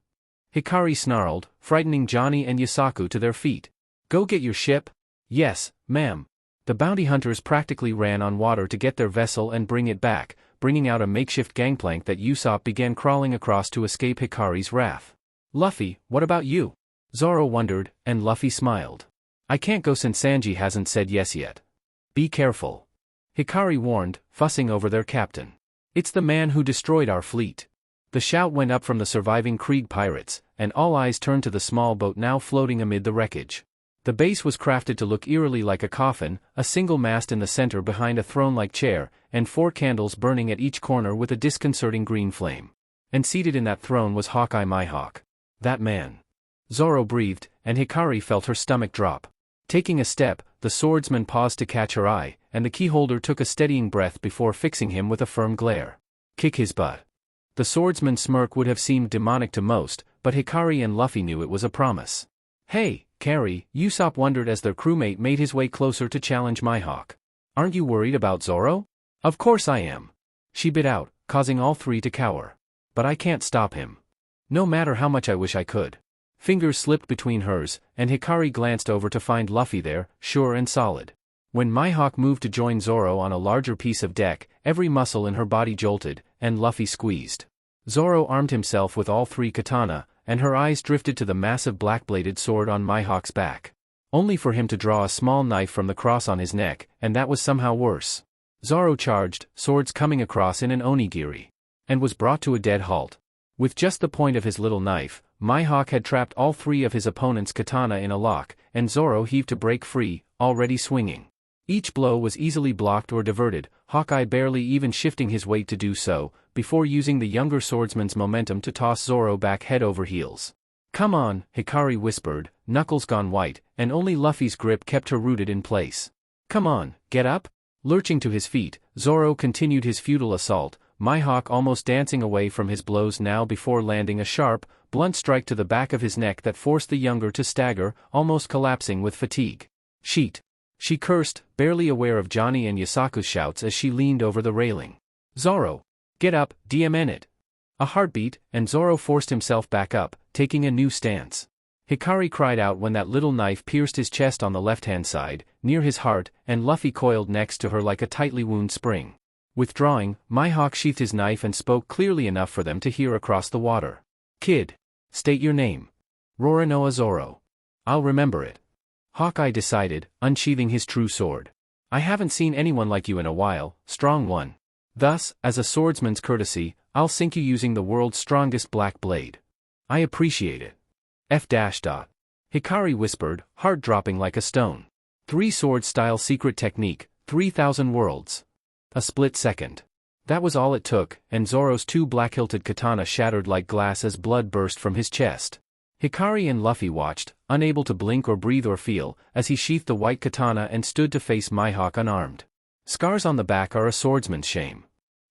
Hikari snarled, frightening Johnny and Yasaku to their feet. Go get your ship? Yes, ma'am. The bounty hunters practically ran on water to get their vessel and bring it back, bringing out a makeshift gangplank that Usopp began crawling across to escape Hikari's wrath. Luffy, what about you? Zoro wondered, and Luffy smiled. I can't go since Sanji hasn't said yes yet. Be careful. Hikari warned, fussing over their captain. It's the man who destroyed our fleet. The shout went up from the surviving Krieg pirates, and all eyes turned to the small boat now floating amid the wreckage. The base was crafted to look eerily like a coffin, a single mast in the center behind a throne-like chair, and 4 candles burning at each corner with a disconcerting green flame. And seated in that throne was Hawkeye Mihawk. That man. Zoro breathed, and Hikari felt her stomach drop. Taking a step, the swordsman paused to catch her eye, and the keyholder took a steadying breath before fixing him with a firm glare. Kick his butt. The swordsman's smirk would have seemed demonic to most, but Hikari and Luffy knew it was a promise. Hey, Carrie, Usopp wondered as their crewmate made his way closer to challenge Mihawk. Aren't you worried about Zoro? Of course I am. She bit out, causing all 3 to cower. But I can't stop him. No matter how much I wish I could. Fingers slipped between hers, and Hikari glanced over to find Luffy there, sure and solid. When Mihawk moved to join Zoro on a larger piece of deck, every muscle in her body jolted, and Luffy squeezed. Zoro armed himself with all 3 katana, and her eyes drifted to the massive black-bladed sword on Mihawk's back. Only for him to draw a small knife from the cross on his neck, and that was somehow worse. Zoro charged, swords coming across in an onigiri, and was brought to a dead halt. With just the point of his little knife, Mihawk had trapped all 3 of his opponent's katana in a lock, and Zoro heaved to break free, already swinging. Each blow was easily blocked or diverted, Hawkeye barely even shifting his weight to do so, before using the younger swordsman's momentum to toss Zoro back head over heels. Come on, Hikari whispered, knuckles gone white, and only Luffy's grip kept her rooted in place. Come on, get up? Lurching to his feet, Zoro continued his futile assault, Mihawk almost dancing away from his blows now before landing a sharp, blunt strike to the back of his neck that forced the younger to stagger, almost collapsing with fatigue. Sheet! She cursed, barely aware of Johnny and Yasaku's shouts as she leaned over the railing. Zoro! Get up, DMN it! A heartbeat, and Zoro forced himself back up, taking a new stance. Hikari cried out when that little knife pierced his chest on the left-hand side, near his heart, and Luffy coiled next to her like a tightly wound spring. Withdrawing, Mihawk sheathed his knife and spoke clearly enough for them to hear across the water. Kid! State your name. Roronoa Zoro. I'll remember it. Hawkeye decided, unsheathing his true sword. I haven't seen anyone like you in a while, strong one. Thus, as a swordsman's courtesy, I'll sink you using the world's strongest black blade. I appreciate it. Hikari whispered, heart dropping like a stone. 3 sword-style secret technique, 3,000 worlds. A split second. That was all it took, and Zoro's 2 black-hilted katana shattered like glass as blood burst from his chest. Hikari and Luffy watched, unable to blink or breathe or feel, as he sheathed the white katana and stood to face Mihawk unarmed. Scars on the back are a swordsman's shame.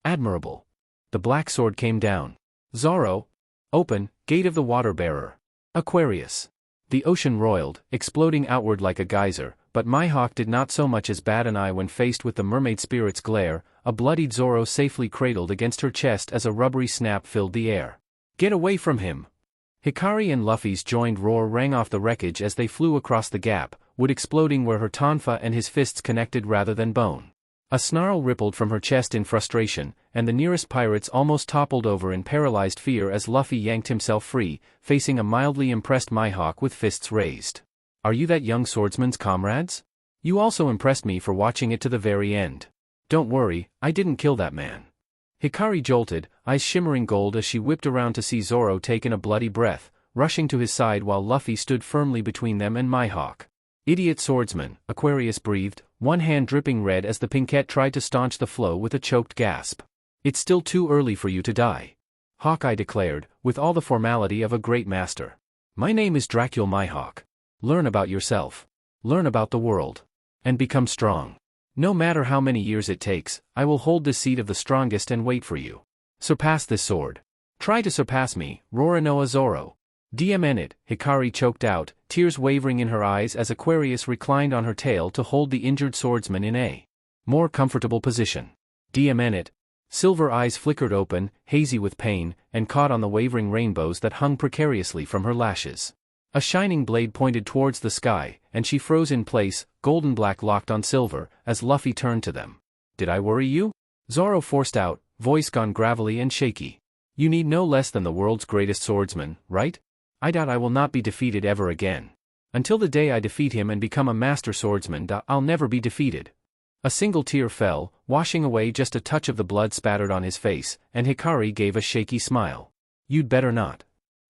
Admirable. The black sword came down. Zoro. Open, gate of the water-bearer. Aquarius. The ocean roiled, exploding outward like a geyser, but Mihawk did not so much as bat an eye when faced with the mermaid spirit's glare, a bloodied Zoro safely cradled against her chest as a rubbery snap filled the air. Get away from him! Hikari and Luffy's joined roar rang off the wreckage as they flew across the gap, wood exploding where her tonfa and his fists connected rather than bone. A snarl rippled from her chest in frustration, and the nearest pirates almost toppled over in paralyzed fear as Luffy yanked himself free, facing a mildly impressed Mihawk with fists raised. Are you that young swordsman's comrades? You also impressed me for watching it to the very end. Don't worry, I didn't kill that man. Hikari jolted, eyes shimmering gold as she whipped around to see Zoro taking a bloody breath, rushing to his side while Luffy stood firmly between them and Mihawk. Idiot swordsman, Aquarius breathed, one hand dripping red as the Pinkette tried to staunch the flow with a choked gasp. "It's still too early for you to die," Hawkeye declared, with all the formality of a great master. "My name is Dracul Myhawk. Learn about yourself. Learn about the world. And become strong. No matter how many years it takes, I will hold the seat of the strongest and wait for you. Surpass this sword. Try to surpass me, Roronoa Zoro." "DM it," Hikari choked out, tears wavering in her eyes as Aquarius reclined on her tail to hold the injured swordsman in a more comfortable position. "DM it." Silver eyes flickered open, hazy with pain, and caught on the wavering rainbows that hung precariously from her lashes. A shining blade pointed towards the sky, and she froze in place, golden black locked on silver, as Luffy turned to them. "Did I worry you?" Zoro forced out, voice gone gravelly and shaky. "You need no less than the world's greatest swordsman, right? I doubt I will not be defeated ever again. Until the day I defeat him and become a master swordsman, I'll never be defeated." A single tear fell, washing away just a touch of the blood spattered on his face, and Hikari gave a shaky smile. "You'd better not.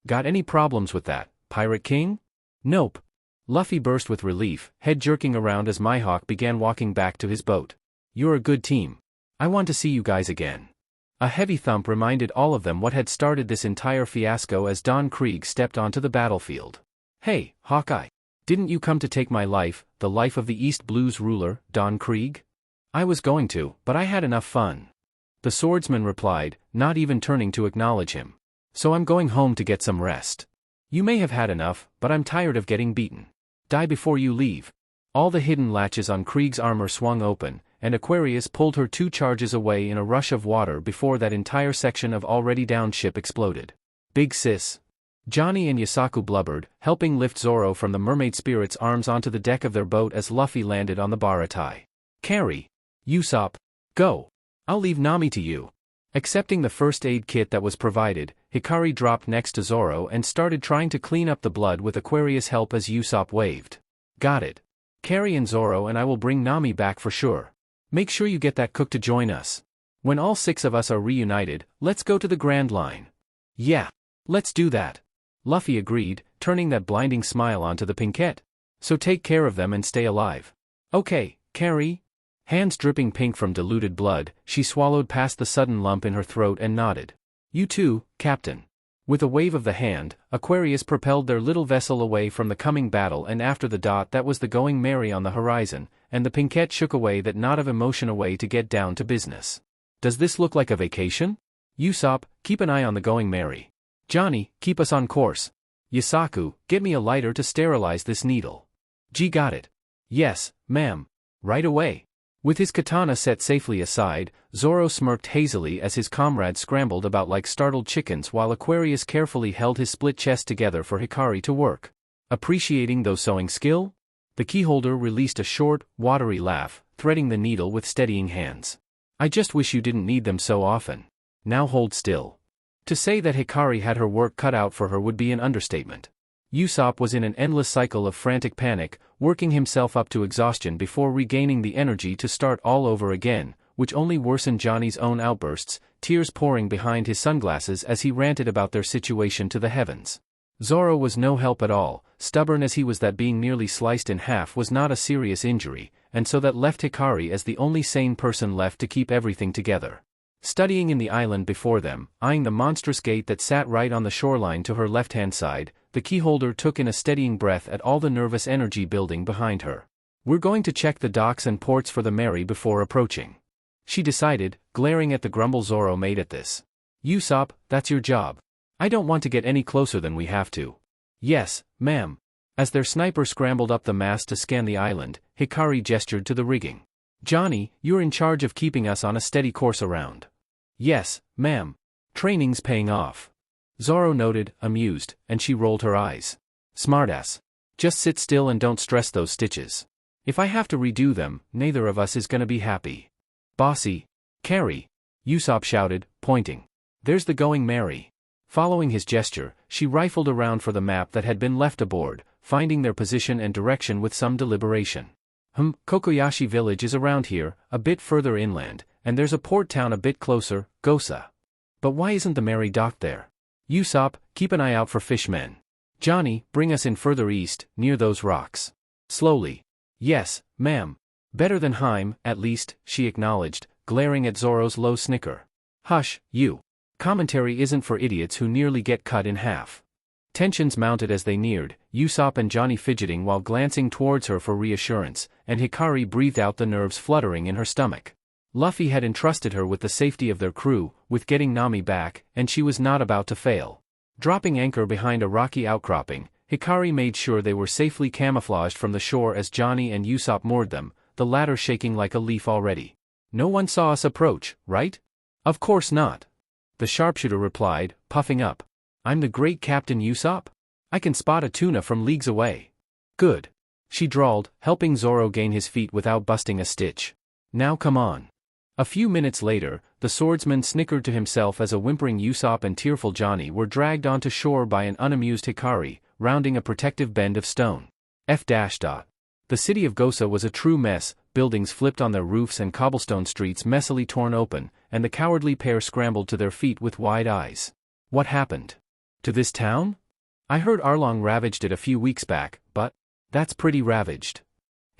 Got any problems with that, Pirate King?" "Nope." Luffy burst with relief, head jerking around as Myhawk began walking back to his boat. "You're a good team. I want to see you guys again." A heavy thump reminded all of them what had started this entire fiasco as Don Krieg stepped onto the battlefield. "Hey, Hawkeye. Didn't you come to take my life, the life of the East Blue's ruler, Don Krieg?" "I was going to, but I had enough fun," the swordsman replied, not even turning to acknowledge him. "So I'm going home to get some rest." "You may have had enough, but I'm tired of getting beaten. Die before you leave." All the hidden latches on Krieg's armor swung open, and Aquarius pulled her 2 charges away in a rush of water before that entire section of already downed ship exploded. "Big sis." Johnny and Yasaku blubbered, helping lift Zoro from the mermaid spirit's arms onto the deck of their boat as Luffy landed on the Baratai. "Carry. Usopp. Go. I'll leave Nami to you." Accepting the first aid kit that was provided, Hikari dropped next to Zoro and started trying to clean up the blood with Aquarius' help as Usopp waved. "Got it. Carry and Zoro and I will bring Nami back for sure. Make sure you get that cook to join us. When all 6 of us are reunited, let's go to the Grand Line." "Yeah. Let's do that." Luffy agreed, turning that blinding smile onto the Pinkette. "So take care of them and stay alive." "Okay, Carrie." Hands dripping pink from diluted blood, she swallowed past the sudden lump in her throat and nodded. "You too, Captain." With a wave of the hand, Aquarius propelled their little vessel away from the coming battle and after the dot that was the Going Merry on the horizon, and the Pinkette shook away that knot of emotion away to get down to business. "Does this look like a vacation?" "Usopp, keep an eye on the Going Merry. Johnny, keep us on course. Yasaku, get me a lighter to sterilize this needle." "G got it." "Yes, ma'am. Right away." With his katana set safely aside, Zoro smirked hazily as his comrades scrambled about like startled chickens while Aquarius carefully held his split chest together for Hikari to work. "Appreciating those sewing skill?" The keyholder released a short, watery laugh, threading the needle with steadying hands. "I just wish you didn't need them so often. Now hold still." To say that Hikari had her work cut out for her would be an understatement. Usopp was in an endless cycle of frantic panic, working himself up to exhaustion before regaining the energy to start all over again, which only worsened Johnny's own outbursts, tears pouring behind his sunglasses as he ranted about their situation to the heavens. Zoro was no help at all, stubborn as he was that being nearly sliced in half was not a serious injury, and so that left Hikari as the only sane person left to keep everything together. Studying in the island before them, eyeing the monstrous gate that sat right on the shoreline to her left-hand side, the keyholder took in a steadying breath at all the nervous energy building behind her. "We're going to check the docks and ports for the Merry before approaching," she decided, glaring at the grumble Zoro made at this. "Usopp, that's your job. I don't want to get any closer than we have to." "Yes, ma'am." As their sniper scrambled up the mast to scan the island, Hikari gestured to the rigging. "Johnny, you're in charge of keeping us on a steady course around." "Yes, ma'am. Training's paying off." Zoro noted, amused, and she rolled her eyes. "Smartass. Just sit still and don't stress those stitches. If I have to redo them, neither of us is gonna be happy." "Bossy. Carry," Usopp shouted, pointing. "There's the Going Merry." Following his gesture, she rifled around for the map that had been left aboard, finding their position and direction with some deliberation. Kokoyashi village is around here, a bit further inland, and there's a port town a bit closer, Gosa. But why isn't the Merry docked there? Usopp, keep an eye out for fishmen. Johnny, bring us in further east, near those rocks. Slowly. Yes, ma'am. Better than Heim, at least, she acknowledged, glaring at Zoro's low snicker. Hush, you. Commentary isn't for idiots who nearly get cut in half. Tensions mounted as they neared, Usopp and Johnny fidgeting while glancing towards her for reassurance, and Hikari breathed out the nerves fluttering in her stomach. Luffy had entrusted her with the safety of their crew, with getting Nami back, and she was not about to fail. Dropping anchor behind a rocky outcropping, Hikari made sure they were safely camouflaged from the shore as Johnny and Usopp moored them, the latter shaking like a leaf already. No one saw us approach, right? Of course not. The sharpshooter replied, puffing up. I'm the great Captain Usopp? I can spot a tuna from leagues away. Good. She drawled, helping Zoro gain his feet without busting a stitch. Now come on. A few minutes later, the swordsman snickered to himself as a whimpering Usopp and tearful Johnny were dragged onto shore by an unamused Hikari, rounding a protective bend of stone. The city of Gosa was a true mess, buildings flipped on their roofs and cobblestone streets messily torn open, and the cowardly pair scrambled to their feet with wide eyes. What happened? To this town? I heard Arlong ravaged it a few weeks back, but that's pretty ravaged.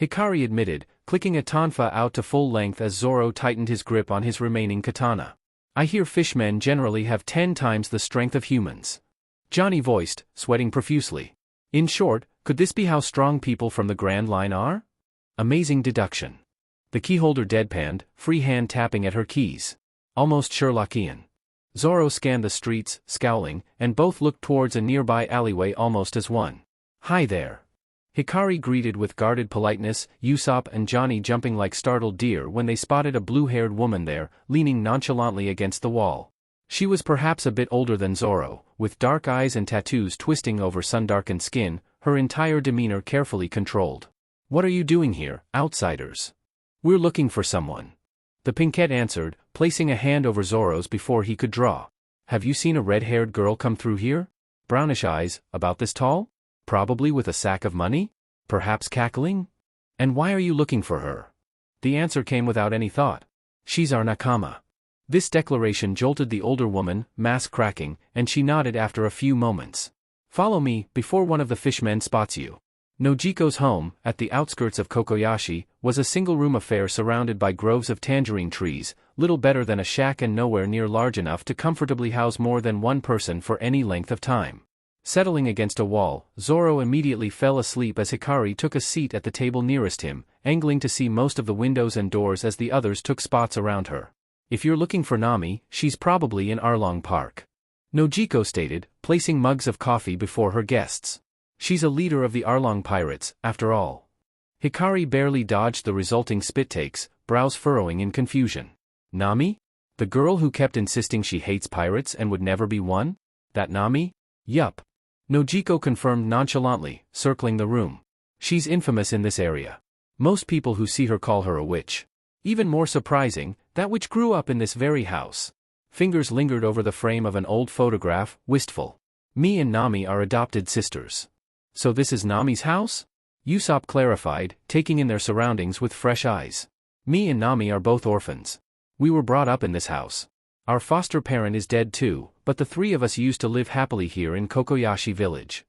Hikari admitted, clicking a tonfa out to full length as Zoro tightened his grip on his remaining katana. I hear fishmen generally have 10 times the strength of humans. Johnny voiced, sweating profusely. In short, could this be how strong people from the Grand Line are? Amazing deduction. The keyholder deadpanned, free hand tapping at her keys. Almost Sherlockian. Zoro scanned the streets, scowling, and both looked towards a nearby alleyway almost as one. Hi there. Hikari greeted with guarded politeness, Usopp and Johnny jumping like startled deer when they spotted a blue-haired woman there, leaning nonchalantly against the wall. She was perhaps a bit older than Zoro, with dark eyes and tattoos twisting over sun-darkened skin, her entire demeanor carefully controlled. What are you doing here, outsiders? We're looking for someone. The pinkette answered, placing a hand over Zoro's before he could draw. Have you seen a red-haired girl come through here? Brownish eyes, about this tall? Probably with a sack of money? Perhaps cackling? And why are you looking for her? The answer came without any thought. She's our nakama. This declaration jolted the older woman, mask cracking, and she nodded after a few moments. Follow me, before one of the fishmen spots you. Nojiko's home, at the outskirts of Kokoyashi, was a single-room affair surrounded by groves of tangerine trees, little better than a shack and nowhere near large enough to comfortably house more than one person for any length of time. Settling against a wall, Zoro immediately fell asleep as Hikari took a seat at the table nearest him, angling to see most of the windows and doors as the others took spots around her. If you're looking for Nami, she's probably in Arlong Park. Nojiko stated, placing mugs of coffee before her guests. She's a leader of the Arlong pirates, after all. Hikari barely dodged the resulting spit takes, brows furrowing in confusion. Nami? The girl who kept insisting she hates pirates and would never be one? That Nami? Yup. Nojiko confirmed nonchalantly, circling the room. She's infamous in this area. Most people who see her call her a witch. Even more surprising, that witch grew up in this very house. Fingers lingered over the frame of an old photograph, wistful. Me and Nami are adopted sisters. So this is Nami's house? Usopp clarified, taking in their surroundings with fresh eyes. Me and Nami are both orphans. We were brought up in this house. Our foster parent is dead too, but the three of us used to live happily here in Kokoyashi village.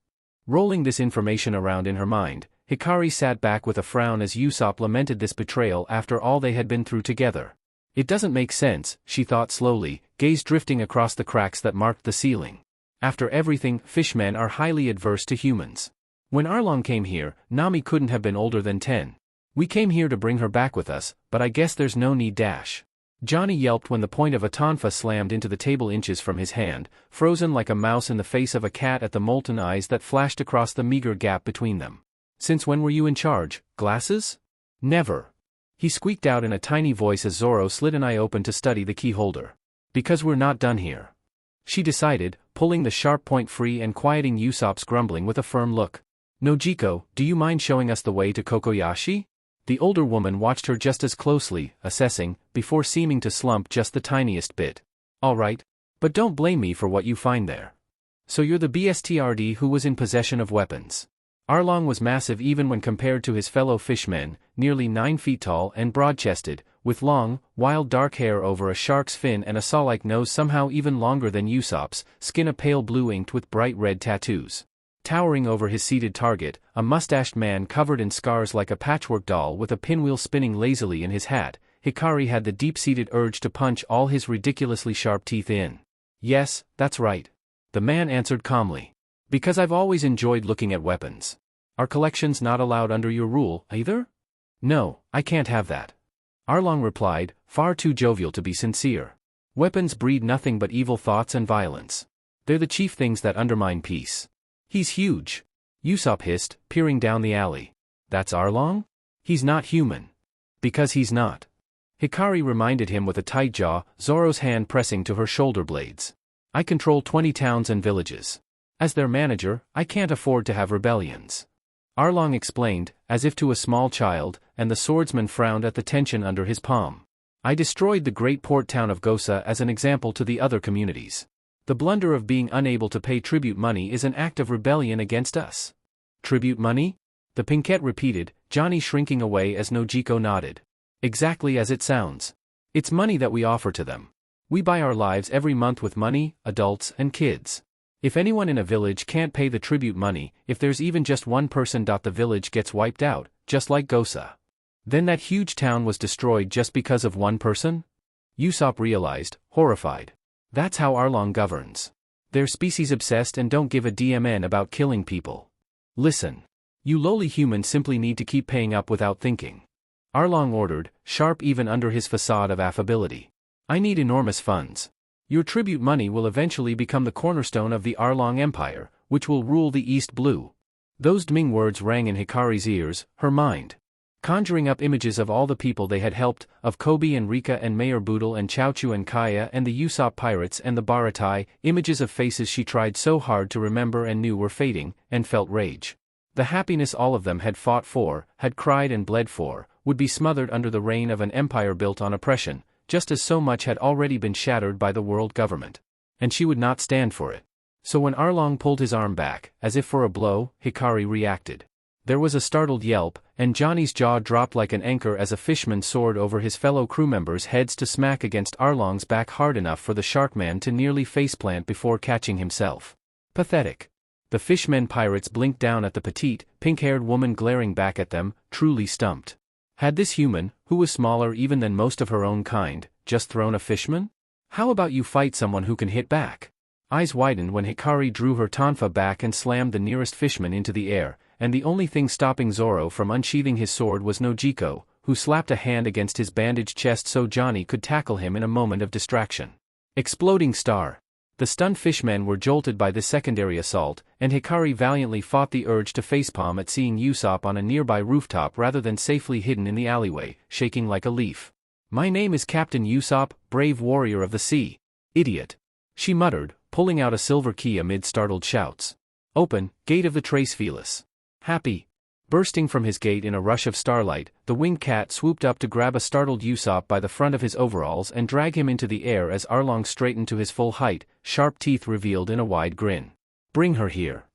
Rolling this information around in her mind, Hikari sat back with a frown as Usopp lamented this betrayal after all they had been through together. It doesn't make sense, she thought slowly, gaze drifting across the cracks that marked the ceiling. After everything, fishmen are highly adverse to humans. When Arlong came here, Nami couldn't have been older than 10. We came here to bring her back with us, but I guess there's no need dash. Johnny yelped when the point of a tonfa slammed into the table inches from his hand, frozen like a mouse in the face of a cat at the molten eyes that flashed across the meager gap between them. Since when were you in charge, glasses? Never. He squeaked out in a tiny voice as Zoro slid an eye open to study the key holder. Because we're not done here. She decided, pulling the sharp point free and quieting Usopp's grumbling with a firm look. Nojiko, do you mind showing us the way to Kokoyashi? The older woman watched her just as closely, assessing, before seeming to slump just the tiniest bit. All right. But don't blame me for what you find there. So you're the BSTRD who was in possession of weapons. Arlong was massive even when compared to his fellow fishmen, nearly 9 feet tall and broad-chested, with long, wild dark hair over a shark's fin and a saw-like nose somehow even longer than Usopp's, skin a pale blue inked with bright red tattoos. Towering over his seated target, a mustached man covered in scars like a patchwork doll with a pinwheel spinning lazily in his hat, Hikari had the deep-seated urge to punch all his ridiculously sharp teeth in. Yes, that's right. The man answered calmly. Because I've always enjoyed looking at weapons. Are collections not allowed under your rule, either? No, I can't have that. Arlong replied, far too jovial to be sincere. Weapons breed nothing but evil thoughts and violence. They're the chief things that undermine peace. He's huge. Usopp hissed, peering down the alley. That's Arlong? He's not human. Because he's not. Hikari reminded him with a tight jaw, Zoro's hand pressing to her shoulder blades. I control 20 towns and villages. As their manager, I can't afford to have rebellions. Arlong explained, as if to a small child, and the swordsman frowned at the tension under his palm. I destroyed the great port town of Gosa as an example to the other communities. The blunder of being unable to pay tribute money is an act of rebellion against us. Tribute money? The Pinkette repeated, Johnny shrinking away as Nojiko nodded. Exactly as it sounds. It's money that we offer to them. We buy our lives every month with money, adults and kids. If anyone in a village can't pay the tribute money, if there's even just one person, the village gets wiped out, just like Gosa. Then that huge town was destroyed just because of one person? Usopp realized, horrified. That's how Arlong governs. They're species-obsessed and don't give a damn about killing people. Listen. You lowly humans simply need to keep paying up without thinking. Arlong ordered, sharp even under his facade of affability. I need enormous funds. Your tribute money will eventually become the cornerstone of the Arlong Empire, which will rule the East Blue. Those Dming words rang in Hikari's ears, her mind conjuring up images of all the people they had helped, of Kobe and Rika and Mayor Boodle and Chaochu and Kaya and the Usopp pirates and the Baratai, images of faces she tried so hard to remember and knew were fading, and felt rage. The happiness all of them had fought for, had cried and bled for, would be smothered under the reign of an empire built on oppression, just as so much had already been shattered by the world government. And she would not stand for it. So when Arlong pulled his arm back, as if for a blow, Hikari reacted. There was a startled yelp, and Johnny's jaw dropped like an anchor as a fishman soared over his fellow crew members' heads to smack against Arlong's back hard enough for the Sharkman to nearly faceplant before catching himself. Pathetic. The fishmen pirates blinked down at the petite, pink-haired woman glaring back at them, truly stumped. Had this human, who was smaller even than most of her own kind, just thrown a fishman? How about you fight someone who can hit back? Eyes widened when Hikari drew her tonfa back and slammed the nearest fishman into the air, and the only thing stopping Zoro from unsheathing his sword was Nojiko, who slapped a hand against his bandaged chest so Johnny could tackle him in a moment of distraction. Exploding star. The stunned fishmen were jolted by this secondary assault, and Hikari valiantly fought the urge to facepalm at seeing Usopp on a nearby rooftop rather than safely hidden in the alleyway, shaking like a leaf. My name is Captain Usopp, brave warrior of the sea. Idiot. She muttered, pulling out a silver key amid startled shouts. Open, gate of the Trace Felis. Happy. Bursting from his gate in a rush of starlight, the winged cat swooped up to grab a startled Usopp by the front of his overalls and drag him into the air as Arlong straightened to his full height, sharp teeth revealed in a wide grin. Bring her here.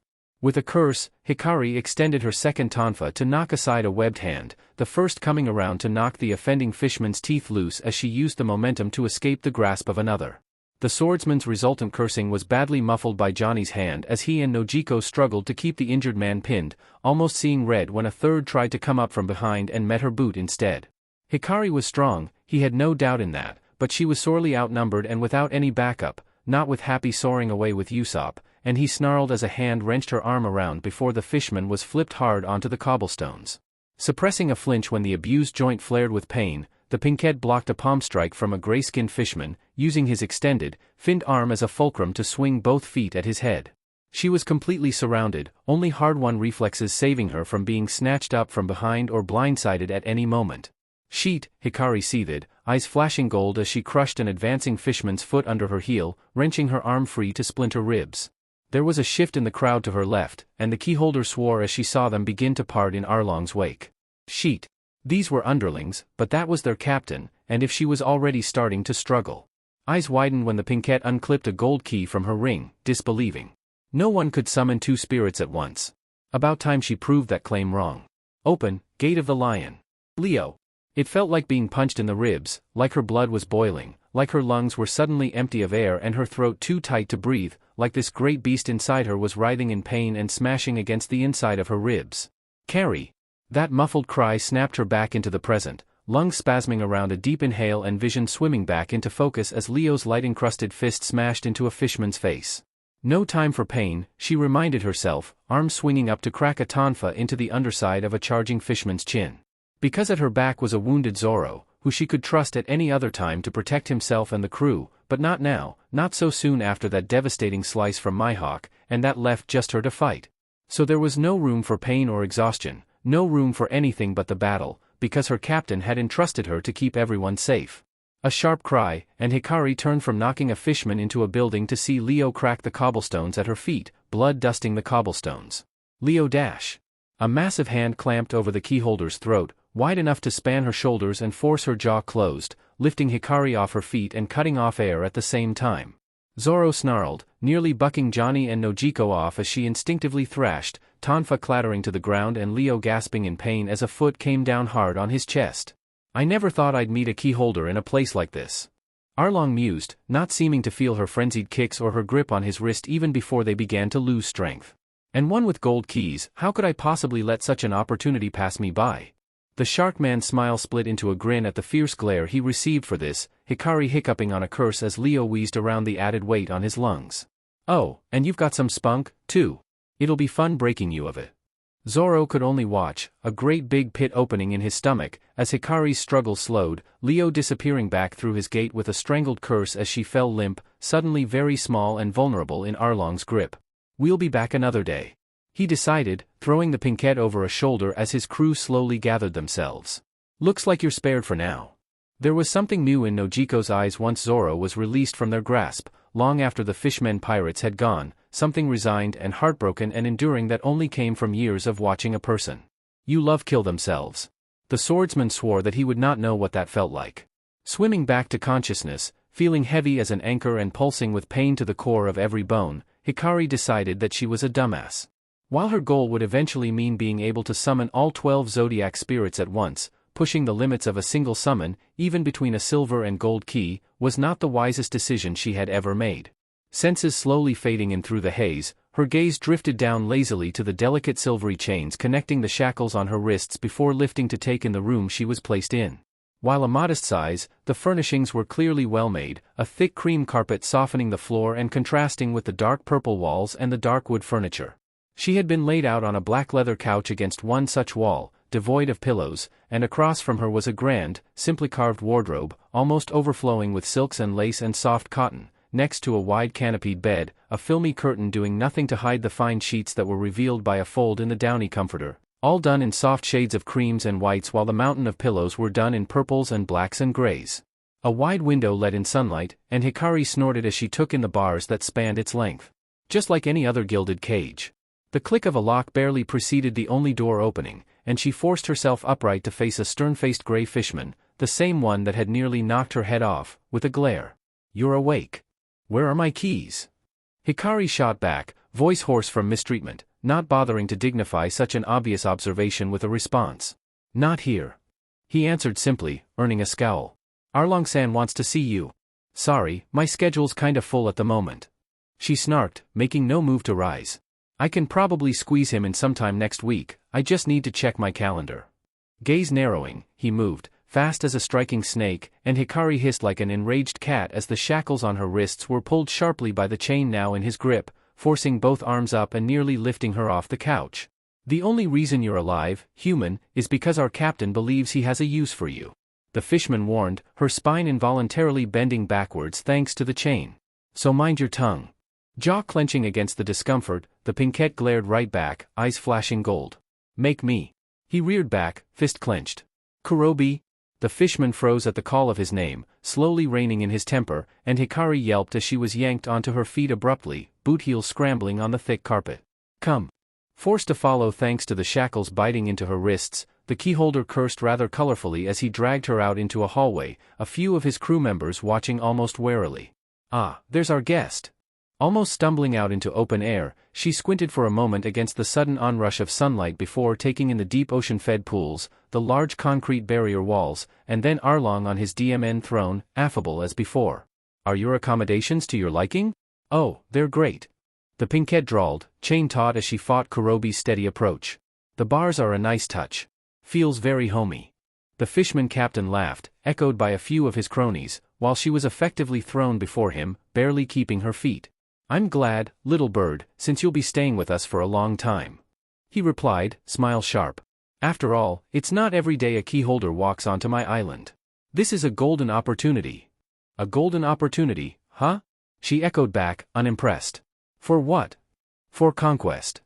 With a curse, Hikari extended her second tonfa to knock aside a webbed hand, the first coming around to knock the offending fishman's teeth loose as she used the momentum to escape the grasp of another. The swordsman's resultant cursing was badly muffled by Johnny's hand as he and Nojiko struggled to keep the injured man pinned, almost seeing red when a third tried to come up from behind and met her boot instead. Hikari was strong, he had no doubt in that, but she was sorely outnumbered and without any backup, not with Happy soaring away with Usopp, and he snarled as a hand wrenched her arm around before the fishman was flipped hard onto the cobblestones. Suppressing a flinch when the abused joint flared with pain, the Pinkette blocked a palm strike from a gray-skinned fishman, using his extended, finned arm as a fulcrum to swing both feet at his head. She was completely surrounded, only hard-won reflexes saving her from being snatched up from behind or blindsided at any moment. Sheet, Hikari seethed, eyes flashing gold as she crushed an advancing fishman's foot under her heel, wrenching her arm free to splinter ribs. There was a shift in the crowd to her left, and the keyholder swore as she saw them begin to part in Arlong's wake. Sheet. These were underlings, but that was their captain, and if she was already starting to struggle. Eyes widened when the Pinkette unclipped a gold key from her ring, disbelieving. No one could summon two spirits at once. About time she proved that claim wrong. Open, Gate of the Lion. Leo. It felt like being punched in the ribs, like her blood was boiling, like her lungs were suddenly empty of air and her throat too tight to breathe, like this great beast inside her was writhing in pain and smashing against the inside of her ribs. Carry! That muffled cry snapped her back into the present, lungs spasming around a deep inhale and vision swimming back into focus as Leo's light-encrusted fist smashed into a fishman's face. No time for pain, she reminded herself, arms swinging up to crack a tonfa into the underside of a charging fishman's chin. Because at her back was a wounded Zoro, who she could trust at any other time to protect himself and the crew, but not now, not so soon after that devastating slice from Mihawk, and that left just her to fight. So there was no room for pain or exhaustion, no room for anything but the battle, because her captain had entrusted her to keep everyone safe. A sharp cry, and Hikari turned from knocking a fishman into a building to see Leo crack the cobblestones at her feet, blood dusting the cobblestones. Leo dash! A massive hand clamped over the keyholder's throat, wide enough to span her shoulders and force her jaw closed, lifting Hikari off her feet and cutting off air at the same time. Zoro snarled, nearly bucking Johnny and Nojiko off as she instinctively thrashed, tonfa clattering to the ground and Leo gasping in pain as a foot came down hard on his chest. I never thought I'd meet a keyholder in a place like this. Arlong mused, not seeming to feel her frenzied kicks or her grip on his wrist even before they began to lose strength. And one with gold keys, how could I possibly let such an opportunity pass me by? The shark man's smile split into a grin at the fierce glare he received for this, Hikari hiccuping on a curse as Leo wheezed around the added weight on his lungs. Oh, and you've got some spunk, too. It'll be fun breaking you of it. Zoro could only watch, a great big pit opening in his stomach, as Hikari's struggle slowed, Leo disappearing back through his gate with a strangled curse as she fell limp, suddenly very small and vulnerable in Arlong's grip. We'll be back another day, he decided, throwing the pinkette over a shoulder as his crew slowly gathered themselves. Looks like you're spared for now. There was something new in Nojiko's eyes once Zoro was released from their grasp, long after the fishmen pirates had gone, something resigned and heartbroken and enduring that only came from years of watching a person you love kill themselves. The swordsman swore that he would not know what that felt like. Swimming back to consciousness, feeling heavy as an anchor and pulsing with pain to the core of every bone, Hikari decided that she was a dumbass. While her goal would eventually mean being able to summon all 12 zodiac spirits at once, pushing the limits of a single summon, even between a silver and gold key, was not the wisest decision she had ever made. Senses slowly fading in through the haze, her gaze drifted down lazily to the delicate silvery chains connecting the shackles on her wrists before lifting to take in the room she was placed in. While a modest size, the furnishings were clearly well made, a thick cream carpet softening the floor and contrasting with the dark purple walls and the dark wood furniture. She had been laid out on a black leather couch against one such wall, devoid of pillows, and across from her was a grand, simply carved wardrobe, almost overflowing with silks and lace and soft cotton, next to a wide canopied bed, a filmy curtain doing nothing to hide the fine sheets that were revealed by a fold in the downy comforter, all done in soft shades of creams and whites while the mountain of pillows were done in purples and blacks and grays. A wide window let in sunlight, and Hikari snorted as she took in the bars that spanned its length. Just like any other gilded cage. The click of a lock barely preceded the only door opening, and she forced herself upright to face a stern-faced gray fishman, the same one that had nearly knocked her head off, with a glare. You're awake. Where are my keys? Hikari shot back, voice hoarse from mistreatment, not bothering to dignify such an obvious observation with a response. Not here. He answered simply, earning a scowl. Arlong-san wants to see you. Sorry, my schedule's kinda full at the moment. She snarked, making no move to rise. I can probably squeeze him in sometime next week, I just need to check my calendar. Gaze narrowing, he moved, fast as a striking snake, and Hikari hissed like an enraged cat as the shackles on her wrists were pulled sharply by the chain now in his grip, forcing both arms up and nearly lifting her off the couch. The only reason you're alive, human, is because our captain believes he has a use for you. The fishman warned, her spine involuntarily bending backwards thanks to the chain. So mind your tongue. Jaw clenching against the discomfort, the pinkette glared right back, eyes flashing gold. Make me. He reared back, fist clenched. Kurobi? The fishman froze at the call of his name, slowly reining in his temper, and Hikari yelped as she was yanked onto her feet abruptly, boot heels scrambling on the thick carpet. Come. Forced to follow thanks to the shackles biting into her wrists, the keyholder cursed rather colorfully as he dragged her out into a hallway, a few of his crew members watching almost warily. Ah, there's our guest. Almost stumbling out into open air, she squinted for a moment against the sudden onrush of sunlight before taking in the deep ocean-fed pools, the large concrete barrier walls, and then Arlong on his DMN throne, affable as before. "Are your accommodations to your liking?" "Oh, they're great," the pinkette drawled, chain taut as she fought Kurobi's steady approach. "The bars are a nice touch. Feels very homey." The fishman captain laughed, echoed by a few of his cronies, while she was effectively thrown before him, barely keeping her feet. "I'm glad, little bird, since you'll be staying with us for a long time," he replied, smile sharp. "After all, it's not every day a keyholder walks onto my island. This is a golden opportunity." "A golden opportunity, huh?" she echoed back, unimpressed. "For what?" "For conquest."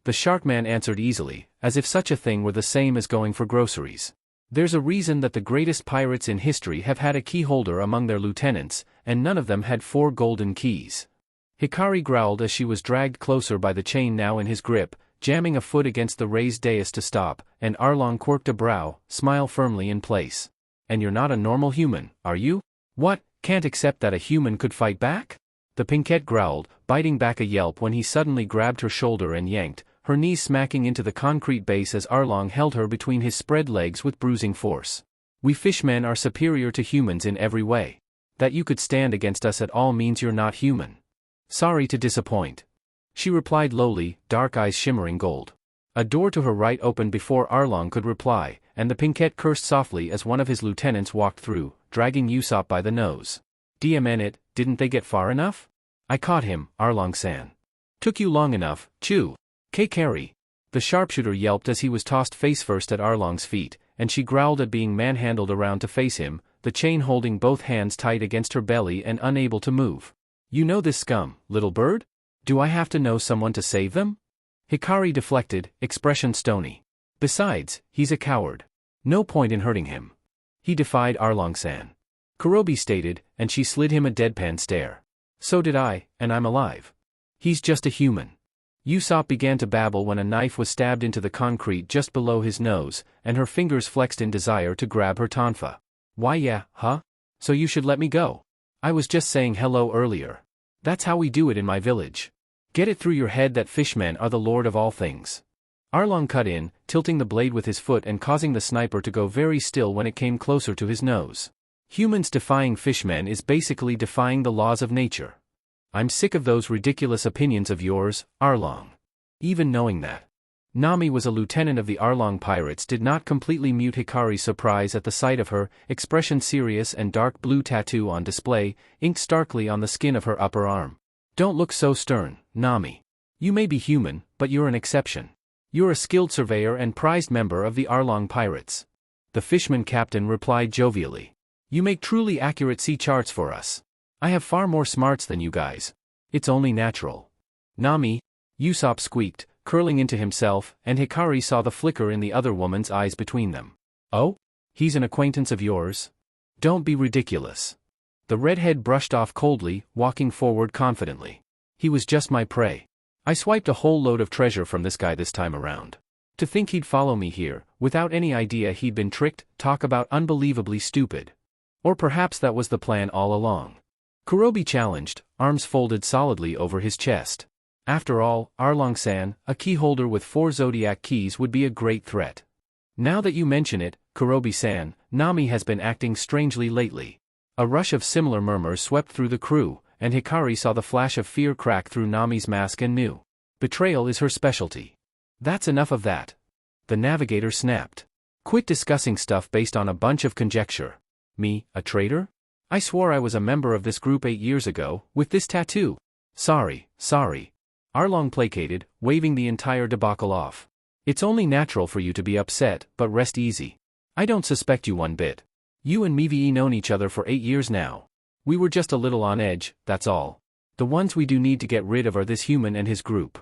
The Sharkman answered easily, as if such a thing were the same as going for groceries. "There's a reason that the greatest pirates in history have had a keyholder among their lieutenants, and none of them had 4 golden keys." Hikari growled as she was dragged closer by the chain now in his grip, jamming a foot against the raised dais to stop, and Arlong quirked a brow, smile firmly in place. "And you're not a normal human, are you?" "What, can't accept that a human could fight back?" The pinkette growled, biting back a yelp when he suddenly grabbed her shoulder and yanked, her knees smacking into the concrete base as Arlong held her between his spread legs with bruising force. "We fishmen are superior to humans in every way. That you could stand against us at all means you're not human." "Sorry to disappoint," she replied lowly, dark eyes shimmering gold. A door to her right opened before Arlong could reply, and the pinkette cursed softly as one of his lieutenants walked through, dragging Usopp by the nose. "DMN it, didn't they get far enough?" "I caught him, Arlong-san." "Took you long enough, chew. Hikari." The sharpshooter yelped as he was tossed face-first at Arlong's feet, and she growled at being manhandled around to face him, the chain holding both hands tight against her belly and unable to move. "You know this scum, little bird? Do I have to know someone to save them?" Hikari deflected, expression stony. "Besides, he's a coward. No point in hurting him." "He defied Arlong-san," Kurobi stated, and she slid him a deadpan stare. "So did I, and I'm alive. He's just a human." Usopp began to babble when a knife was stabbed into the concrete just below his nose, and her fingers flexed in desire to grab her tonfa. "Why yeah, huh? So you should let me go. I was just saying hello earlier. That's how we do it in my village. Get it through your head that fishmen are the lord of all things." Arlong cut in, tilting the blade with his foot and causing the sniper to go very still when it came closer to his nose. "Humans defying fishmen is basically defying the laws of nature. I'm sick of those ridiculous opinions of yours, Arlong." Even knowing that Nami was a lieutenant of the Arlong pirates did not completely mute Hikari's surprise at the sight of her, expression serious and dark blue tattoo on display, inked starkly on the skin of her upper arm. "Don't look so stern, Nami. You may be human, but you're an exception. You're a skilled surveyor and prized member of the Arlong pirates." The fishman captain replied jovially. "You make truly accurate sea charts for us. I have far more smarts than you guys. It's only natural." "Nami," Usopp squeaked, curling into himself, and Hikari saw the flicker in the other woman's eyes between them. "Oh? He's an acquaintance of yours? Don't be ridiculous." The redhead brushed off coldly, walking forward confidently. "He was just my prey. I swiped a whole load of treasure from this guy this time around. To think he'd follow me here, without any idea he'd been tricked, talk about unbelievably stupid. Or perhaps that was the plan all along." Kurobi challenged, arms folded solidly over his chest. "After all, Arlong-san, a keyholder with 4 zodiac keys would be a great threat." "Now that you mention it, Kurobi-san, Nami has been acting strangely lately." A rush of similar murmurs swept through the crew, and Hikari saw the flash of fear crack through Nami's mask and knew. Betrayal is her specialty. "That's enough of that." The navigator snapped. "Quit discussing stuff based on a bunch of conjecture. Me, a traitor? I swore I was a member of this group 8 years ago, with this tattoo." Sorry. Arlong placated, waving the entire debacle off. "It's only natural for you to be upset, but rest easy. I don't suspect you one bit. You and Meve known each other for 8 years now. We were just a little on edge, that's all. The ones we do need to get rid of are this human and his group."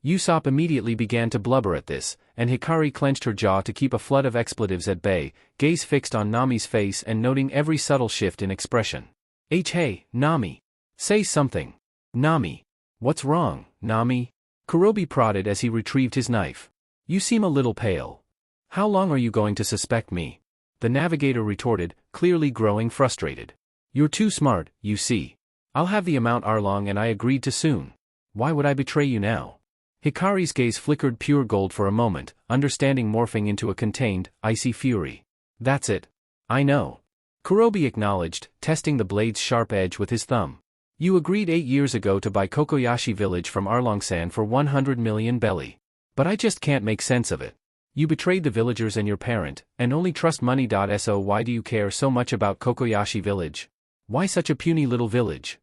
Usopp immediately began to blubber at this, and Hikari clenched her jaw to keep a flood of expletives at bay, gaze fixed on Nami's face and noting every subtle shift in expression. Hey, Nami. Say something. Nami. What's wrong, Nami?" Kurobi prodded as he retrieved his knife. "You seem a little pale. How long are you going to suspect me?" The navigator retorted, clearly growing frustrated. "You're too smart, you see. I'll have the amount Arlong and I agreed to soon. Why would I betray you now? Hikari's gaze flickered pure gold for a moment, understanding morphing into a contained, icy fury. That's it. I know. Kurobi acknowledged, testing the blade's sharp edge with his thumb. You agreed 8 years ago to buy Kokoyashi Village from Arlong-san for 100 million belly. But I just can't make sense of it. You betrayed the villagers and your parent, and only trust money. So why do you care so much about Kokoyashi Village? Why such a puny little village?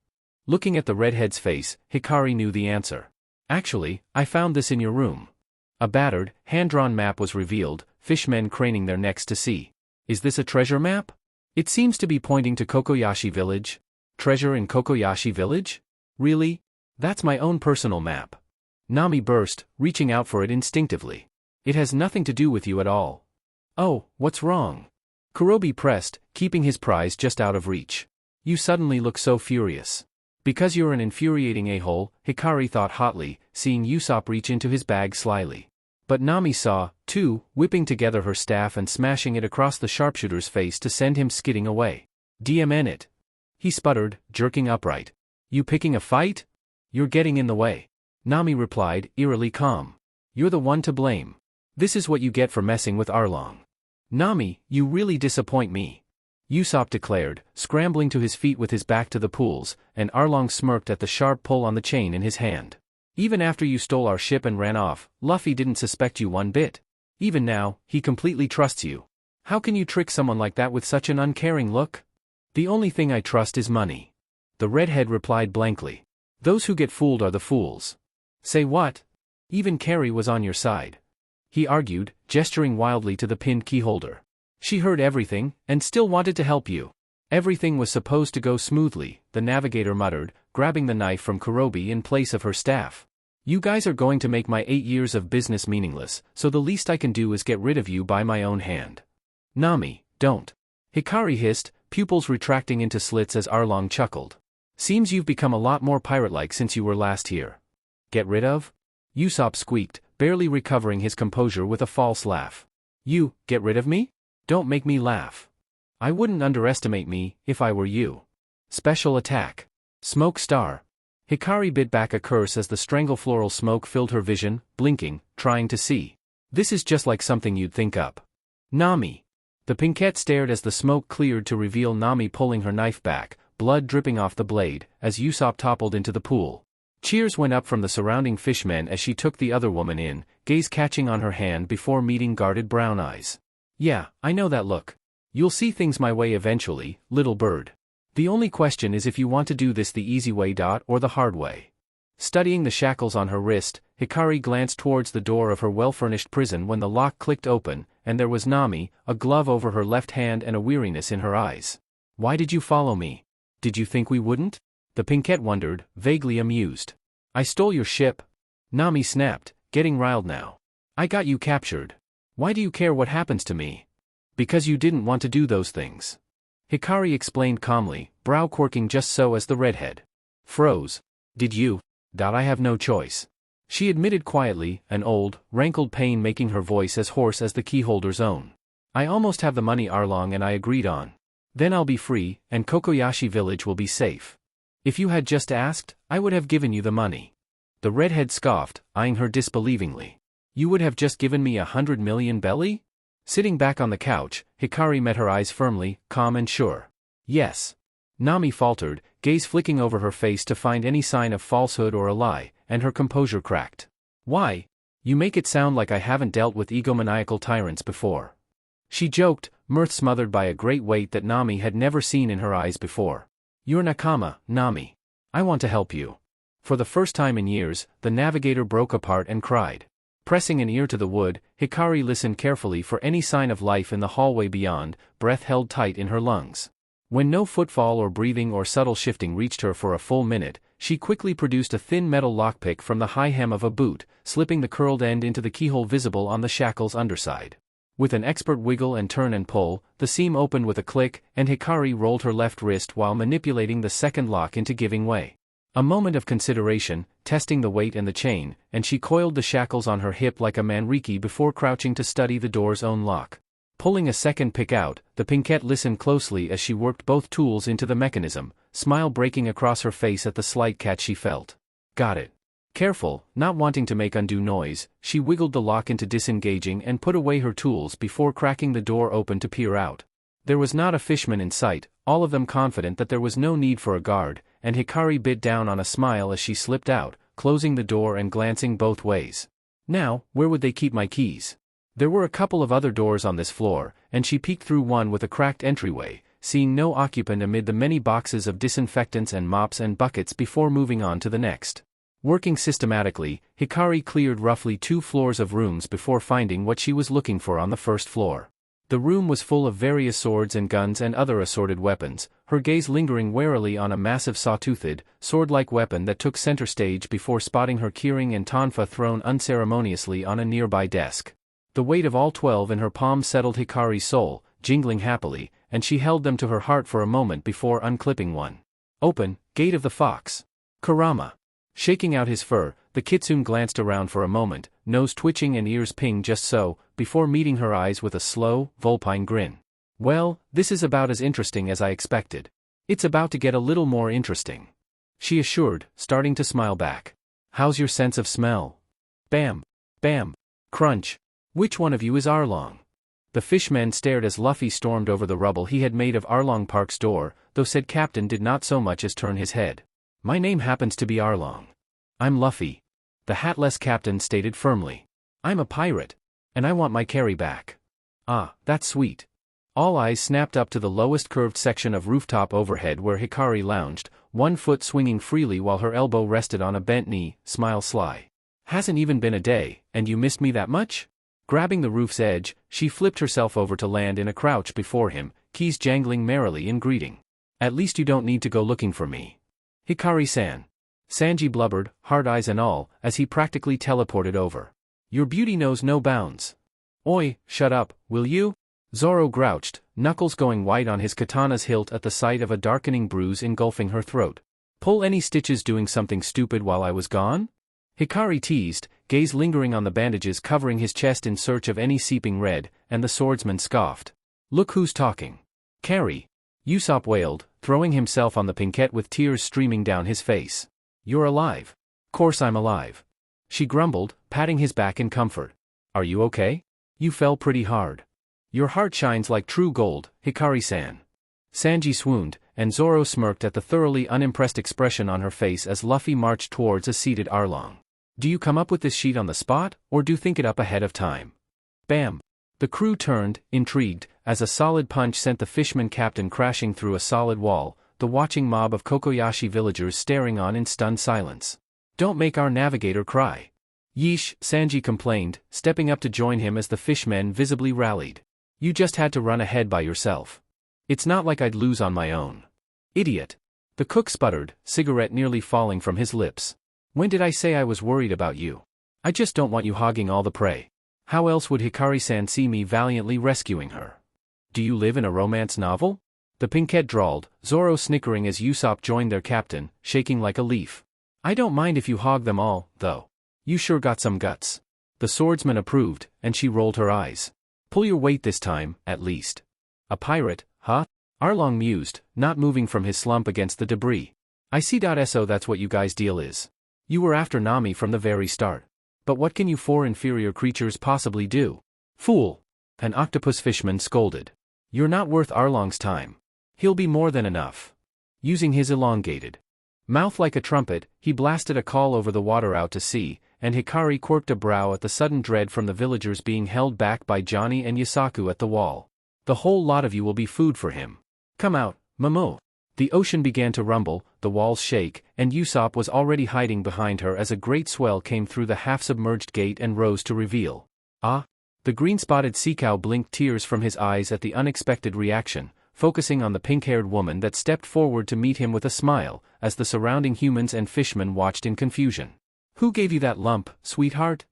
Looking at the redhead's face, Hikari knew the answer. Actually, I found this in your room. A battered, hand-drawn map was revealed, fishmen craning their necks to see. Is this a treasure map? It seems to be pointing to Kokoyashi Village. Treasure in Kokoyashi Village? Really? That's my own personal map. Nami burst, reaching out for it instinctively. It has nothing to do with you at all. Oh, what's wrong? Kurobi pressed, keeping his prize just out of reach. You suddenly look so furious. Because you're an infuriating a-hole, Hikari thought hotly, seeing Usopp reach into his bag slyly. But Nami saw, too, whipping together her staff and smashing it across the sharpshooter's face to send him skidding away. DMN it. He sputtered, jerking upright. You picking a fight? You're getting in the way. Nami replied, eerily calm. You're the one to blame. This is what you get for messing with Arlong. Nami, you really disappoint me. Usopp declared, scrambling to his feet with his back to the pools, and Arlong smirked at the sharp pull on the chain in his hand. Even after you stole our ship and ran off, Luffy didn't suspect you one bit. Even now, he completely trusts you. How can you trick someone like that with such an uncaring look? The only thing I trust is money. The redhead replied blankly. Those who get fooled are the fools. Say what? Even Carrie was on your side. He argued, gesturing wildly to the pinned keyholder. She heard everything, and still wanted to help you. Everything was supposed to go smoothly, the navigator muttered, grabbing the knife from Kurobi in place of her staff. You guys are going to make my 8 years of business meaningless, so the least I can do is get rid of you by my own hand. Nami, don't. Hikari hissed, pupils retracting into slits as Arlong chuckled. Seems you've become a lot more pirate-like since you were last here. Get rid of? Usopp squeaked, barely recovering his composure with a false laugh. You, get rid of me? Don't make me laugh. I wouldn't underestimate me, if I were you. Special attack. Smoke star. Hikari bit back a curse as the strangle-floral smoke filled her vision, blinking, trying to see. This is just like something you'd think up. Nami. The pinkette stared as the smoke cleared to reveal Nami pulling her knife back, blood dripping off the blade, as Usopp toppled into the pool. Cheers went up from the surrounding fishmen as she took the other woman in, gaze catching on her hand before meeting guarded brown eyes. Yeah, I know that look. You'll see things my way eventually, little bird. The only question is if you want to do this the easy way or the hard way. Studying the shackles on her wrist, Hikari glanced towards the door of her well-furnished prison when the lock clicked open, and there was Nami, a glove over her left hand and a weariness in her eyes. Why did you follow me? Did you think we wouldn't? The pinkette wondered, vaguely amused. I stole your ship. Nami snapped, getting riled now. I got you captured. Why do you care what happens to me? Because you didn't want to do those things. Hikari explained calmly, brow quirking just so as the redhead froze. Did you? I have no choice. She admitted quietly, an old, rankled pain making her voice as hoarse as the keyholder's own. I almost have the money Arlong and I agreed on. Then I'll be free, and Kokoyashi Village will be safe. If you had just asked, I would have given you the money. The redhead scoffed, eyeing her disbelievingly. You would have just given me 100 million belly? Sitting back on the couch, Hikari met her eyes firmly, calm and sure. Yes. Nami faltered, gaze flicking over her face to find any sign of falsehood or a lie, and her composure cracked. Why? You make it sound like I haven't dealt with egomaniacal tyrants before. She joked, mirth smothered by a great weight that Nami had never seen in her eyes before. You're nakama, Nami. I want to help you. For the first time in years, the navigator broke apart and cried. Pressing an ear to the wood, Hikari listened carefully for any sign of life in the hallway beyond, breath held tight in her lungs. When no footfall or breathing or subtle shifting reached her for a full minute, she quickly produced a thin metal lockpick from the high hem of a boot, slipping the curled end into the keyhole visible on the shackle's underside. With an expert wiggle and turn and pull, the seam opened with a click, and Hikari rolled her left wrist while manipulating the second lock into giving way. A moment of consideration, testing the weight and the chain, and she coiled the shackles on her hip like a manriki before crouching to study the door's own lock. Pulling a second pick out, the pinkette listened closely as she worked both tools into the mechanism, smile breaking across her face at the slight catch she felt. Got it. Careful, not wanting to make undue noise, she wiggled the lock into disengaging and put away her tools before cracking the door open to peer out. There was not a fishman in sight, all of them confident that there was no need for a guard, and Hikari bit down on a smile as she slipped out, closing the door and glancing both ways. Now, where would they keep my keys? There were a couple of other doors on this floor, and she peeked through one with a cracked entryway, seeing no occupant amid the many boxes of disinfectants and mops and buckets before moving on to the next. Working systematically, Hikari cleared roughly 2 floors of rooms before finding what she was looking for on the first floor. The room was full of various swords and guns and other assorted weapons, her gaze lingering warily on a massive saw-toothed, sword-like weapon that took center stage before spotting her keyring and tonfa thrown unceremoniously on a nearby desk. The weight of all 12 in her palm settled Hikari's soul, jingling happily, and she held them to her heart for a moment before unclipping one. Open, Gate of the Fox. Kurama. Shaking out his fur, the kitsune glanced around for a moment, nose twitching and ears pinged just so, before meeting her eyes with a slow, vulpine grin. Well, this is about as interesting as I expected. It's about to get a little more interesting, she assured, starting to smile back. How's your sense of smell? Bam. Bam. Crunch. Which one of you is Arlong? The fishmen stared as Luffy stormed over the rubble he had made of Arlong Park's door, though said captain did not so much as turn his head. My name happens to be Arlong. I'm Luffy. The hatless captain stated firmly. I'm a pirate. And I want my carry back. Ah, that's sweet. All eyes snapped up to the lowest curved section of rooftop overhead where Hikari lounged, one foot swinging freely while her elbow rested on a bent knee, smile sly. Hasn't even been a day, and you missed me that much? Grabbing the roof's edge, she flipped herself over to land in a crouch before him, keys jangling merrily in greeting. At least you don't need to go looking for me. Hikari-san. Sanji blubbered, hard eyes and all, as he practically teleported over. Your beauty knows no bounds. Oi, shut up, will you? Zoro grouched, knuckles going white on his katana's hilt at the sight of a darkening bruise engulfing her throat. Pull any stitches doing something stupid while I was gone? Hikari teased, gaze lingering on the bandages covering his chest in search of any seeping red, and the swordsman scoffed. Look who's talking. Carry. Usopp wailed, throwing himself on the pinkette with tears streaming down his face. You're alive. Course I'm alive. She grumbled, patting his back in comfort. Are you okay? You fell pretty hard. Your heart shines like true gold, Hikari-san. Sanji swooned, and Zoro smirked at the thoroughly unimpressed expression on her face as Luffy marched towards a seated Arlong. Do you come up with this sheet on the spot, or do think it up ahead of time? Bam. The crew turned, intrigued, as a solid punch sent the fishman captain crashing through a solid wall, the watching mob of Kokoyashi villagers staring on in stunned silence. Don't make our navigator cry. Yeesh, Sanji complained, stepping up to join him as the fishmen visibly rallied. You just had to run ahead by yourself. It's not like I'd lose on my own. Idiot. The cook sputtered, cigarette nearly falling from his lips. When did I say I was worried about you? I just don't want you hogging all the prey. How else would Hikari-san see me valiantly rescuing her? Do you live in a romance novel? The pinkette drawled, Zoro snickering as Usopp joined their captain, shaking like a leaf. I don't mind if you hog them all, though. You sure got some guts. The swordsman approved, and she rolled her eyes. Pull your weight this time, at least. A pirate, huh? Arlong mused, not moving from his slump against the debris. I see. So that's what you guys' deal is. You were after Nami from the very start. But what can you four inferior creatures possibly do? Fool! An octopus fishman scolded. You're not worth Arlong's time. He'll be more than enough. Using his elongated mouth like a trumpet, he blasted a call over the water out to sea, and Hikari quirked a brow at the sudden dread from the villagers being held back by Johnny and Yasaku at the wall. The whole lot of you will be food for him. Come out, Momo. The ocean began to rumble, the walls shake, and Usopp was already hiding behind her as a great swell came through the half-submerged gate and rose to reveal. Ah! The green-spotted sea cow blinked tears from his eyes at the unexpected reaction, focusing on the pink-haired woman that stepped forward to meet him with a smile, as the surrounding humans and fishmen watched in confusion. Who gave you that lump, sweetheart?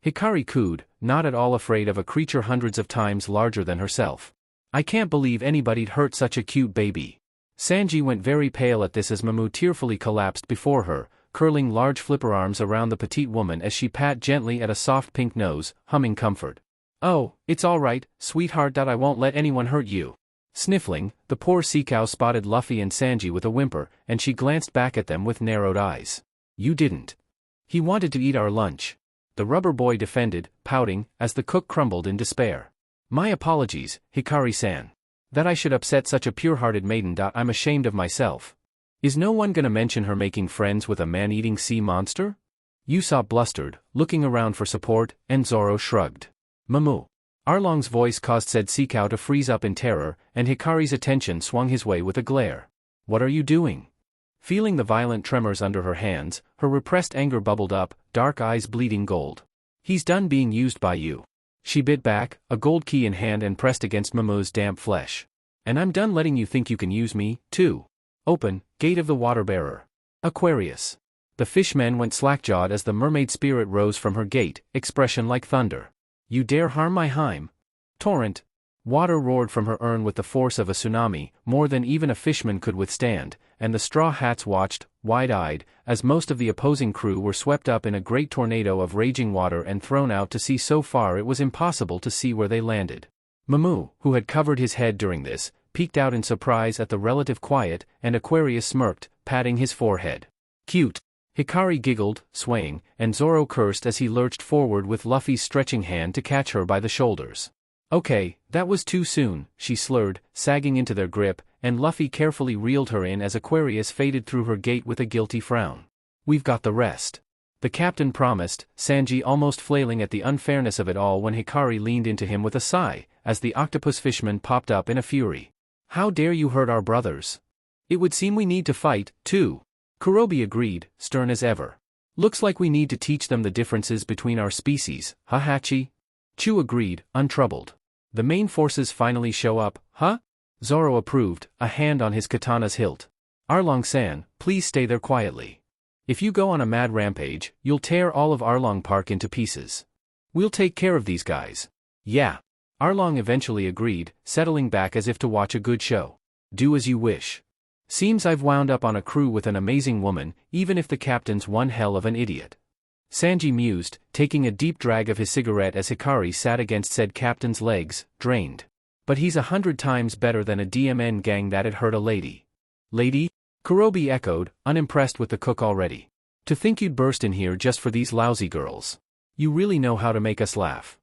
Hikari cooed, not at all afraid of a creature hundreds of times larger than herself. I can't believe anybody'd hurt such a cute baby. Sanji went very pale at this as Momo tearfully collapsed before her, curling large flipper arms around the petite woman as she pat gently at a soft pink nose, humming comfort. Oh, it's all right, sweetheart, that I won't let anyone hurt you. Sniffling, the poor sea cow spotted Luffy and Sanji with a whimper, and she glanced back at them with narrowed eyes. You didn't. He wanted to eat our lunch. The rubber boy defended, pouting, as the cook crumbled in despair. My apologies, Hikari-san. That I should upset such a pure-hearted maiden. I'm ashamed of myself. Is no one gonna mention her making friends with a man-eating sea monster? Usopp blustered, looking around for support, and Zoro shrugged. Mamu. Arlong's voice caused said sea cow to freeze up in terror, and Hikari's attention swung his way with a glare. What are you doing? Feeling the violent tremors under her hands, her repressed anger bubbled up, dark eyes bleeding gold. He's done being used by you. She bit back, a gold key in hand and pressed against Mamu's damp flesh. And I'm done letting you think you can use me, too. Open, Gate of the Water-bearer. Aquarius. The fishmen went slack-jawed as the mermaid spirit rose from her gate, expression like thunder. You dare harm my Heim? Torrent. Water roared from her urn with the force of a tsunami, more than even a fishman could withstand, and the Straw Hats watched, wide-eyed, as most of the opposing crew were swept up in a great tornado of raging water and thrown out to sea so far it was impossible to see where they landed. Mamu, who had covered his head during this, peeked out in surprise at the relative quiet, and Aquarius smirked, patting his forehead. Cute. Hikari giggled, swaying, and Zoro cursed as he lurched forward with Luffy's stretching hand to catch her by the shoulders. Okay, that was too soon, she slurred, sagging into their grip, and Luffy carefully reeled her in as Aquarius faded through her gate with a guilty frown. We've got the rest. The captain promised, Sanji almost flailing at the unfairness of it all when Hikari leaned into him with a sigh, as the octopus fishman popped up in a fury. How dare you hurt our brothers? It would seem we need to fight, too. Kurobe agreed, stern as ever. Looks like we need to teach them the differences between our species, huh Hachi? Chu agreed, untroubled. The main forces finally show up, huh? Zoro approved, a hand on his katana's hilt. Arlong-san, please stay there quietly. If you go on a mad rampage, you'll tear all of Arlong Park into pieces. We'll take care of these guys. Yeah. Arlong eventually agreed, settling back as if to watch a good show. Do as you wish. Seems I've wound up on a crew with an amazing woman, even if the captain's one hell of an idiot. Sanji mused, taking a deep drag of his cigarette as Hikari sat against said captain's legs, drained. But he's 100 times better than a DMN gang that'd hurt a lady. Lady? Kurobe echoed, unimpressed with the cook already. To think you'd burst in here just for these lousy girls. You really know how to make us laugh.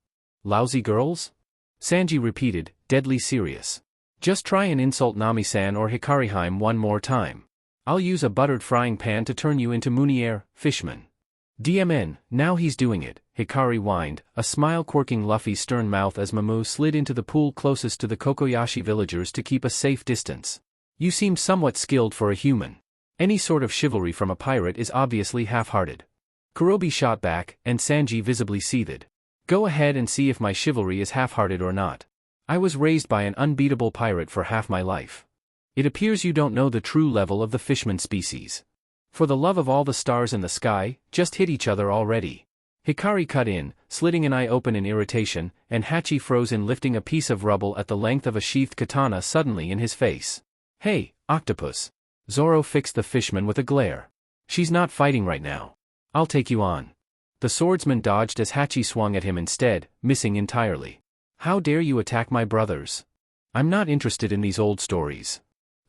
Lousy girls? Sanji repeated, deadly serious. Just try and insult Nami-san or Hikari-heim one more time. I'll use a buttered frying pan to turn you into Munier, fishman. DMN, now he's doing it, Hikari whined, a smile quirking Luffy's stern mouth as Mamu slid into the pool closest to the Kokoyashi villagers to keep a safe distance. You seemed somewhat skilled for a human. Any sort of chivalry from a pirate is obviously half-hearted. Kurobe shot back, and Sanji visibly seethed. Go ahead and see if my chivalry is half-hearted or not. I was raised by an unbeatable pirate for half my life. It appears you don't know the true level of the fishman species. For the love of all the stars in the sky, just hit each other already. Hikari cut in, slitting an eye open in irritation, and Hachi froze in lifting a piece of rubble at the length of a sheathed katana suddenly in his face. Hey, octopus. Zoro fixed the fishman with a glare. She's not fighting right now. I'll take you on. The swordsman dodged as Hachi swung at him instead, missing entirely. How dare you attack my brothers? I'm not interested in these old stories.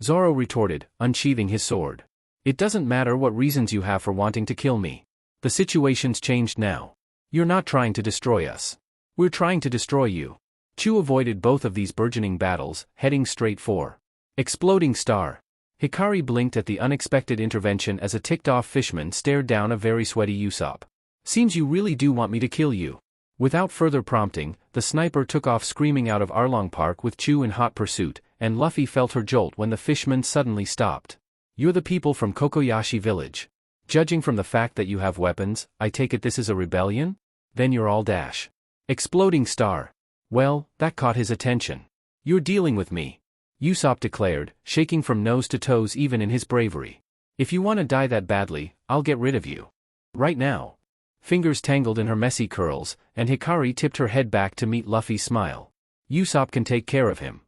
Zoro retorted, unsheathing his sword. It doesn't matter what reasons you have for wanting to kill me. The situation's changed now. You're not trying to destroy us. We're trying to destroy you. Chu avoided both of these burgeoning battles, heading straight for Exploding Star. Hikari blinked at the unexpected intervention as a ticked-off fishman stared down a very sweaty Usopp. Seems you really do want me to kill you. Without further prompting, the sniper took off screaming out of Arlong Park with Chu in hot pursuit, and Luffy felt her jolt when the fishman suddenly stopped. You're the people from Kokoyashi village. Judging from the fact that you have weapons, I take it this is a rebellion? Then you're all dash. Exploding Star. Well, that caught his attention. You're dealing with me. Usopp declared, shaking from nose to toes even in his bravery. If you want to die that badly, I'll get rid of you. Right now. Fingers tangled in her messy curls, and Hikari tipped her head back to meet Luffy's smile. Usopp can take care of him.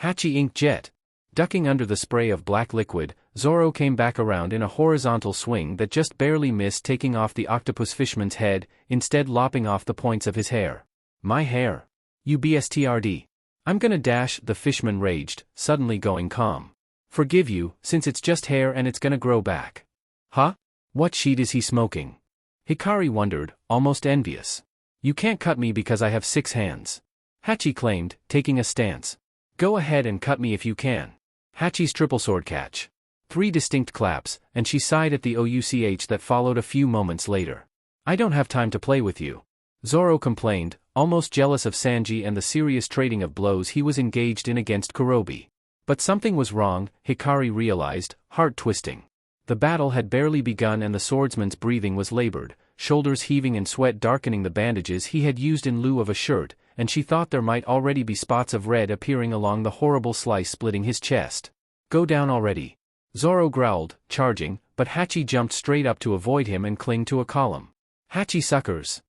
Hachi Ink Jet. Ducking under the spray of black liquid, Zoro came back around in a horizontal swing that just barely missed taking off the octopus fishman's head, instead lopping off the points of his hair. My hair. You bstrd. I'm gonna dash, the fishman raged, suddenly going calm. Forgive you, since it's just hair and it's gonna grow back. Huh? What sheet is he smoking? Hikari wondered, almost envious. You can't cut me because I have 6 hands. Hachi claimed, taking a stance. Go ahead and cut me if you can. Hachi's triple sword catch. 3 distinct claps, and she sighed at the ouch that followed a few moments later. I don't have time to play with you. Zoro complained, almost jealous of Sanji and the serious trading of blows he was engaged in against Kurobi. But something was wrong, Hikari realized, heart-twisting. The battle had barely begun and the swordsman's breathing was labored, shoulders heaving and sweat darkening the bandages he had used in lieu of a shirt, and she thought there might already be spots of red appearing along the horrible slice splitting his chest. Go down already. Zoro growled, charging, but Hachi jumped straight up to avoid him and cling to a column. Hachi suckers.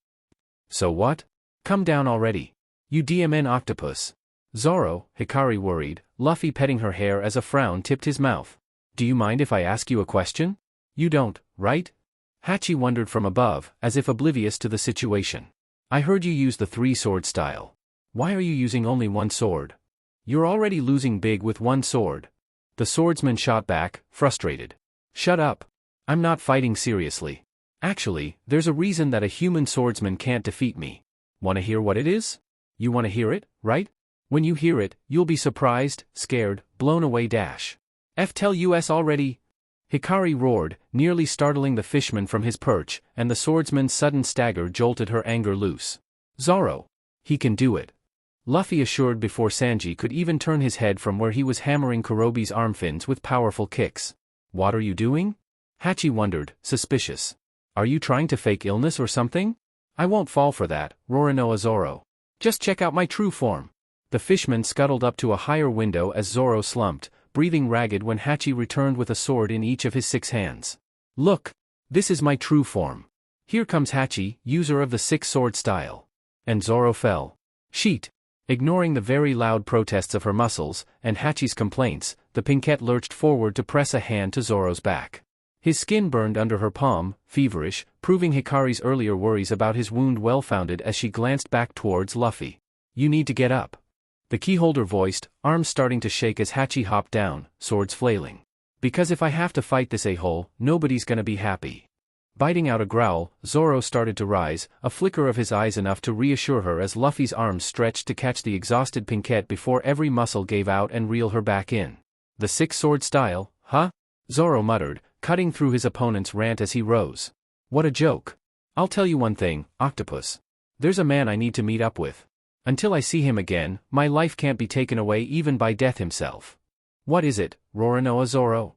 So what? Come down already. You DMN octopus. Zoro, Hikari worried, Luffy petting her hair as a frown tipped his mouth. Do you mind if I ask you a question? You don't, right? Hachi wondered from above, as if oblivious to the situation. I heard you use the 3-sword style. Why are you using only 1 sword? You're already losing big with 1 sword. The swordsman shot back, frustrated. Shut up. I'm not fighting seriously. Actually, there's a reason that a human swordsman can't defeat me. Wanna hear what it is? You wanna hear it, right? When you hear it, you'll be surprised, scared, blown away dash. Tell us already. Hikari roared, nearly startling the fishman from his perch, and the swordsman's sudden stagger jolted her anger loose. Zoro. He can do it. Luffy assured before Sanji could even turn his head from where he was hammering Kurobi's arm fins with powerful kicks. What are you doing? Hachi wondered, suspicious. Are you trying to fake illness or something? I won't fall for that, Roronoa Zoro. Just check out my true form. The fishman scuttled up to a higher window as Zoro slumped, breathing ragged when Hachi returned with a sword in each of his 6 hands. Look! This is my true form. Here comes Hachi, user of the 6-sword style. And Zoro fell. Sheet! Ignoring the very loud protests of her muscles, and Hachi's complaints, the pinkette lurched forward to press a hand to Zoro's back. His skin burned under her palm, feverish, proving Hikari's earlier worries about his wound well-founded as she glanced back towards Luffy. You need to get up. The keyholder voiced, arms starting to shake as Hachi hopped down, swords flailing. Because if I have to fight this a-hole, nobody's gonna be happy. Biting out a growl, Zoro started to rise, a flicker of his eyes enough to reassure her as Luffy's arms stretched to catch the exhausted pinkette before every muscle gave out and reel her back in. The 6-sword style, huh? Zoro muttered, cutting through his opponent's rant as he rose. What a joke. I'll tell you one thing, Octopus. There's a man I need to meet up with. Until I see him again, my life can't be taken away even by death himself. What is it, Roronoa Zoro?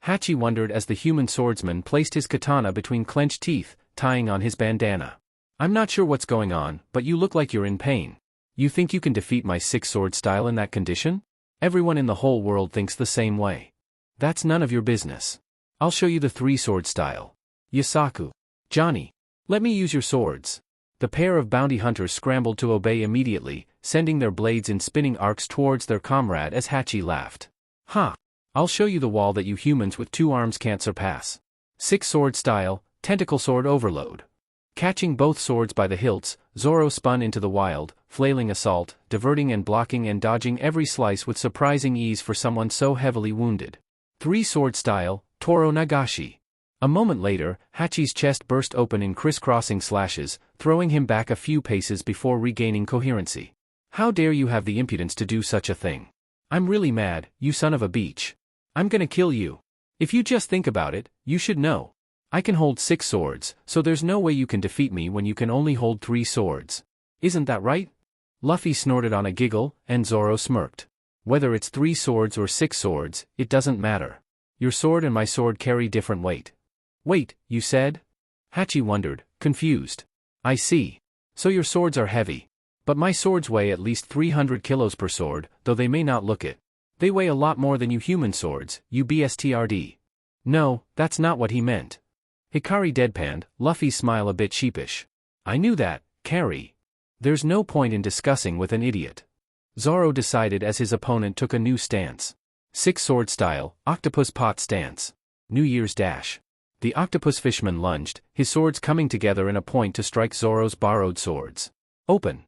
Hachi wondered as the human swordsman placed his katana between clenched teeth, tying on his bandana. I'm not sure what's going on, but you look like you're in pain. You think you can defeat my 6-sword style in that condition? Everyone in the whole world thinks the same way. That's none of your business. I'll show you the 3-sword style. Yasaku. Johnny. Let me use your swords. The pair of bounty hunters scrambled to obey immediately, sending their blades in spinning arcs towards their comrade as Hachi laughed. Ha! I'll show you the wall that you humans with 2 arms can't surpass. 6-sword style, tentacle sword overload. Catching both swords by the hilts, Zoro spun into the wild, flailing assault, diverting and blocking and dodging every slice with surprising ease for someone so heavily wounded. 3-sword style, Toro Nagashi. A moment later, Hachi's chest burst open in crisscrossing slashes, throwing him back a few paces before regaining coherency. How dare you have the impudence to do such a thing? I'm really mad, you son of a beach. I'm gonna kill you. If you just think about it, you should know. I can hold 6 swords, so there's no way you can defeat me when you can only hold 3 swords. Isn't that right? Luffy snorted on a giggle, and Zoro smirked. Whether it's 3 swords or 6 swords, it doesn't matter. Your sword and my sword carry different weight. Wait, you said? Hachi wondered, confused. I see. So your swords are heavy. But my swords weigh at least 300 kilos per sword, though they may not look it. They weigh a lot more than you human swords, you BSTRD. No, that's not what he meant. Hikari deadpanned, Luffy's smile a bit sheepish. I knew that, Carrie. There's no point in discussing with an idiot. Zoro decided as his opponent took a new stance. 6-sword style, octopus pot stance. New Year's dash. The octopus fishman lunged, his swords coming together in a point to strike Zoro's borrowed swords. Open.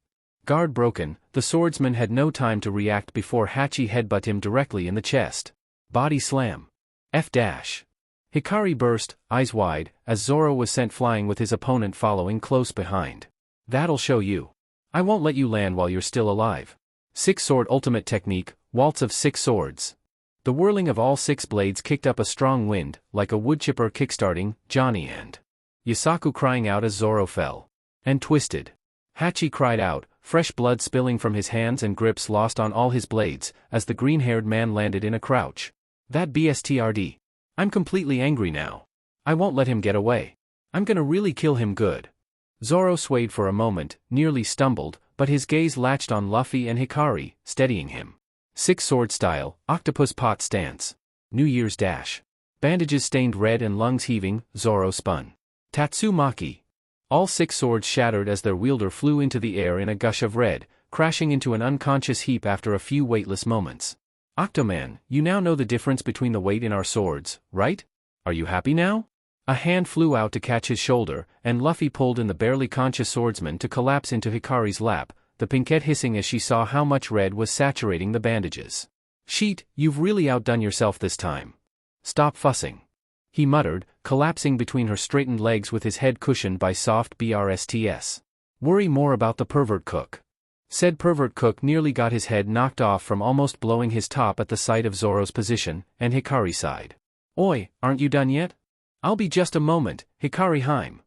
Guard broken, the swordsman had no time to react before Hachi headbutt him directly in the chest. Body slam. F dash. Hikari burst, eyes wide, as Zoro was sent flying with his opponent following close behind. That'll show you. I won't let you land while you're still alive. Six-sword ultimate technique, waltz of 6 swords. The whirling of all 6 blades kicked up a strong wind, like a woodchipper kickstarting, Johnny and Yasaku crying out as Zoro fell. And twisted. Hachi cried out, fresh blood spilling from his hands and grips lost on all his blades, as the green-haired man landed in a crouch. That BSTRD. I'm completely angry now. I won't let him get away. I'm gonna really kill him good. Zoro swayed for a moment, nearly stumbled, but his gaze latched on Luffy and Hikari, steadying him. 6-sword style, octopus pot stance. New Year's dash. Bandages stained red and lungs heaving, Zoro spun. Tatsumaki. All 6 swords shattered as their wielder flew into the air in a gush of red, crashing into an unconscious heap after a few weightless moments. Octoman, you now know the difference between the weight in our swords, right? Are you happy now? A hand flew out to catch his shoulder, and Luffy pulled in the barely conscious swordsman to collapse into Hikari's lap, the pinkette hissing as she saw how much red was saturating the bandages. Sheet, you've really outdone yourself this time. Stop fussing. He muttered, collapsing between her straightened legs with his head cushioned by soft BRSTS. Worry more about the pervert cook. Said pervert cook nearly got his head knocked off from almost blowing his top at the sight of Zoro's position, and Hikari sighed. Oi, aren't you done yet? I'll be just a moment, Hikari Heim.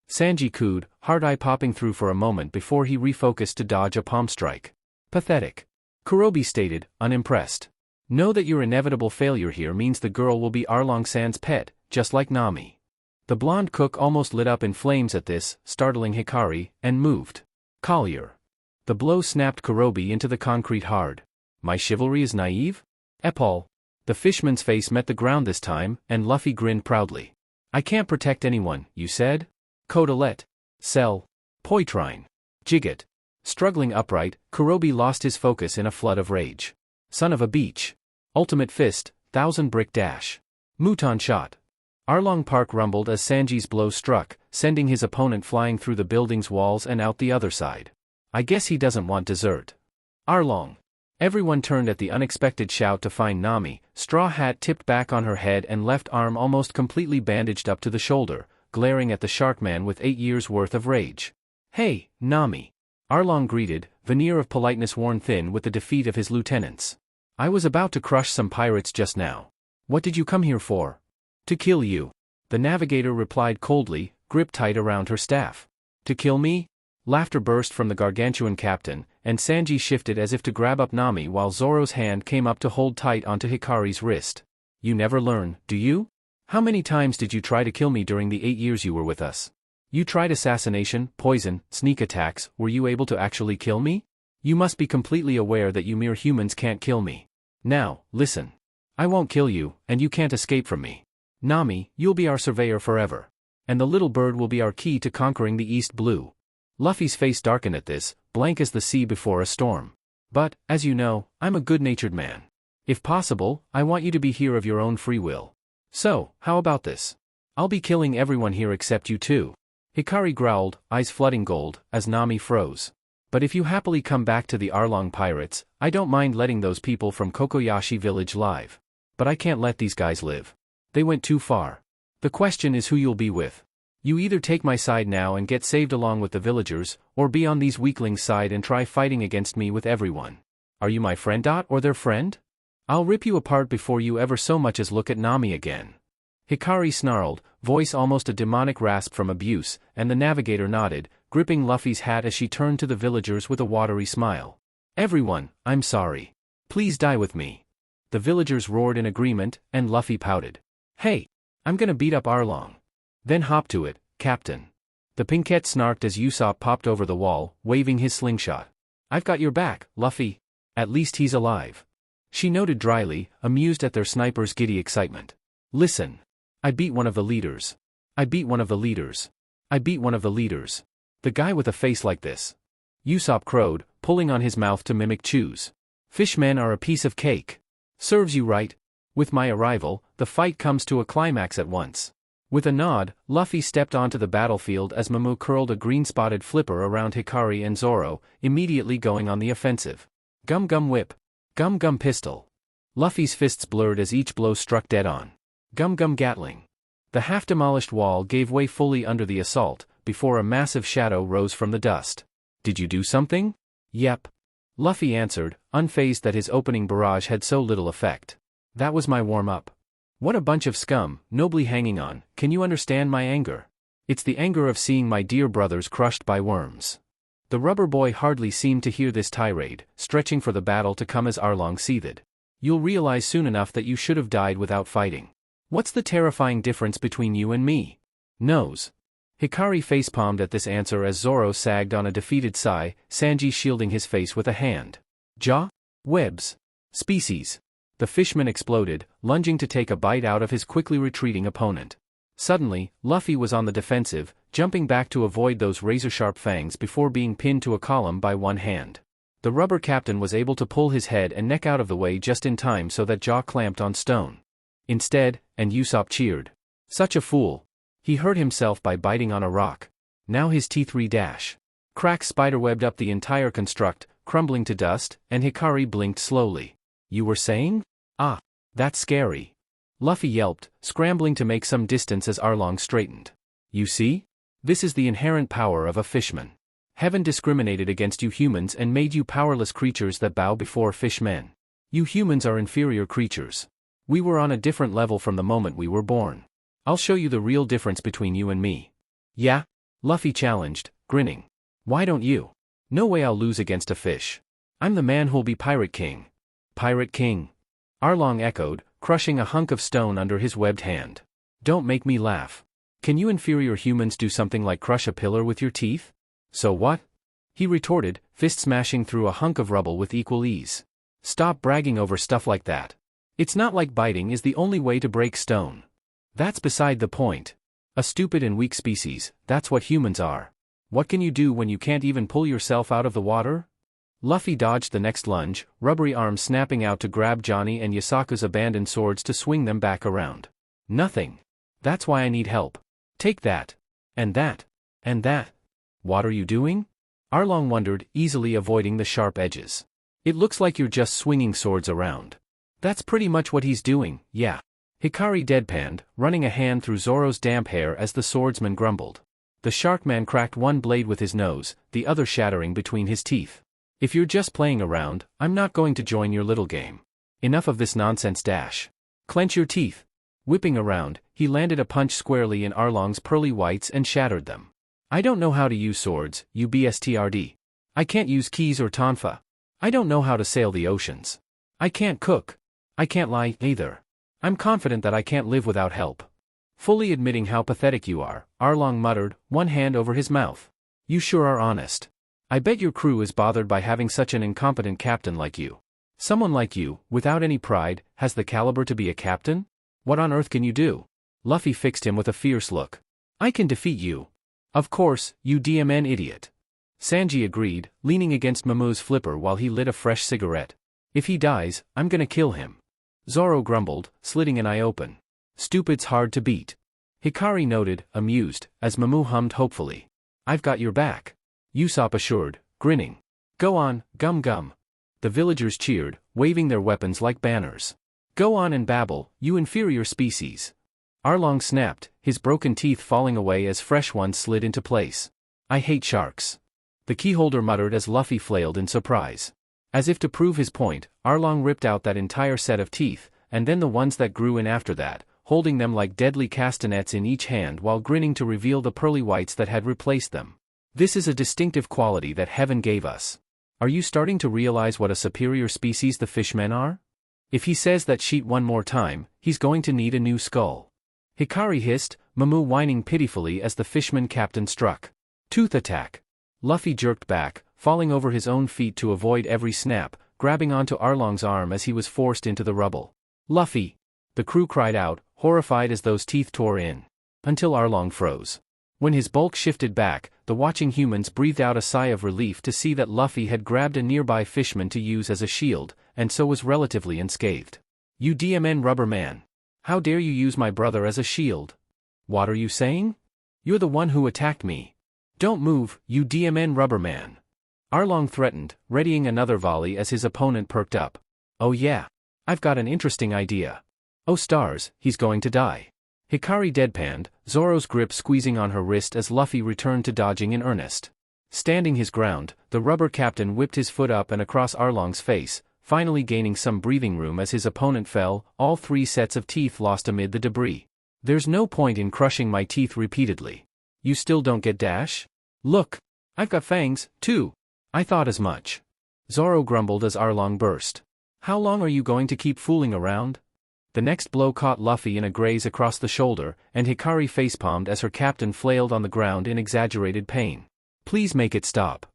Sanji cooed, hard eye popping through for a moment before he refocused to dodge a palm strike. Pathetic. Kurobe stated, unimpressed. Know that your inevitable failure here means the girl will be Arlong-san's pet, just like Nami. The blonde cook almost lit up in flames at this, startling Hikari, and moved. Collier. The blow snapped Kurobe into the concrete hard. My chivalry is naive? Epal. The fishman's face met the ground this time, and Luffy grinned proudly. I can't protect anyone, you said? Codelet. Cell. Poitrine. Jigget. Struggling upright, Kurobe lost his focus in a flood of rage. Son of a beach. Ultimate fist, 1000 brick dash. Mouton shot. Arlong Park rumbled as Sanji's blow struck, sending his opponent flying through the building's walls and out the other side. I guess he doesn't want dessert. Arlong. Everyone turned at the unexpected shout to find Nami, straw hat tipped back on her head and left arm almost completely bandaged up to the shoulder, glaring at the Sharkman with 8 years' worth of rage. Hey, Nami. Arlong greeted, veneer of politeness worn thin with the defeat of his lieutenants. I was about to crush some pirates just now. What did you come here for? To kill you. The navigator replied coldly, grip tight around her staff. To kill me? Laughter burst from the gargantuan captain, and Sanji shifted as if to grab up Nami while Zoro's hand came up to hold tight onto Hikari's wrist. You never learn, do you? How many times did you try to kill me during the 8 years you were with us? You tried assassination, poison, sneak attacks, were you able to actually kill me? You must be completely aware that you mere humans can't kill me. Now, listen. I won't kill you, and you can't escape from me. Nami, you'll be our surveyor forever. And the little bird will be our key to conquering the East Blue. Luffy's face darkened at this, blank as the sea before a storm. But, as you know, I'm a good-natured man. If possible, I want you to be here of your own free will. So, how about this? I'll be killing everyone here except you too. Hikari growled, eyes flooding gold, as Nami froze. But if you happily come back to the Arlong pirates, I don't mind letting those people from Kokoyashi village live. But I can't let these guys live. They went too far. The question is who you'll be with. You either take my side now and get saved along with the villagers, or be on these weaklings' side and try fighting against me with everyone. Are you my friend or their friend? I'll rip you apart before you ever so much as look at Nami again. Hikari snarled, voice almost a demonic rasp from abuse, and the navigator nodded, gripping Luffy's hat as she turned to the villagers with a watery smile. Everyone, I'm sorry. Please die with me. The villagers roared in agreement, and Luffy pouted. Hey! I'm gonna beat up Arlong. Then hop to it, Captain. The pinkette snarked as Usopp popped over the wall, waving his slingshot. I've got your back, Luffy. At least he's alive. She noted dryly, amused at their sniper's giddy excitement. Listen. I beat one of the leaders. I beat one of the leaders. I beat one of the leaders. The guy with a face like this. Usopp crowed, pulling on his mouth to mimic chews. Fishmen are a piece of cake. Serves you right. With my arrival, the fight comes to a climax at once. With a nod, Luffy stepped onto the battlefield as Momo curled a green-spotted flipper around Hikari and Zoro, immediately going on the offensive. Gum Gum Whip. Gum Gum Pistol. Luffy's fists blurred as each blow struck dead on. Gum Gum Gatling. The half-demolished wall gave way fully under the assault, before a massive shadow rose from the dust. Did you do something? Yep. Luffy answered, unfazed that his opening barrage had so little effect. That was my warm-up. What a bunch of scum, nobly hanging on, can you understand my anger? It's the anger of seeing my dear brothers crushed by worms. The rubber boy hardly seemed to hear this tirade, stretching for the battle to come as Arlong seethed. You'll realize soon enough that you should have died without fighting. What's the terrifying difference between you and me? Nose. Hikari facepalmed at this answer as Zoro sagged on a defeated sigh, Sanji shielding his face with a hand. Jaw? Webs. Species. The fishman exploded, lunging to take a bite out of his quickly retreating opponent. Suddenly, Luffy was on the defensive, jumping back to avoid those razor-sharp fangs before being pinned to a column by one hand. The rubber captain was able to pull his head and neck out of the way just in time so that Jaw clamped on stone. Instead, and Usopp cheered. Such a fool. He hurt himself by biting on a rock. Now his teeth redash. Cracks spiderwebbed up the entire construct, crumbling to dust, and Hikari blinked slowly. You were saying? Ah, that's scary. Luffy yelped, scrambling to make some distance as Arlong straightened. You see? This is the inherent power of a fishman. Heaven discriminated against you humans and made you powerless creatures that bow before fishmen. You humans are inferior creatures. We were on a different level from the moment we were born. I'll show you the real difference between you and me. Yeah? Luffy challenged, grinning. Why don't you? No way I'll lose against a fish. I'm the man who'll be Pirate King. Pirate King. Arlong echoed, crushing a hunk of stone under his webbed hand. Don't make me laugh. Can you inferior humans do something like crush a pillar with your teeth? So what? He retorted, fist smashing through a hunk of rubble with equal ease. Stop bragging over stuff like that. It's not like biting is the only way to break stone. That's beside the point. A stupid and weak species, that's what humans are. What can you do when you can't even pull yourself out of the water? Luffy dodged the next lunge, rubbery arms snapping out to grab Johnny and Yasaku's abandoned swords to swing them back around. Nothing. That's why I need help. Take that. And that. And that. What are you doing? Arlong wondered, easily avoiding the sharp edges. It looks like you're just swinging swords around. That's pretty much what he's doing, yeah. Hikari deadpanned, running a hand through Zoro's damp hair as the swordsman grumbled. The Sharkman cracked one blade with his nose, the other shattering between his teeth. If you're just playing around, I'm not going to join your little game. Enough of this nonsense dash. Clench your teeth. Whipping around, he landed a punch squarely in Arlong's pearly whites and shattered them. I don't know how to use swords, you bstrd. I can't use keys or tonfa. I don't know how to sail the oceans. I can't cook. I can't lie, either. I'm confident that I can't live without help. Fully admitting how pathetic you are, Arlong muttered, one hand over his mouth. You sure are honest. I bet your crew is bothered by having such an incompetent captain like you. Someone like you, without any pride, has the caliber to be a captain? What on earth can you do? Luffy fixed him with a fierce look. I can defeat you. Of course, you DMN idiot. Sanji agreed, leaning against Momo's flipper while he lit a fresh cigarette. If he dies, I'm gonna kill him. Zoro grumbled, slitting an eye open. Stupid's hard to beat. Hikari noted, amused, as Momo hummed hopefully. I've got your back. Usopp assured, grinning. Go on, Gum Gum. The villagers cheered, waving their weapons like banners. Go on and babble, you inferior species. Arlong snapped, his broken teeth falling away as fresh ones slid into place. I hate sharks. The keyholder muttered as Luffy flailed in surprise. As if to prove his point, Arlong ripped out that entire set of teeth, and then the ones that grew in after that, holding them like deadly castanets in each hand while grinning to reveal the pearly whites that had replaced them. This is a distinctive quality that heaven gave us. Are you starting to realize what a superior species the fishmen are? If he says that sheet one more time, he's going to need a new skull. Hikari hissed, Momo whining pitifully as the fishman captain struck. Tooth attack. Luffy jerked back, falling over his own feet to avoid every snap, grabbing onto Arlong's arm as he was forced into the rubble. Luffy! The crew cried out, horrified as those teeth tore in. Until Arlong froze. When his bulk shifted back, the watching humans breathed out a sigh of relief to see that Luffy had grabbed a nearby fishman to use as a shield, and so was relatively unscathed. You DMN rubber man. How dare you use my brother as a shield? What are you saying? You're the one who attacked me. Don't move, you DMN rubber man. Arlong threatened, readying another volley as his opponent perked up. Oh yeah. I've got an interesting idea. Oh stars, he's going to die. Hikari deadpanned, Zoro's grip squeezing on her wrist as Luffy returned to dodging in earnest. Standing his ground, the rubber captain whipped his foot up and across Arlong's face, finally gaining some breathing room as his opponent fell, all 3 sets of teeth lost amid the debris. There's no point in crushing my teeth repeatedly. You still don't get dash? Look! I've got fangs, too! I thought as much. Zoro grumbled as Arlong burst. How long are you going to keep fooling around? The next blow caught Luffy in a graze across the shoulder, and Hikari facepalmed as her captain flailed on the ground in exaggerated pain. Please make it stop.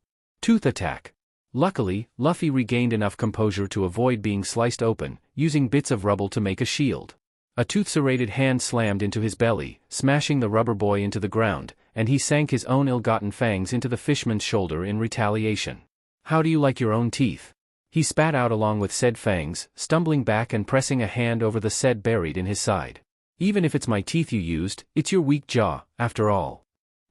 Tooth attack. Luckily, Luffy regained enough composure to avoid being sliced open, using bits of rubble to make a shield. A tooth-serrated hand slammed into his belly, smashing the rubber boy into the ground, and he sank his own ill-gotten fangs into the fishman's shoulder in retaliation. How do you like your own teeth? He spat out along with said fangs, stumbling back and pressing a hand over the said buried in his side. Even if it's my teeth you used, it's your weak jaw, after all.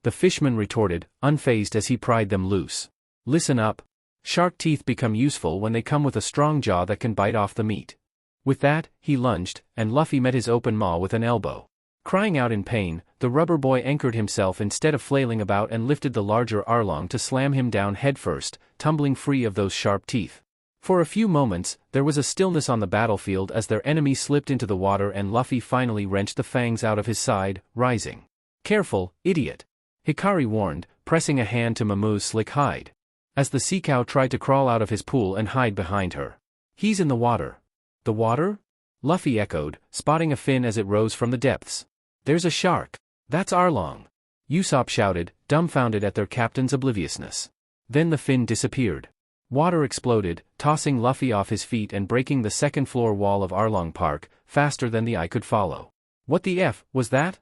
The fishman retorted, unfazed as he pried them loose. Listen up. Shark teeth become useful when they come with a strong jaw that can bite off the meat. With that, he lunged, and Luffy met his open maw with an elbow. Crying out in pain, the rubber boy anchored himself instead of flailing about and lifted the larger Arlong to slam him down headfirst, tumbling free of those sharp teeth. For a few moments, there was a stillness on the battlefield as their enemy slipped into the water and Luffy finally wrenched the fangs out of his side, rising. Careful, idiot! Hikari warned, pressing a hand to Mamu's slick hide. As the sea cow tried to crawl out of his pool and hide behind her. He's in the water. The water? Luffy echoed, spotting a fin as it rose from the depths. There's a shark. That's Arlong. Usopp shouted, dumbfounded at their captain's obliviousness. Then the fin disappeared. Water exploded, tossing Luffy off his feet and breaking the second-floor wall of Arlong Park, faster than the eye could follow. What the F was that?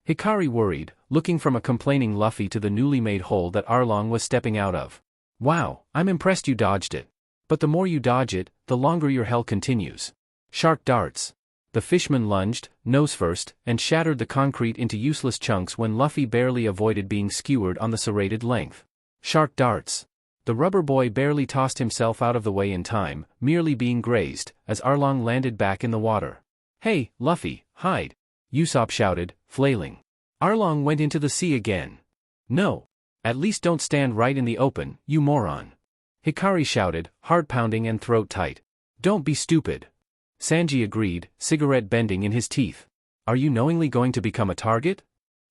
Hikari worried, looking from a complaining Luffy to the newly made hole that Arlong was stepping out of. Wow, I'm impressed you dodged it. But the more you dodge it, the longer your hell continues. Shark darts. The fishman lunged, nose first, and shattered the concrete into useless chunks when Luffy barely avoided being skewered on the serrated length. Shark darts. The rubber boy barely tossed himself out of the way in time, merely being grazed, as Arlong landed back in the water. Hey, Luffy, hide! Usopp shouted, flailing. Arlong went into the sea again. No. At least don't stand right in the open, you moron. Hikari shouted, heart pounding and throat tight. Don't be stupid. Sanji agreed, cigarette bending in his teeth. Are you knowingly going to become a target?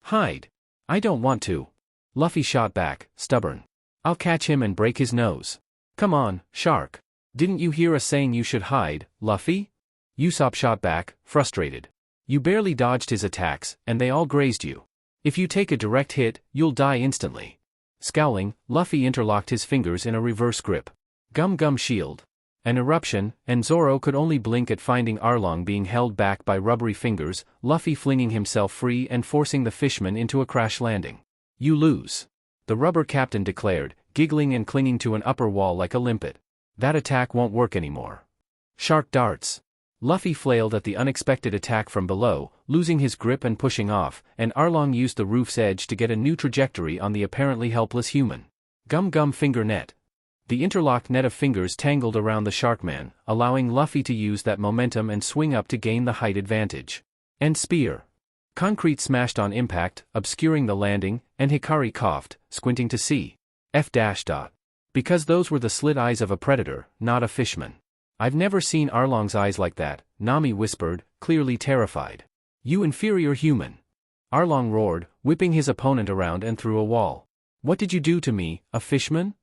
Hide. I don't want to. Luffy shot back, stubborn. I'll catch him and break his nose. Come on, shark. Didn't you hear us saying you should hide, Luffy? Usopp shot back, frustrated. You barely dodged his attacks, and they all grazed you. If you take a direct hit, you'll die instantly. Scowling, Luffy interlocked his fingers in a reverse grip. Gum shield. An eruption, and Zoro could only blink at finding Arlong being held back by rubbery fingers, Luffy flinging himself free and forcing the fishman into a crash landing. You lose. The rubber captain declared, giggling and clinging to an upper wall like a limpet. That attack won't work anymore. Shark darts. Luffy flailed at the unexpected attack from below, losing his grip and pushing off, and Arlong used the roof's edge to get a new trajectory on the apparently helpless human. Gum finger net. The interlocked net of fingers tangled around the Sharkman, allowing Luffy to use that momentum and swing up to gain the height advantage. And spear. Concrete smashed on impact, obscuring the landing, and Hikari coughed, squinting to see. Because those were the slit eyes of a predator, not a fishman. I've never seen Arlong's eyes like that, Nami whispered, clearly terrified. You inferior human. Arlong roared, whipping his opponent around and through a wall. What did you do to me, a fishman?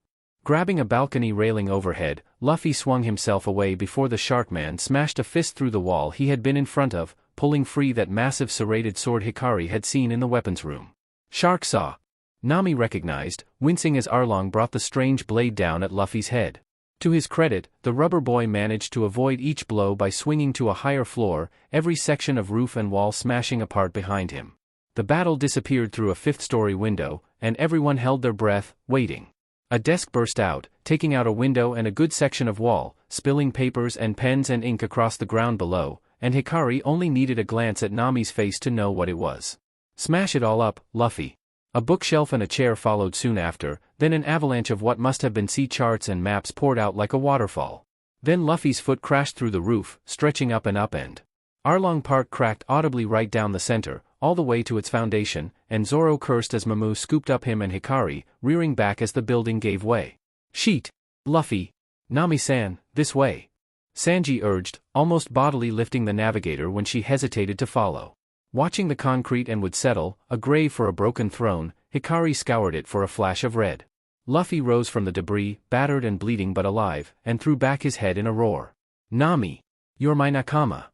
Grabbing a balcony railing overhead, Luffy swung himself away before the Sharkman smashed a fist through the wall he had been in front of, pulling free that massive serrated sword Hikari had seen in the weapons room. Shark saw. Nami recognized, wincing as Arlong brought the strange blade down at Luffy's head. To his credit, the rubber boy managed to avoid each blow by swinging to a higher floor, every section of roof and wall smashing apart behind him. The battle disappeared through a fifth-story window, and everyone held their breath, waiting. A desk burst out, taking out a window and a good section of wall, spilling papers and pens and ink across the ground below, and Hikari only needed a glance at Nami's face to know what it was. Smash it all up, Luffy. A bookshelf and a chair followed soon after, then an avalanche of what must have been sea charts and maps poured out like a waterfall. Then Luffy's foot crashed through the roof, stretching up and up and Arlong Park cracked audibly right down the center, all the way to its foundation, and Zoro cursed as Momo scooped up him and Hikari, rearing back as the building gave way. Sheet! Luffy! Nami-san, this way! Sanji urged, almost bodily lifting the navigator when she hesitated to follow. Watching the concrete and would settle, a grave for a broken throne, Hikari scoured it for a flash of red. Luffy rose from the debris, battered and bleeding but alive, and threw back his head in a roar. Nami! You're my nakama!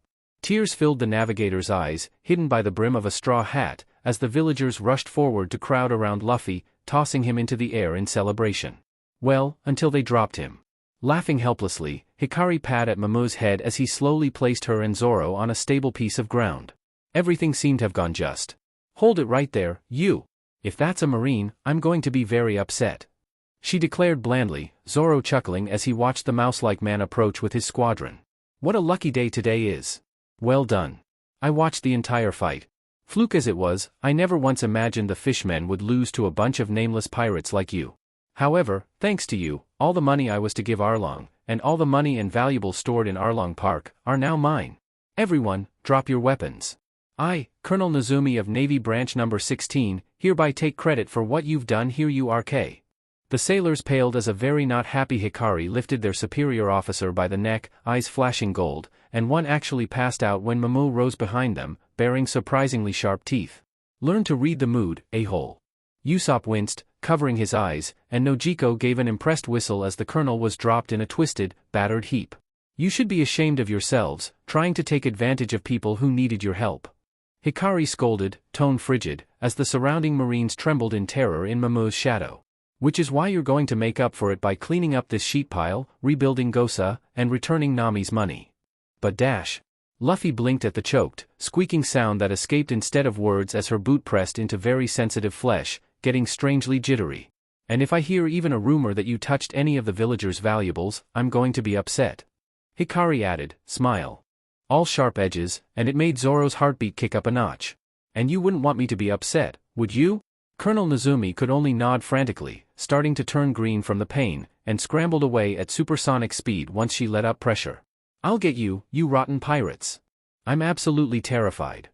Tears filled the navigator's eyes, hidden by the brim of a straw hat, as the villagers rushed forward to crowd around Luffy, tossing him into the air in celebration. Well, until they dropped him. Laughing helplessly, Hikari pat at Momo's head as he slowly placed her and Zoro on a stable piece of ground. Everything seemed to have gone just. Hold it right there, you! If that's a marine, I'm going to be very upset. She declared blandly, Zoro chuckling as he watched the mouse-like man approach with his squadron. What a lucky day today is. Well done. I watched the entire fight. Fluke as it was, I never once imagined the fishmen would lose to a bunch of nameless pirates like you. However, thanks to you, all the money I was to give Arlong, and all the money and valuables stored in Arlong Park, are now mine. Everyone, drop your weapons. I, Colonel Nozumi of Navy Branch No. 16, hereby take credit for what you've done here URK. The sailors paled as a very not happy Hikari lifted their superior officer by the neck, eyes flashing gold, and one actually passed out when Momo rose behind them, bearing surprisingly sharp teeth. Learn to read the mood, a-hole. Usopp winced, covering his eyes, and Nojiko gave an impressed whistle as the colonel was dropped in a twisted, battered heap. You should be ashamed of yourselves, trying to take advantage of people who needed your help. Hikari scolded, tone frigid, as the surrounding marines trembled in terror in Momo's shadow. Which is why you're going to make up for it by cleaning up this sheet pile, rebuilding Gosa, and returning Nami's money. But dash. Luffy blinked at the choked, squeaking sound that escaped instead of words as her boot pressed into very sensitive flesh, getting strangely jittery. And if I hear even a rumor that you touched any of the villagers' valuables, I'm going to be upset. Hikari added, smile. All sharp edges, and it made Zoro's heartbeat kick up a notch. And you wouldn't want me to be upset, would you? Colonel Nozumi could only nod frantically, starting to turn green from the pain, and scrambled away at supersonic speed once she let up pressure. I'll get you, you rotten pirates. I'm absolutely terrified.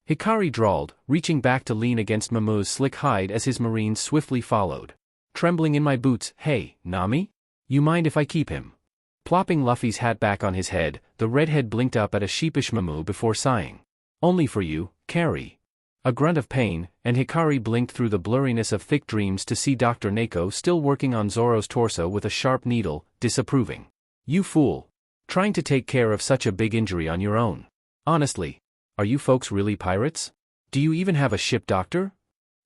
Hikari drawled, reaching back to lean against Momo's slick hide as his marines swiftly followed. Trembling in my boots, hey, Nami? You mind if I keep him? Plopping Luffy's hat back on his head, the redhead blinked up at a sheepish Momo before sighing. Only for you, Carrie. A grunt of pain, and Hikari blinked through the blurriness of thick dreams to see Dr. Neko still working on Zoro's torso with a sharp needle, disapproving. You fool. Trying to take care of such a big injury on your own. Honestly. Are you folks really pirates? Do you even have a ship doctor?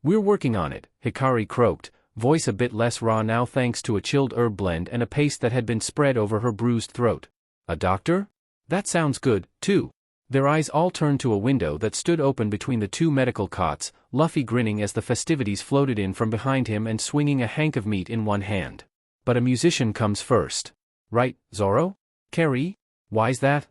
We're working on it, Hikari croaked, voice a bit less raw now thanks to a chilled herb blend and a paste that had been spread over her bruised throat. A doctor? That sounds good, too. Their eyes all turned to a window that stood open between the two medical cots, Luffy grinning as the festivities floated in from behind him and swinging a hank of meat in one hand. But a musician comes first. Right, Zoro? Carrie? Why's that?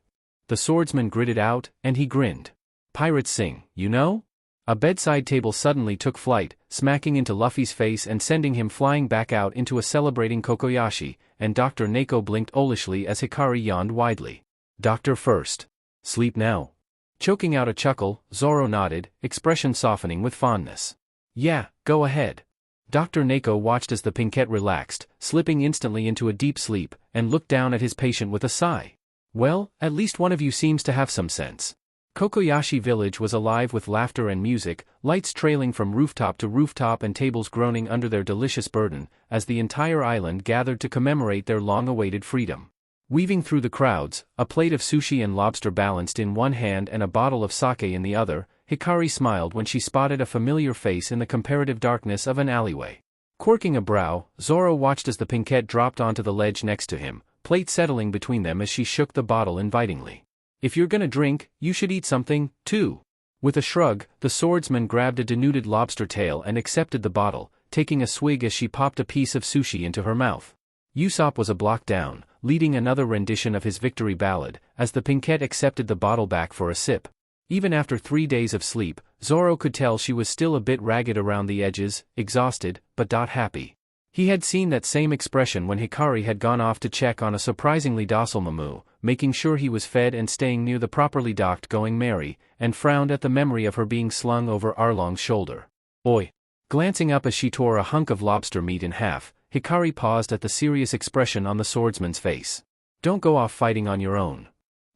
The swordsman gritted out, and he grinned. Pirates sing, you know? A bedside table suddenly took flight, smacking into Luffy's face and sending him flying back out into a celebrating Kokoyashi, and Dr. Neko blinked owlishly as Hikari yawned widely. Doctor first. Sleep now. Choking out a chuckle, Zoro nodded, expression softening with fondness. Yeah, go ahead. Dr. Neko watched as the pinkette relaxed, slipping instantly into a deep sleep, and looked down at his patient with a sigh. Well, at least one of you seems to have some sense. Kokoyashi village was alive with laughter and music, lights trailing from rooftop to rooftop and tables groaning under their delicious burden, as the entire island gathered to commemorate their long-awaited freedom. Weaving through the crowds, a plate of sushi and lobster balanced in one hand and a bottle of sake in the other, Hikari smiled when she spotted a familiar face in the comparative darkness of an alleyway. Quirking a brow, Zoro watched as the pinkette dropped onto the ledge next to him, plate settling between them as she shook the bottle invitingly. If you're gonna drink, you should eat something, too. With a shrug, the swordsman grabbed a denuded lobster tail and accepted the bottle, taking a swig as she popped a piece of sushi into her mouth. Usopp was a block down, leading another rendition of his victory ballad, as the pinkette accepted the bottle back for a sip. Even after 3 days of sleep, Zoro could tell she was still a bit ragged around the edges, exhausted, but happy. He had seen that same expression when Hikari had gone off to check on a surprisingly docile Mamu, making sure he was fed and staying near the properly docked Going Merry, and frowned at the memory of her being slung over Arlong's shoulder. Oi! Glancing up as she tore a hunk of lobster meat in half, Hikari paused at the serious expression on the swordsman's face. Don't go off fighting on your own.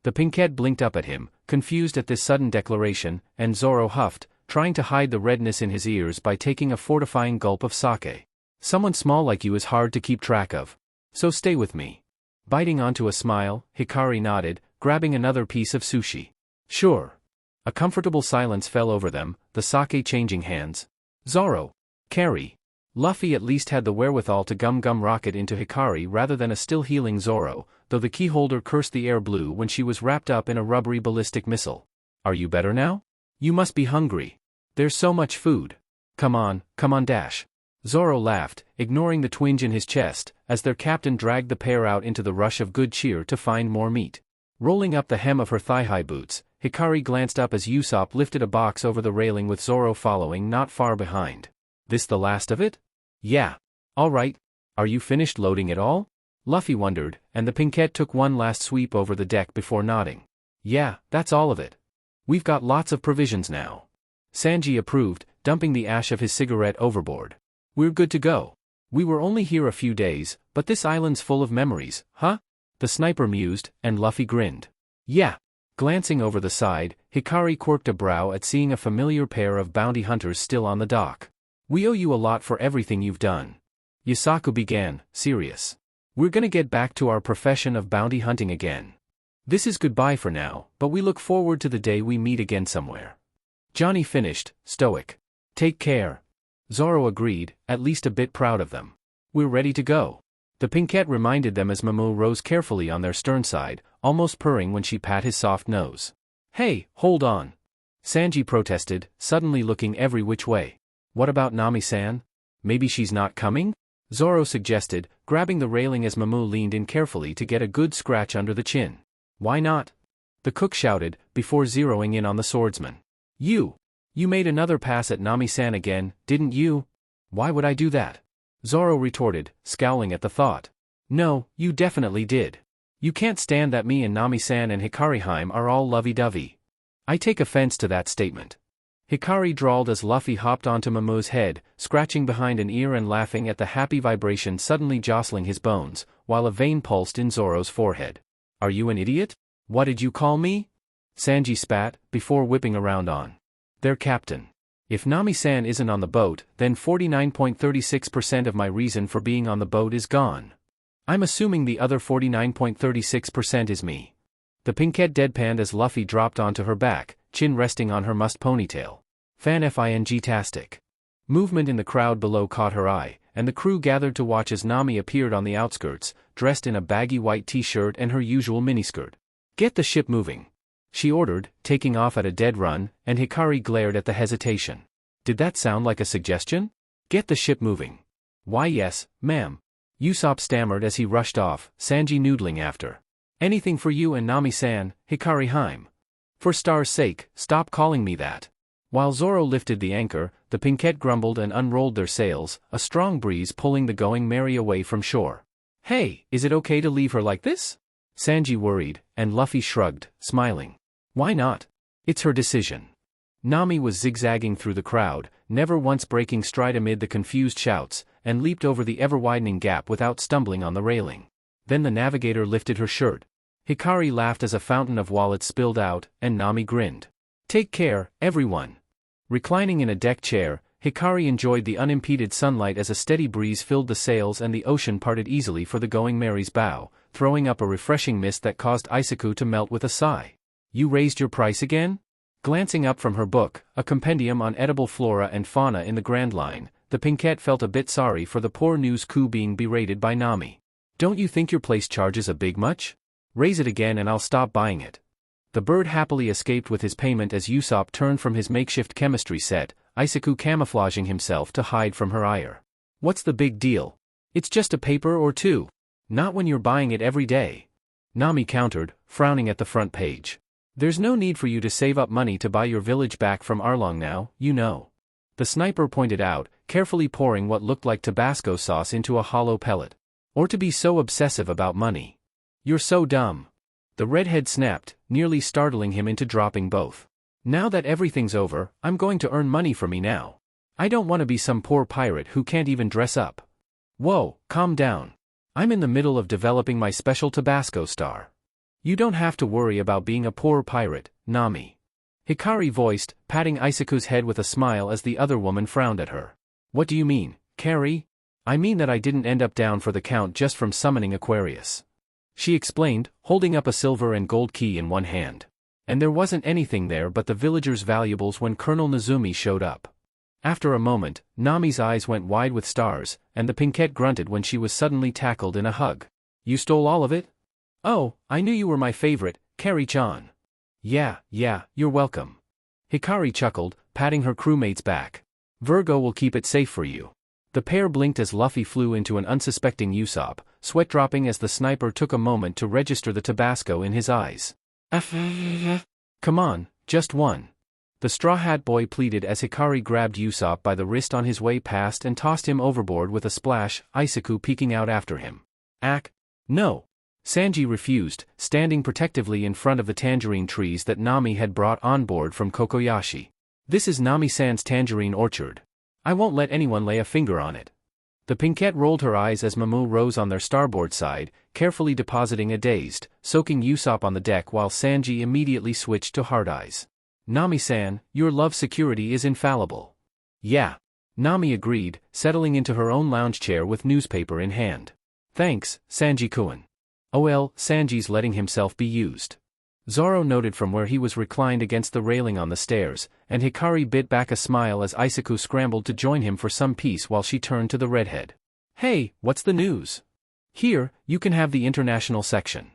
The pinkette blinked up at him, confused at this sudden declaration, and Zoro huffed, trying to hide the redness in his ears by taking a fortifying gulp of sake. Someone small like you is hard to keep track of. So stay with me. Biting onto a smile, Hikari nodded, grabbing another piece of sushi. Sure. A comfortable silence fell over them, the sake changing hands. Zoro. Carry. Luffy at least had the wherewithal to gum rocket into Hikari rather than a still-healing Zoro, though the keyholder cursed the air blue when she was wrapped up in a rubbery ballistic missile. Are you better now? You must be hungry. There's so much food. Come on, dash. Zoro laughed, ignoring the twinge in his chest, as their captain dragged the pair out into the rush of good cheer to find more meat. Rolling up the hem of her thigh-high boots, Hikari glanced up as Usopp lifted a box over the railing with Zoro following not far behind. This the last of it? Yeah. All right. Are you finished loading it all? Luffy wondered, and the pinkette took one last sweep over the deck before nodding. Yeah, that's all of it. We've got lots of provisions now. Sanji approved, dumping the ash of his cigarette overboard. We're good to go. We were only here a few days, but this island's full of memories, huh? The sniper mused, and Luffy grinned. Yeah. Glancing over the side, Hikari quirked a brow at seeing a familiar pair of bounty hunters still on the dock. We owe you a lot for everything you've done. Yusaku began, serious. We're gonna get back to our profession of bounty hunting again. This is goodbye for now, but we look forward to the day we meet again somewhere. Johnny finished, stoic. Take care. Zoro agreed, at least a bit proud of them. We're ready to go. The pinkette reminded them as Mamu rose carefully on their stern side, almost purring when she pat his soft nose. Hey, hold on. Sanji protested, suddenly looking every which way. What about Nami-san? Maybe she's not coming? Zoro suggested, grabbing the railing as Mamu leaned in carefully to get a good scratch under the chin. Why not? The cook shouted, before zeroing in on the swordsman. You made another pass at Nami-san again, didn't you? Why would I do that? Zoro retorted, scowling at the thought. No, you definitely did. You can't stand that me and Nami-san and Hikari-heim are all lovey-dovey. I take offense to that statement. Hikari drawled as Luffy hopped onto Mamu's head, scratching behind an ear and laughing at the happy vibration suddenly jostling his bones, while a vein pulsed in Zoro's forehead. Are you an idiot? What did you call me? Sanji spat, before whipping around on their captain. If Nami-san isn't on the boat, then 49.36% of my reason for being on the boat is gone. I'm assuming the other 49.36% is me. The pinkette deadpanned as Luffy dropped onto her back, chin resting on her mussed ponytail. Fan-tastic. Movement in the crowd below caught her eye, and the crew gathered to watch as Nami appeared on the outskirts, dressed in a baggy white t-shirt and her usual miniskirt. Get the ship moving, she ordered, taking off at a dead run, and Hikari glared at the hesitation. Did that sound like a suggestion? Get the ship moving. Why yes, ma'am. Usopp stammered as he rushed off, Sanji noodling after. Anything for you and Nami-san, Hikari-heim. For star's sake, stop calling me that. While Zoro lifted the anchor, the pinkette grumbled and unrolled their sails, a strong breeze pulling the Going Merry away from shore. Hey, is it okay to leave her like this? Sanji worried, and Luffy shrugged, smiling. Why not? It's her decision. Nami was zigzagging through the crowd, never once breaking stride amid the confused shouts, and leaped over the ever-widening gap without stumbling on the railing. Then the navigator lifted her shirt. Hikari laughed as a fountain of wallets spilled out, and Nami grinned. Take care, everyone. Reclining in a deck chair, Hikari enjoyed the unimpeded sunlight as a steady breeze filled the sails and the ocean parted easily for the Going Merry's bow, throwing up a refreshing mist that caused Isaku to melt with a sigh. You raised your price again? Glancing up from her book, a compendium on edible flora and fauna in the Grand Line, the pinkette felt a bit sorry for the poor news coup being berated by Nami. Don't you think your place charges a big much? Raise it again and I'll stop buying it. The bird happily escaped with his payment as Usopp turned from his makeshift chemistry set, Isaku camouflaging himself to hide from her ire. What's the big deal? It's just a paper or two. Not when you're buying it every day. Nami countered, frowning at the front page. There's no need for you to save up money to buy your village back from Arlong now, you know. The sniper pointed out, carefully pouring what looked like Tabasco sauce into a hollow pellet. Or to be so obsessive about money. You're so dumb. The redhead snapped, nearly startling him into dropping both. Now that everything's over, I'm going to earn money for me now. I don't want to be some poor pirate who can't even dress up. Whoa, calm down. I'm in the middle of developing my special Tabasco star. You don't have to worry about being a poor pirate, Nami. Hikari voiced, patting Isaku's head with a smile as the other woman frowned at her. What do you mean, Carrie? I mean that I didn't end up down for the count just from summoning Aquarius. She explained, holding up a silver and gold key in one hand. And there wasn't anything there but the villagers' valuables when Colonel Nezumi showed up. After a moment, Nami's eyes went wide with stars, and the pinkette grunted when she was suddenly tackled in a hug. You stole all of it? Oh, I knew you were my favorite, Carrie-chan. Yeah, you're welcome. Hikari chuckled, patting her crewmate's back. Virgo will keep it safe for you. The pair blinked as Luffy flew into an unsuspecting Usopp, sweat dropping as the sniper took a moment to register the Tabasco in his eyes. Come on, just one. The Straw Hat Boy pleaded as Hikari grabbed Usopp by the wrist on his way past and tossed him overboard with a splash, Isaku peeking out after him. No. Sanji refused, standing protectively in front of the tangerine trees that Nami had brought on board from Kokoyashi. This is Nami-san's tangerine orchard. I won't let anyone lay a finger on it. The pinkette rolled her eyes as Momo rose on their starboard side, carefully depositing a dazed, soaking Usopp on the deck while Sanji immediately switched to hard eyes. Nami-san, your love security is infallible. Yeah. Nami agreed, settling into her own lounge chair with newspaper in hand. Thanks, Sanji-kun. Sanji's letting himself be used. Zoro noted from where he was reclined against the railing on the stairs, and Hikari bit back a smile as Isaku scrambled to join him for some peace while she turned to the redhead. Hey, what's the news? Here, you can have the international section.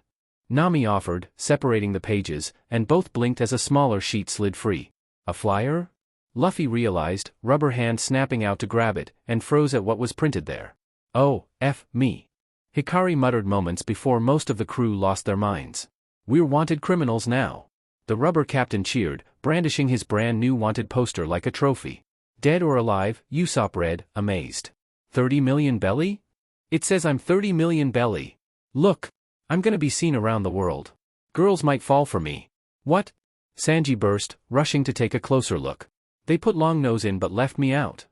Nami offered, separating the pages, and both blinked as a smaller sheet slid free. A flyer? Luffy realized, rubber hand snapping out to grab it, and froze at what was printed there. Oh, me. Hikari muttered moments before most of the crew lost their minds. We're wanted criminals now. The rubber captain cheered, brandishing his brand new wanted poster like a trophy. Dead or alive, Usopp read, amazed. 30 million belly? It says I'm 30 million belly. Look. I'm gonna be seen around the world. Girls might fall for me. What? Sanji burst, rushing to take a closer look. They put Long Nose in but left me out.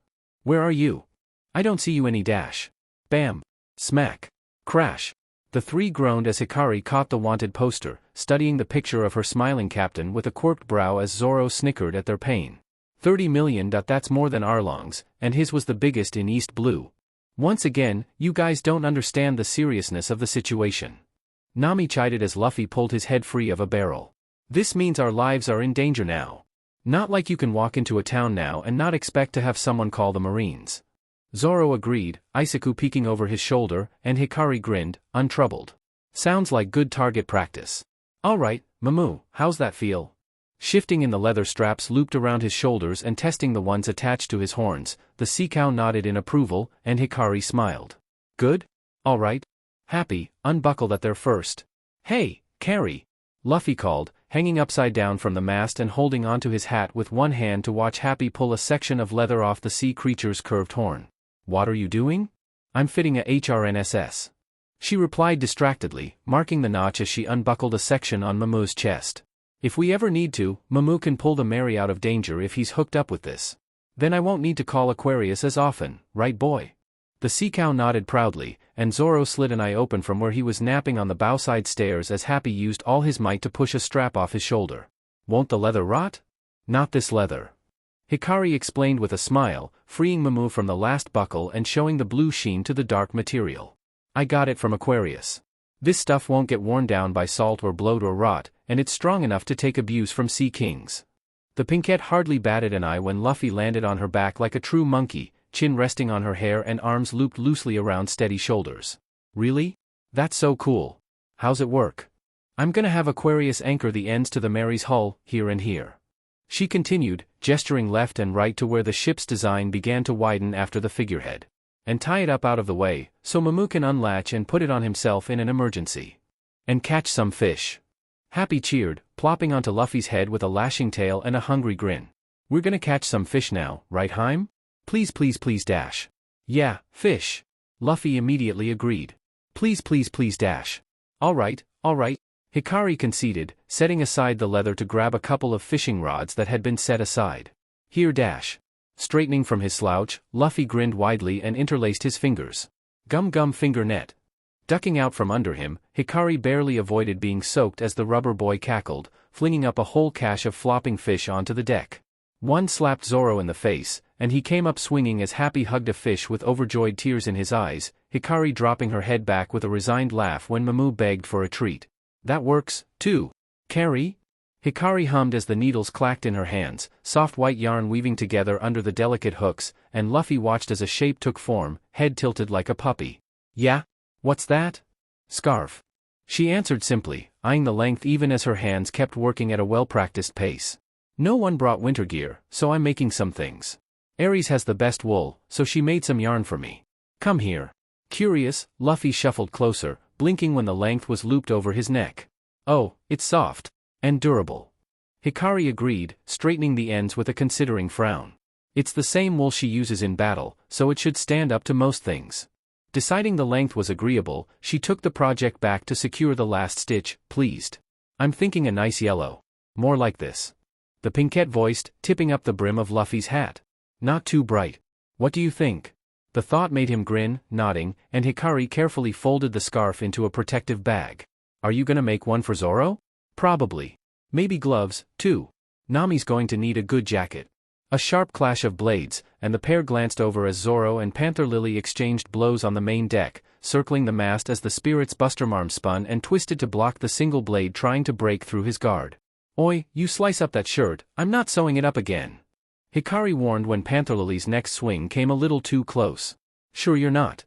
Where are you? I don't see you any dash. Bam. Smack. Crash. The three groaned as Hikari caught the wanted poster, studying the picture of her smiling captain with a quirked brow as Zoro snickered at their pain. 30 million. That's more than Arlong's, and his was the biggest in East Blue. Once again, you guys don't understand the seriousness of the situation. Nami chided as Luffy pulled his head free of a barrel. This means our lives are in danger now. Not like you can walk into a town now and not expect to have someone call the Marines. Zoro agreed, Isaku peeking over his shoulder, and Hikari grinned, untroubled. Sounds like good target practice. Alright, Momo, how's that feel? Shifting in the leather straps looped around his shoulders and testing the ones attached to his horns, the sea cow nodded in approval, and Hikari smiled. Good? Alright. Happy, unbuckled at their first. Hey, Carrie! Luffy called, hanging upside down from the mast and holding onto his hat with one hand to watch Happy pull a section of leather off the sea creature's curved horn. What are you doing? I'm fitting a HRNSS. She replied distractedly, marking the notch as she unbuckled a section on Momo's chest. If we ever need to, Momo can pull the Mary out of danger if he's hooked up with this. Then I won't need to call Aquarius as often, right boy? The sea cow nodded proudly, and Zoro slid an eye open from where he was napping on the bowside stairs as Happy used all his might to push a strap off his shoulder. Won't the leather rot? Not this leather. Hikari explained with a smile, freeing Momo from the last buckle and showing the blue sheen to the dark material. I got it from Aquarius. This stuff won't get worn down by salt or bloat or rot, and it's strong enough to take abuse from sea kings. The pinkette hardly batted an eye when Luffy landed on her back like a true monkey, chin resting on her hair and arms looped loosely around steady shoulders. Really? That's so cool. How's it work? I'm gonna have Aquarius anchor the ends to the Mary's hull, here and here. She continued, gesturing left and right to where the ship's design began to widen after the figurehead. And tie it up out of the way, so Momo can unlatch and put it on himself in an emergency. And catch some fish. Happy cheered, plopping onto Luffy's head with a lashing tail and a hungry grin. We're gonna catch some fish now, right Heim? Please please please dash. Yeah, fish. Luffy immediately agreed. Please please please dash. Alright. Hikari conceded, setting aside the leather to grab a couple of fishing rods that had been set aside. Here dash. Straightening from his slouch, Luffy grinned widely and interlaced his fingers. Gum gum finger net. Ducking out from under him, Hikari barely avoided being soaked as the rubber boy cackled, flinging up a whole cache of flopping fish onto the deck. One slapped Zoro in the face, and he came up swinging as Happy hugged a fish with overjoyed tears in his eyes, Hikari dropping her head back with a resigned laugh when Mamu begged for a treat. That works, too. Carry? Hikari hummed as the needles clacked in her hands, soft white yarn weaving together under the delicate hooks, and Luffy watched as a shape took form, head tilted like a puppy. Yeah? What's that? Scarf. She answered simply, eyeing the length even as her hands kept working at a well-practiced pace. No one brought winter gear, so I'm making some things. Ares has the best wool, so she made some yarn for me. Come here. Curious, Luffy shuffled closer, blinking when the length was looped over his neck. Oh, it's soft. And durable. Hikari agreed, straightening the ends with a considering frown. It's the same wool she uses in battle, so it should stand up to most things. Deciding the length was agreeable, she took the project back to secure the last stitch, pleased. I'm thinking a nice yellow. More like this. The Pinkette voiced, tipping up the brim of Luffy's hat. Not too bright. What do you think? The thought made him grin, nodding, and Hikari carefully folded the scarf into a protective bag. Are you gonna make one for Zoro? Probably. Maybe gloves, too. Nami's going to need a good jacket. A sharp clash of blades, and the pair glanced over as Zoro and Panther Lily exchanged blows on the main deck, circling the mast as the Spirit's Bustermarm spun and twisted to block the single blade trying to break through his guard. Oi, you slice up that shirt, I'm not sewing it up again. Hikari warned when Panther Lily's next swing came a little too close. Sure you're not.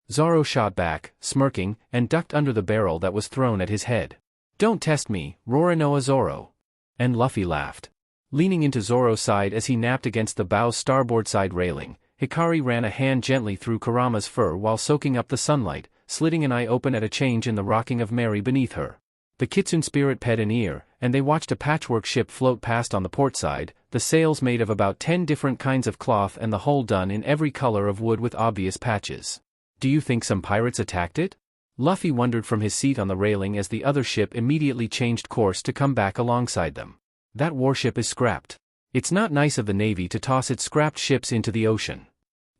Zoro shot back, smirking, and ducked under the barrel that was thrown at his head. Don't test me, Roronoa Zoro. And Luffy laughed. Leaning into Zoro's side as he napped against the bow's starboard side railing, Hikari ran a hand gently through Kurama's fur while soaking up the sunlight, slitting an eye open at a change in the rocking of Mary beneath her. The Kitsune spirit pet an ear, and they watched a patchwork ship float past on the port side, the sails made of about 10 different kinds of cloth and the hull done in every color of wood with obvious patches. Do you think some pirates attacked it? Luffy wondered from his seat on the railing as the other ship immediately changed course to come back alongside them. That warship is scrapped. It's not nice of the Navy to toss its scrapped ships into the ocean.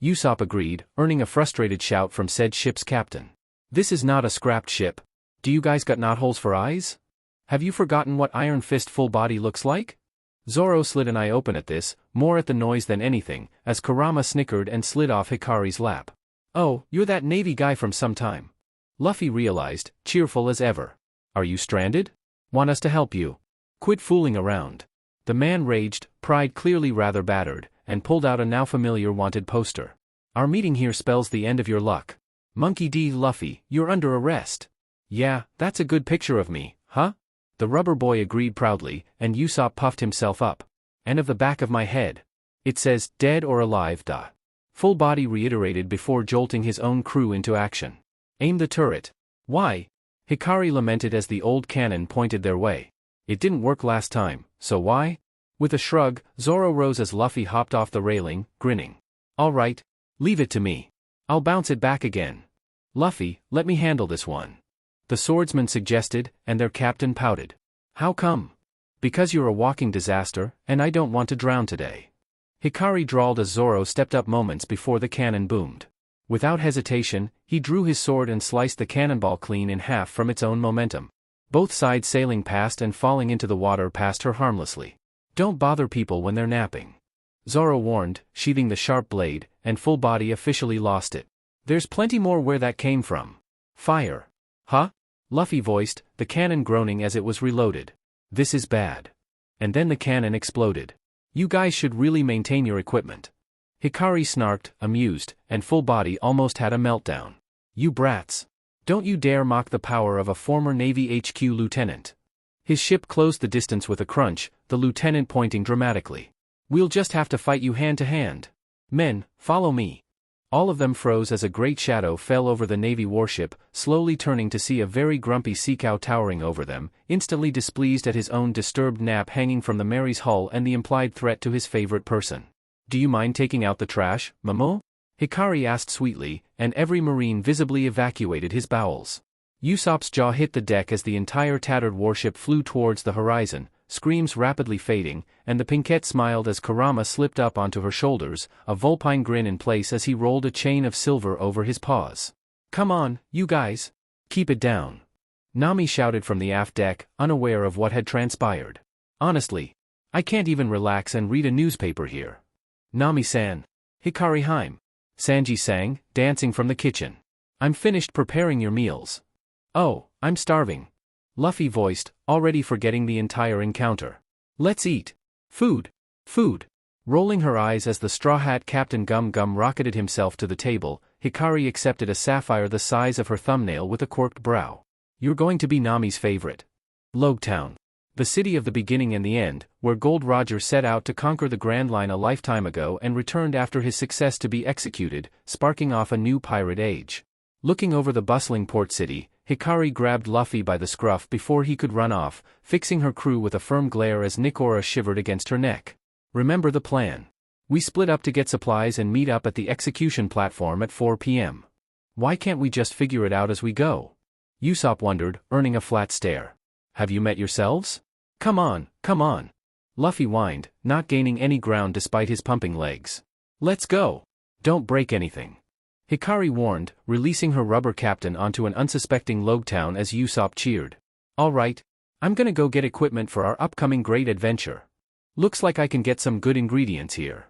Usopp agreed, earning a frustrated shout from said ship's captain. This is not a scrapped ship. Do you guys got knotholes for eyes? Have you forgotten what Iron Fist full body looks like? Zoro slid an eye open at this, more at the noise than anything, as Kurama snickered and slid off Hikari's lap. Oh, you're that Navy guy from some time. Luffy realized, cheerful as ever. Are you stranded? Want us to help you? Quit fooling around. The man raged, pride clearly rather battered, and pulled out a now familiar wanted poster. Our meeting here spells the end of your luck. Monkey D. Luffy, you're under arrest. Yeah, that's a good picture of me, huh? The rubber boy agreed proudly, and Usopp puffed himself up. And of the back of my head. It says, dead or alive, da. Full body reiterated before jolting his own crew into action. Aim the turret. Why? Hikari lamented as the old cannon pointed their way. It didn't work last time, so why? With a shrug, Zoro rose as Luffy hopped off the railing, grinning. All right. Leave it to me. I'll bounce it back again. Luffy, let me handle this one. The swordsman suggested, and their captain pouted. How come? Because you're a walking disaster, and I don't want to drown today. Hikari drawled as Zoro stepped up moments before the cannon boomed. Without hesitation, he drew his sword and sliced the cannonball clean in half from its own momentum. Both sides sailing past and falling into the water past her harmlessly. Don't bother people when they're napping. Zoro warned, sheathing the sharp blade, and full body officially lost it. There's plenty more where that came from. Fire. Huh? Luffy voiced, the cannon groaning as it was reloaded. This is bad. And then the cannon exploded. You guys should really maintain your equipment. Hikari snarked, amused, and full body almost had a meltdown. You brats. Don't you dare mock the power of a former Navy HQ lieutenant. His ship closed the distance with a crunch, the lieutenant pointing dramatically. We'll just have to fight you hand to hand. Men, follow me. All of them froze as a great shadow fell over the Navy warship, slowly turning to see a very grumpy sea cow towering over them, instantly displeased at his own disturbed nap hanging from the Mary's hull and the implied threat to his favorite person. "Do you mind taking out the trash, Momo?" Hikari asked sweetly, and every marine visibly evacuated his bowels. Usopp's jaw hit the deck as the entire tattered warship flew towards the horizon, screams rapidly fading, and the Pinkette smiled as Kurama slipped up onto her shoulders, a vulpine grin in place as he rolled a chain of silver over his paws. "Come on, you guys. Keep it down." Nami shouted from the aft deck, unaware of what had transpired. "Honestly, I can't even relax and read a newspaper here." "Nami-san." "Hikari Haim." Sanji sang, dancing from the kitchen. "I'm finished preparing your meals." "Oh, I'm starving." Luffy voiced, already forgetting the entire encounter. "Let's eat. Food. Food." Rolling her eyes as the Straw Hat Captain Gum Gum rocketed himself to the table, Hikari accepted a sapphire the size of her thumbnail with a quirked brow. "You're going to be Nami's favorite." Logtown. The city of the beginning and the end, where Gold Roger set out to conquer the Grand Line a lifetime ago and returned after his success to be executed, sparking off a new pirate age. Looking over the bustling port city, Hikari grabbed Luffy by the scruff before he could run off, fixing her crew with a firm glare as Nikora shivered against her neck. "Remember the plan. We split up to get supplies and meet up at the execution platform at 4 p.m. Why can't we just figure it out as we go?" Usopp wondered, earning a flat stare. "Have you met yourselves?" Come on. Luffy whined, not gaining any ground despite his pumping legs. "Let's go. Don't break anything." Hikari warned, releasing her rubber captain onto an unsuspecting Logtown as Usopp cheered. "All right. I'm gonna go get equipment for our upcoming great adventure. Looks like I can get some good ingredients here."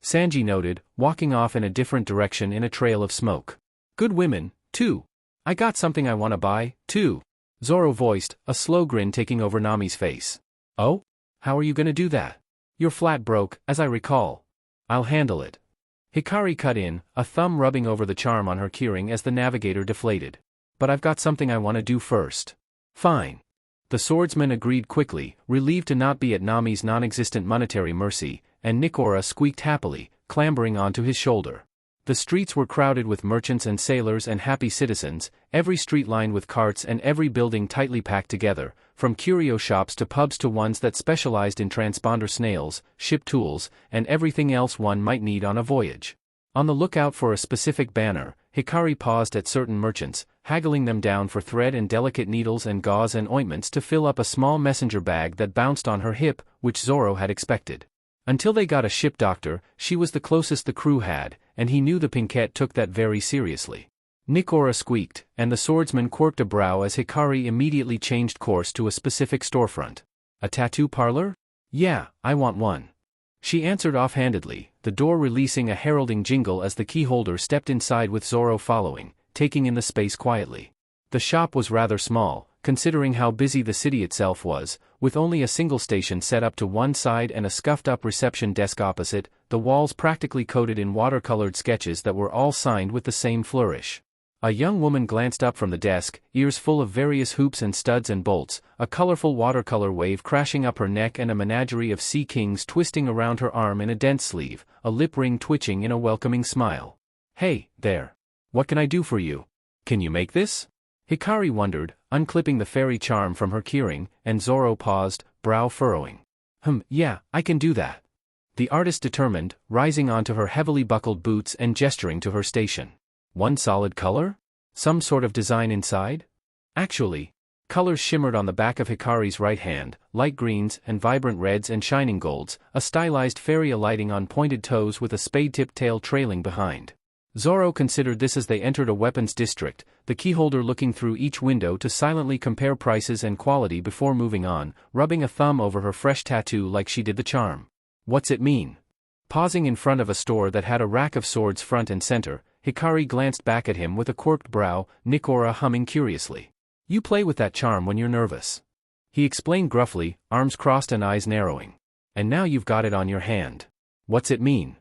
Sanji noted, walking off in a different direction in a trail of smoke. "Good women, too. I got something I wanna buy, too." Zoro voiced, a slow grin taking over Nami's face. "Oh? How are you gonna do that? Your flat broke, as I recall." "I'll handle it." Hikari cut in, a thumb rubbing over the charm on her keyring as the navigator deflated. "But I've got something I want to do first." "Fine." The swordsman agreed quickly, relieved to not be at Nami's non-existent monetary mercy, and Nikora squeaked happily, clambering onto his shoulder. The streets were crowded with merchants and sailors and happy citizens, every street lined with carts and every building tightly packed together, from curio shops to pubs to ones that specialized in transponder snails, ship tools, and everything else one might need on a voyage. On the lookout for a specific banner, Hikari paused at certain merchants, haggling them down for thread and delicate needles and gauze and ointments to fill up a small messenger bag that bounced on her hip, which Zoro had expected. Until they got a ship doctor, she was the closest the crew had, and he knew the Pinkette took that very seriously. Nikora squeaked, and the swordsman quirked a brow as Hikari immediately changed course to a specific storefront. "A tattoo parlor? Yeah, I want one." She answered offhandedly, the door releasing a heralding jingle as the keyholder stepped inside with Zoro following, taking in the space quietly. The shop was rather small, considering how busy the city itself was, with only a single station set up to one side and a scuffed-up reception desk opposite, the walls practically coated in watercolored sketches that were all signed with the same flourish. A young woman glanced up from the desk, ears full of various hoops and studs and bolts, a colorful watercolor wave crashing up her neck and a menagerie of sea kings twisting around her arm in a dense sleeve, a lip ring twitching in a welcoming smile. "Hey, there. What can I do for you? Can you make this?" Hikari wondered, unclipping the fairy charm from her keyring, and Zoro paused, brow furrowing. Yeah, I can do that." The artist determined, rising onto her heavily buckled boots and gesturing to her station. "One solid color? Some sort of design inside?" Actually, colors shimmered on the back of Hikari's right hand, light greens and vibrant reds and shining golds, a stylized fairy alighting on pointed toes with a spade-tipped tail trailing behind. Zoro considered this as they entered a weapons district, the keyholder looking through each window to silently compare prices and quality before moving on, rubbing a thumb over her fresh tattoo like she did the charm. "What's it mean?" Pausing in front of a store that had a rack of swords front and center, Hikari glanced back at him with a quirked brow, Nikora humming curiously. "You play with that charm when you're nervous." He explained gruffly, arms crossed and eyes narrowing. "And now you've got it on your hand. What's it mean?"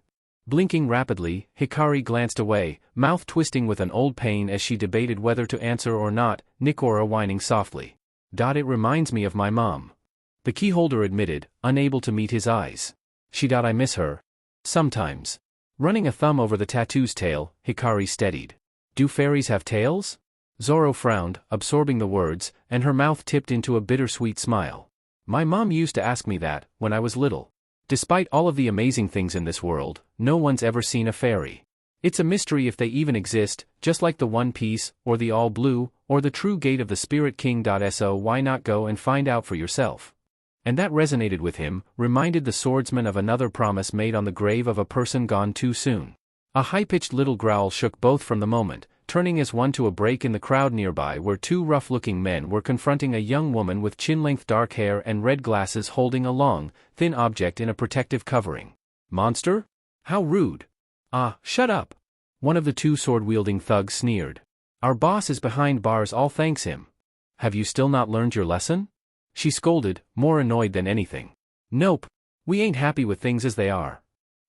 Blinking rapidly, Hikari glanced away, mouth twisting with an old pain as she debated whether to answer or not, Nikora whining softly. "It reminds me of my mom." The keyholder admitted, unable to meet his eyes. "I miss her. Sometimes." Running a thumb over the tattoo's tail, Hikari steadied. Do fairies have tails? Zoro frowned, absorbing the words, and her mouth tipped into a bittersweet smile. My mom used to ask me that, when I was little. Despite all of the amazing things in this world, no one's ever seen a fairy. It's a mystery if they even exist, just like the One Piece, or the All Blue, or the True Gate of the Spirit King. So why not go and find out for yourself? And that resonated with him, reminded the swordsman of another promise made on the grave of a person gone too soon. A high-pitched little growl shook both from the moment, turning as one to a break in the crowd nearby where two rough-looking men were confronting a young woman with chin-length dark hair and red glasses holding a long, thin object in a protective covering. Monster? How rude. Ah, shut up. One of the two sword-wielding thugs sneered. Our boss is behind bars, all thanks him. Have you still not learned your lesson? She scolded, more annoyed than anything. Nope. We ain't happy with things as they are.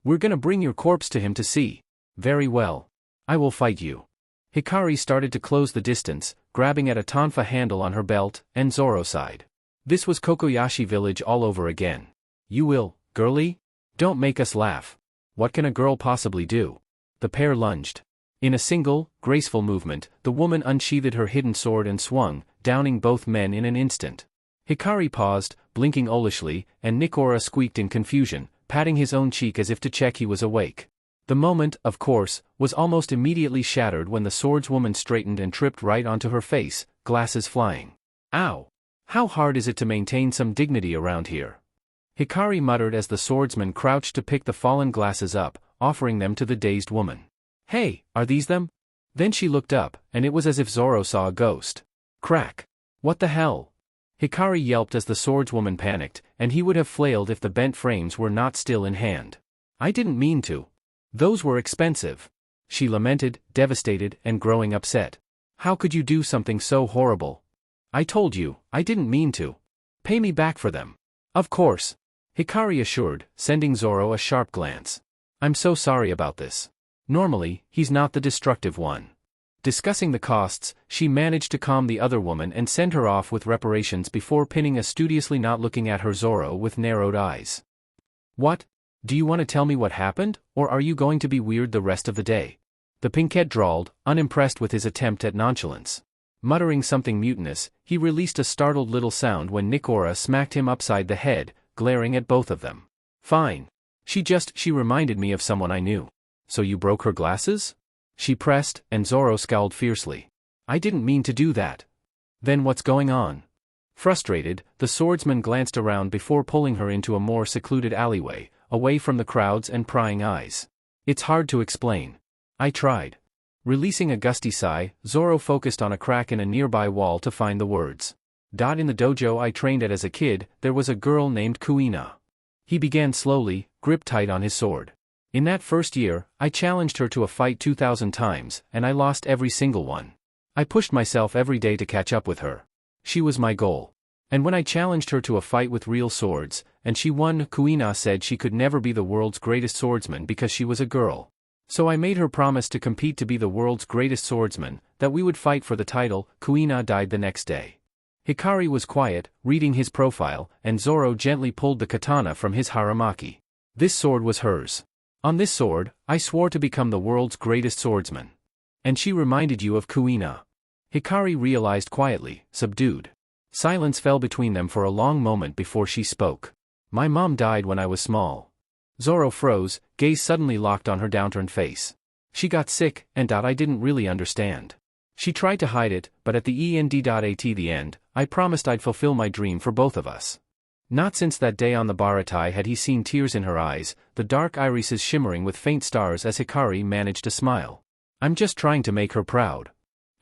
We're gonna bring your corpse to him to see. Very well. I will fight you. Hikari started to close the distance, grabbing at a tonfa handle on her belt, and Zoro sighed. This was Kokoyashi Village all over again. You will, girlie? Don't make us laugh. What can a girl possibly do? The pair lunged. In a single, graceful movement, the woman unsheathed her hidden sword and swung, downing both men in an instant. Hikari paused, blinking owlishly, and Nikora squeaked in confusion, patting his own cheek as if to check he was awake. The moment, of course, was almost immediately shattered when the swordswoman straightened and tripped right onto her face, glasses flying. Ow! How hard is it to maintain some dignity around here? Hikari muttered as the swordsman crouched to pick the fallen glasses up, offering them to the dazed woman. Hey, are these them? Then she looked up, and it was as if Zoro saw a ghost. Crack! What the hell? Hikari yelped as the swordswoman panicked, and he would have flailed if the bent frames were not still in hand. I didn't mean to. Those were expensive. She lamented, devastated and growing upset. How could you do something so horrible? I told you, I didn't mean to. Pay me back for them. Of course. Hikari assured, sending Zoro a sharp glance. I'm so sorry about this. Normally, he's not the destructive one. Discussing the costs, she managed to calm the other woman and send her off with reparations before pinning a studiously not looking at her Zoro with narrowed eyes. What? Do you want to tell me what happened, or are you going to be weird the rest of the day? The pinkette drawled, unimpressed with his attempt at nonchalance. Muttering something mutinous, he released a startled little sound when Nikora smacked him upside the head, glaring at both of them. Fine. She reminded me of someone I knew. So you broke her glasses? She pressed, and Zoro scowled fiercely. I didn't mean to do that. Then what's going on? Frustrated, the swordsman glanced around before pulling her into a more secluded alleyway, away from the crowds and prying eyes. It's hard to explain. I tried. Releasing a gusty sigh, Zoro focused on a crack in a nearby wall to find the words. In the dojo I trained at as a kid, there was a girl named Kuina. He began slowly, grip tight on his sword. In that first year, I challenged her to a fight 2,000 times, and I lost every single one. I pushed myself every day to catch up with her. She was my goal. And when I challenged her to a fight with real swords, and she won, Kuina said she could never be the world's greatest swordsman because she was a girl. So I made her promise to compete to be the world's greatest swordsman, that we would fight for the title. Kuina died the next day. Hikari was quiet, reading his profile, and Zoro gently pulled the katana from his haramaki. This sword was hers. On this sword, I swore to become the world's greatest swordsman. And she reminded you of Kuina. Hikari realized quietly, subdued. Silence fell between them for a long moment before she spoke. My mom died when I was small. Zoro froze, gaze suddenly locked on her downturned face. She got sick, and I didn't really understand. She tried to hide it, but at the end, I promised I'd fulfill my dream for both of us. Not since that day on the Baratai had he seen tears in her eyes, the dark irises shimmering with faint stars as Hikari managed to smile. I'm just trying to make her proud.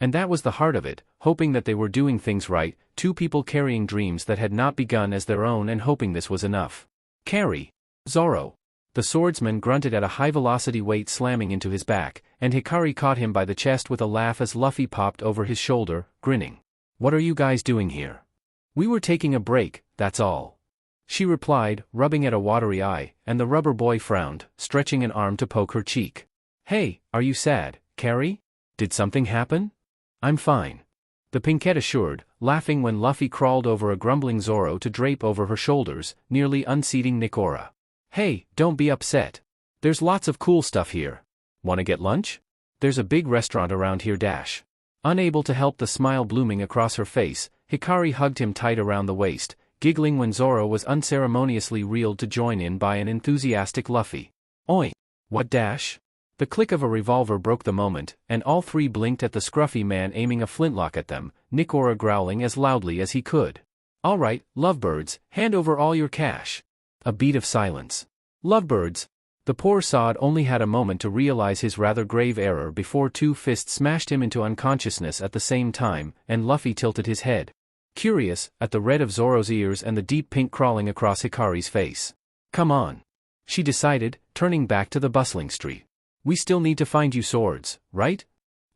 And that was the heart of it, hoping that they were doing things right, two people carrying dreams that had not begun as their own and hoping this was enough. Carry. Zoro. The swordsman grunted at a high-velocity weight slamming into his back, and Hikari caught him by the chest with a laugh as Luffy popped over his shoulder, grinning. What are you guys doing here? We were taking a break, that's all. She replied, rubbing at a watery eye, and the rubber boy frowned, stretching an arm to poke her cheek. Hey, are you sad, Carrie? Did something happen? I'm fine. The pinkette assured, laughing when Luffy crawled over a grumbling Zoro to drape over her shoulders, nearly unseating Nikora. Hey, don't be upset. There's lots of cool stuff here. Wanna get lunch? There's a big restaurant around here dash. Unable to help the smile blooming across her face, Hikari hugged him tight around the waist, giggling when Zoro was unceremoniously reeled to join in by an enthusiastic Luffy. Oi! What dash? The click of a revolver broke the moment, and all three blinked at the scruffy man aiming a flintlock at them, Nikora growling as loudly as he could. Alright, lovebirds, hand over all your cash. A beat of silence. Lovebirds. The poor sod only had a moment to realize his rather grave error before two fists smashed him into unconsciousness at the same time, and Luffy tilted his head. Curious, at the red of Zoro's ears and the deep pink crawling across Hikari's face. Come on. She decided, turning back to the bustling street. We still need to find you swords, right?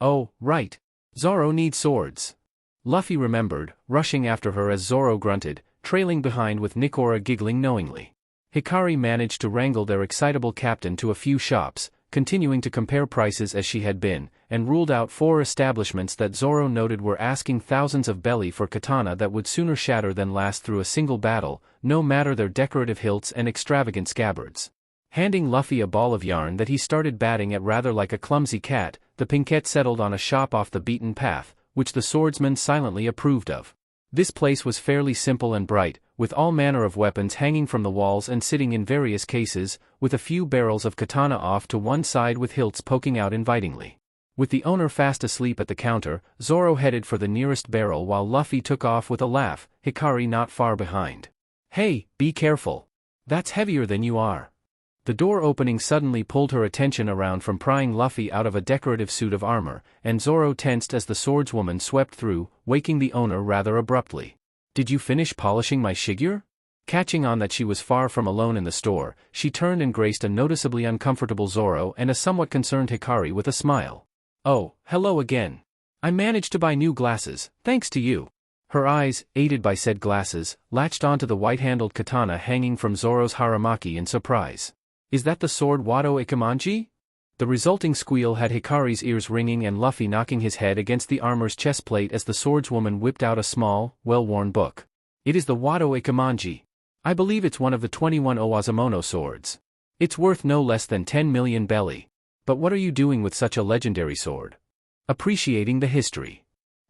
Oh, right. Zoro needs swords. Luffy remembered, rushing after her as Zoro grunted, trailing behind with Nikora giggling knowingly. Hikari managed to wrangle their excitable captain to a few shops, continuing to compare prices as she had been, and ruled out 4 establishments that Zoro noted were asking thousands of belly for katana that would sooner shatter than last through a single battle, no matter their decorative hilts and extravagant scabbards. Handing Luffy a ball of yarn that he started batting at rather like a clumsy cat, the Pinkette settled on a shop off the beaten path, which the swordsman silently approved of. This place was fairly simple and bright, with all manner of weapons hanging from the walls and sitting in various cases, with a few barrels of katana off to one side with hilts poking out invitingly. With the owner fast asleep at the counter, Zoro headed for the nearest barrel while Luffy took off with a laugh, Hikari not far behind. Hey, be careful. That's heavier than you are. The door opening suddenly pulled her attention around from prying Luffy out of a decorative suit of armor, and Zoro tensed as the swordswoman swept through, waking the owner rather abruptly. Did you finish polishing my shigure? Catching on that she was far from alone in the store, she turned and graced a noticeably uncomfortable Zoro and a somewhat concerned Hikari with a smile. Oh, hello again. I managed to buy new glasses, thanks to you. Her eyes, aided by said glasses, latched onto the white-handled katana hanging from Zoro's haramaki in surprise. Is that the sword Wado Ikemanji? The resulting squeal had Hikari's ears ringing and Luffy knocking his head against the armor's chestplate as the swordswoman whipped out a small, well-worn book. It is the Wado Ikemanji. I believe it's one of the 21 Owazamono swords. It's worth no less than 10 million belly. But what are you doing with such a legendary sword? Appreciating the history.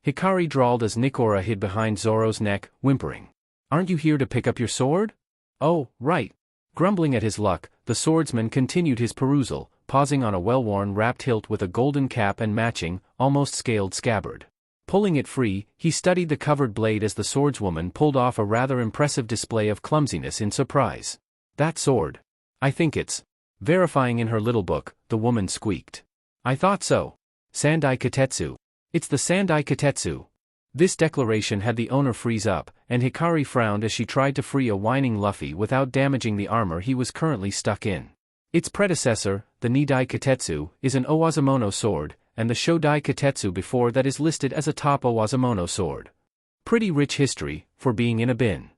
Hikari drawled as Nikora hid behind Zoro's neck, whimpering. Aren't you here to pick up your sword? Oh, right. Grumbling at his luck, the swordsman continued his perusal, pausing on a well-worn wrapped hilt with a golden cap and matching, almost scaled scabbard. Pulling it free, he studied the covered blade as the swordswoman pulled off a rather impressive display of clumsiness in surprise. That sword. I think it's. Verifying in her little book, the woman squeaked. I thought so. Sandai Katetsu. It's the Sandai Katetsu. This declaration had the owner freeze up, and Hikari frowned as she tried to free a whining Luffy without damaging the armor he was currently stuck in. Its predecessor, the Nidai Katetsu, is an Owazamono sword, and the Shodai Katetsu before that is listed as a top Owazamono sword. Pretty rich history, for being in a bin.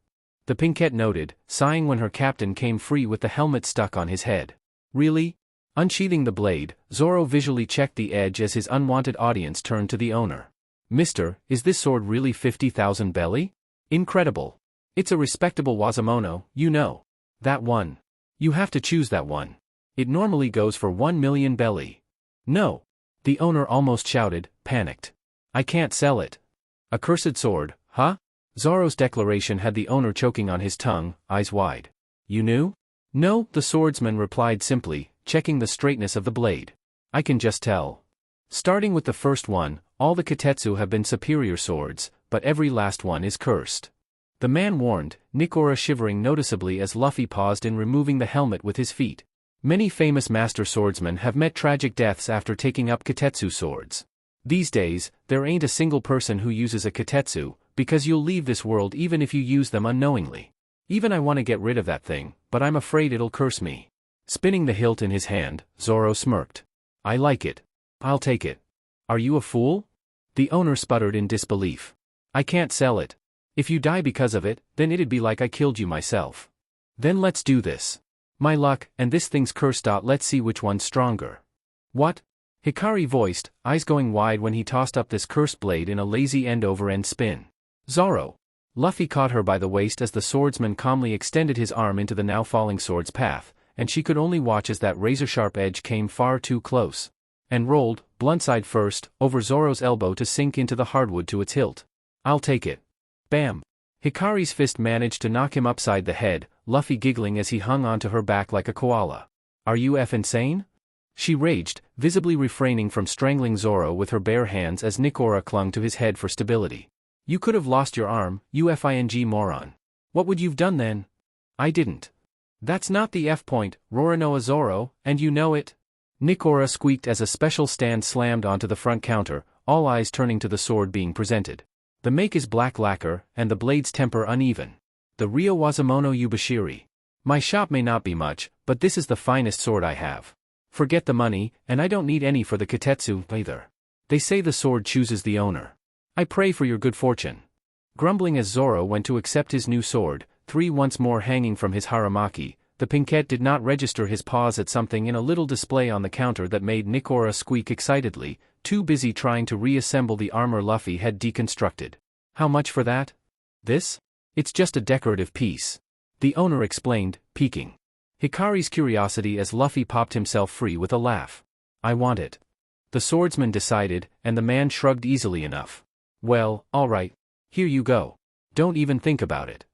The Pinkette noted, sighing when her captain came free with the helmet stuck on his head. Really? Unsheathing the blade, Zoro visually checked the edge as his unwanted audience turned to the owner. Mister, is this sword really 50,000 belly? Incredible. It's a respectable Wazamono, you know. That one. You have to choose that one. It normally goes for 1 million belly. No. The owner almost shouted, panicked. I can't sell it. A cursed sword, huh? Zoro's declaration had the owner choking on his tongue, eyes wide. You knew? No, the swordsman replied simply, checking the straightness of the blade. I can just tell. Starting with the first one, all the Katetsu have been superior swords, but every last one is cursed. The man warned, Nikora shivering noticeably as Luffy paused in removing the helmet with his feet. Many famous master swordsmen have met tragic deaths after taking up Katetsu swords. These days, there ain't a single person who uses a Katetsu, because you'll leave this world even if you use them unknowingly. Even I want to get rid of that thing, but I'm afraid it'll curse me. Spinning the hilt in his hand, Zoro smirked. I like it. I'll take it. Are you a fool? The owner sputtered in disbelief. I can't sell it. If you die because of it, then it'd be like I killed you myself. Then let's do this. My luck, and this thing's cursed. Let's see which one's stronger. What? Hikari voiced, eyes going wide when he tossed up this cursed blade in a lazy end-over-end spin. Zoro. Luffy caught her by the waist as the swordsman calmly extended his arm into the now falling sword's path, and she could only watch as that razor-sharp edge came far too close. And rolled, blunt-side first, over Zoro's elbow to sink into the hardwood to its hilt. "I'll take it." Bam! Hikari's fist managed to knock him upside the head, Luffy giggling as he hung onto her back like a koala. "Are you insane?" She raged, visibly refraining from strangling Zoro with her bare hands as Nikora clung to his head for stability. "You could have lost your arm, you fing moron. What would you've done then?" "I didn't." "That's not the point, Roronoa Zoro, and you know it." Nikora squeaked as a special stand slammed onto the front counter, all eyes turning to the sword being presented. The make is black lacquer, and the blade's temper uneven. The Ryo Wazamono Yubashiri. "My shop may not be much, but this is the finest sword I have. Forget the money, and I don't need any for the Kitetsu, either. They say the sword chooses the owner. I pray for your good fortune." Grumbling as Zoro went to accept his new sword, three once more hanging from his haramaki, the pinkette did not register his pause at something in a little display on the counter that made Nikora squeak excitedly, too busy trying to reassemble the armor Luffy had deconstructed. "How much for that?" "This? It's just a decorative piece," the owner explained, peeking. Hikari's curiosity as Luffy popped himself free with a laugh. "I want it," the swordsman decided, and the man shrugged easily enough. "Well, all right. Here you go. Don't even think about it,"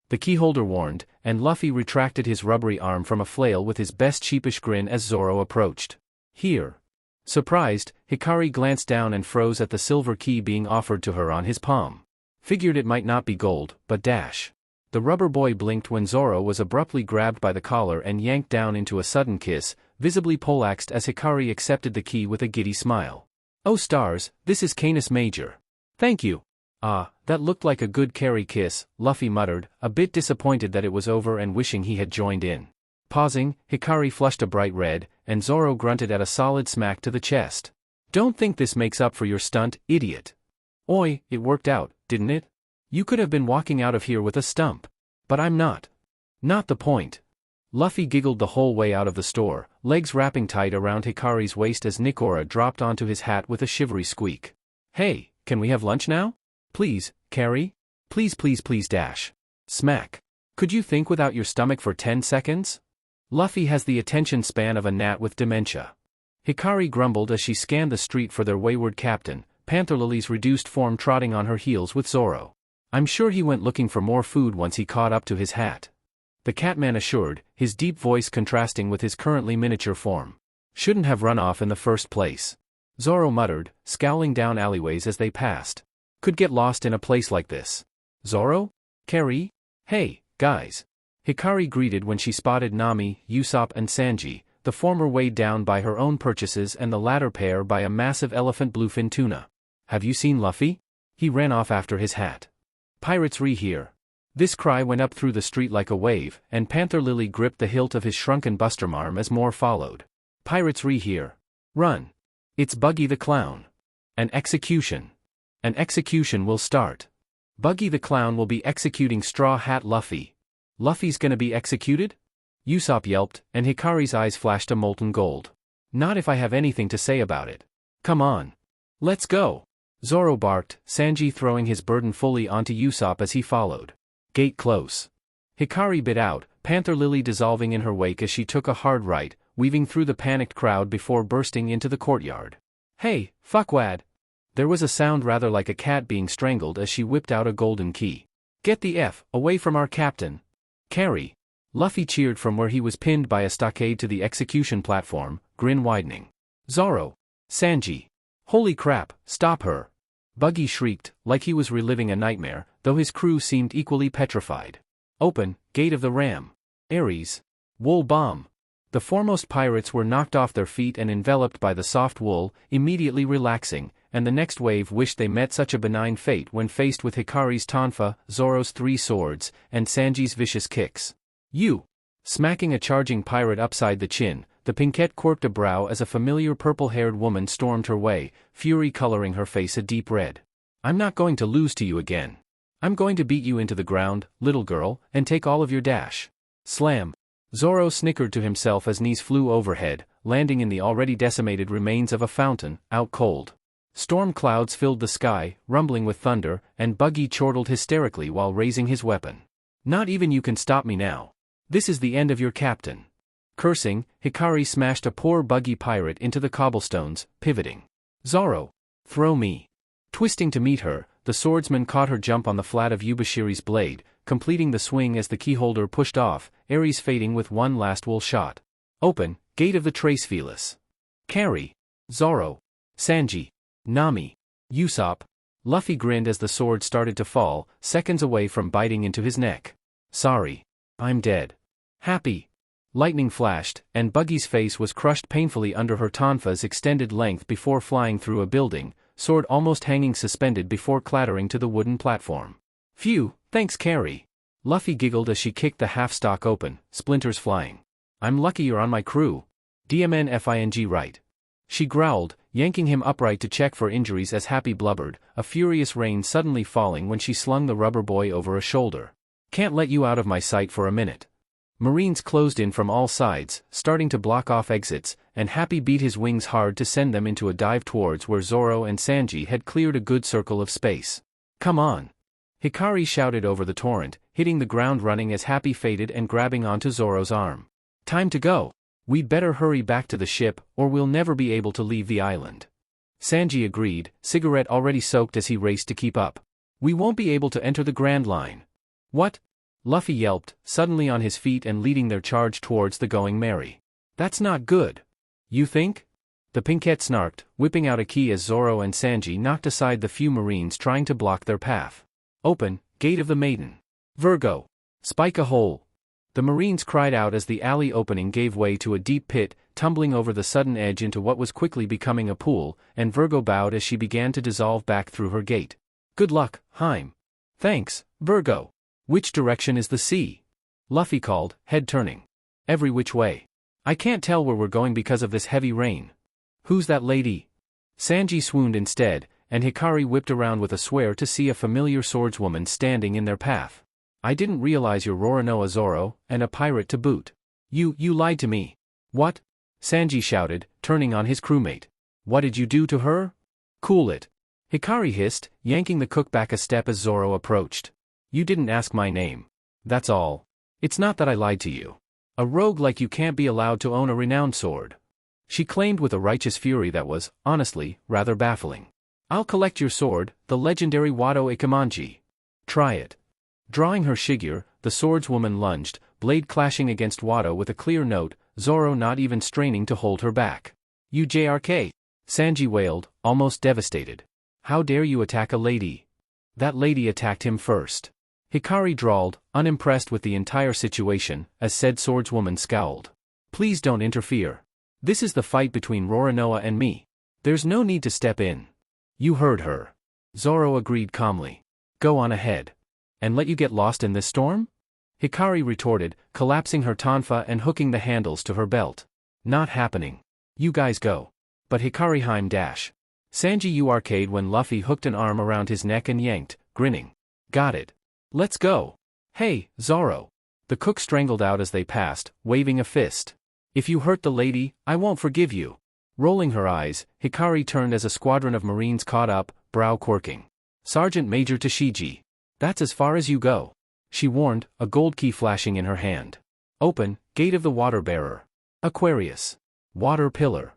the keyholder warned, and Luffy retracted his rubbery arm from a flail with his best sheepish grin as Zoro approached. "Here." Surprised, Hikari glanced down and froze at the silver key being offered to her on his palm. Figured it might not be gold, but dash. The rubber boy blinked when Zoro was abruptly grabbed by the collar and yanked down into a sudden kiss, visibly poleaxed as Hikari accepted the key with a giddy smile. "Oh stars, this is Canis Major. Thank you." "Ah, that looked like a good carry kiss," Luffy muttered, a bit disappointed that it was over and wishing he had joined in. Pausing, Hikari flushed a bright red, and Zoro grunted at a solid smack to the chest. "Don't think this makes up for your stunt, idiot." "Oi, it worked out, didn't it? You could have been walking out of here with a stump. But I'm not." "Not the point." Luffy giggled the whole way out of the store, legs wrapping tight around Hikari's waist as Nikora dropped onto his hat with a shivery squeak. "Hey, can we have lunch now? Please, Carrie? Please please please dash." Smack. "Could you think without your stomach for 10 seconds? Luffy has the attention span of a gnat with dementia." Hikari grumbled as she scanned the street for their wayward captain, Panther Lily's reduced form trotting on her heels with Zoro. "I'm sure he went looking for more food once he caught up to his hat," the Catman assured, his deep voice contrasting with his currently miniature form. "Shouldn't have run off in the first place," Zoro muttered, scowling down alleyways as they passed. "Could get lost in a place like this." "Zoro? Carrie? Hey, guys." Hikari greeted when she spotted Nami, Usopp and Sanji, the former weighed down by her own purchases and the latter pair by a massive elephant bluefin tuna. "Have you seen Luffy? He ran off after his hat." "Pirates here." This cry went up through the street like a wave, and Panther Lily gripped the hilt of his shrunken busterarm as more followed. "Pirates here. Run. It's Buggy the Clown. An execution. An execution will start. Buggy the Clown will be executing Straw Hat Luffy." "Luffy's gonna be executed?" Usopp yelped, and Hikari's eyes flashed a molten gold. "Not if I have anything to say about it. Come on. Let's go." Zoro barked, Sanji throwing his burden fully onto Usopp as he followed. "Gate close." Hikari bit out, Panther Lily dissolving in her wake as she took a hard right, weaving through the panicked crowd before bursting into the courtyard. "Hey, fuckwad!" There was a sound rather like a cat being strangled as she whipped out a golden key. "Get the F away from our captain." "Carrie!" Luffy cheered from where he was pinned by a stockade to the execution platform, grin widening. "Zoro! Sanji! Holy crap, stop her!" Buggy shrieked, like he was reliving a nightmare, though his crew seemed equally petrified. "Open, Gate of the Ram. Ares. Wool bomb." The foremost pirates were knocked off their feet and enveloped by the soft wool, immediately relaxing, and the next wave wished they met such a benign fate when faced with Hikari's tonfa, Zoro's 3 swords, and Sanji's vicious kicks. "You!" Smacking a charging pirate upside the chin, the pinkette quirked a brow as a familiar purple-haired woman stormed her way, fury coloring her face a deep red. "I'm not going to lose to you again. I'm going to beat you into the ground, little girl, and take all of your dash." Slam! Zoro snickered to himself as knees flew overhead, landing in the already decimated remains of a fountain, out cold. Storm clouds filled the sky, rumbling with thunder, and Buggy chortled hysterically while raising his weapon. "Not even you can stop me now. This is the end of your captain." Cursing, Hikari smashed a poor buggy pirate into the cobblestones, pivoting. Zoro! Throw me! Twisting to meet her, the swordsman caught her jump on the flat of Yubashiri's blade, completing the swing as the keyholder pushed off, Ares fading with one last wool shot. Open, Gate of the Trace Felis. Carry. Zoro. Sanji. Nami. Usopp. Luffy grinned as the sword started to fall, seconds away from biting into his neck. Sorry. I'm dead. Happy. Lightning flashed, and Buggy's face was crushed painfully under her tonfa's extended length before flying through a building, sword almost hanging suspended before clattering to the wooden platform. Phew, thanks Carrie. Luffy giggled as she kicked the half-stock open, splinters flying. I'm lucky you're on my crew. DMNFING right. She growled, yanking him upright to check for injuries as Happy blubbered, a furious rain suddenly falling when she slung the rubber boy over a shoulder. Can't let you out of my sight for a minute. Marines closed in from all sides, starting to block off exits, and Happy beat his wings hard to send them into a dive towards where Zoro and Sanji had cleared a good circle of space. Come on! Hikari shouted over the torrent, hitting the ground running as Happy faded and grabbing onto Zoro's arm. Time to go! We'd better hurry back to the ship, or we'll never be able to leave the island. Sanji agreed, cigarette already soaked as he raced to keep up. We won't be able to enter the Grand Line. What? Luffy yelped, suddenly on his feet and leading their charge towards the Going Merry. That's not good. You think? The Pinkette snarked, whipping out a key as Zoro and Sanji knocked aside the few Marines trying to block their path. Open, Gate of the Maiden. Virgo. Spike a hole. The Marines cried out as the alley opening gave way to a deep pit, tumbling over the sudden edge into what was quickly becoming a pool, and Virgo bowed as she began to dissolve back through her gate. Good luck, Heim. Thanks, Virgo. Which direction is the sea? Luffy called, head turning. Every which way. I can't tell where we're going because of this heavy rain. Who's that lady? Sanji swooned instead, and Hikari whipped around with a swear to see a familiar swordswoman standing in their path. I didn't realize you're Roronoa Zoro, and a pirate to boot. You lied to me. What? Sanji shouted, turning on his crewmate. What did you do to her? Cool it. Hikari hissed, yanking the cook back a step as Zoro approached. You didn't ask my name. That's all. It's not that I lied to you. A rogue like you can't be allowed to own a renowned sword. She claimed with a righteous fury that was, honestly, rather baffling. I'll collect your sword, the legendary Wado Ikemanji. Try it. Drawing her shigure, the swordswoman lunged, blade clashing against Wado with a clear note, Zoro not even straining to hold her back. You JRK. Sanji wailed, almost devastated. How dare you attack a lady? That lady attacked him first. Hikari drawled, unimpressed with the entire situation, as said swordswoman scowled. Please don't interfere. This is the fight between Roronoa and me. There's no need to step in. You heard her. Zoro agreed calmly. Go on ahead. And let you get lost in this storm? Hikari retorted, collapsing her tonfa and hooking the handles to her belt. Not happening. You guys go. But Hikari Heim dash. Sanji arcade when Luffy hooked an arm around his neck and yanked, grinning. Got it. Let's go. Hey, Zoro. The cook strangled out as they passed, waving a fist. If you hurt the lady, I won't forgive you. Rolling her eyes, Hikari turned as a squadron of Marines caught up, brow quirking. Sergeant Major Tashiji. That's as far as you go. She warned, a gold key flashing in her hand. Open, Gate of the Water Bearer. Aquarius. Water Pillar.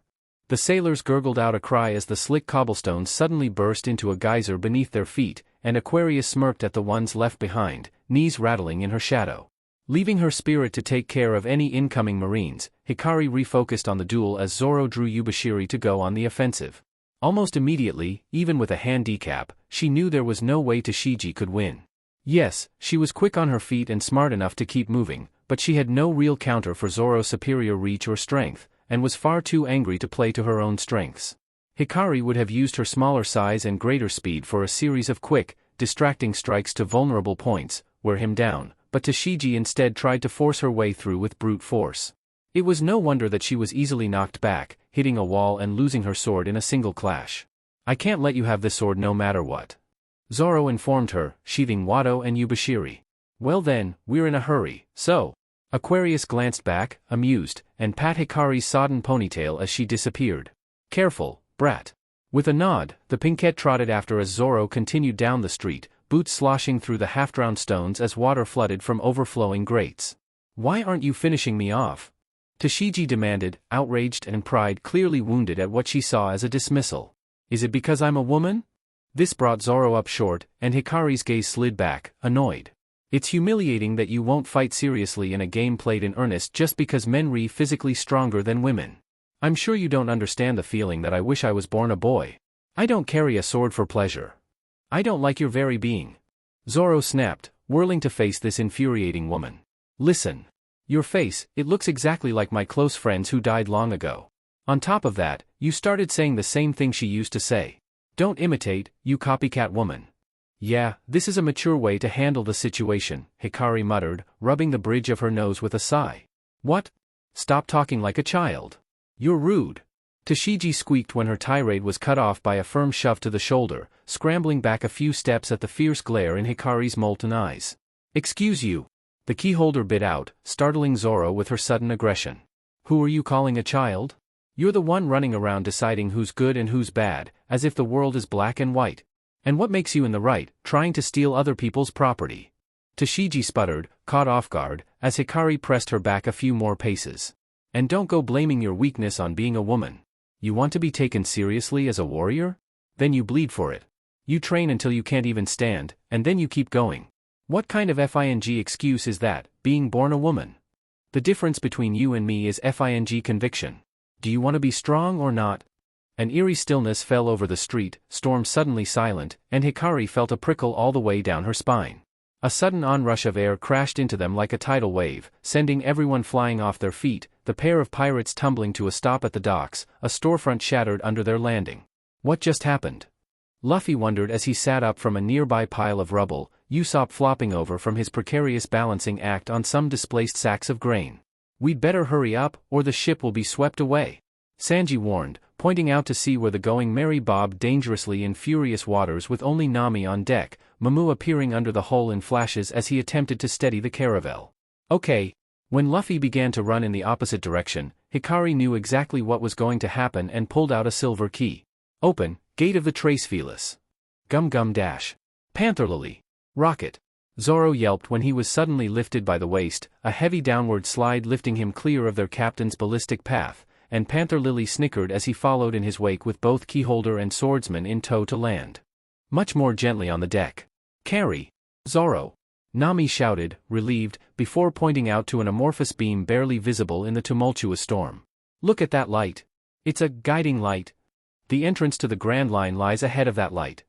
The sailors gurgled out a cry as the slick cobblestones suddenly burst into a geyser beneath their feet, and Aquarius smirked at the ones left behind, knees rattling in her shadow. Leaving her spirit to take care of any incoming Marines, Hikari refocused on the duel as Zoro drew Yubashiri to go on the offensive. Almost immediately, even with a handicap, she knew there was no way Tashiji could win. Yes, she was quick on her feet and smart enough to keep moving, but she had no real counter for Zoro's superior reach or strength, and was far too angry to play to her own strengths. Hikari would have used her smaller size and greater speed for a series of quick, distracting strikes to vulnerable points, wear him down, but Tashiji instead tried to force her way through with brute force. It was no wonder that she was easily knocked back, hitting a wall and losing her sword in a single clash. I can't let you have this sword no matter what. Zoro informed her, sheathing Wado and Yubashiri. Well then, we're in a hurry, so. Aquarius glanced back, amused, and pat Hikari's sodden ponytail as she disappeared. Careful, brat. With a nod, the Pinkette trotted after as Zoro continued down the street, boots sloshing through the half-drowned stones as water flooded from overflowing grates. Why aren't you finishing me off? Tashigi demanded, outraged and pride clearly wounded at what she saw as a dismissal. Is it because I'm a woman? This brought Zoro up short, and Hikari's gaze slid back, annoyed. It's humiliating that you won't fight seriously in a game played in earnest just because men are physically stronger than women. I'm sure you don't understand the feeling that I wish I was born a boy. I don't carry a sword for pleasure. I don't like your very being. Zoro snapped, whirling to face this infuriating woman. Listen. Your face, it looks exactly like my close friends who died long ago. On top of that, you started saying the same thing she used to say. Don't imitate, you copycat woman. Yeah, this is a mature way to handle the situation, Hikari muttered, rubbing the bridge of her nose with a sigh. What? Stop talking like a child. You're rude. Tashigi squeaked when her tirade was cut off by a firm shove to the shoulder, scrambling back a few steps at the fierce glare in Hikari's molten eyes. Excuse you. The keyholder bit out, startling Zoro with her sudden aggression. Who are you calling a child? You're the one running around deciding who's good and who's bad, as if the world is black and white. And what makes you in the right, trying to steal other people's property? Tashigi sputtered, caught off guard, as Hikari pressed her back a few more paces. And don't go blaming your weakness on being a woman. You want to be taken seriously as a warrior? Then you bleed for it. You train until you can't even stand, and then you keep going. What kind of FING excuse is that, being born a woman? The difference between you and me is FING conviction. Do you want to be strong or not? An eerie stillness fell over the street, storm suddenly silent, and Hikari felt a prickle all the way down her spine. A sudden onrush of air crashed into them like a tidal wave, sending everyone flying off their feet, the pair of pirates tumbling to a stop at the docks, a storefront shattered under their landing. What just happened? Luffy wondered as he sat up from a nearby pile of rubble, Usopp flopping over from his precarious balancing act on some displaced sacks of grain. We'd better hurry up, or the ship will be swept away. Sanji warned, pointing out to sea where the Going Merry bobbed dangerously in furious waters with only Nami on deck, Momu appearing under the hull in flashes as he attempted to steady the caravel. Okay. When Luffy began to run in the opposite direction, Hikari knew exactly what was going to happen and pulled out a silver key. Open, Gate of the Tracefelis. Gum Gum Dash. Panther Lily. Rocket. Zoro yelped when he was suddenly lifted by the waist, a heavy downward slide lifting him clear of their captain's ballistic path, and Panther Lily snickered as he followed in his wake with both keyholder and swordsman in tow to land. Much more gently on the deck. Carry. Zoro. Nami shouted, relieved, before pointing out to an amorphous beam barely visible in the tumultuous storm. Look at that light. It's a guiding light. The entrance to the Grand Line lies ahead of that light.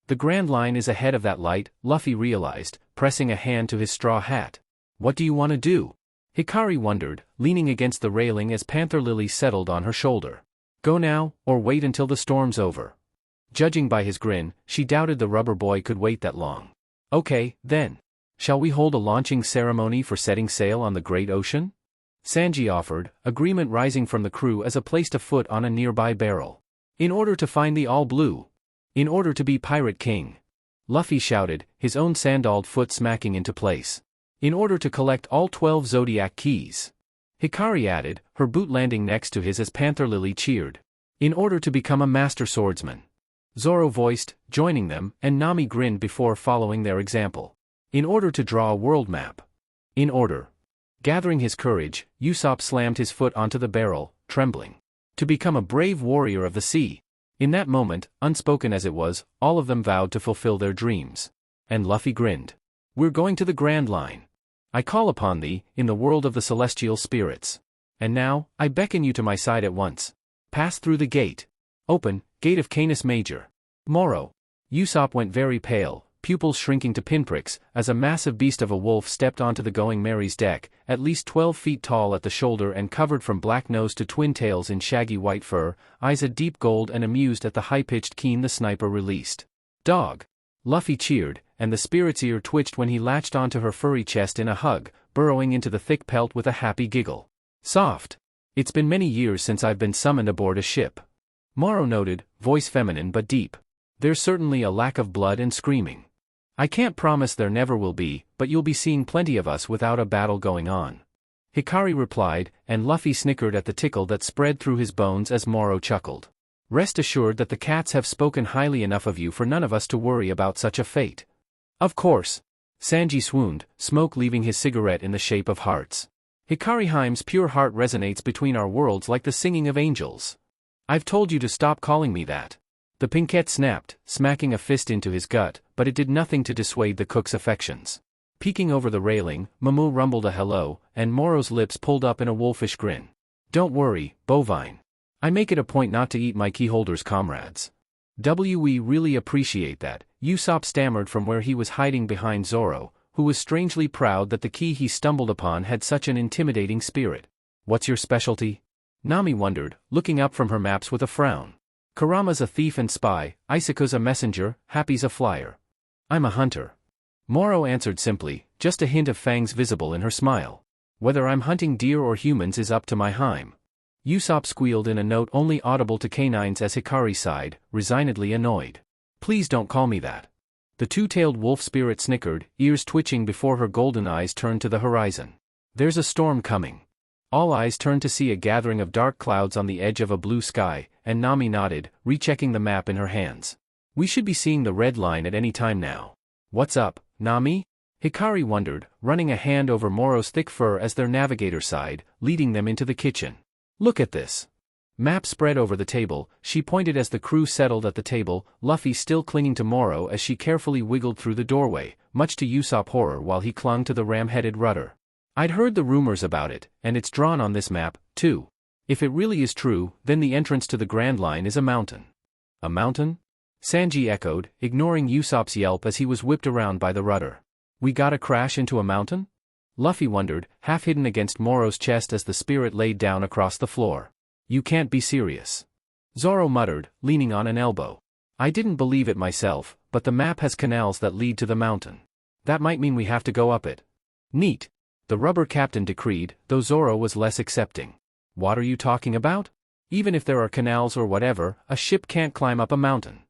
The Grand Line is ahead of that light, Luffy realized, pressing a hand to his straw hat. What do you want to do? Hikari wondered, leaning against the railing as Panther Lily settled on her shoulder. Go now, or wait until the storm's over. Judging by his grin, she doubted the rubber boy could wait that long. Okay, then. Shall we hold a launching ceremony for setting sail on the great ocean? Sanji offered, agreement rising from the crew as he placed a foot on a nearby barrel. In order to find the All Blue. In order to be Pirate King. Luffy shouted, his own sandaled foot smacking into place. In order to collect all 12 Zodiac keys. Hikari added, her boot landing next to his as Panther Lily cheered. In order to become a master swordsman. Zoro voiced, joining them, and Nami grinned before following their example. In order to draw a world map. In order. Gathering his courage, Usopp slammed his foot onto the barrel, trembling. To become a brave warrior of the sea. In that moment, unspoken as it was, all of them vowed to fulfill their dreams. And Luffy grinned. We're going to the Grand Line. I call upon thee, in the world of the celestial spirits. And now, I beckon you to my side at once. Pass through the gate. Open, Gate of Canis Major. Moro. Usopp went very pale, pupils shrinking to pinpricks, as a massive beast of a wolf stepped onto the Going Merry's deck, at least 12 feet tall at the shoulder and covered from black nose to twin tails in shaggy white fur, eyes a deep gold and amused at the high-pitched keen the sniper released. Dog. Luffy cheered, and the spirit's ear twitched when he latched onto her furry chest in a hug, burrowing into the thick pelt with a happy giggle. Soft. It's been many years since I've been summoned aboard a ship. Moro noted, voice feminine but deep. There's certainly a lack of blood and screaming. I can't promise there never will be, but you'll be seeing plenty of us without a battle going on. Hikari replied, and Luffy snickered at the tickle that spread through his bones as Moro chuckled. Rest assured that the cats have spoken highly enough of you for none of us to worry about such a fate. Of course. Sanji swooned, smoke leaving his cigarette in the shape of hearts. Hikari Heim's pure heart resonates between our worlds like the singing of angels. I've told you to stop calling me that. The Pinkette snapped, smacking a fist into his gut, but it did nothing to dissuade the cook's affections. Peeking over the railing, Mamu rumbled a hello, and Moro's lips pulled up in a wolfish grin. Don't worry, bovine. I make it a point not to eat my keyholder's comrades. We really appreciate that, Usopp stammered from where he was hiding behind Zoro, who was strangely proud that the key he stumbled upon had such an intimidating spirit. What's your specialty? Nami wondered, looking up from her maps with a frown. Kurama's a thief and spy, Isaku's a messenger, Happy's a flyer. I'm a hunter. Moro answered simply, just a hint of fangs visible in her smile. Whether I'm hunting deer or humans is up to my Heim. Usopp squealed in a note only audible to canines as Hikari sighed, resignedly annoyed. Please don't call me that. The two-tailed wolf spirit snickered, ears twitching before her golden eyes turned to the horizon. There's a storm coming. All eyes turned to see a gathering of dark clouds on the edge of a blue sky, and Nami nodded, rechecking the map in her hands. We should be seeing the red line at any time now. What's up, Nami? Hikari wondered, running a hand over Moro's thick fur as their navigator sighed, leading them into the kitchen. Look at this. Map spread over the table, she pointed as the crew settled at the table, Luffy still clinging to Moro as she carefully wiggled through the doorway, much to Usopp's horror while he clung to the ram-headed rudder. I'd heard the rumors about it, and it's drawn on this map, too. If it really is true, then the entrance to the Grand Line is a mountain. A mountain? Sanji echoed, ignoring Usopp's yelp as he was whipped around by the rudder. We gotta crash into a mountain? Luffy wondered, half hidden against Moro's chest as the spirit laid down across the floor. You can't be serious. Zoro muttered, leaning on an elbow. I didn't believe it myself, but the map has canals that lead to the mountain. That might mean we have to go up it. Neat. The rubber captain decreed, though Zoro was less accepting. What are you talking about? Even if there are canals or whatever, a ship can't climb up a mountain.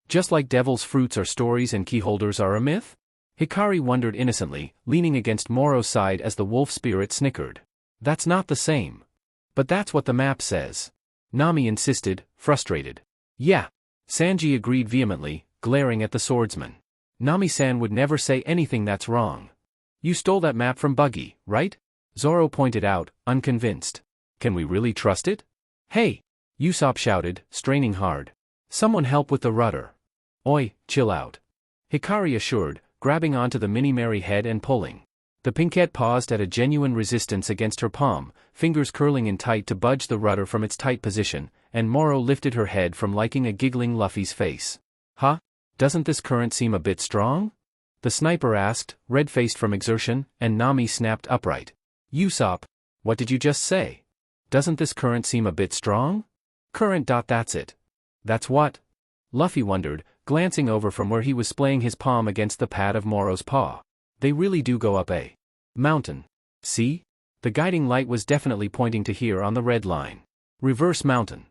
Just like devil's fruits are stories and keyholders are a myth? Hikari wondered innocently, leaning against Moro's side as the wolf spirit snickered. That's not the same. But that's what the map says. Nami insisted, frustrated. Yeah. Sanji agreed vehemently, glaring at the swordsman. Nami-san would never say anything that's wrong. You stole that map from Buggy, right? Zoro pointed out, unconvinced. Can we really trust it? Hey! Usopp shouted, straining hard. Someone help with the rudder. Oi, chill out. Hikari assured, grabbing onto the mini-Mary head and pulling. The Pinkette paused at a genuine resistance against her palm, fingers curling in tight to budge the rudder from its tight position, and Moro lifted her head from liking a giggling Luffy's face. Huh? Doesn't this current seem a bit strong? The sniper asked, red-faced from exertion, and Nami snapped upright. Usopp, what did you just say? Doesn't this current seem a bit strong? Current. That's it. That's what? Luffy wondered, glancing over from where he was splaying his palm against the pad of Moro's paw. They really do go up a mountain. See? The guiding light was definitely pointing to here on the red line. Reverse mountain.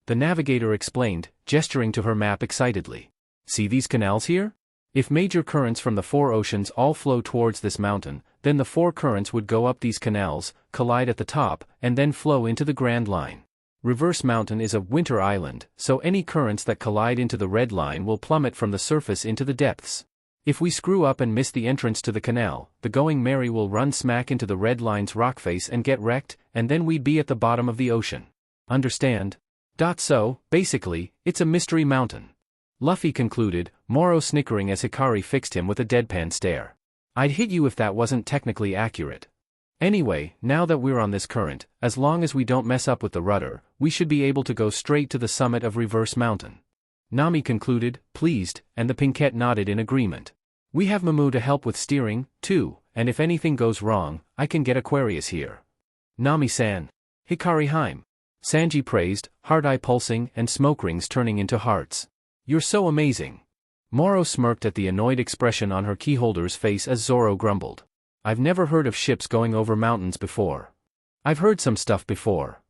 The navigator explained, gesturing to her map excitedly. See these canals here? If major currents from the four oceans all flow towards this mountain, then the four currents would go up these canals, collide at the top, and then flow into the Grand Line. Reverse Mountain is a winter island, so any currents that collide into the red line will plummet from the surface into the depths. If we screw up and miss the entrance to the canal, the Going Merry will run smack into the red line's rock face and get wrecked, and then we'd be at the bottom of the ocean. Understand? So, basically, it's a mystery mountain. Luffy concluded, Moro snickering as Hikari fixed him with a deadpan stare. I'd hit you if that wasn't technically accurate. Anyway, now that we're on this current, as long as we don't mess up with the rudder, we should be able to go straight to the summit of Reverse Mountain. Nami concluded, pleased, and the Pinkette nodded in agreement. We have Mamu to help with steering, too, and if anything goes wrong, I can get Aquarius here. Nami-san. Hikari Heim. Sanji praised, heart-eye pulsing and smoke rings turning into hearts. You're so amazing. Moro smirked at the annoyed expression on her keyholder's face as Zoro grumbled. I've never heard of ships going over mountains before. I've heard some stuff before.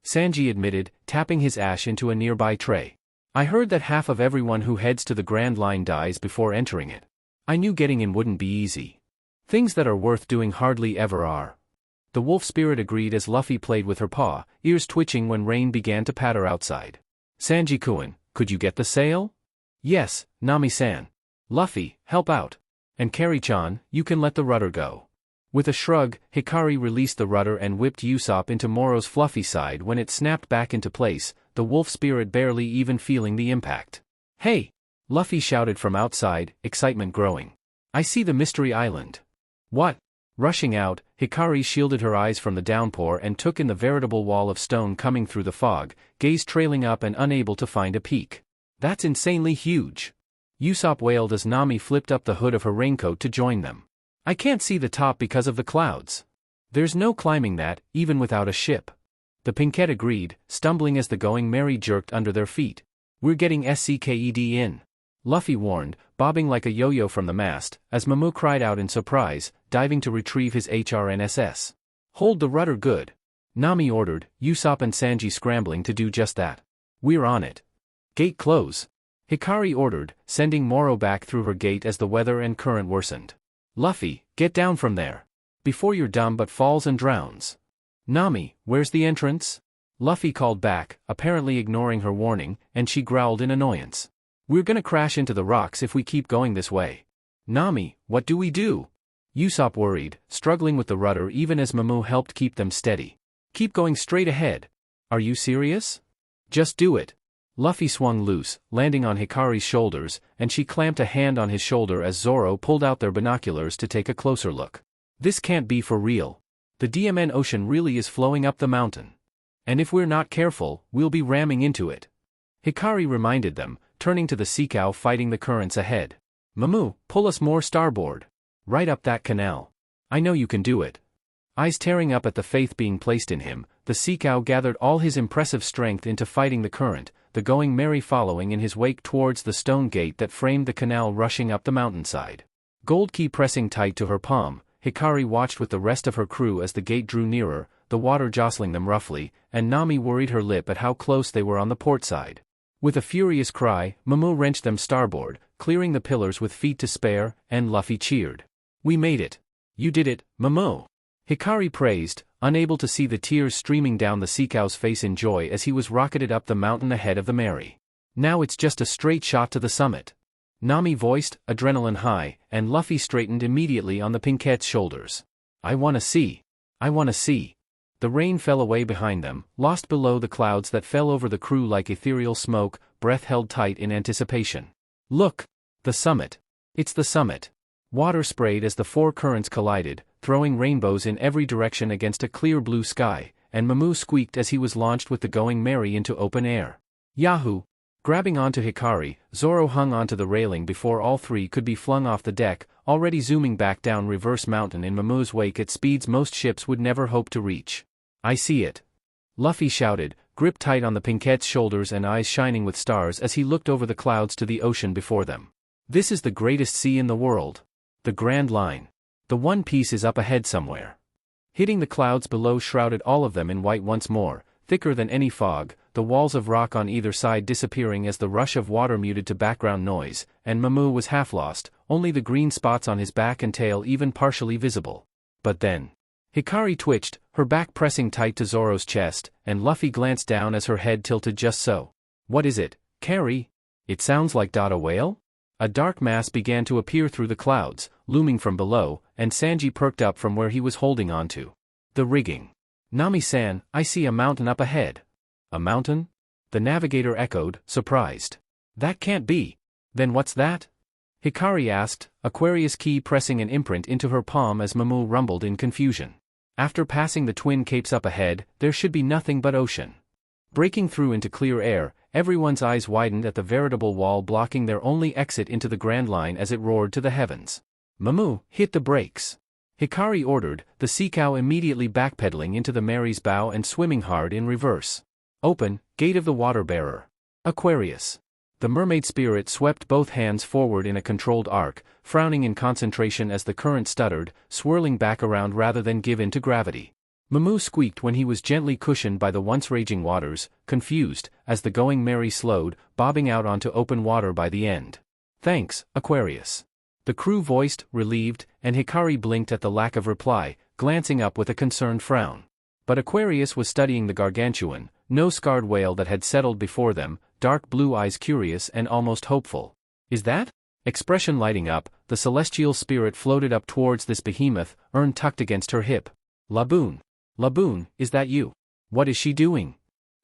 Sanji admitted, tapping his ash into a nearby tray. I heard that half of everyone who heads to the Grand Line dies before entering it. I knew getting in wouldn't be easy. Things that are worth doing hardly ever are. The wolf spirit agreed as Luffy played with her paw, ears twitching when rain began to patter outside. Sanji-kun, could you get the sail? Yes, Nami-san. Luffy, help out. And Kari-chan, you can let the rudder go. With a shrug, Hikari released the rudder and whipped Usopp into Moro's fluffy side. When it snapped back into place, the wolf spirit barely even feeling the impact. "Hey!" Luffy shouted from outside, excitement growing. "I see the mystery island." "What?" Rushing out, Hikari shielded her eyes from the downpour and took in the veritable wall of stone coming through the fog, gaze trailing up and unable to find a peak. "That's insanely huge!" Usopp wailed as Nami flipped up the hood of her raincoat to join them. "I can't see the top because of the clouds. There's no climbing that, even without a ship." The Pinkett agreed, stumbling as the Going Merry jerked under their feet. "We're getting SCKED in," Luffy warned, bobbing like a yo-yo from the mast, as Momo cried out in surprise, diving to retrieve his HRNSS. "Hold the rudder good," Nami ordered, Usopp and Sanji scrambling to do just that. "We're on it." "Gate close," Hikari ordered, sending Moro back through her gate as the weather and current worsened. "Luffy, get down from there, before you're dumb but falls and drowns." "Nami, where's the entrance?" Luffy called back, apparently ignoring her warning, and she growled in annoyance. "We're gonna crash into the rocks if we keep going this way." "Nami, what do we do?" Usopp worried, struggling with the rudder even as Momo helped keep them steady. "Keep going straight ahead." "Are you serious?" "Just do it." Luffy swung loose, landing on Hikari's shoulders, and she clamped a hand on his shoulder as Zoro pulled out their binoculars to take a closer look. "This can't be for real. The DMN Ocean really is flowing up the mountain. And if we're not careful, we'll be ramming into it." Hikari reminded them, turning to the sea cow fighting the currents ahead. "Momo, pull us more starboard. Right up that canal. I know you can do it." Eyes tearing up at the faith being placed in him, the sea cow gathered all his impressive strength into fighting the current, the Going Merry following in his wake towards the stone gate that framed the canal rushing up the mountainside. Gold Key pressing tight to her palm, Hikari watched with the rest of her crew as the gate drew nearer, the water jostling them roughly, and Nami worried her lip at how close they were on the port side. With a furious cry, Momo wrenched them starboard, clearing the pillars with feet to spare, and Luffy cheered. "We made it. You did it, Momo." Hikari praised, unable to see the tears streaming down the sea cow's face in joy as he was rocketed up the mountain ahead of the Merry. "Now it's just a straight shot to the summit," Nami voiced, adrenaline high, and Luffy straightened immediately on the Pinkett's shoulders. "I wanna see. I wanna see." The rain fell away behind them, lost below the clouds that fell over the crew like ethereal smoke, breath held tight in anticipation. "Look! The summit! It's the summit!" Water sprayed as the four currents collided, throwing rainbows in every direction against a clear blue sky, and Momo squeaked as he was launched with the Going Merry into open air. "Yahoo!" Grabbing onto Hikari, Zoro hung onto the railing before all three could be flung off the deck, already zooming back down Reverse Mountain in Momo's wake at speeds most ships would never hope to reach. "I see it," Luffy shouted, gripped tight on the Pinkett's shoulders and eyes shining with stars as he looked over the clouds to the ocean before them. "This is the greatest sea in the world. The Grand Line. The One Piece is up ahead somewhere." Hitting the clouds below shrouded all of them in white once more, thicker than any fog, the walls of rock on either side disappearing as the rush of water muted to background noise, and Momo was half lost, only the green spots on his back and tail even partially visible. But then, Hikari twitched, her back pressing tight to Zoro's chest, and Luffy glanced down as her head tilted just so. "What is it, Carrie? It sounds like a whale?" A dark mass began to appear through the clouds, looming from below, and Sanji perked up from where he was holding on to the rigging. "Nami-san, I see a mountain up ahead." "A mountain?" the navigator echoed, surprised. "That can't be." "Then what's that?" Hikari asked, Aquarius key pressing an imprint into her palm as Momo rumbled in confusion. After passing the twin capes up ahead, there should be nothing but ocean. Breaking through into clear air, everyone's eyes widened at the veritable wall blocking their only exit into the Grand Line as it roared to the heavens. "Momo, hit the brakes," Hikari ordered, the sea cow immediately backpedaling into the Mary's bow and swimming hard in reverse. "Open, gate of the water bearer. Aquarius." The mermaid spirit swept both hands forward in a controlled arc, frowning in concentration as the current stuttered, swirling back around rather than give in to gravity. Momo squeaked when he was gently cushioned by the once raging waters, confused, as the Going Merry slowed, bobbing out onto open water by the end. "Thanks, Aquarius," the crew voiced, relieved, and Hikari blinked at the lack of reply, glancing up with a concerned frown. But Aquarius was studying the gargantuan, no-scarred whale that had settled before them, dark blue eyes curious and almost hopeful. "Is that Expression lighting up, the celestial spirit floated up towards this behemoth, urn tucked against her hip. Laboon. Laboon, is that you? What is she doing?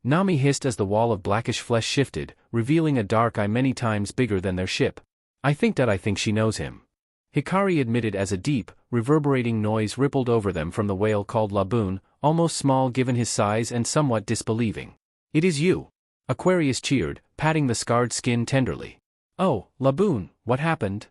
Nami hissed as the wall of blackish flesh shifted, revealing a dark eye many times bigger than their ship. I think she knows him. Hikari admitted as a deep, reverberating noise rippled over them from the whale called Laboon, almost small given his size and somewhat disbelieving. It is you. Aquarius cheered, patting the scarred skin tenderly. Oh, Laboon, what happened?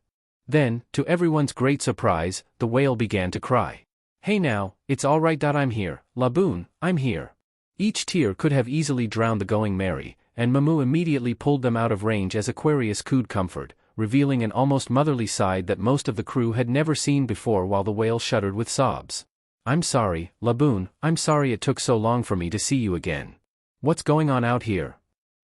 Then, to everyone's great surprise, the whale began to cry. Hey now, it's alright that I'm here, Laboon, I'm here. Each tear could have easily drowned the going merry, and Mamu immediately pulled them out of range as Aquarius cooed comfort, revealing an almost motherly side that most of the crew had never seen before while the whale shuddered with sobs. I'm sorry, Laboon, I'm sorry it took so long for me to see you again. What's going on out here?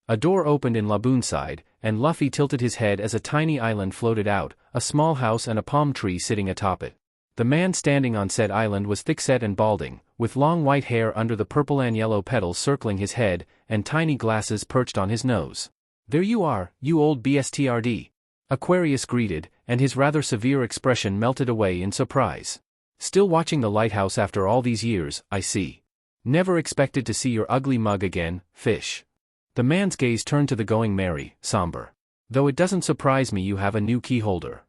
A door opened in Laboon's side, and Luffy tilted his head as a tiny island floated out, a small house and a palm tree sitting atop it. The man standing on said island was thick-set and balding, with long white hair under the purple and yellow petals circling his head, and tiny glasses perched on his nose. There you are, you old BSTRD. Aquarius greeted, and his rather severe expression melted away in surprise. Still watching the lighthouse after all these years, I see. Never expected to see your ugly mug again, fish. The man's gaze turned to the going merry, somber. Though it doesn't surprise me you have a new key holder.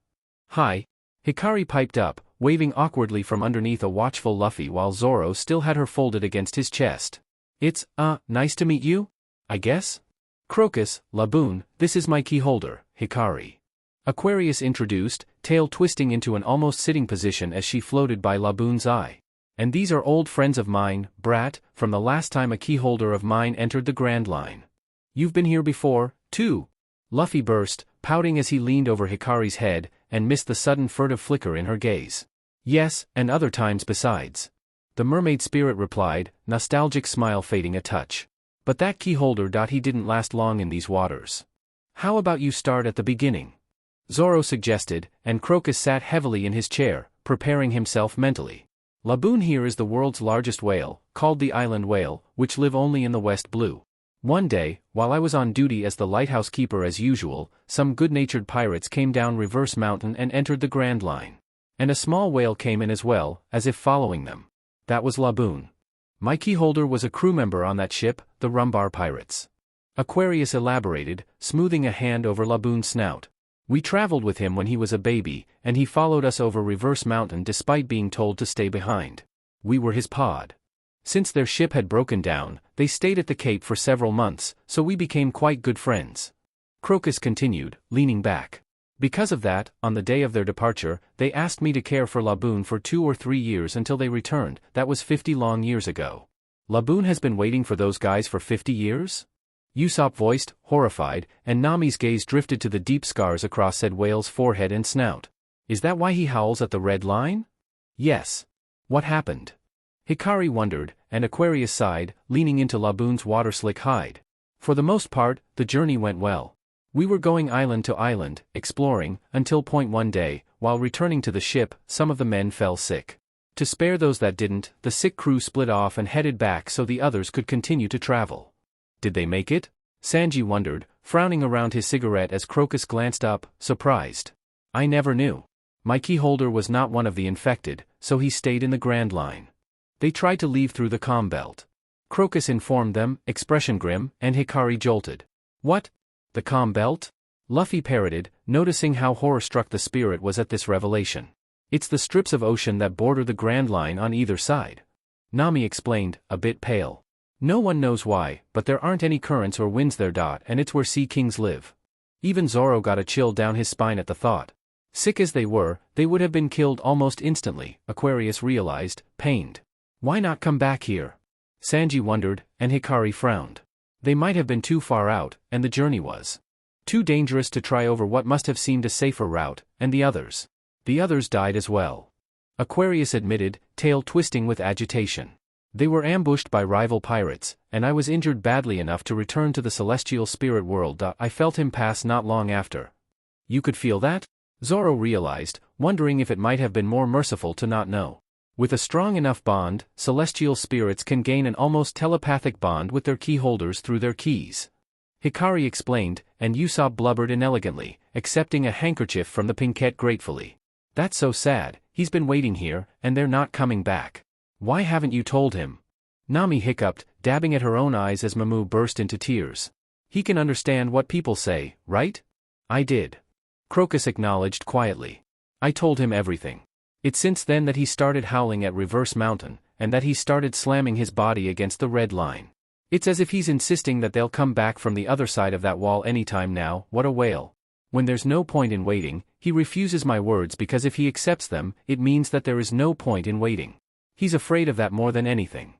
Hi. Hikari piped up, waving awkwardly from underneath a watchful Luffy while Zoro still had her folded against his chest. It's, nice to meet you? I guess? Crocus, Laboon, this is my key holder, Hikari. Aquarius introduced, tail twisting into an almost sitting position as she floated by Laboon's eye. And these are old friends of mine, brat, from the last time a key holder of mine entered the Grand Line. You've been here before, too. Luffy burst, pouting as he leaned over Hikari's head, and missed the sudden furtive flicker in her gaze. Yes, and other times besides. The mermaid spirit replied, nostalgic smile fading a touch. But that key holder. He didn't last long in these waters. How about you start at the beginning? Zoro suggested, and Crocus sat heavily in his chair, preparing himself mentally. Laboon here is the world's largest whale, called the island whale, which live only in the West Blue. One day, while I was on duty as the lighthouse keeper as usual, some good-natured pirates came down Reverse Mountain and entered the Grand Line. And a small whale came in as well, as if following them. That was Laboon. My key holder was a crew member on that ship, the Rumbar Pirates. Aquarius elaborated, smoothing a hand over Laboon's snout. We traveled with him when he was a baby, and he followed us over Reverse Mountain despite being told to stay behind. We were his pod. Since their ship had broken down, they stayed at the Cape for several months, so we became quite good friends. Crocus continued, leaning back. Because of that, on the day of their departure, they asked me to care for Laboon for 2 or 3 years until they returned. That was 50 long years ago. Laboon has been waiting for those guys for 50 years? Usopp voiced, horrified, and Nami's gaze drifted to the deep scars across said whale's forehead and snout. Is that why he howls at the Red Line? Yes. What happened? Hikari wondered, and Aquarius sighed, leaning into Laboon's water-slick hide. For the most part, the journey went well. We were going island to island, exploring, until point one day, while returning to the ship, some of the men fell sick. To spare those that didn't, the sick crew split off and headed back so the others could continue to travel. Did they make it? Sanji wondered, frowning around his cigarette as Crocus glanced up, surprised. I never knew. My key holder was not one of the infected, so he stayed in the Grand Line. They tried to leave through the comm belt. Crocus informed them, expression grim, and Hikari jolted. What? The comm belt? Luffy parroted, noticing how horror-struck the spirit was at this revelation. It's the strips of ocean that border the Grand Line on either side. Nami explained, a bit pale. No one knows why, but there aren't any currents or winds there. And it's where sea kings live. Even Zoro got a chill down his spine at the thought. Sick as they were, they would have been killed almost instantly, Aquarius realized, pained. Why not come back here? Sanji wondered, and Hikari frowned. They might have been too far out, and the journey was too dangerous to try over what must have seemed a safer route, and the others. The others died as well. Aquarius admitted, tail twisting with agitation. They were ambushed by rival pirates, and I was injured badly enough to return to the celestial spirit world. I felt him pass not long after. You could feel that? Zoro realized, wondering if it might have been more merciful to not know. With a strong enough bond, celestial spirits can gain an almost telepathic bond with their key holders through their keys. Hikari explained, and Usopp blubbered inelegantly, accepting a handkerchief from the pinkette gratefully. That's so sad, he's been waiting here, and they're not coming back. Why haven't you told him? Nami hiccuped, dabbing at her own eyes as Mamu burst into tears. He can understand what people say, right? I did. Crocus acknowledged quietly. I told him everything. It's since then that he started howling at Reverse Mountain, and that he started slamming his body against the red line. It's as if he's insisting that they'll come back from the other side of that wall anytime now. What a whale. When there's no point in waiting, he refuses my words because if he accepts them, it means that there is no point in waiting. He's afraid of that more than anything.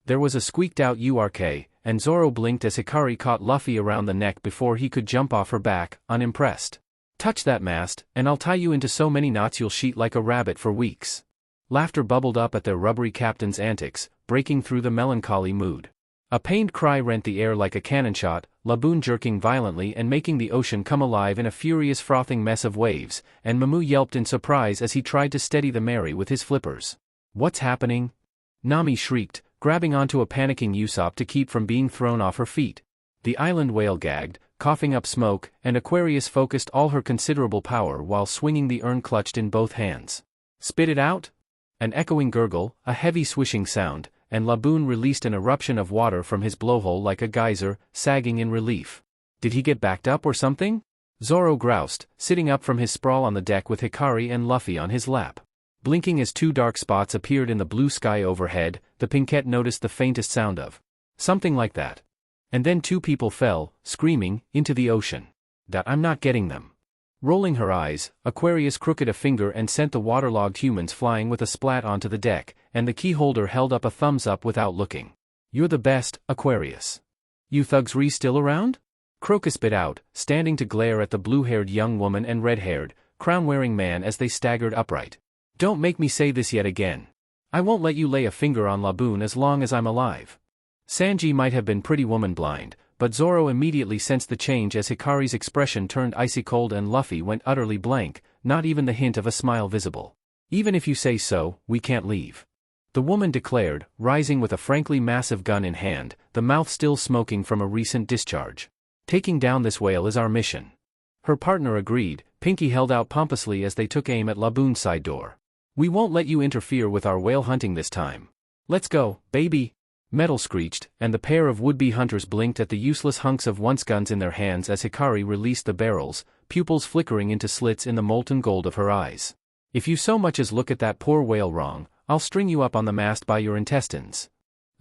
There was a squeaked out URK, and Zoro blinked as Hikari caught Luffy around the neck before he could jump off her back, unimpressed. Touch that mast, and I'll tie you into so many knots you'll sheet like a rabbit for weeks. Laughter bubbled up at their rubbery captain's antics, breaking through the melancholy mood. A pained cry rent the air like a cannon shot, Laboon jerking violently and making the ocean come alive in a furious frothing mess of waves, and Mamu yelped in surprise as he tried to steady the Mary with his flippers. What's happening? Nami shrieked, grabbing onto a panicking Usopp to keep from being thrown off her feet. The island whale gagged, coughing up smoke, and Aquarius focused all her considerable power while swinging the urn clutched in both hands. Spit it out? An echoing gurgle, a heavy swishing sound, and Laboon released an eruption of water from his blowhole like a geyser, sagging in relief. Did he get backed up or something? Zoro groused, sitting up from his sprawl on the deck with Hikari and Luffy on his lap. Blinking as two dark spots appeared in the blue sky overhead, the pinkette noticed the faintest sound of something like that. And then two people fell, screaming, into the ocean. That I'm not getting them. Rolling her eyes, Aquarius crooked a finger and sent the waterlogged humans flying with a splat onto the deck, and the keyholder held up a thumbs up without looking. You're the best, Aquarius. You thugs still around? Crocus bit out, standing to glare at the blue-haired young woman and red-haired, crown-wearing man as they staggered upright. Don't make me say this yet again. I won't let you lay a finger on Laboon as long as I'm alive. Sanji might have been pretty woman blind, but Zoro immediately sensed the change as Hikari's expression turned icy cold and Luffy went utterly blank, not even the hint of a smile visible. Even if you say so, we can't leave. The woman declared, rising with a frankly massive gun in hand, the mouth still smoking from a recent discharge. Taking down this whale is our mission. Her partner agreed, Pinky held out pompously as they took aim at Laboon's side door. We won't let you interfere with our whale hunting this time. Let's go, baby. Metal screeched, and the pair of would-be hunters blinked at the useless hunks of once guns in their hands as Hikari released the barrels, pupils flickering into slits in the molten gold of her eyes. If you so much as look at that poor whale wrong, I'll string you up on the mast by your intestines.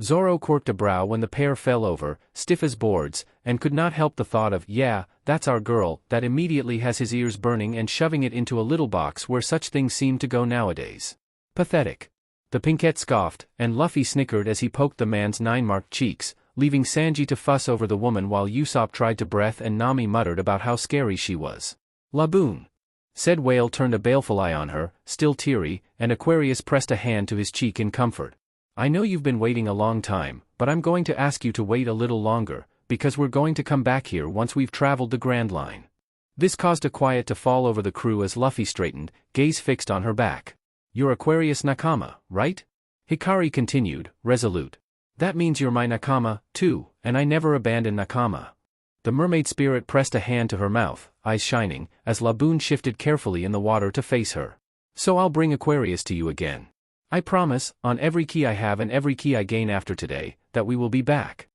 Zoro quirked a brow when the pair fell over, stiff as boards, and could not help the thought of, yeah, that's our girl, that immediately has his ears burning and shoving it into a little box where such things seem to go nowadays. Pathetic. The pinkette scoffed, and Luffy snickered as he poked the man's 9-marked cheeks, leaving Sanji to fuss over the woman while Usopp tried to breath and Nami muttered about how scary she was. Laboon. Said whale turned a baleful eye on her, still teary, and Aquarius pressed a hand to his cheek in comfort. I know you've been waiting a long time, but I'm going to ask you to wait a little longer, because we're going to come back here once we've traveled the Grand Line. This caused a quiet to fall over the crew as Luffy straightened, gaze fixed on her back. You're Aquarius Nakama, right? Hikari continued, resolute. That means you're my Nakama, too, and I never abandon Nakama. The mermaid spirit pressed a hand to her mouth, eyes shining, as Laboon shifted carefully in the water to face her. So I'll bring Aquarius to you again. I promise, on every key I have and every key I gain after today, that we will be back.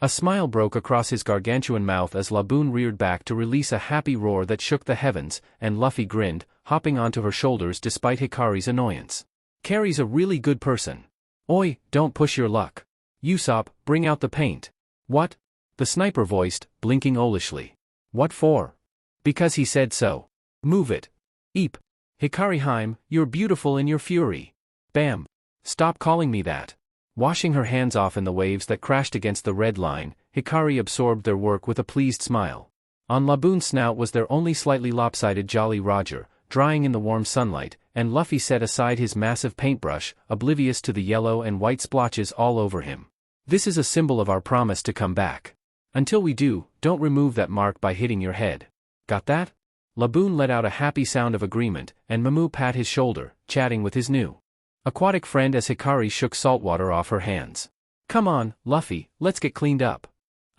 A smile broke across his gargantuan mouth as Laboon reared back to release a happy roar that shook the heavens, and Luffy grinned, hopping onto her shoulders despite Hikari's annoyance. Carrie's a really good person. Oi, don't push your luck. Usopp, bring out the paint. What? The sniper voiced, blinking owlishly. What for? Because he said so. Move it. Eep. Hikari Heim, you're beautiful in your fury. Bam. Stop calling me that. Washing her hands off in the waves that crashed against the red line, Hikari absorbed their work with a pleased smile. On Laboon's snout was their only slightly lopsided Jolly Roger, drying in the warm sunlight, and Luffy set aside his massive paintbrush, oblivious to the yellow and white splotches all over him. This is a symbol of our promise to come back. Until we do, don't remove that mark by hitting your head. Got that? Laboon let out a happy sound of agreement, and Mamu pat his shoulder, chatting with his new aquatic friend as Hikari shook saltwater off her hands. Come on, Luffy, let's get cleaned up.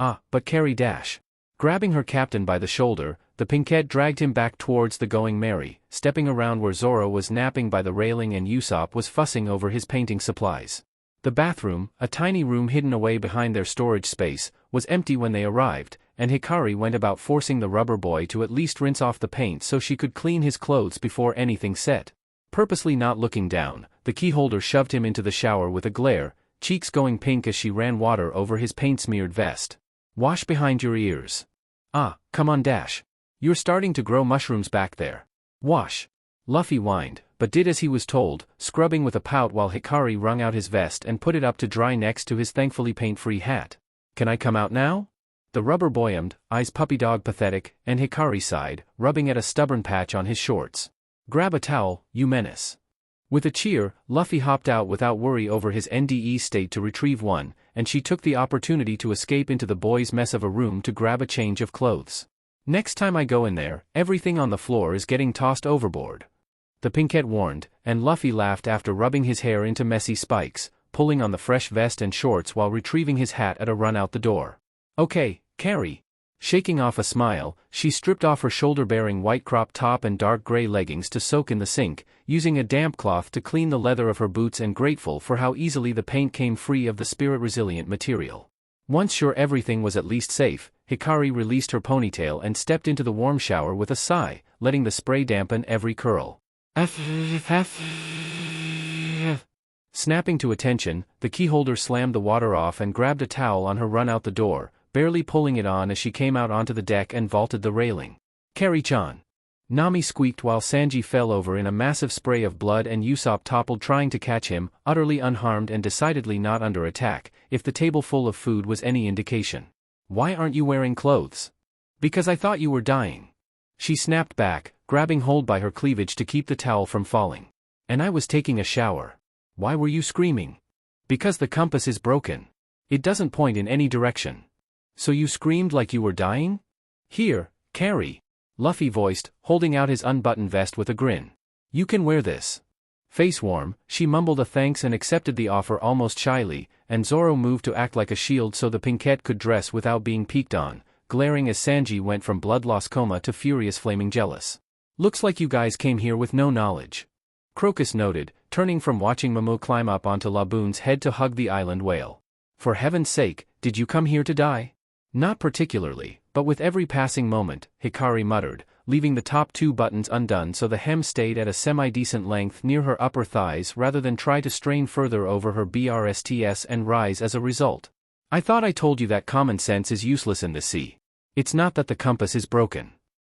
Ah, but Carrie Dash. Grabbing her captain by the shoulder, the Pinkette dragged him back towards the Going Merry, stepping around where Zoro was napping by the railing and Usopp was fussing over his painting supplies. The bathroom, a tiny room hidden away behind their storage space, was empty when they arrived, and Hikari went about forcing the rubber boy to at least rinse off the paint so she could clean his clothes before anything set. Purposely not looking down, the keyholder shoved him into the shower with a glare, cheeks going pink as she ran water over his paint-smeared vest. "Wash behind your ears. Ah, come on Dash. You're starting to grow mushrooms back there. Wash." Luffy whined, but did as he was told, scrubbing with a pout while Hikari wrung out his vest and put it up to dry next to his thankfully paint-free hat. "Can I come out now?" The rubber boy ummed, eyes puppy dog pathetic, and Hikari sighed, rubbing at a stubborn patch on his shorts. "Grab a towel, you menace." With a cheer, Luffy hopped out without worry over his NDE state to retrieve one, and she took the opportunity to escape into the boys' mess of a room to grab a change of clothes. "Next time I go in there, everything on the floor is getting tossed overboard," the Pinkette warned, and Luffy laughed after rubbing his hair into messy spikes, pulling on the fresh vest and shorts while retrieving his hat at a run out the door. "Okay, Carrie." Shaking off a smile, she stripped off her shoulder-bearing white crop top and dark gray leggings to soak in the sink, using a damp cloth to clean the leather of her boots and grateful for how easily the paint came free of the spirit-resilient material. Once sure everything was at least safe, Hikari released her ponytail and stepped into the warm shower with a sigh, letting the spray dampen every curl. Snapping to attention, the keyholder slammed the water off and grabbed a towel on her run out the door, barely pulling it on as she came out onto the deck and vaulted the railing. "Carrie-chan." Nami squeaked while Sanji fell over in a massive spray of blood and Usopp toppled trying to catch him, utterly unharmed and decidedly not under attack, if the table full of food was any indication. "Why aren't you wearing clothes?" "Because I thought you were dying." She snapped back, grabbing hold by her cleavage to keep the towel from falling. "And I was taking a shower." "Why were you screaming?" "Because the compass is broken. It doesn't point in any direction." "So you screamed like you were dying?" "Here, Carrie," Luffy voiced, holding out his unbuttoned vest with a grin. "You can wear this." Face warm, she mumbled a thanks and accepted the offer almost shyly, and Zoro moved to act like a shield so the Pinkette could dress without being peeked on, glaring as Sanji went from blood-loss coma to furious flaming jealous. "Looks like you guys came here with no knowledge," Crocus noted, turning from watching Momo climb up onto Laboon's head to hug the island whale. "For heaven's sake, did you come here to die?" "Not particularly, but with every passing moment," Hikari muttered, leaving the top two buttons undone so the hem stayed at a semi-decent length near her upper thighs rather than try to strain further over her BRSTS and rise as a result. "I thought I told you that common sense is useless in the sea. It's not that the compass is broken."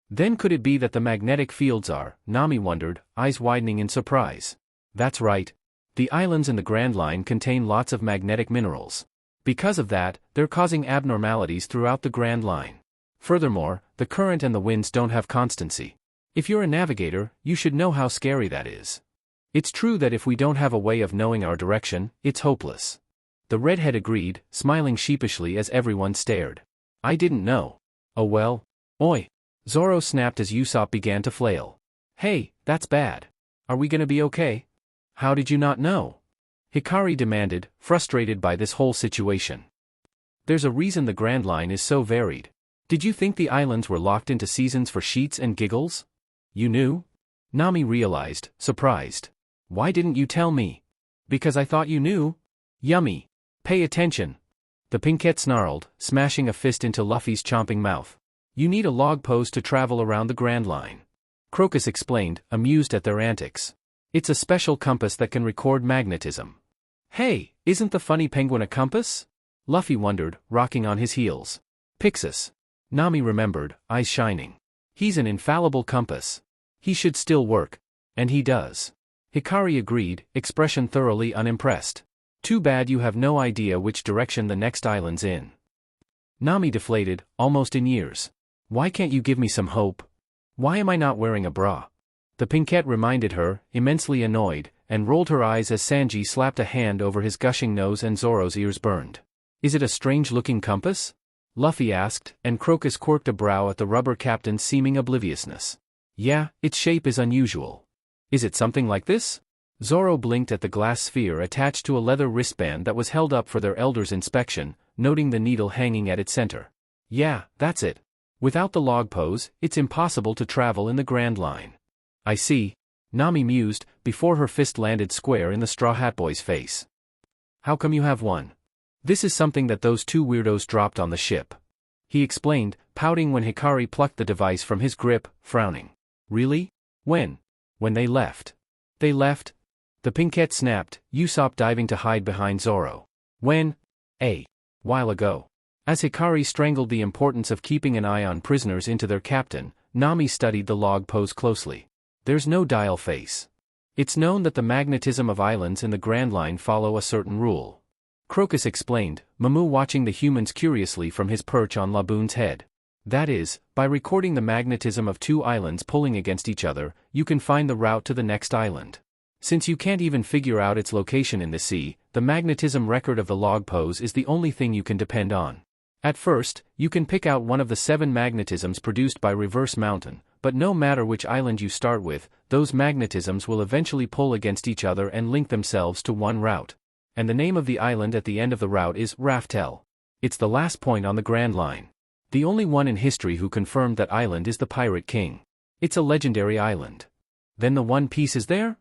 "Then could it be that the magnetic fields are?" Nami wondered, eyes widening in surprise. "That's right. The islands in the Grand Line contain lots of magnetic minerals. Because of that, they're causing abnormalities throughout the Grand Line. Furthermore, the current and the winds don't have constancy. If you're a navigator, you should know how scary that is. It's true that if we don't have a way of knowing our direction, it's hopeless." The redhead agreed, smiling sheepishly as everyone stared. "I didn't know." "Oh well." "Oi!" Zoro snapped as Usopp began to flail. "Hey, that's bad. Are we gonna be okay?" "How did you not know?" Hikari demanded, frustrated by this whole situation. "There's a reason the Grand Line is so varied. Did you think the islands were locked into seasons for sheets and giggles?" "You knew?" Nami realized, surprised. "Why didn't you tell me?" "Because I thought you knew." "Yummy. Pay attention." The Pinkette snarled, smashing a fist into Luffy's chomping mouth. "You need a log post to travel around the Grand Line," Crocus explained, amused at their antics. "It's a special compass that can record magnetism." "Hey, isn't the funny penguin a compass?" Luffy wondered, rocking on his heels. "Pixis." Nami remembered, eyes shining. "He's an infallible compass. He should still work. And he does." Hikari agreed, expression thoroughly unimpressed. "Too bad you have no idea which direction the next island's in." Nami deflated, almost in years. "Why can't you give me some hope? Why am I not wearing a bra?" The Pinkette reminded her, immensely annoyed, and rolled her eyes as Sanji slapped a hand over his gushing nose and Zoro's ears burned. "Is it a strange-looking compass?" Luffy asked, and Crocus quirked a brow at the rubber captain's seeming obliviousness. "Yeah, its shape is unusual." "Is it something like this?" Zoro blinked at the glass sphere attached to a leather wristband that was held up for their elder's inspection, noting the needle hanging at its center. "Yeah, that's it. Without the log pose, it's impossible to travel in the Grand Line. I see, Nami mused, before her fist landed square in the Straw Hat Boy's face. How come you have one? This is something that those two weirdos dropped on the ship. He explained, pouting when Hikari plucked the device from his grip, frowning. Really? When? When they left. They left? The pinkette snapped, Usopp diving to hide behind Zoro. When? A while ago. As Hikari strangled the importance of keeping an eye on prisoners into their captain, Nami studied the log pose closely. There's no dial face. It's known that the magnetism of islands in the Grand Line follow a certain rule. Crocus explained, Mamu watching the humans curiously from his perch on Laboon's head. That is, by recording the magnetism of two islands pulling against each other, you can find the route to the next island. Since you can't even figure out its location in the sea, the magnetism record of the log pose is the only thing you can depend on. At first, you can pick out one of the 7 magnetisms produced by Reverse Mountain, but no matter which island you start with, those magnetisms will eventually pull against each other and link themselves to one route. And the name of the island at the end of the route is Raftel. It's the last point on the Grand Line. The only one in history who confirmed that island is the Pirate King. It's a legendary island. Then the One Piece is there?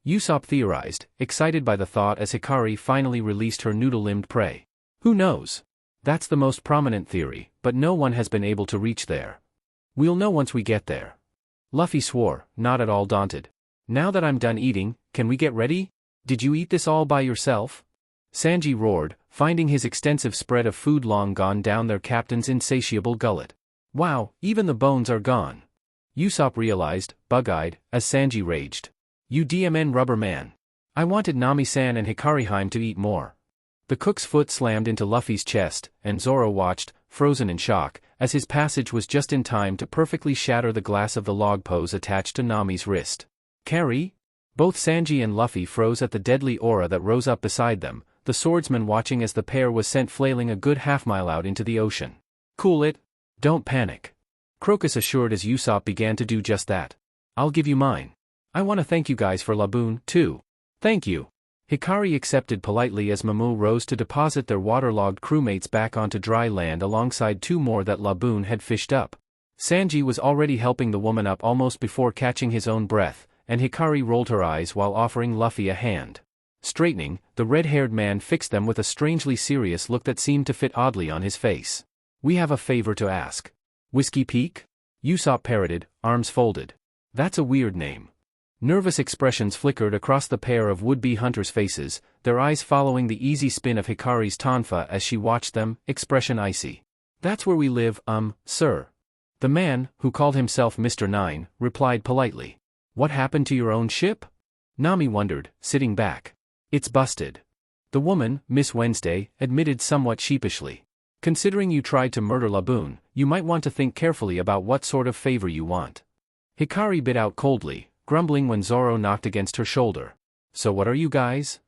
Usopp theorized, excited by the thought as Hikari finally released her noodle-limbed prey. Who knows? That's the most prominent theory, but no one has been able to reach there. We'll know once we get there. Luffy swore, not at all daunted. Now that I'm done eating, can we get ready? Did you eat this all by yourself? Sanji roared, finding his extensive spread of food long gone down their captain's insatiable gullet. Wow, even the bones are gone. Usopp realized, bug-eyed, as Sanji raged. You DMN rubber man. I wanted Nami-san and Hikari-heim to eat more. The cook's foot slammed into Luffy's chest, and Zoro watched, frozen in shock, as his passage was just in time to perfectly shatter the glass of the log pose attached to Nami's wrist. Carry? Both Sanji and Luffy froze at the deadly aura that rose up beside them, the swordsman watching as the pair was sent flailing a good half-mile out into the ocean. Cool it. Don't panic. Crocus assured as Usopp began to do just that. I'll give you mine. I want to thank you guys for Laboon, too. Thank you. Hikari accepted politely as Mamu rose to deposit their waterlogged crewmates back onto dry land alongside 2 more that Laboon had fished up. Sanji was already helping the woman up almost before catching his own breath, and Hikari rolled her eyes while offering Luffy a hand. Straightening, the red-haired man fixed them with a strangely serious look that seemed to fit oddly on his face. We have a favor to ask. Whiskey Peak? Usopp parroted, arms folded. That's a weird name. Nervous expressions flickered across the pair of would-be hunters' faces, their eyes following the easy spin of Hikari's tonfa as she watched them, expression icy. That's where we live, sir. The man, who called himself Mr. Nine, replied politely. What happened to your own ship? Nami wondered, sitting back. It's busted. The woman, Miss Wednesday, admitted somewhat sheepishly. Considering you tried to murder Laboon, you might want to think carefully about what sort of favor you want. Hikari bit out coldly, grumbling when Zoro knocked against her shoulder. So what are you guys?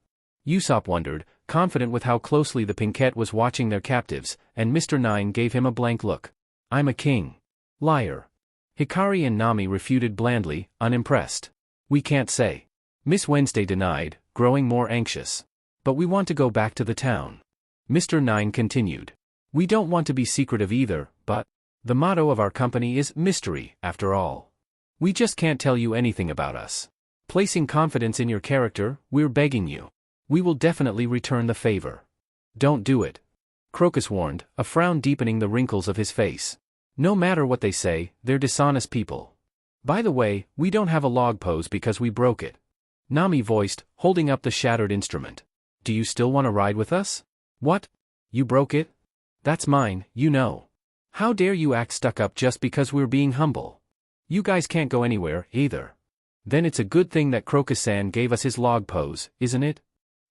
Usopp wondered, confident with how closely the pinkette was watching their captives, and Mr. Nine gave him a blank look. I'm a king. Liar. Hikari and Nami refuted blandly, unimpressed. We can't say. Miss Wednesday denied, growing more anxious. But we want to go back to the town. Mr. Nine continued. We don't want to be secretive either, but the motto of our company is mystery, after all. We just can't tell you anything about us. Placing confidence in your character, we're begging you. We will definitely return the favor. Don't do it. Crocus warned, a frown deepening the wrinkles of his face. No matter what they say, they're dishonest people. By the way, we don't have a log pose because we broke it. Nami voiced, holding up the shattered instrument. Do you still want to ride with us? What? You broke it? That's mine, you know. How dare you act stuck up just because we're being humble? You guys can't go anywhere, either. Then it's a good thing that Crocus-san gave us his log pose, isn't it?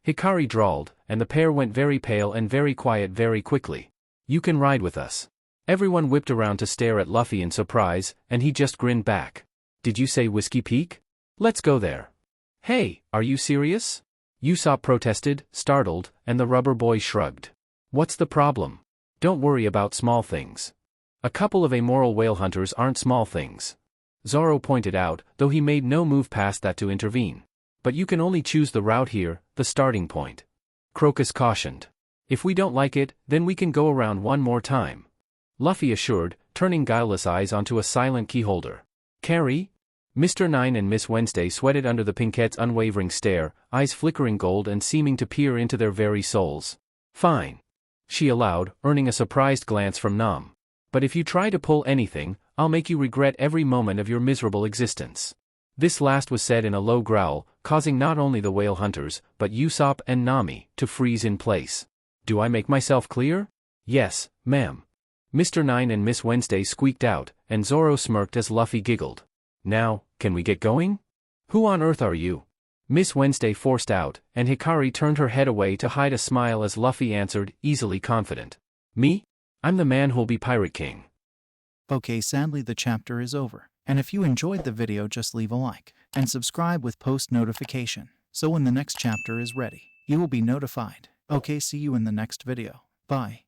Hikari drawled, and the pair went very pale and very quiet very quickly. You can ride with us. Everyone whipped around to stare at Luffy in surprise, and he just grinned back. Did you say Whiskey Peak? Let's go there. Hey, are you serious? Usopp protested, startled, and the rubber boy shrugged. What's the problem? Don't worry about small things. A couple of amoral whale hunters aren't small things. Zoro pointed out, though he made no move past that to intervene. But you can only choose the route here, the starting point. Crocus cautioned. If we don't like it, then we can go around one more time. Luffy assured, turning guileless eyes onto a silent keyholder. Carrie? Mr. Nine and Miss Wednesday sweated under the Pinkette's unwavering stare, eyes flickering gold and seeming to peer into their very souls. Fine, she allowed, earning a surprised glance from Nam. But if you try to pull anything, I'll make you regret every moment of your miserable existence. This last was said in a low growl, causing not only the whale hunters, but Usopp and Nami, to freeze in place. Do I make myself clear? Yes, ma'am. Mr. Nine and Miss Wednesday squeaked out, and Zoro smirked as Luffy giggled. Now, can we get going? Who on earth are you? Miss Wednesday forced out, and Hikari turned her head away to hide a smile as Luffy answered, easily confident. Me? I'm the man who'll be Pirate King. Okay, sadly the chapter is over. And if you enjoyed the video, just leave a like and subscribe with post notification, so when the next chapter is ready, you will be notified. Okay, see you in the next video. Bye.